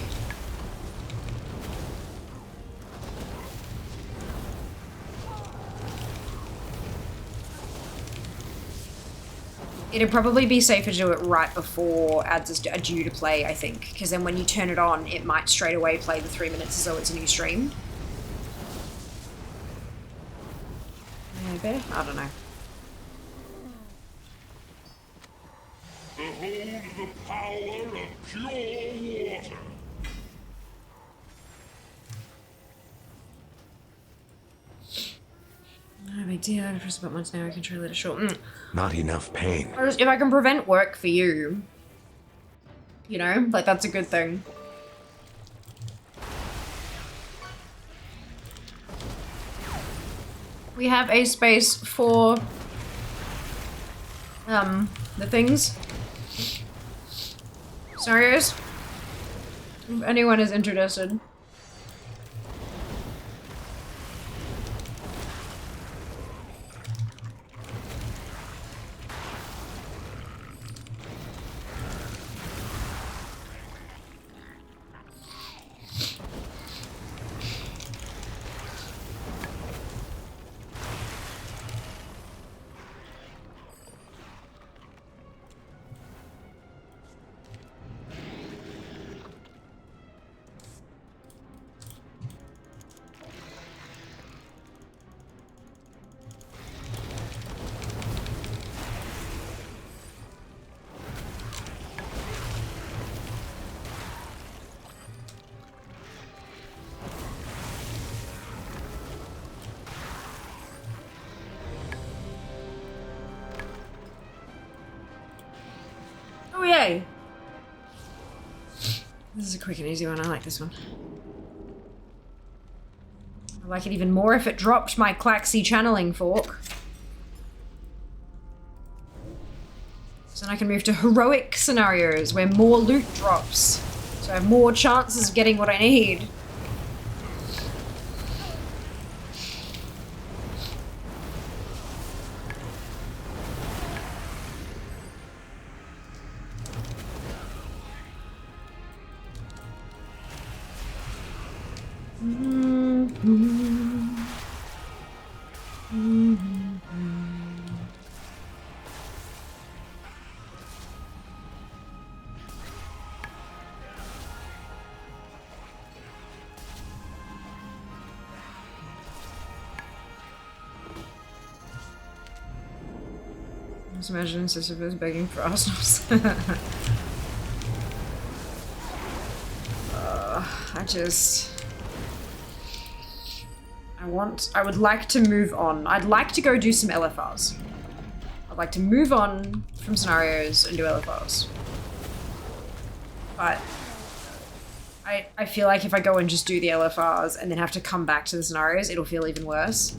It'd probably be safer to do it right before ads are due to play, I think, because then when you turn it on, it might straight away play the 3 minutes as though it's a new stream. Maybe? I don't know. Behold the power of pure water. No big deal. I press the button once now. I can try to let it short. Not enough pain. If I can prevent work for you, you know, like that's a good thing. We have a space for the things. Scenarios. If anyone is interested. Oh yay! This is a quick and easy one. I like this one. I like it even more if it dropped my Claxy channeling fork. So then I can move to heroic scenarios where more loot drops. So I have more chances of getting what I need. Just imagine Sisyphus begging for Arsenals. I would like to move on. I'd like to go do some LFRs. I'd like to move on from scenarios and do LFRs. But I feel like if I go and just do the LFRs and then have to come back to the scenarios, it'll feel even worse.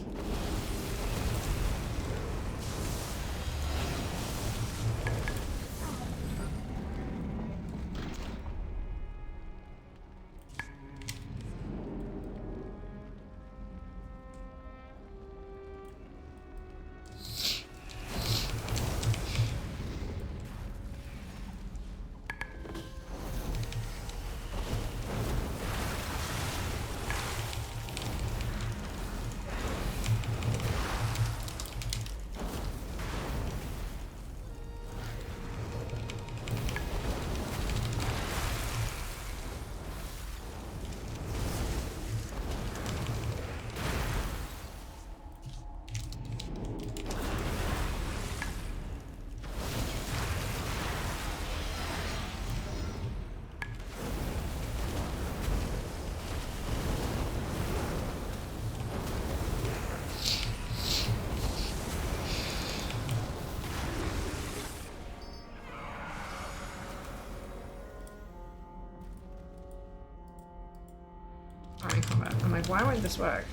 like, why won't this work?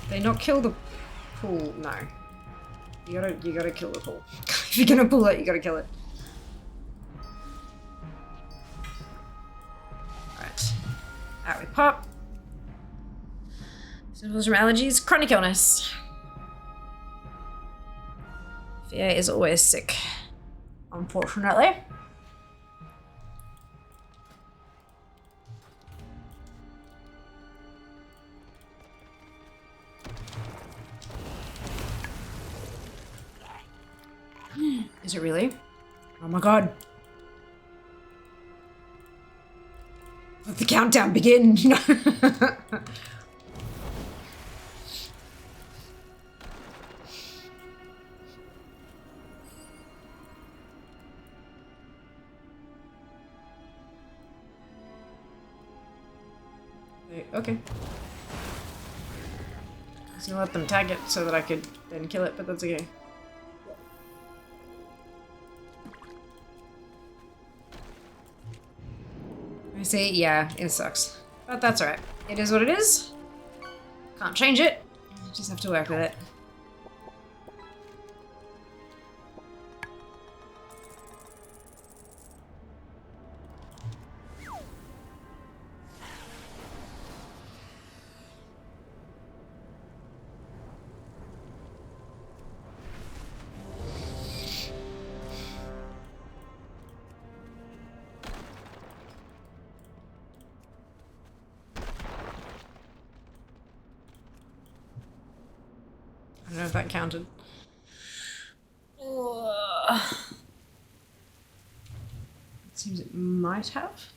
They not kill the pool? No. You gotta kill the pool. If you're gonna pull it, you gotta kill it. Alright. Out we pop. Symptoms from allergies, chronic illness. Fear is always sick, unfortunately. Is it really? Oh my god. Let the countdown begin. Okay. I was gonna let them tag it so that I could then kill it, but that's okay. I see, yeah, it sucks. But that's alright. It is what it is. Can't change it. Just have to work with it. I don't know if that counted. It seems it might have.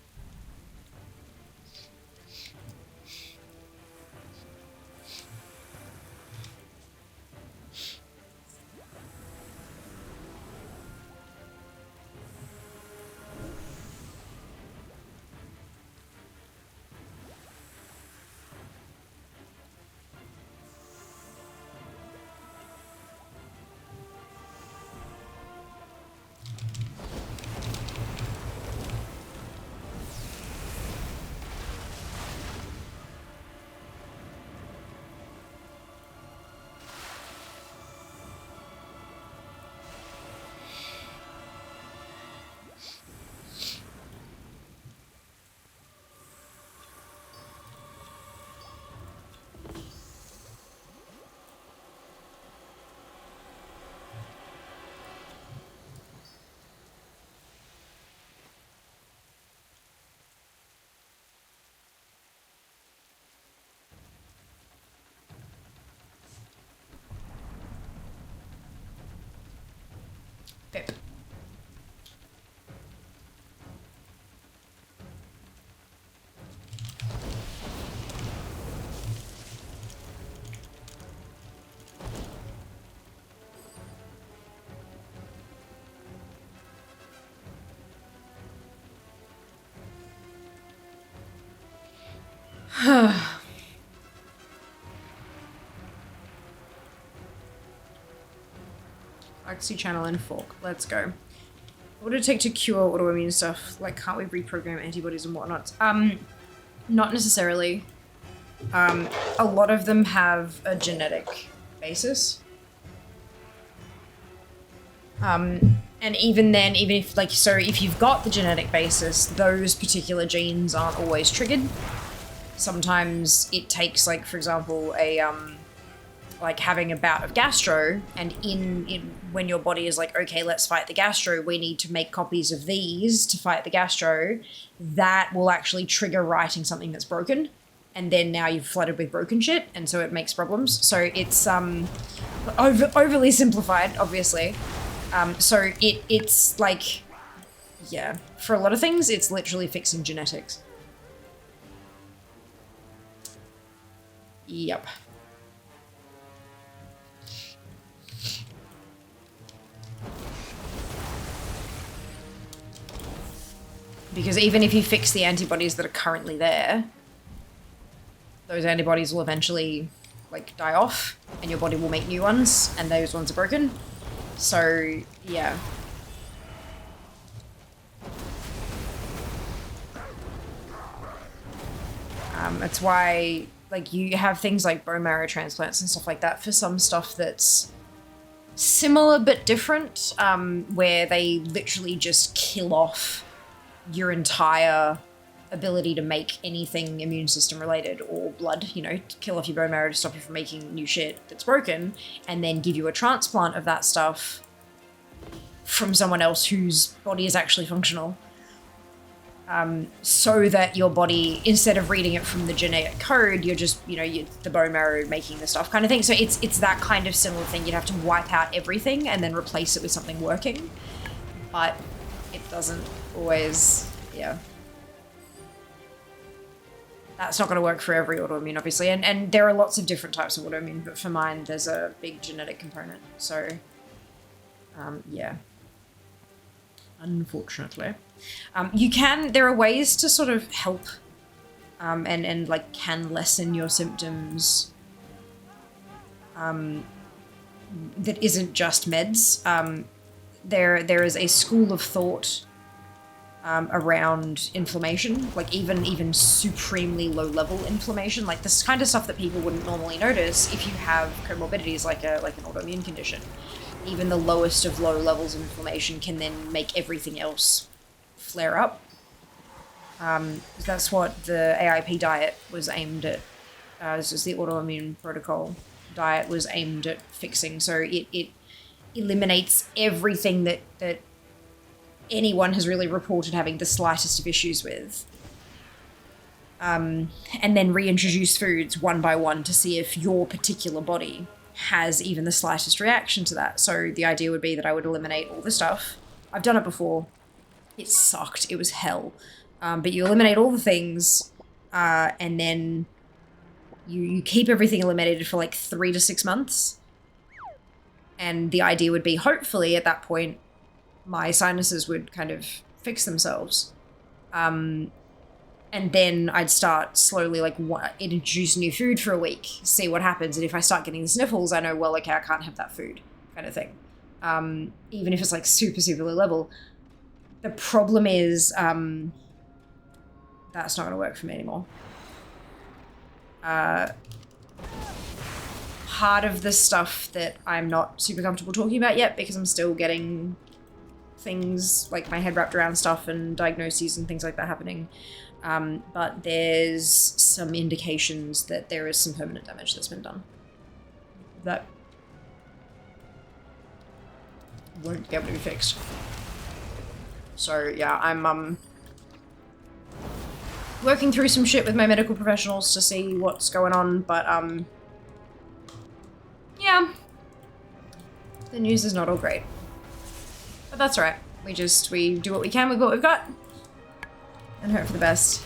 Pip. Oxy channel and fork. Let's go. What would it take to cure autoimmune stuff? Like, can't we reprogram antibodies and whatnot? Not necessarily. A lot of them have a genetic basis. And even then, even if, like, so if you've got the genetic basis, those particular genes aren't always triggered. Sometimes it takes, like, for example, a, like having a bout of gastro, and in when your body is like, okay, let's fight the gastro, we need to make copies of these to fight the gastro, that will actually trigger writing something that's broken, and then now you've flooded with broken shit, and so it makes problems. So it's overly simplified, obviously. So it's like, yeah, for a lot of things, it's literally fixing genetics. Yep. Because even if you fix the antibodies that are currently there, those antibodies will eventually, like, die off, and your body will make new ones, and those ones are broken. So, yeah. It's why, like, you have things like bone marrow transplants and stuff like that for some stuff that's similar but different, where they literally just kill off your entire ability to make anything immune system related or blood, you know, kill off your bone marrow to stop you from making new shit that's broken, and then give you a transplant of that stuff from someone else whose body is actually functional. So that your body, instead of reading it from the genetic code, you're just, you know, the bone marrow making the stuff kind of thing. So it's that kind of similar thing. You'd have to wipe out everything and then replace it with something working. But it doesn't always, yeah. That's not going to work for every autoimmune, obviously. And there are lots of different types of autoimmune, but for mine, there's a big genetic component. So, yeah. Unfortunately. There are ways to sort of help and like can lessen your symptoms that isn't just meds. There is a school of thought around inflammation, like even supremely low level inflammation, like this kind of stuff that people wouldn't normally notice if you have comorbidities like an autoimmune condition. Even the lowest of low levels of inflammation can then make everything else flare up. That's what the AIP diet was aimed at. This is the autoimmune protocol diet was aimed at fixing. So it eliminates everything that anyone has really reported having the slightest of issues with. And then reintroduce foods one by one to see if your particular body has even the slightest reaction to that. So the idea would be that I would eliminate all the stuff. I've done it before. It sucked. It was hell. But you eliminate all the things, and then you keep everything eliminated for like 3 to 6 months. And the idea would be, hopefully, at that point, my sinuses would kind of fix themselves. And then I'd start slowly, like, introduce new food for a week, see what happens. And if I start getting the sniffles, I know, well, okay, I can't have that food, kind of thing. Even if it's, like, super, super low level. The problem is, that's not going to work for me anymore. Part of the stuff that I'm not super comfortable talking about yet, because I'm still getting things, like, my head wrapped around stuff and diagnoses and things like that happening. But there's some indications that there is some permanent damage that's been done that won't be able to be fixed. So yeah, I'm working through some shit with my medical professionals to see what's going on, but yeah, the news is not all great. But that's alright. We do what we can with what we've got. And hope for the best.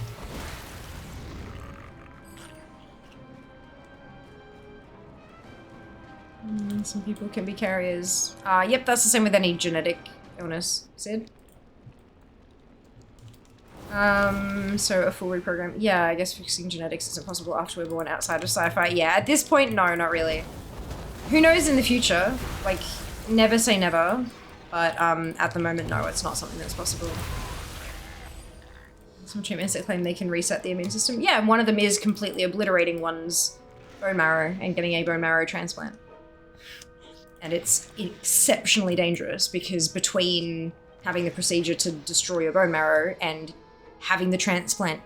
Some people can be carriers. Yep, that's the same with any genetic illness, Sid. So a full reprogram. Yeah, I guess fixing genetics isn't possible after we're born outside of sci-fi. Yeah, at this point, no, not really. Who knows in the future? Like, never say never. But at the moment, no, it's not something that's possible. Some treatments that claim they can reset the immune system. Yeah, one of them is completely obliterating one's bone marrow and getting a bone marrow transplant. And it's exceptionally dangerous because between having the procedure to destroy your bone marrow and having the transplant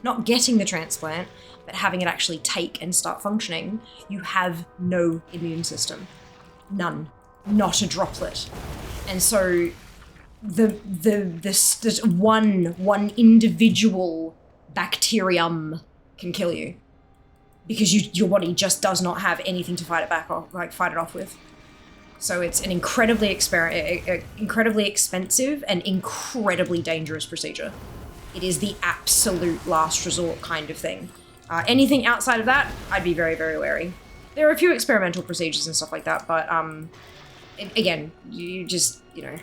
not getting the transplant, but having it actually take and start functioning, you have no immune system. None. Not a droplet. And so this one individual bacterium can kill you because your body just does not have anything to fight it off with. So it's an incredibly expensive and incredibly dangerous procedure. It is the absolute last resort kind of thing. Anything outside of that, I'd be very, very wary. There are a few experimental procedures and stuff like that, but again, you just, you know,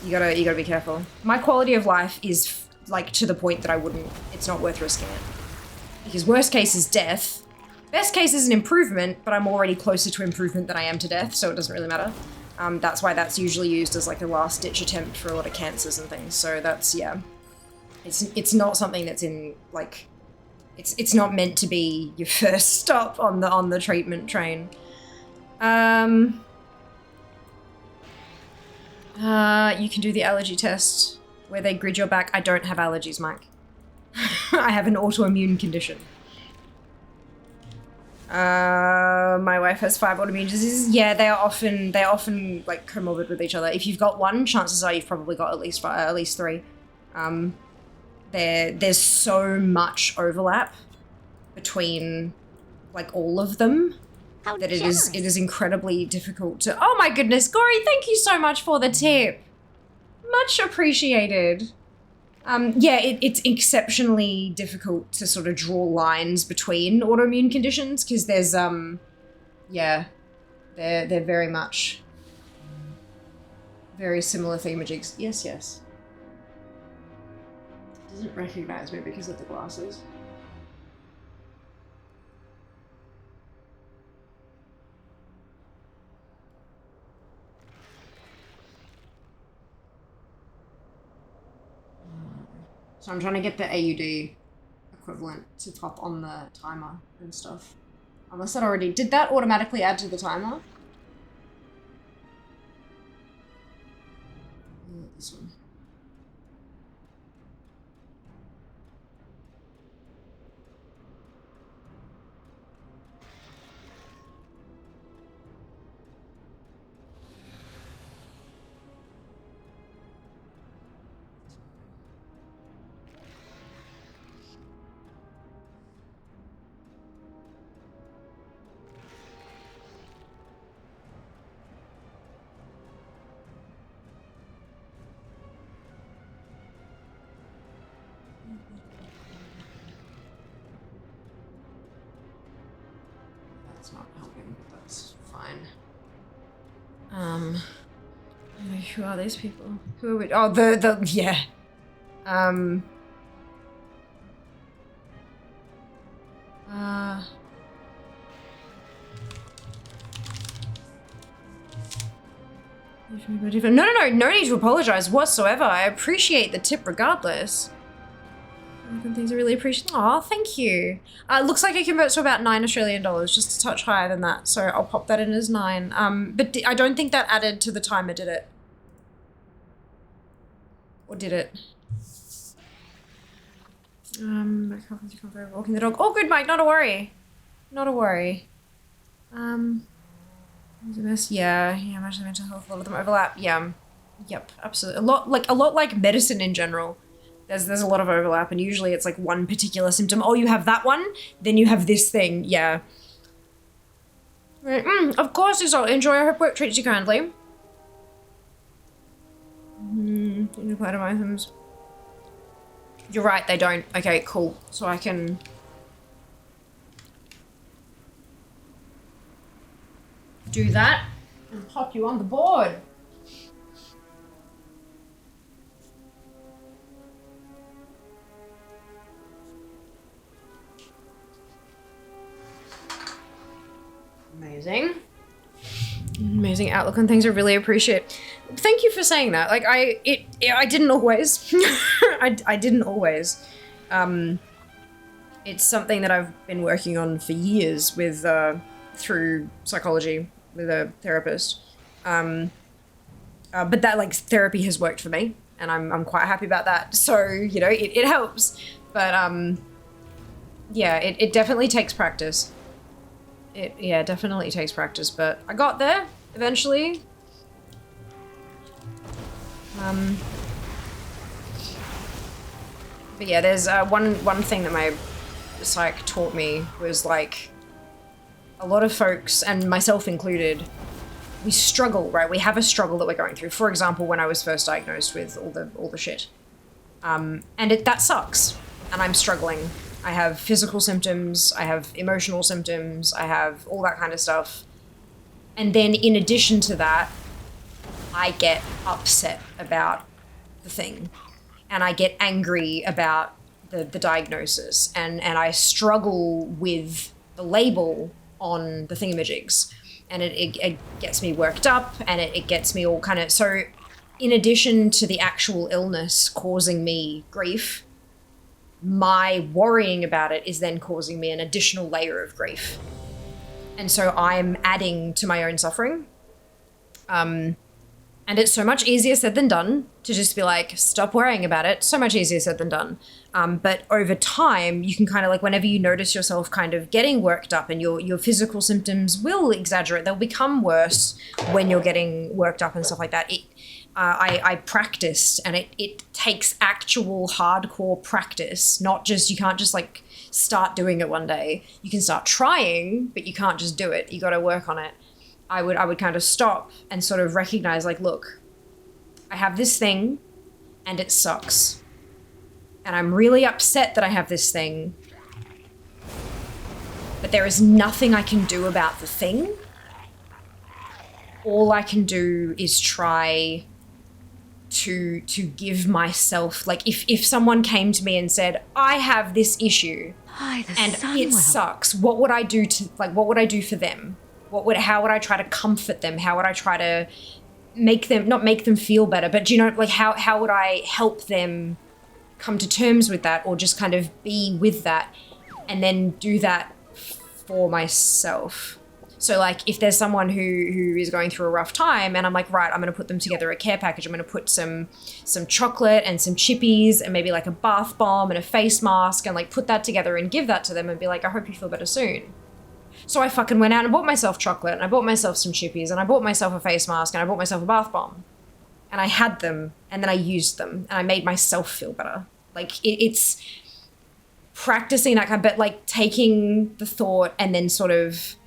you gotta be careful. My quality of life is like to the point that it's not worth risking it. Because worst case is death. Best case is an improvement, but I'm already closer to improvement than I am to death, so it doesn't really matter. That's why that's usually used as like a last ditch attempt for a lot of cancers and things. So that's, yeah. It's not something that's in like It's not meant to be your first stop on the treatment train. You can do the allergy test where they grid your back. I don't have allergies, Mike. I have an autoimmune condition. My wife has 5 autoimmune diseases. Yeah, they're often like comorbid with each other. If you've got one, chances are you've probably got at least 3. There's so much overlap between like all of them that it is incredibly difficult to. Oh my goodness, Gory, thank you so much for the tip. Much appreciated. Yeah, it's exceptionally difficult to sort of draw lines between autoimmune conditions because there's yeah, they're very much very similar themagigs. Yes. Doesn't recognize me because of the glasses. So I'm trying to get the AUD equivalent to pop on the timer and stuff. Unless that already... Did that automatically add to the timer? This one. That's not helping, but that's fine. Who are these people? Who are we? Oh, yeah. No need to apologize whatsoever. I appreciate the tip regardless. Things I really appreciate. Oh, thank you. Looks like it converts to about $9 Australian, just a touch higher than that. So I'll pop that in as 9. But I don't think that added to the timer, did it? Or did it? Walking the dog. Oh, good, Mike. Not a worry. Not a worry. Yeah. Imagine the mental health. A lot of them overlap. Yeah. Yep. Absolutely. A lot like medicine in general. There's a lot of overlap, and usually it's like one particular symptom. Oh, you have that one, then you have this thing. Yeah. Right. Of course, enjoy. I hope work treats you kindly. Any part of items? You're right, they don't. Okay, cool. So I can do that and pop you on the board. Amazing. Amazing outlook on things. I really appreciate. Thank you for saying that. Like I didn't always. I didn't always. It's something that I've been working on for years with through psychology with a therapist. But that like therapy has worked for me, and I'm quite happy about that. So you know it helps. But yeah, it definitely takes practice. It definitely takes practice, but I got there eventually. But yeah, there's one thing that my psych taught me was like a lot of folks, and myself included, we struggle, right? We have a struggle that we're going through. For example, when I was first diagnosed with all the shit, and that sucks, and I'm struggling. I have physical symptoms, I have emotional symptoms, I have all that kind of stuff. And then in addition to that, I get upset about the thing. And I get angry about the diagnosis. And I struggle with the label on the thingamajigs. And it gets me worked up, and it gets me all kind of... So in addition to the actual illness causing me grief, my worrying about it is then causing me an additional layer of grief. And so I'm adding to my own suffering. And it's so much easier said than done to just be like, stop worrying about it. So much easier said than done. But over time, you can kind of like, whenever you notice yourself kind of getting worked up and your physical symptoms will exaggerate, they'll become worse when you're getting worked up and stuff like that. I practiced, and it takes actual hardcore practice, not just, you can't just like start doing it one day. You can start trying, but you can't just do it. You got to work on it. I would kind of stop and sort of recognize like, look, I have this thing and it sucks. And I'm really upset that I have this thing. But there is nothing I can do about the thing. All I can do is try to give myself, like if someone came to me and said, I have this issue and it sucks, what would I do for them? How would I try to comfort them? How would I try to not make them feel better, but like how would I help them come to terms with that, or just kind of be with that and then do that for myself? So like if there's someone who is going through a rough time and I'm like, right, I'm going to put them together a care package. I'm going to put some chocolate and some chippies and maybe like a bath bomb and a face mask and like put that together and give that to them and be like, I hope you feel better soon. So I fucking went out and bought myself chocolate, and I bought myself some chippies, and I bought myself a face mask, and I bought myself a bath bomb. And I had them, and then I used them, and I made myself feel better. Like, it's practicing that kind, but like taking the thought and then sort of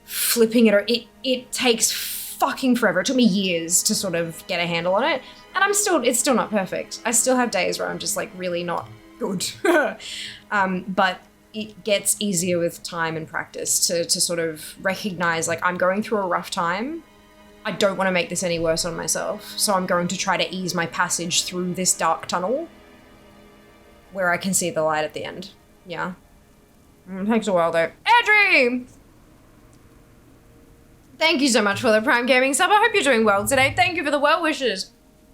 flipping it, or it takes fucking forever. It took me years to sort of get a handle on it, and it's still not perfect. I still have days where I'm just like really not good. But it gets easier with time and practice to sort of recognize, like, I'm going through a rough time. I don't want to make this any worse on myself. So I'm going to try to ease my passage through this dark tunnel where I can see the light at the end. Yeah. It takes a while though. Adri! Thank you so much for the Prime Gaming sub. I hope you're doing well today. Thank you for the well wishes.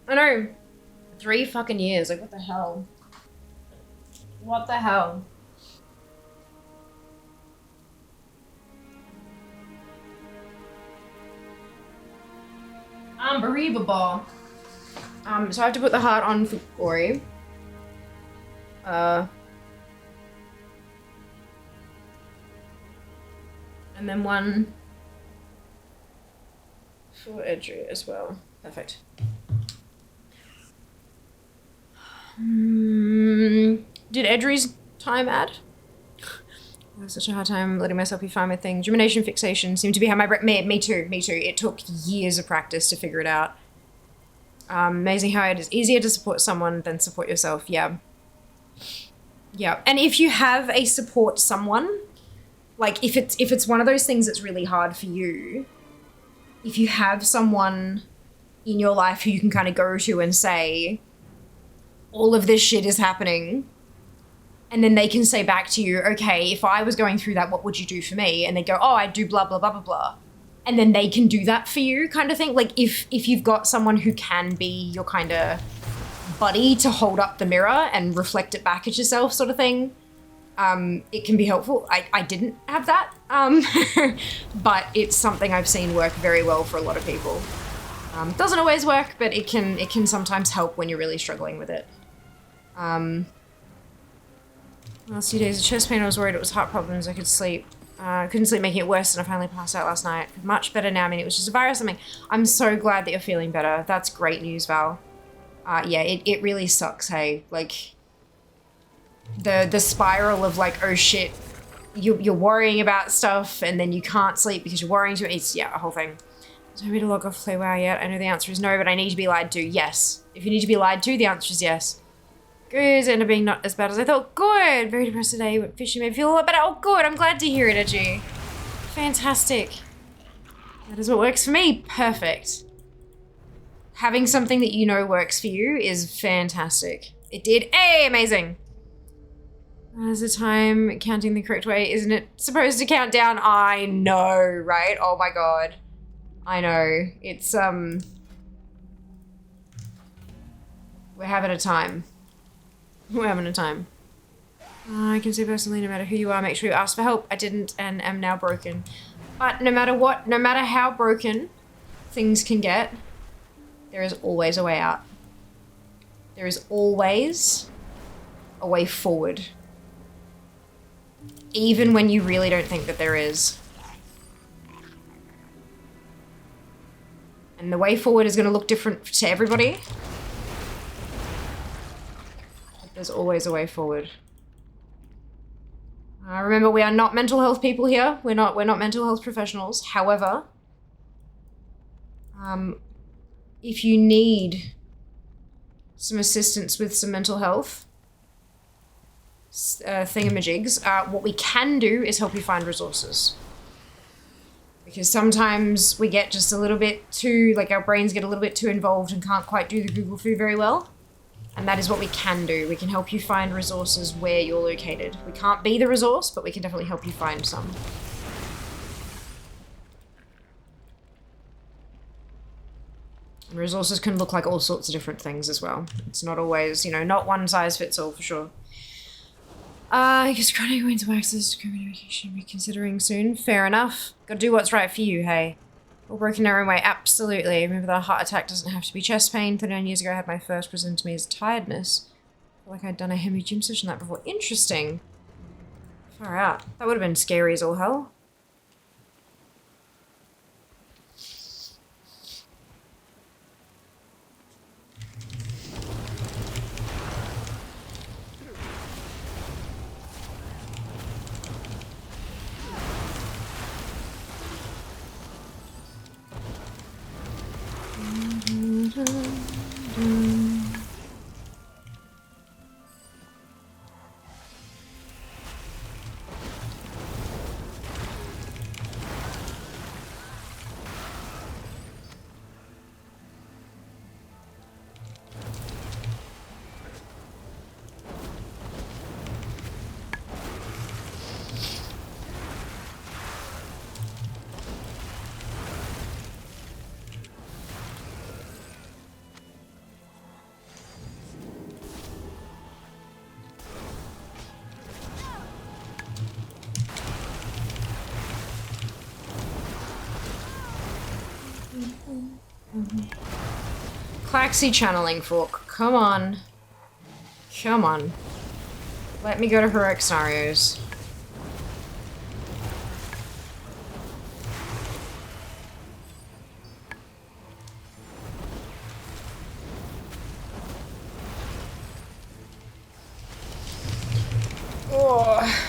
I know. 3 fucking years. Like, what the hell? What the hell? Unbelievable. So I have to put the heart on for Gory. And then one for Edry as well. Perfect. Did Edry's time add? I have such a hard time letting myself be fine with things. Rumination fixation seemed to be how me too. It took years of practice to figure it out. Amazing how it is easier to support someone than support yourself. Yeah. Yeah. And if you have a support someone, like if it's one of those things that's really hard for you, if you have someone in your life who you can kind of go to and say, all of this shit is happening, and then they can say back to you, okay, if I was going through that, what would you do for me? And they go, oh, I'd do blah, blah, blah, blah, blah. And then they can do that for you kind of thing. Like if you've got someone who can be your kind of buddy to hold up the mirror and reflect it back at yourself sort of thing, it can be helpful. I didn't have that, but it's something I've seen work very well for a lot of people. Doesn't always work, but it can sometimes help when you're really struggling with it. Last few days of chest pain, I was worried it was heart problems. I couldn't sleep, making it worse, and I finally passed out last night. Much better now. I mean, it was just a virus or something. I'm so glad that you're feeling better. That's great news, Val. Yeah, it really sucks, hey? Like, the spiral of like, oh shit, you're worrying about stuff, and then you can't sleep because you're worrying too much. It's, yeah, a whole thing. Do I need to log off Play WoW yet? I know the answer is no, but I need to be lied to. Yes. If you need to be lied to, the answer is yes. Good, ended up being not as bad as I thought. Good, very depressed today, but fishy made me feel a lot better. Oh, good, I'm glad to hear it, Edgy. Fantastic. That is what works for me. Perfect. Having something that you know works for you is fantastic. It did. Hey, amazing. As the time counting the correct way, isn't it supposed to count down? I know, right? Oh my god. I know. It's, we're having a time. We're having a time. I can say personally, no matter who you are, make sure you ask for help. I didn't and am now broken. But no matter what, no matter how broken things can get, there is always a way out. There is always a way forward. Even when you really don't think that there is. And the way forward is going to look different to everybody. But there's always a way forward. Remember, we are not mental health people here. We're not mental health professionals. However, if you need some assistance with some mental health thingamajigs, what we can do is help you find resources. Because sometimes we get just a little bit too, like our brains get a little bit too involved and can't quite do the Google foo very well. And that is what we can do. We can help you find resources where you're located. We can't be the resource, but we can definitely help you find some. And resources can look like all sorts of different things as well. It's not always, you know, not one size fits all for sure. I guess chronic winter access to communication be considering soon. Fair enough. Gotta do what's right for you, hey. All broken in our own way, absolutely. Remember that a heart attack doesn't have to be chest pain. 39 years ago I had my first presented to me as tiredness. I feel like I'd done a hemi gym session that before. Interesting. Far out. That would have been scary as all hell. Claxy channeling fork. Come on. Come on. Let me go to heroic scenarios. Oh.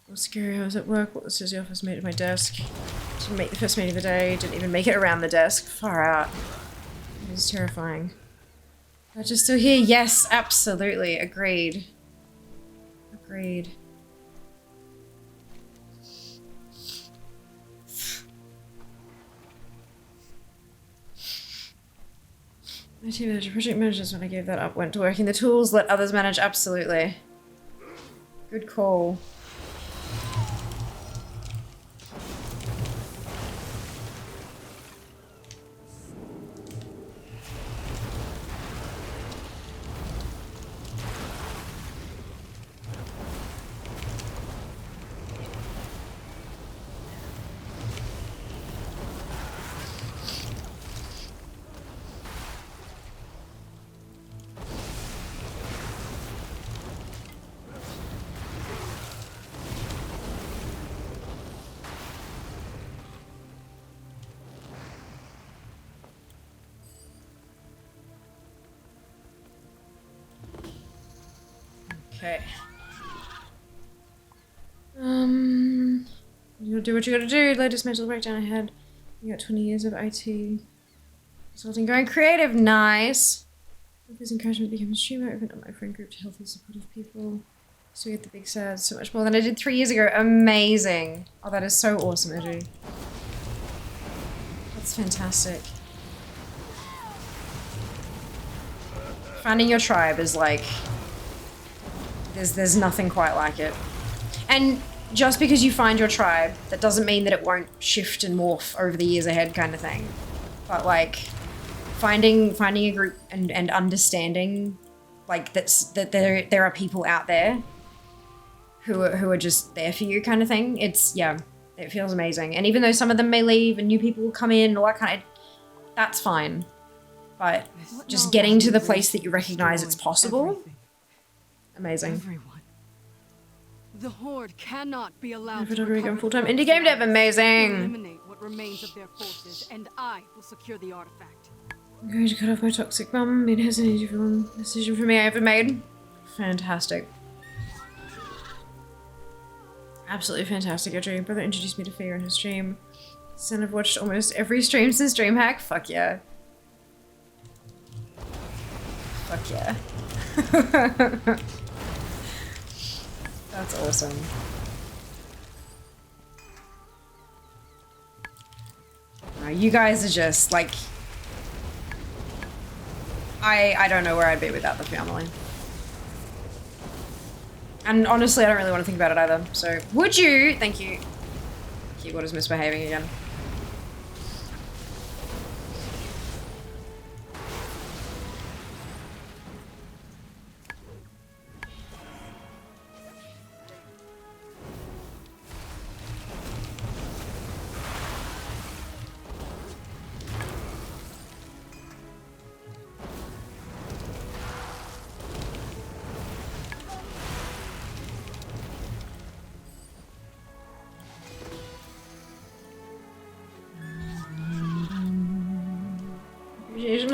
What's scary? I was at work. What was the office made at my desk? Didn't make the first meeting of the day. Didn't even make it around the desk. Far out. It is terrifying. But you're still here? Yes, absolutely. Agreed. Agreed. My team manager, project managers, when I gave that up, went to working the tools, let others manage. Absolutely. Good call. Okay. You gotta do what you gotta do. Latest mental breakdown I had. You got 20 years of IT consulting going creative. Nice. With his encouragement to become a streamer, I opened up my friend group to healthy, supportive people. So we get the big sad so much more than I did 3 years ago. Amazing. Oh, that is so awesome, Edu. That's fantastic. Finding your tribe is like, there's nothing quite like it. And just because you find your tribe, that doesn't mean that it won't shift and morph over the years ahead kind of thing. But like, finding a group and understanding like that there are people out there who are just there for you kind of thing. It's, yeah, it feels amazing. And even though some of them may leave and new people will come in and all that kind of, that's fine. But just getting to the place that you recognize it's possible, amazing. Everyone. The Horde cannot be allowed to recover full-time indie game dev, amazing. Eliminate what remains of their forces, and I will secure the artifact. I'm going to cut off my toxic mum. It has an easy decision for me I ever made. Fantastic. Absolutely fantastic. Your brother introduced me to Fear in his stream. Son, I've watched almost every stream since DreamHack. Fuck yeah. Fuck yeah. That's awesome. You guys are just like, I don't know where I'd be without the family. And honestly, I don't really want to think about it either. So, would you? Thank you. Keyboard is misbehaving again.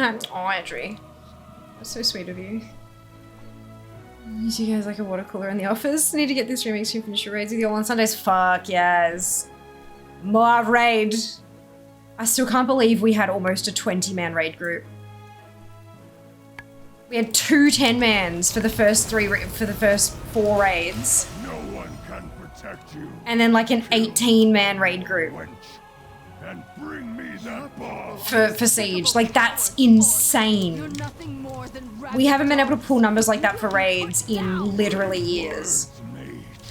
Oh, Audrey. That's so sweet of you. Use you guys like a water cooler in the office. Need to get this remix to finish your raids with you all on Sundays. Fuck yes. More raid. I still can't believe we had almost a 20-man raid group. We had 2 10-mans for the first 4 raids. No one can protect you. And then like an 18-man raid group. And bring me that ball. For Siege. Like, that's insane. We haven't been able to pull numbers like that for raids in literally years.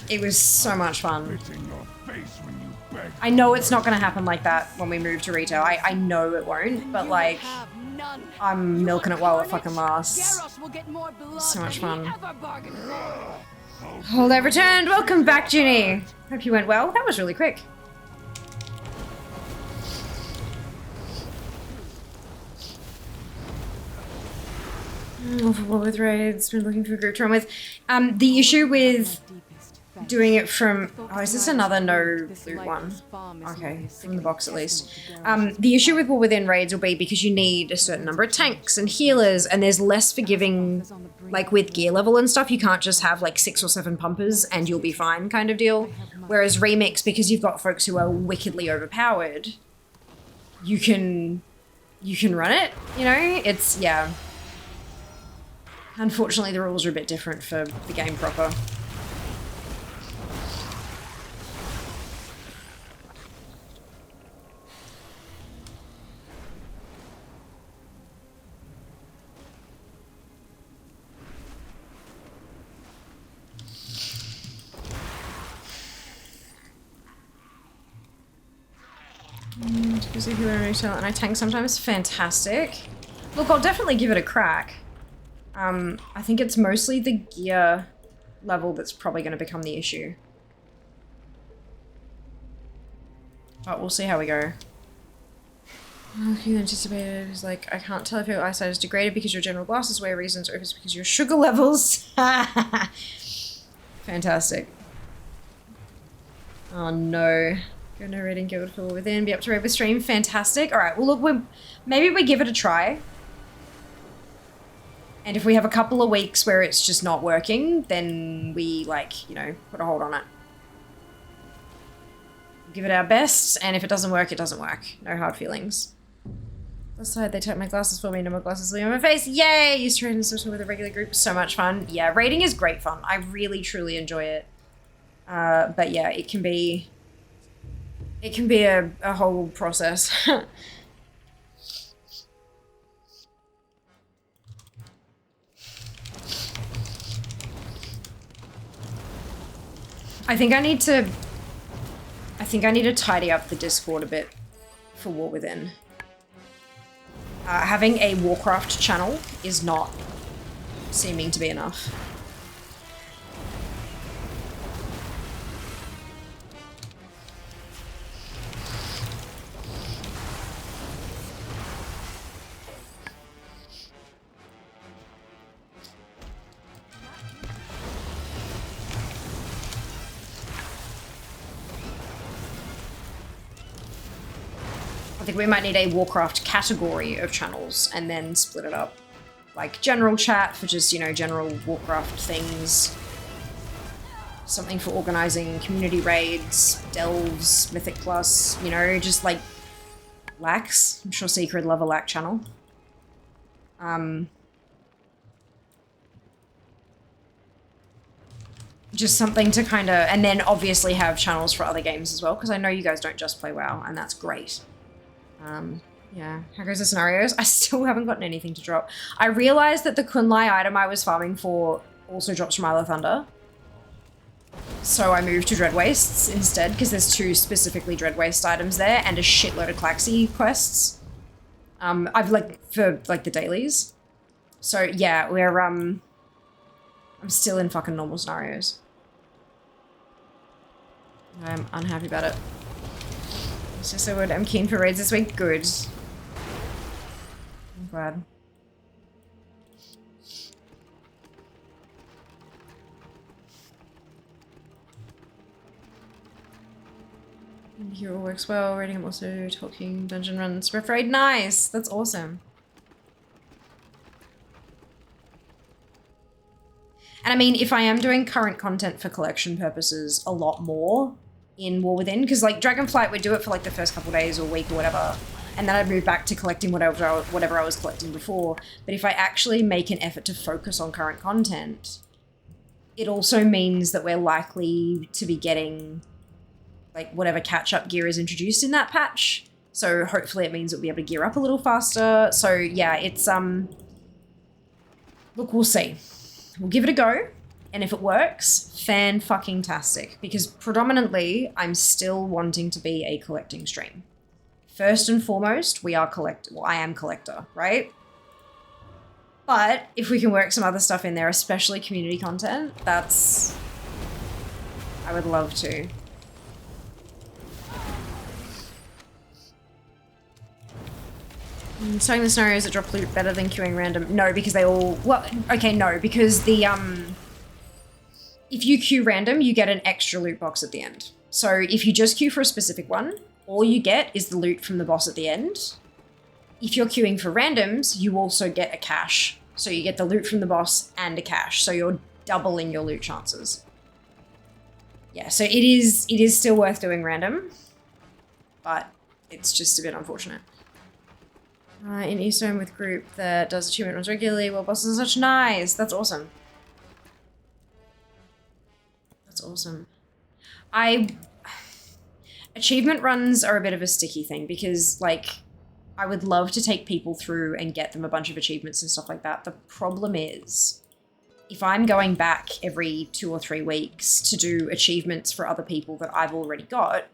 It was so much fun. I know it's not going to happen like that when we move to retail. I know it won't, but like, I'm milking it while it fucking lasts. So much fun. Oh, they've returned. Welcome back, Junie. Hope you went well. That was really quick. Awful with raids, been looking for a group to run with. The issue with doing it from... Oh, is this another no loot one? Okay, from the box at least. The issue with War Within raids will be because you need a certain number of tanks and healers, and there's less forgiving, like with gear level and stuff. You can't just have like 6 or 7 pumpers and you'll be fine kind of deal. Whereas Remix, because you've got folks who are wickedly overpowered, you can run it, you know? It's, yeah. Unfortunately, the rules are a bit different for the game proper. Because if you want to and I tank sometimes, fantastic. Look, I'll definitely give it a crack. I think it's mostly the gear level that's probably going to become the issue. But we'll see how we go. Okay, anticipated is like, I can't tell if your eyesight is degraded because your general glasses wear reasons or if it's because your sugar levels. Fantastic. Oh no. Go no rating, guild for within, be up to raid with stream. Fantastic. Alright, well look, maybe we give it a try. And if we have a couple of weeks where it's just not working, then we, like, you know, put a hold on it. Give it our best, and if it doesn't work, it doesn't work. No hard feelings. That's why they took my glasses for me, no more glasses leaving my face. Yay! Used to raid and social with a regular group. So much fun. Yeah, raiding is great fun. I really, truly enjoy it. But yeah, it can be a whole process. I think I need to tidy up the Discord a bit for War Within. Having a Warcraft channel is not seeming to be enough. I think we might need a Warcraft category of channels and then split it up. Like general chat for just, you know, general Warcraft things. Something for organizing community raids, delves, Mythic Plus, you know, just like lacks. I'm sure Secret love a lack channel. Just something to kind of, and then obviously have channels for other games as well, because I know you guys don't just play WoW, and that's great. Yeah, how goes the scenarios? I still haven't gotten anything to drop. I realized that the Kunlai item I was farming for also drops from Isle of Thunder. So I moved to Dread Wastes instead, because there's 2 specifically Dread Waste items there, and a shitload of Klaxi quests. I've for the dailies. So yeah, we're I'm still in fucking normal scenarios. I'm unhappy about it. It's just so good. I'm keen for raids this week. Good. I'm glad. Hero works well. Raiding, I'm also talking dungeon runs. Rift raid, nice. That's awesome. And I mean, if I am doing current content for collection purposes a lot more in War Within, because like Dragonflight would do it for like the first couple days or week or whatever, and then I'd move back to collecting whatever I was collecting before. But if I actually make an effort to focus on current content, it also means that we're likely to be getting like whatever catch-up gear is introduced in that patch. So hopefully it means we'll be able to gear up a little faster. So yeah, it's look, we'll see. We'll give it a go. And if it works, fan-fucking-tastic. Because predominantly, I'm still wanting to be a collecting stream. First and foremost, we are well, I am collector, right? But if we can work some other stuff in there, especially community content, I would love to. Starting the scenarios that drop loot better than queuing random. No, because they all... Well, okay, no, because the, if you queue random, you get an extra loot box at the end. So if you just queue for a specific one, all you get is the loot from the boss at the end. If you're queuing for randoms, you also get a cache. So you get the loot from the boss and a cache. So you're doubling your loot chances. Yeah, so it is still worth doing random, but it's just a bit unfortunate. In Eastern with group that does achievement runs regularly, well, bosses are such nice. That's awesome. That's awesome. Achievement runs are a bit of a sticky thing because, like, I would love to take people through and get them a bunch of achievements and stuff like that. The problem is, if I'm going back every 2 or 3 weeks to do achievements for other people that I've already got,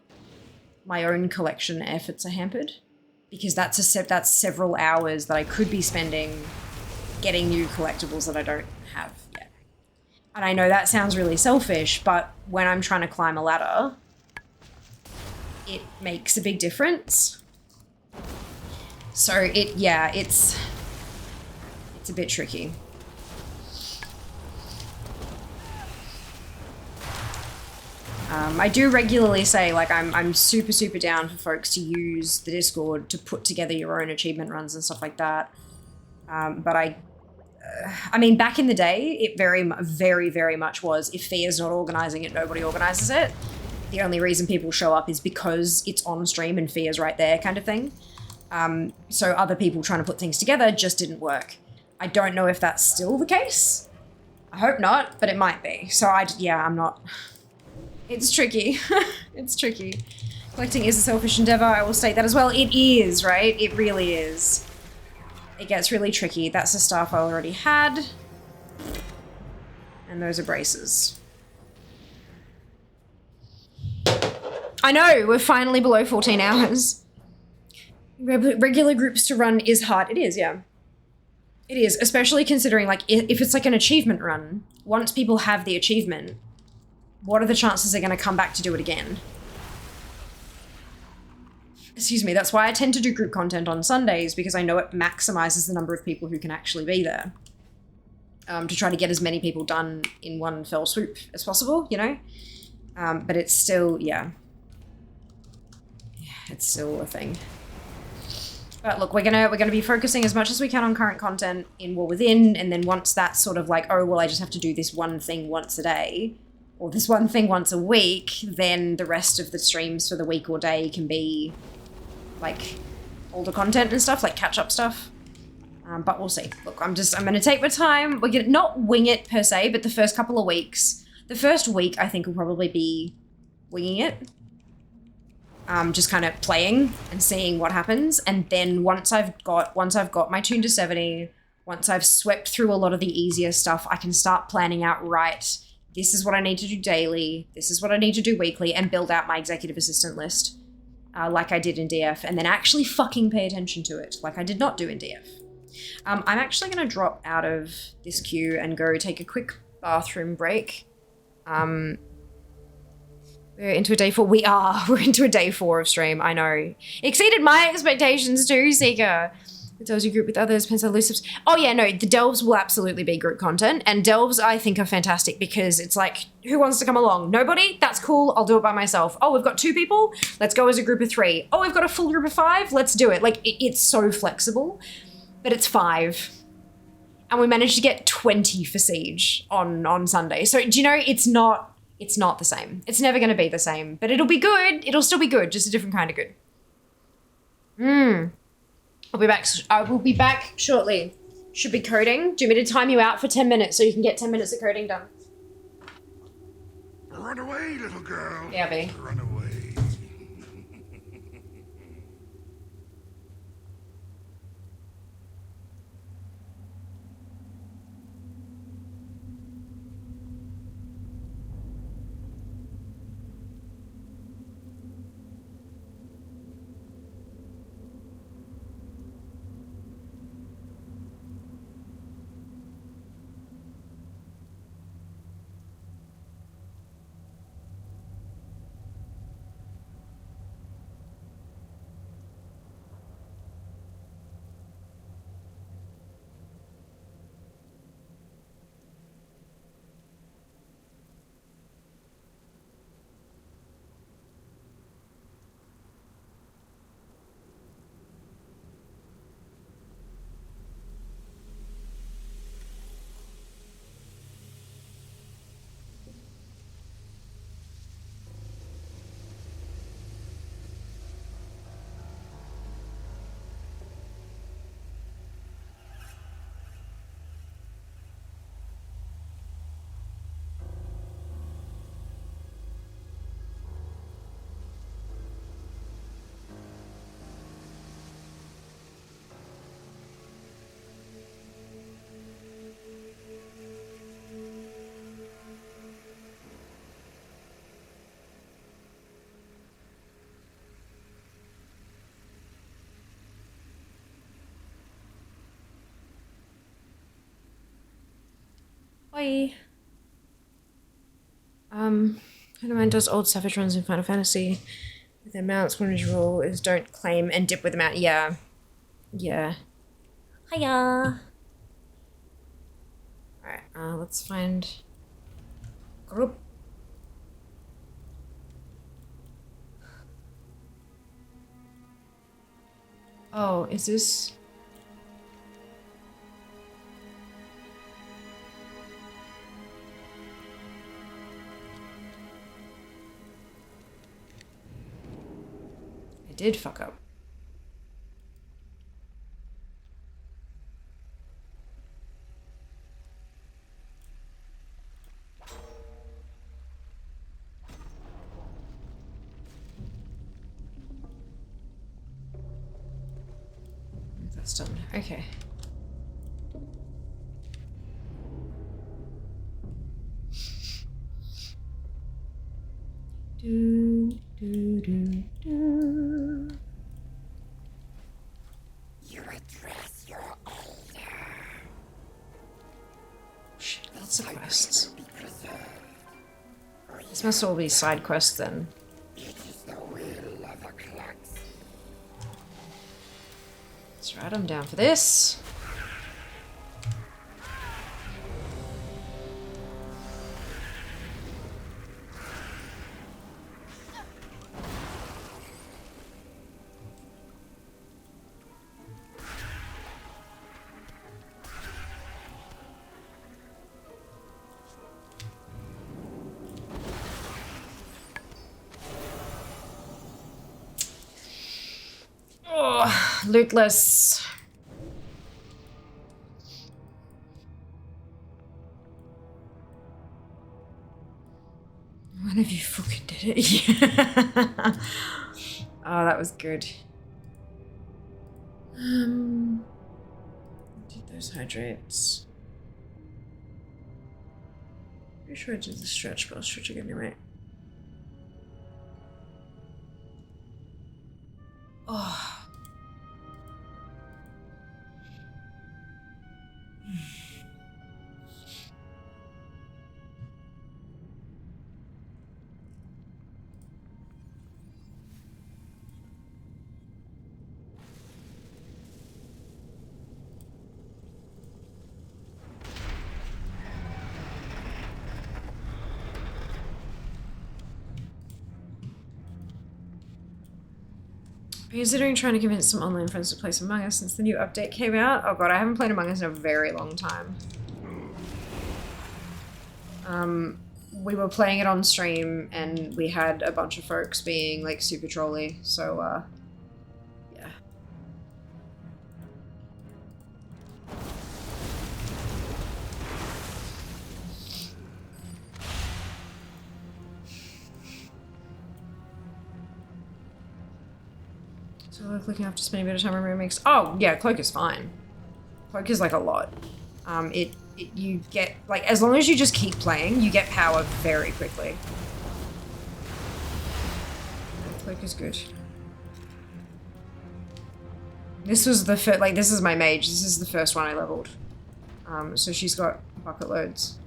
my own collection efforts are hampered. Because that's several hours that I could be spending getting new collectibles that I don't have yet. And I know that sounds really selfish, but when I'm trying to climb a ladder, it makes a big difference. So it's a bit tricky. I do regularly say, like, I'm super, super down for folks to use the Discord to put together your own achievement runs and stuff like that. But I mean, back in the day, it very, very much was, if Fia's not organizing it, nobody organizes it. The only reason people show up is because it's on stream and Fia's right there kind of thing. So other people trying to put things together just didn't work. I don't know if that's still the case. I hope not, but it might be. So I'm not. It's tricky. It's tricky. Collecting is a selfish endeavor, I will state that as well. It is, right? It really is. It gets really tricky. That's the staff I already had. And those are braces. I know, we're finally below 14 hours. Regular groups to run is hard. It is, yeah. It is, especially considering, like, if it's like an achievement run, once people have the achievement, what are the chances they're going to come back to do it again? Excuse me, that's why I tend to do group content on Sundays, because I know it maximizes the number of people who can actually be there. To try to get as many people done in one fell swoop as possible, you know? But it's still, yeah. It's still a thing. But look, we're gonna be focusing as much as we can on current content in War Within, and then once that's sort of like, oh, well, I just have to do this one thing once a day, or this one thing once a week, then the rest of the streams for the week or day can be like older content and stuff, like catch-up stuff. But we'll see. Look, I'm gonna take my time. We're gonna not wing it per se, but the first couple of weeks, the first week I think will probably be winging it. Just kind of playing and seeing what happens. And then once I've got my tune to 70, once I've swept through a lot of the easier stuff, I can start planning out, right, this is what I need to do daily, this is what I need to do weekly, and build out my executive assistant list, like I did in DF, and then actually fucking pay attention to it, like I did not do in DF. I'm actually going to drop out of this queue and go take a quick bathroom break. We're into a day 4. We're into a day 4 of stream, I know. Exceeded my expectations too, Seeker. With those who group with others, pencil loose. Oh yeah, no, the delves will absolutely be group content. And delves, I think, are fantastic because it's like, who wants to come along? Nobody? That's cool, I'll do it by myself. Oh, we've got 2 people? Let's go as a group of 3. Oh, we've got a full group of 5? Let's do it. Like, it's so flexible. But it's 5. And we managed to get 20 for Siege on Sunday. So, do you know, it's not the same. It's never going to be the same. But it'll be good. It'll still be good, just a different kind of good. I will be back shortly. Should be coding. Do you want me to time you out for 10 minutes so you can get 10 minutes of coding done? Run away, little girl. Yeah, B. Run away. Bye. Hunterman does old Savage runs in Final Fantasy with their mounts. One rule is don't claim and dip with the mount. Yeah. Yeah. Hiya. Alright, let's find group. Oh, is this? I did fuck up. That's done. Okay. Do, do, do, do. You address your elder. Shit, lots of quests. This must all be side quests then. It is the will of a Klux. That's right, I'm down for this. Oh, lootless. One of you fucking did it. Yeah. Oh, that was good. Did those hydrates. Pretty sure I did the stretch, but I'll stretch again anyway. Oh. Considering trying to convince some online friends to play some Among Us since the new update came out. Oh god, I haven't played Among Us in a very long time. We were playing it on stream and we had a bunch of folks being like super trolly, so yeah. So like looking after spending a bit of time on remix. Oh yeah, Cloak is fine. Cloak is like a lot. You get like, as long as you just keep playing, you get power very quickly. Cloak is good. This was the first, like this is my mage. This is the first one I leveled. So she's got bucket loads.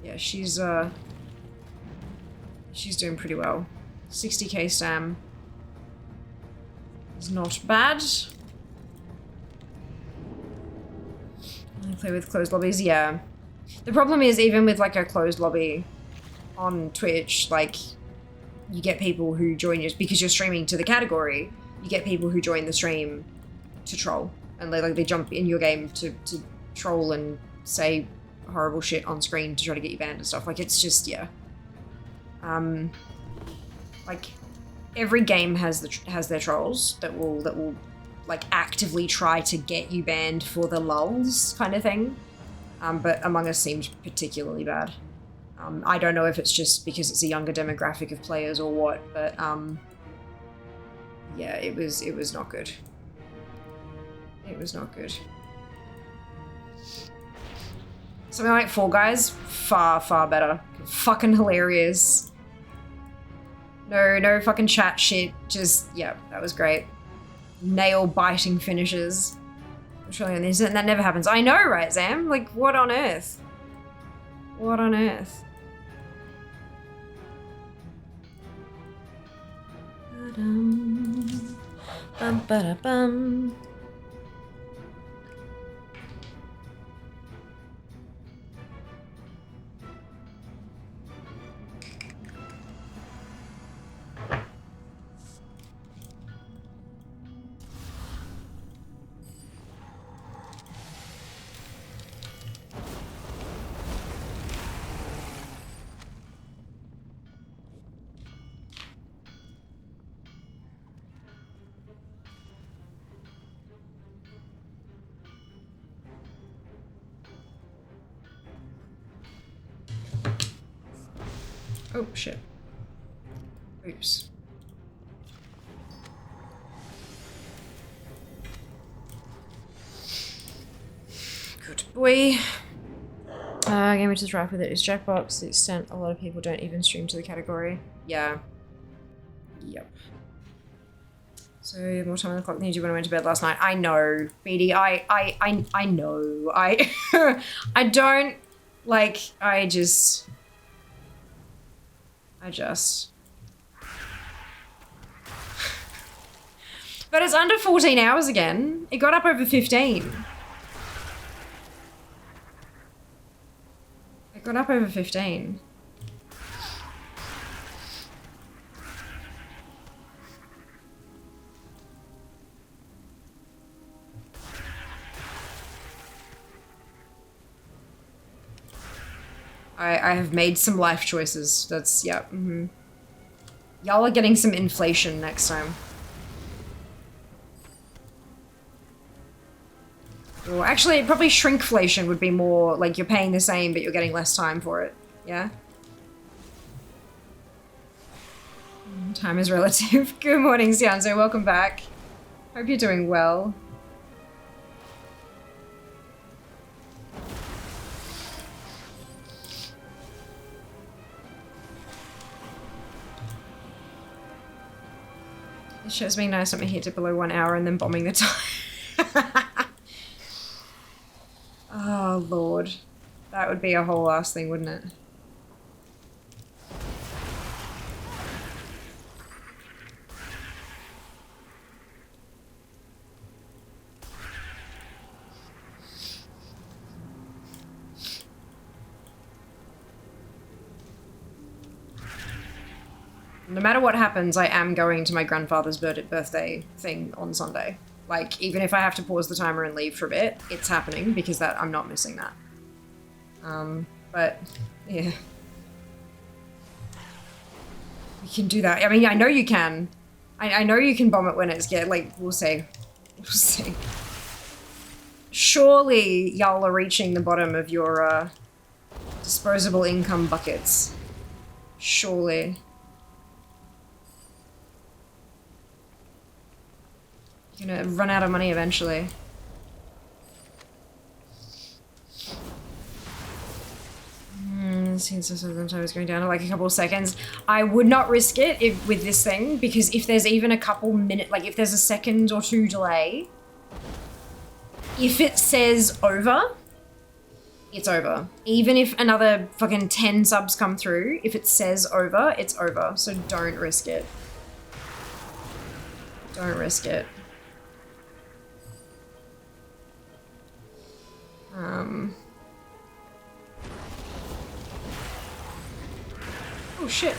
Yeah, she's doing pretty well. 60k stam. Is not bad. I play with closed lobbies, yeah. The problem is, even with like a closed lobby on Twitch, like you get people who join you because you're streaming to the category. You get people who join the stream to troll, and they jump in your game to troll and say horrible shit on screen to try to get you banned and stuff. Like it's just yeah. Like every game has their trolls that will like actively try to get you banned for the lulz kind of thing. But Among Us seemed particularly bad. I don't know if it's just because it's a younger demographic of players or what, but yeah, it was not good. It was not good. Something like Fall Guys, far, far better. Fucking hilarious. No fucking chat shit. Just, yeah, that was great. Nail-biting finishes. Surely on the internet, that never happens. I know, right, Zam? Like, what on earth? What on earth? Bum-ba-da-bum. Oh, shit. Oops. boy. Game which is rife with it is Jackbox, to the extent a lot of people don't even stream to the category. Yeah. Yep. So you have more time on the clock than you did when I went to bed last night. I know, BD. I know. I don't like. I just. But it's under 14 hours again. It got up over 15. It got up over 15. I have made some life choices. That's, yeah. Mm-hmm. Y'all are getting some inflation next time. Or actually, probably shrinkflation would be more like you're paying the same, but you're getting less time for it. Yeah? Time is relative. Good morning, Sianzo. Welcome back. Hope you're doing well. This show's being nice, not making it to below 1 hour and then bombing the time. Oh, Lord. That would be a whole ass thing, wouldn't it? No matter what happens, I am going to my grandfather's birthday thing on Sunday. Like, even if I have to pause the timer and leave for a bit, it's happening because I'm not missing that. But, yeah. We can do that. I mean, I know you can. I know you can bomb it when it's we'll see. We'll see. Surely y'all are reaching the bottom of your, disposable income buckets. Surely. You're gonna run out of money eventually. Since I was going down to like a couple of seconds, I would not risk it with this thing, because if there's even a couple minutes, like if there's a second or two delay, if it says over, it's over. Even if another fucking 10 subs come through, if it says over, it's over. So don't risk it. Don't risk it. Oh shit.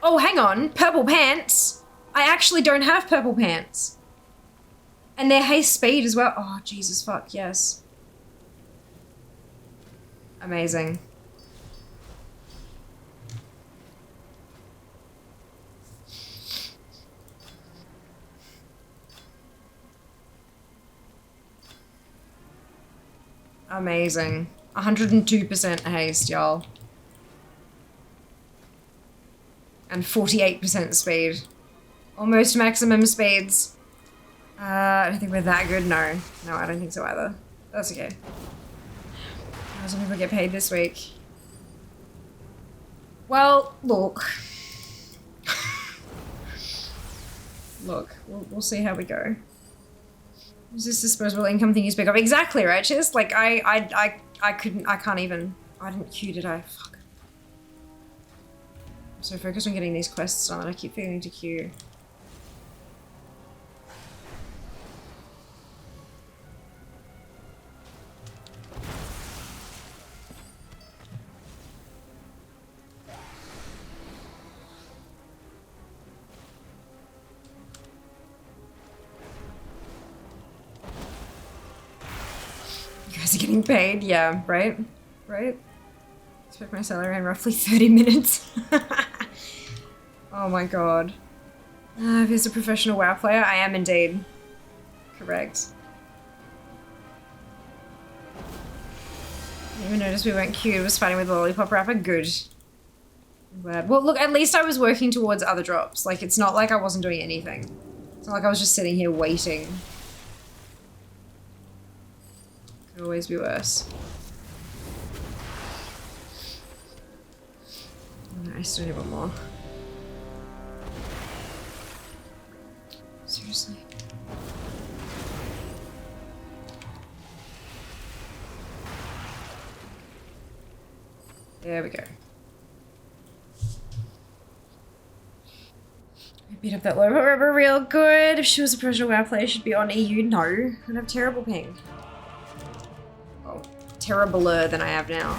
Oh, hang on. Purple pants. I actually don't have purple pants. And they're haste speed as well. Oh, Jesus fuck, yes. Amazing. Amazing. 102% haste, y'all. And 48% speed. Almost maximum speeds. I don't think we're that good, no. No, I don't think so either. That's okay. Some people get paid this week. Well, look. Look, we'll see how we go. Is this disposable income thing you speak of? Exactly, right, Chiz? Like, I can't even. I didn't queue, did I? Fuck. I'm so focused on getting these quests done, I keep failing to queue. You guys are getting paid? Yeah, right? Right? Expect my salary in roughly 30 minutes. Oh my god. If he's a professional WoW player, I am indeed. Correct. I didn't even notice we weren't queued. Was fighting with the lollipop rapper. Good. I'm glad. Well, look, at least I was working towards other drops. Like, it's not like I wasn't doing anything. It's not like I was just sitting here waiting. Could always be worse. No, I still need one more. Seriously. There we go. I beat up that low rubber real good. If she was a professional WoW player, she'd be on EU. No, I'd have terrible ping. Oh, terribler than I have now.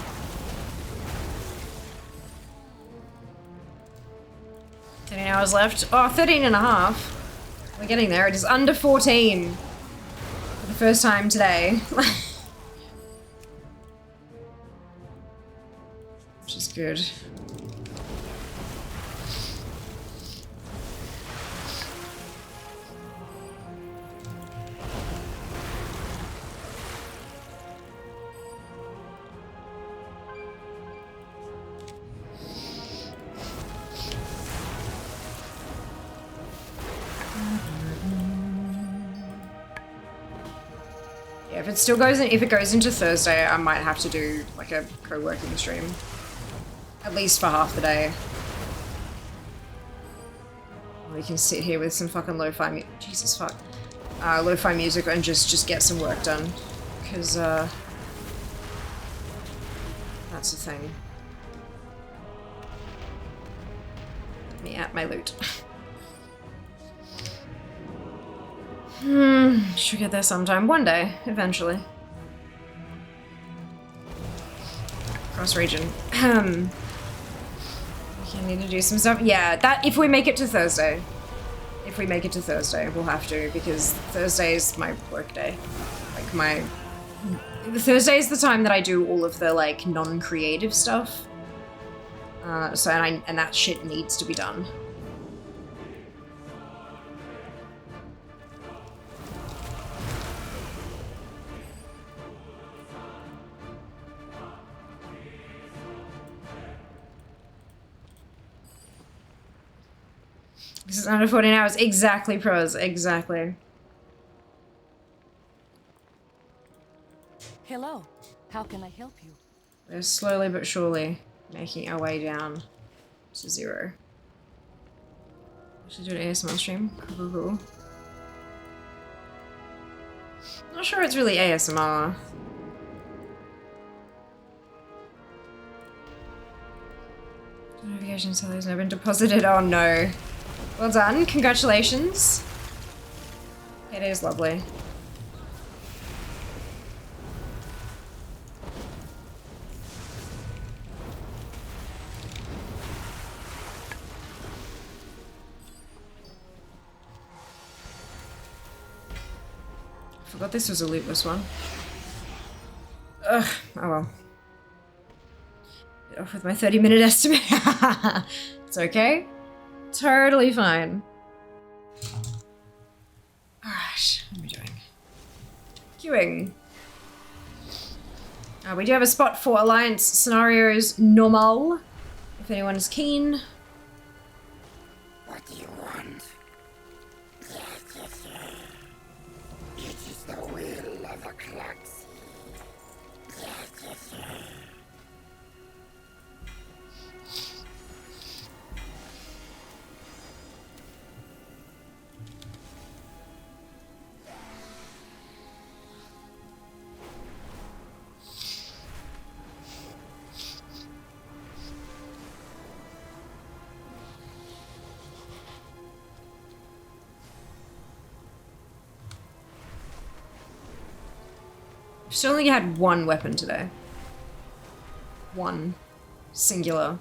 13 hours left. Oh, 13 and a half. We're getting there. It is under 14 for the first time today. Which is good. Yeah, if it still goes in, if it goes into Thursday, I might have to do like a co-working stream. At least for half the day. We can sit here with some fucking lo-fi Jesus fuck. Lo-fi music and just get some work done. Cause that's the thing. Let me at my loot. Should get there sometime. One day, eventually. Cross region. We need to do some stuff. Yeah, that if we make it to Thursday. If we make it to Thursday, we'll have to, because Thursday is my work day. Like my... Thursday is the time that I do all of the like non-creative stuff. And that shit needs to be done. This is under 14 hours. Exactly, pros. Exactly. Hello. How can I help you? We're slowly but surely making our way down to 0. Should do an ASMR stream. Cool. Not sure it's really ASMR. Notification salary never been deposited. Oh no. Well done. Congratulations. It is lovely. Forgot this was a lootless one. Ugh. Oh well. Get off with my 30-minute estimate. It's okay. Totally fine. Alright, what am I doing? Queuing. We do have a spot for Alliance Scenarios Normal, if anyone is keen. What do you want? Yes, sir. It is the will of a Clancy. Yes, sir. She only had one weapon today. One. Singular.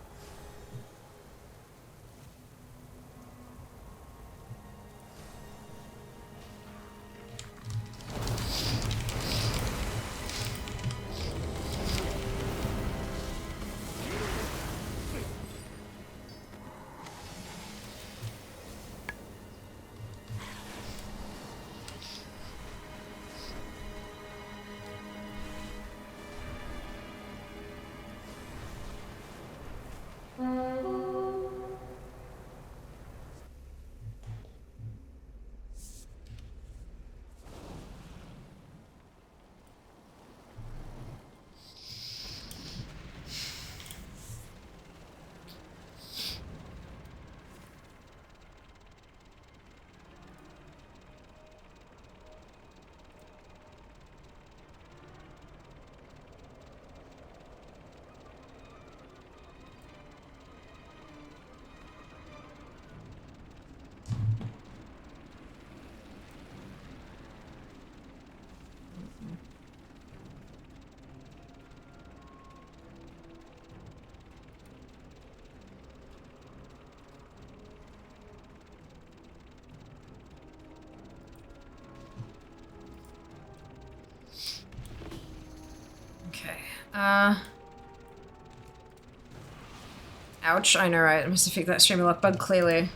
Ouch, I know, right? I must have fixed that streamer lock bug, clearly.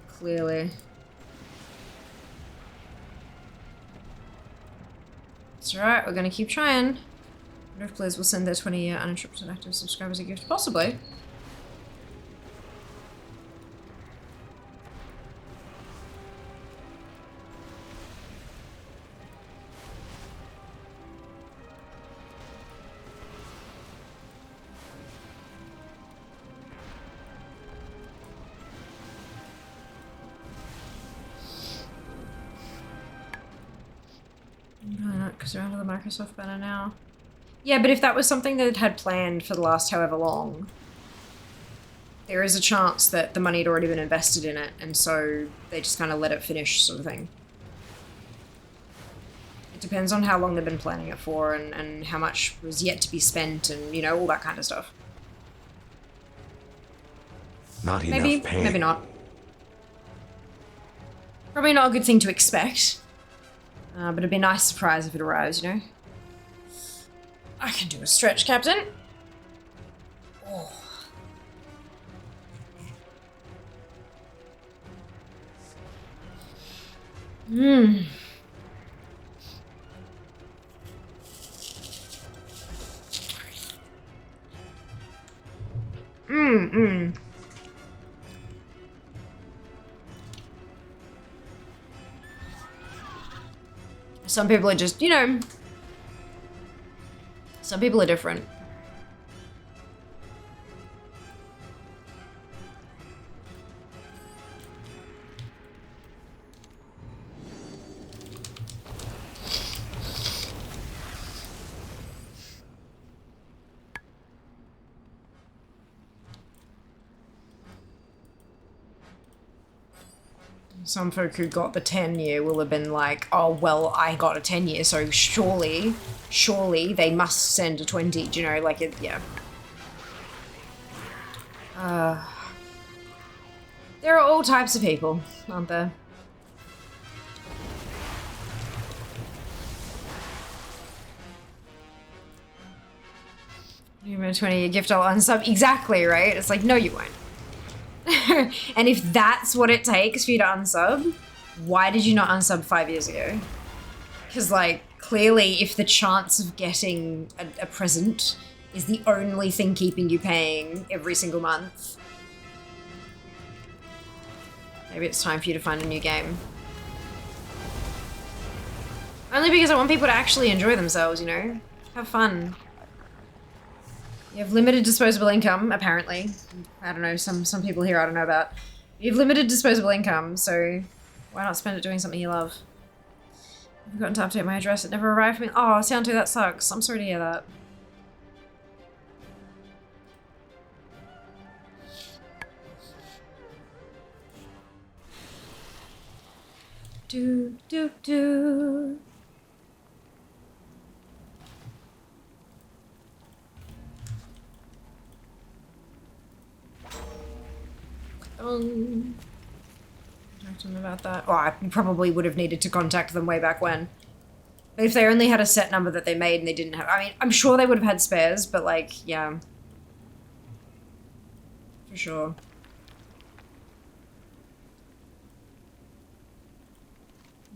Clearly. It's alright, we're gonna keep trying. I wonder if Blizz will send their 20-year uninterrupted active subscribers a gift. Possibly. Because they're under the Microsoft banner now. Yeah, but if that was something that it had planned for the last however long, there is a chance that the money had already been invested in it, and so they just kind of let it finish, sort of thing. It depends on how long they've been planning it for, and how much was yet to be spent, and, you know, all that kind of stuff. Not Maybe, enough pain. maybe not. Probably not a good thing to expect. But it'd be a nice surprise if it arrives, you know? I can do a stretch, Captain. Oh. Mmm. Mmm. Some people are just, you know, some people are different. Some folk who got the 10-year will have been like, oh, well, I got a 10-year, so surely they must send a 20, do you know, like, it, yeah. There are all types of people, aren't there? You have a 20-year gift, I'll unsub. Exactly, right? It's like, no, you won't. And if that's what it takes for you to unsub, why did you not unsub 5 years ago? Because, like, clearly if the chance of getting a present is the only thing keeping you paying every single month, maybe it's time for you to find a new game. Only because I want people to actually enjoy themselves, you know? Have fun. You have limited disposable income, apparently. I don't know, some people here I don't know about. You have limited disposable income, so why not spend it doing something you love? I've forgotten to update my address. It never arrived for me. Oh, Soundtoo, that sucks. I'm sorry to hear that. Do, do, do. Talk to them about that. Oh, I probably would have needed to contact them way back when. But if they only had a set number that they made and they didn't have... I mean, I'm sure they would have had spares, but like, yeah. For sure.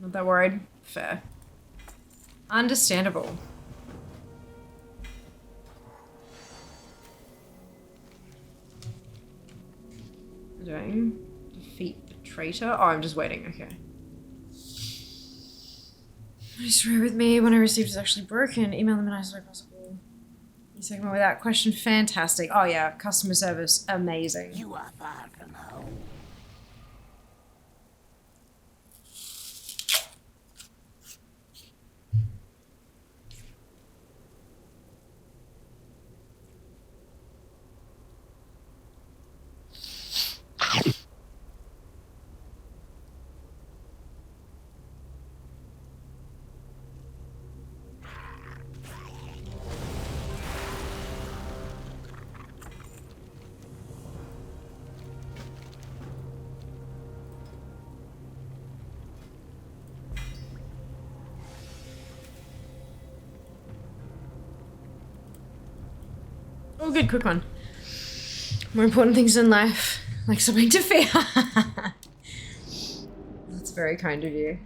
Not that worried? Fair. Understandable. Doing? Defeat the traitor? Oh, I'm just waiting, okay. Please share with me when I received is actually broken. Email them in as soon as possible. You segment without question, fantastic. Oh yeah, customer service, amazing. You are far from home. Oh, good, quick one. More important things in life, like something to fear. That's very kind of you.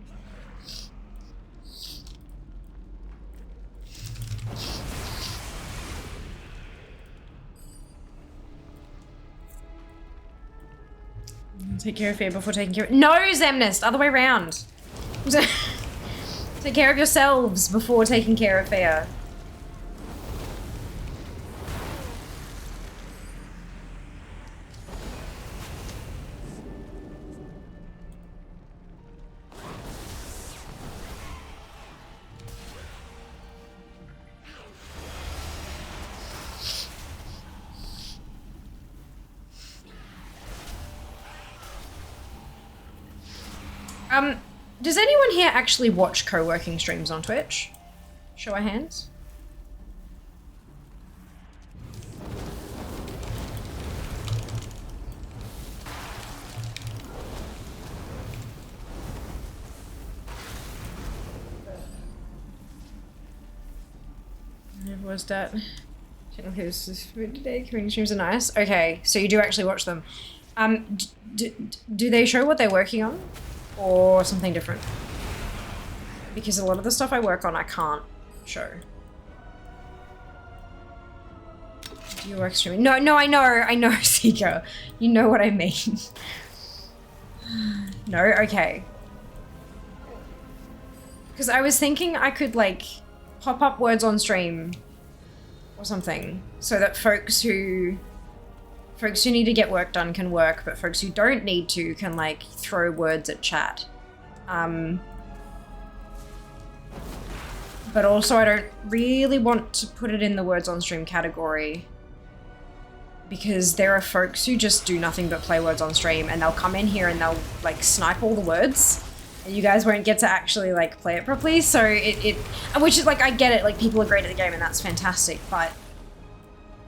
Take care of fear before taking care of— No, Zemnist! Other way around. Take care of yourselves before taking care of fear. Does anyone here actually watch co-working streams on Twitch? Show of hands. Never was that. Technically, this is food today. Community streams are nice. Okay, so you do actually watch them. Do they show what they're working on? Or something different? Because a lot of the stuff I work on, I can't show. Do you work streaming? No, I know, Seeker. You know what I mean. No, okay. Because I was thinking I could, like, pop up words on stream or something so that folks who need to get work done can work, but folks who don't need to can, like, throw words at chat. But also I don't really want to put it in the words on stream category because there are folks who just do nothing but play words on stream and they'll come in here and they'll, like, snipe all the words and you guys won't get to actually, like, play it properly. So which is, like, I get it, like, people are great at the game and that's fantastic, but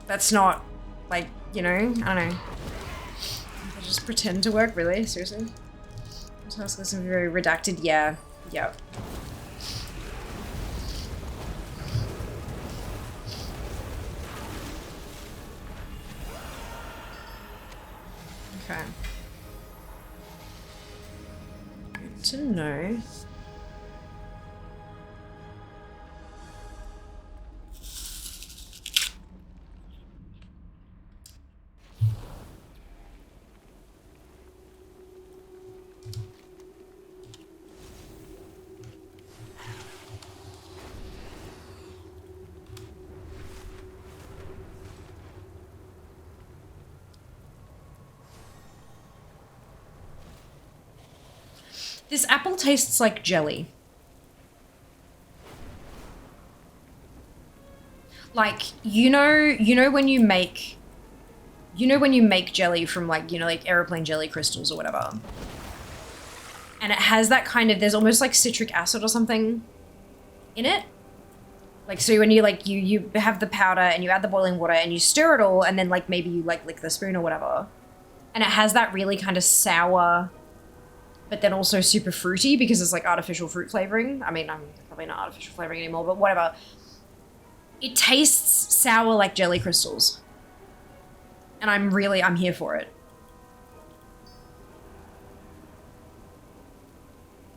that's not, like, you know, I don't know. I just pretend to work, really? Seriously? The task list is very redacted. Yeah. Yep. Okay. Good to know. This apple tastes like jelly. Like, you know when you make jelly from, like, you know, like aeroplane jelly crystals or whatever. And it has that kind of, there's almost like citric acid or something in it. Like, so when you, like, you have the powder and you add the boiling water and you stir it all and then, like, maybe you, like, lick the spoon or whatever. And it has that really kind of sour, but then also super fruity because it's, like, artificial fruit flavoring. I mean, I'm probably not artificial flavoring anymore, but whatever. It tastes sour like jelly crystals. And I'm here for it.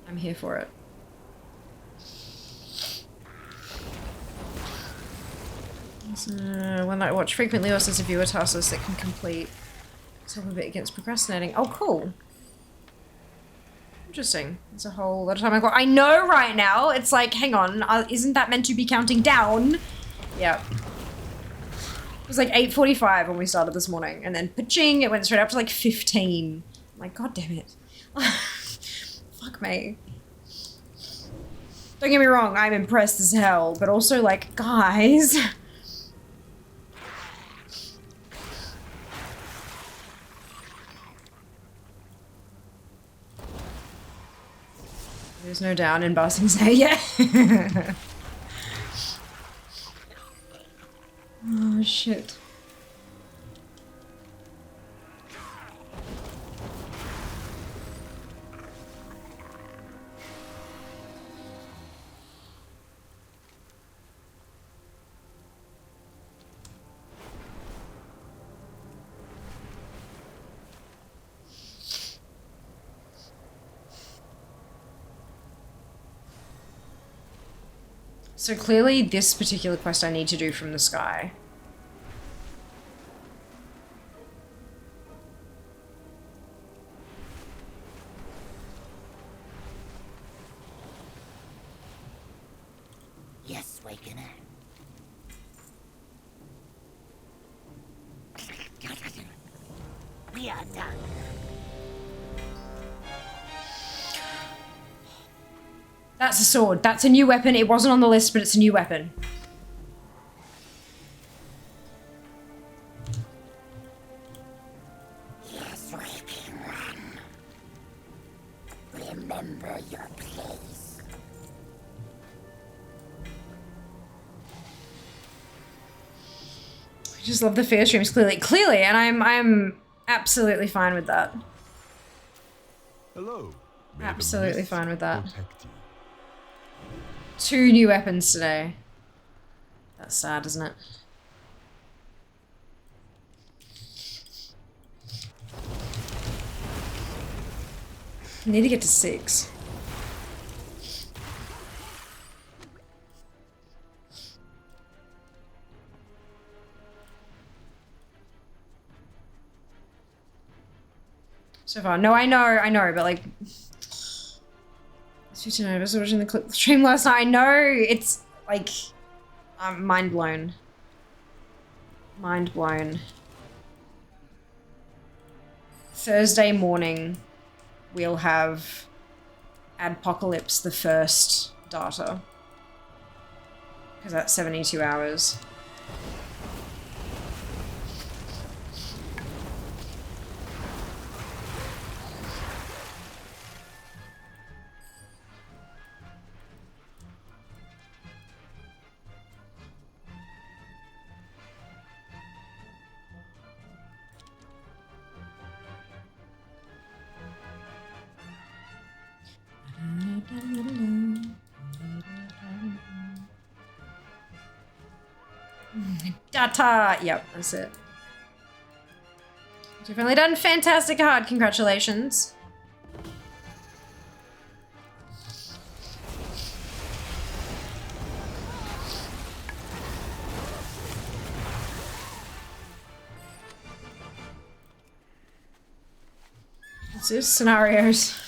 I'm here for it. One that I watch frequently also has a viewer task list that can complete. Let's help a bit against procrastinating. Oh, cool. Interesting. It's a whole lot of time I got. I know right now. It's like, hang on. Isn't that meant to be counting down? Yeah. It was like 8:45 when we started this morning. And then, pa-ching, it went straight up to like 15. I'm like, God damn it. Fuck me. Don't get me wrong. I'm impressed as hell. But also, like, guys. There's no down in Bossing Say, yeah. Oh, shit. So clearly this particular quest I need to do from the sky. Yes, Wakener. We are done. That's a sword. That's a new weapon. It wasn't on the list, but it's a new weapon. Yes, Waking One. Remember your place. I just love the fear streams clearly, and I'm absolutely fine with that. Hello. Absolutely fine with that. 2 new weapons today. That's sad, isn't it? I need to get to 6. So far. No, I know, but like... I was watching the stream last night. I know, it's like... I'm mind blown. Mind blown. Thursday morning, we'll have Adpocalypse the first data. Because that's 72 hours. Data! Yep, that's it. You've only done fantastic hard, congratulations. This is scenarios.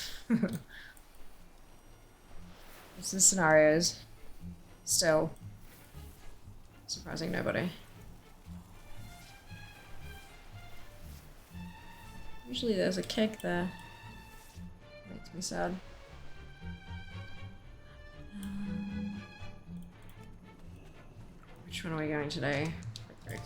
This is scenarios. Still. Surprising nobody. Usually there's a cake there. Makes me sad. Which one are we going today? Quick.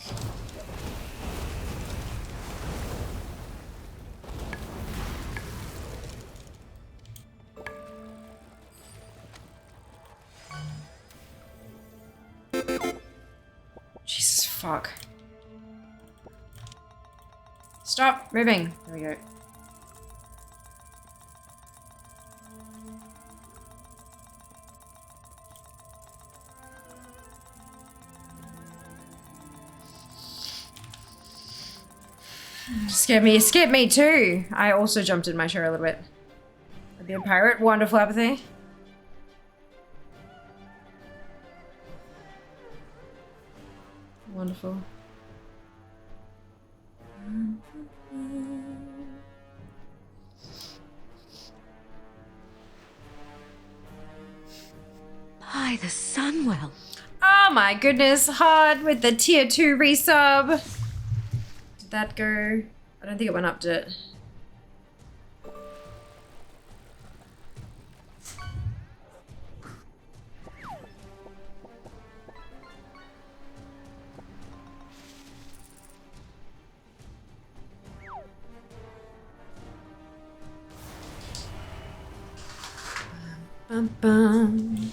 Jesus fuck. Stop moving. There we go. Scared me. It scared me too. I also jumped in my chair a little bit. A bit of pirate. Wonderful apathy. Wonderful. By the Sunwell. Oh my goodness, hard with the tier 2 resub. Did that go? I don't think it went up, did it? Bum, bum.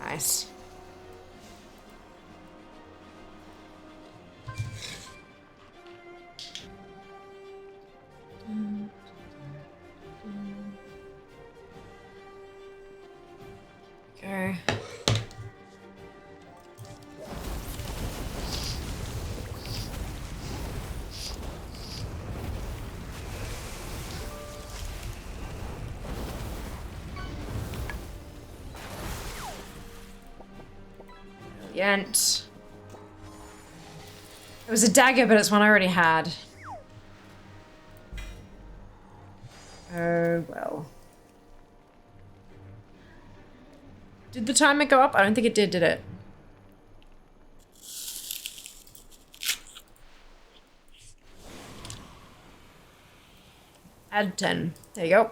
Nice. go. Brilliant. It was a dagger, but it's one I already had. Oh, well. Did the timer go up? I don't think it did it? Add 10. There you go.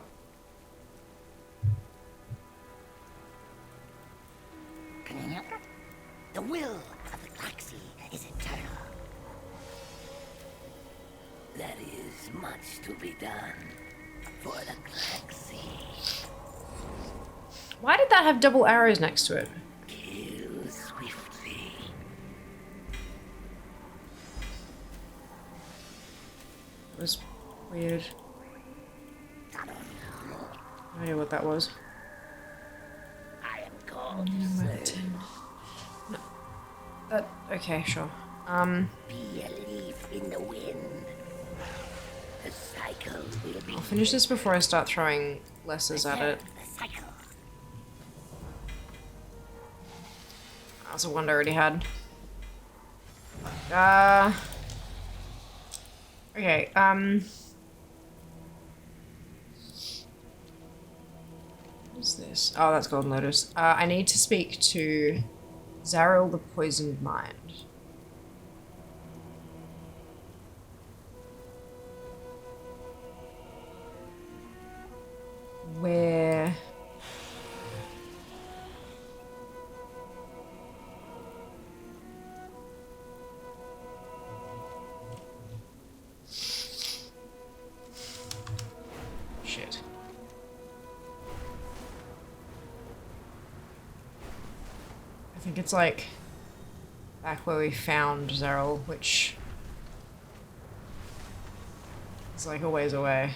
The will of the galaxy is eternal. There is much to be done for the galaxy. Why did that have double arrows next to it? Kill swiftly. It was weird. No idea what that was. I am called No. Okay, sure. Be a leaf in the wind. The cycle will be. I'll finish this before I start throwing lessers at it. The cycle. That's a one I already had. Okay, what is this? Oh, that's Golden Lotus. I need to speak to Zaril the Poisoned Mind. Where... Shit. I think it's like back where we found Zaril, which is like a ways away.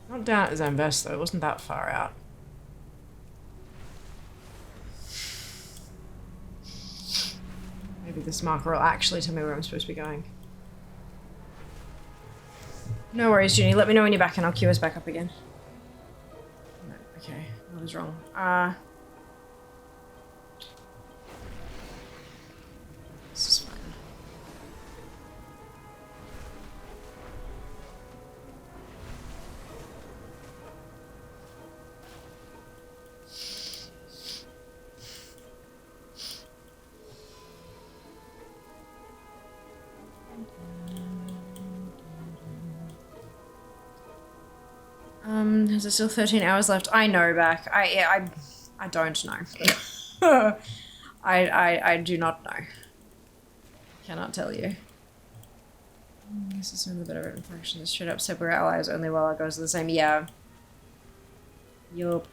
Not down at Zambest though, it wasn't that far out. Maybe this marker will actually tell me where I'm supposed to be going. No worries, Junie. Let me know when you're back and I'll queue us back up again. No, okay, I was wrong. This is fine. There's still 13 hours left. I know, back. I don't know. I do not know. Cannot tell you. This is some of the better written factions. Straight up said we're allies only while our goals are the same. Yeah. Yup.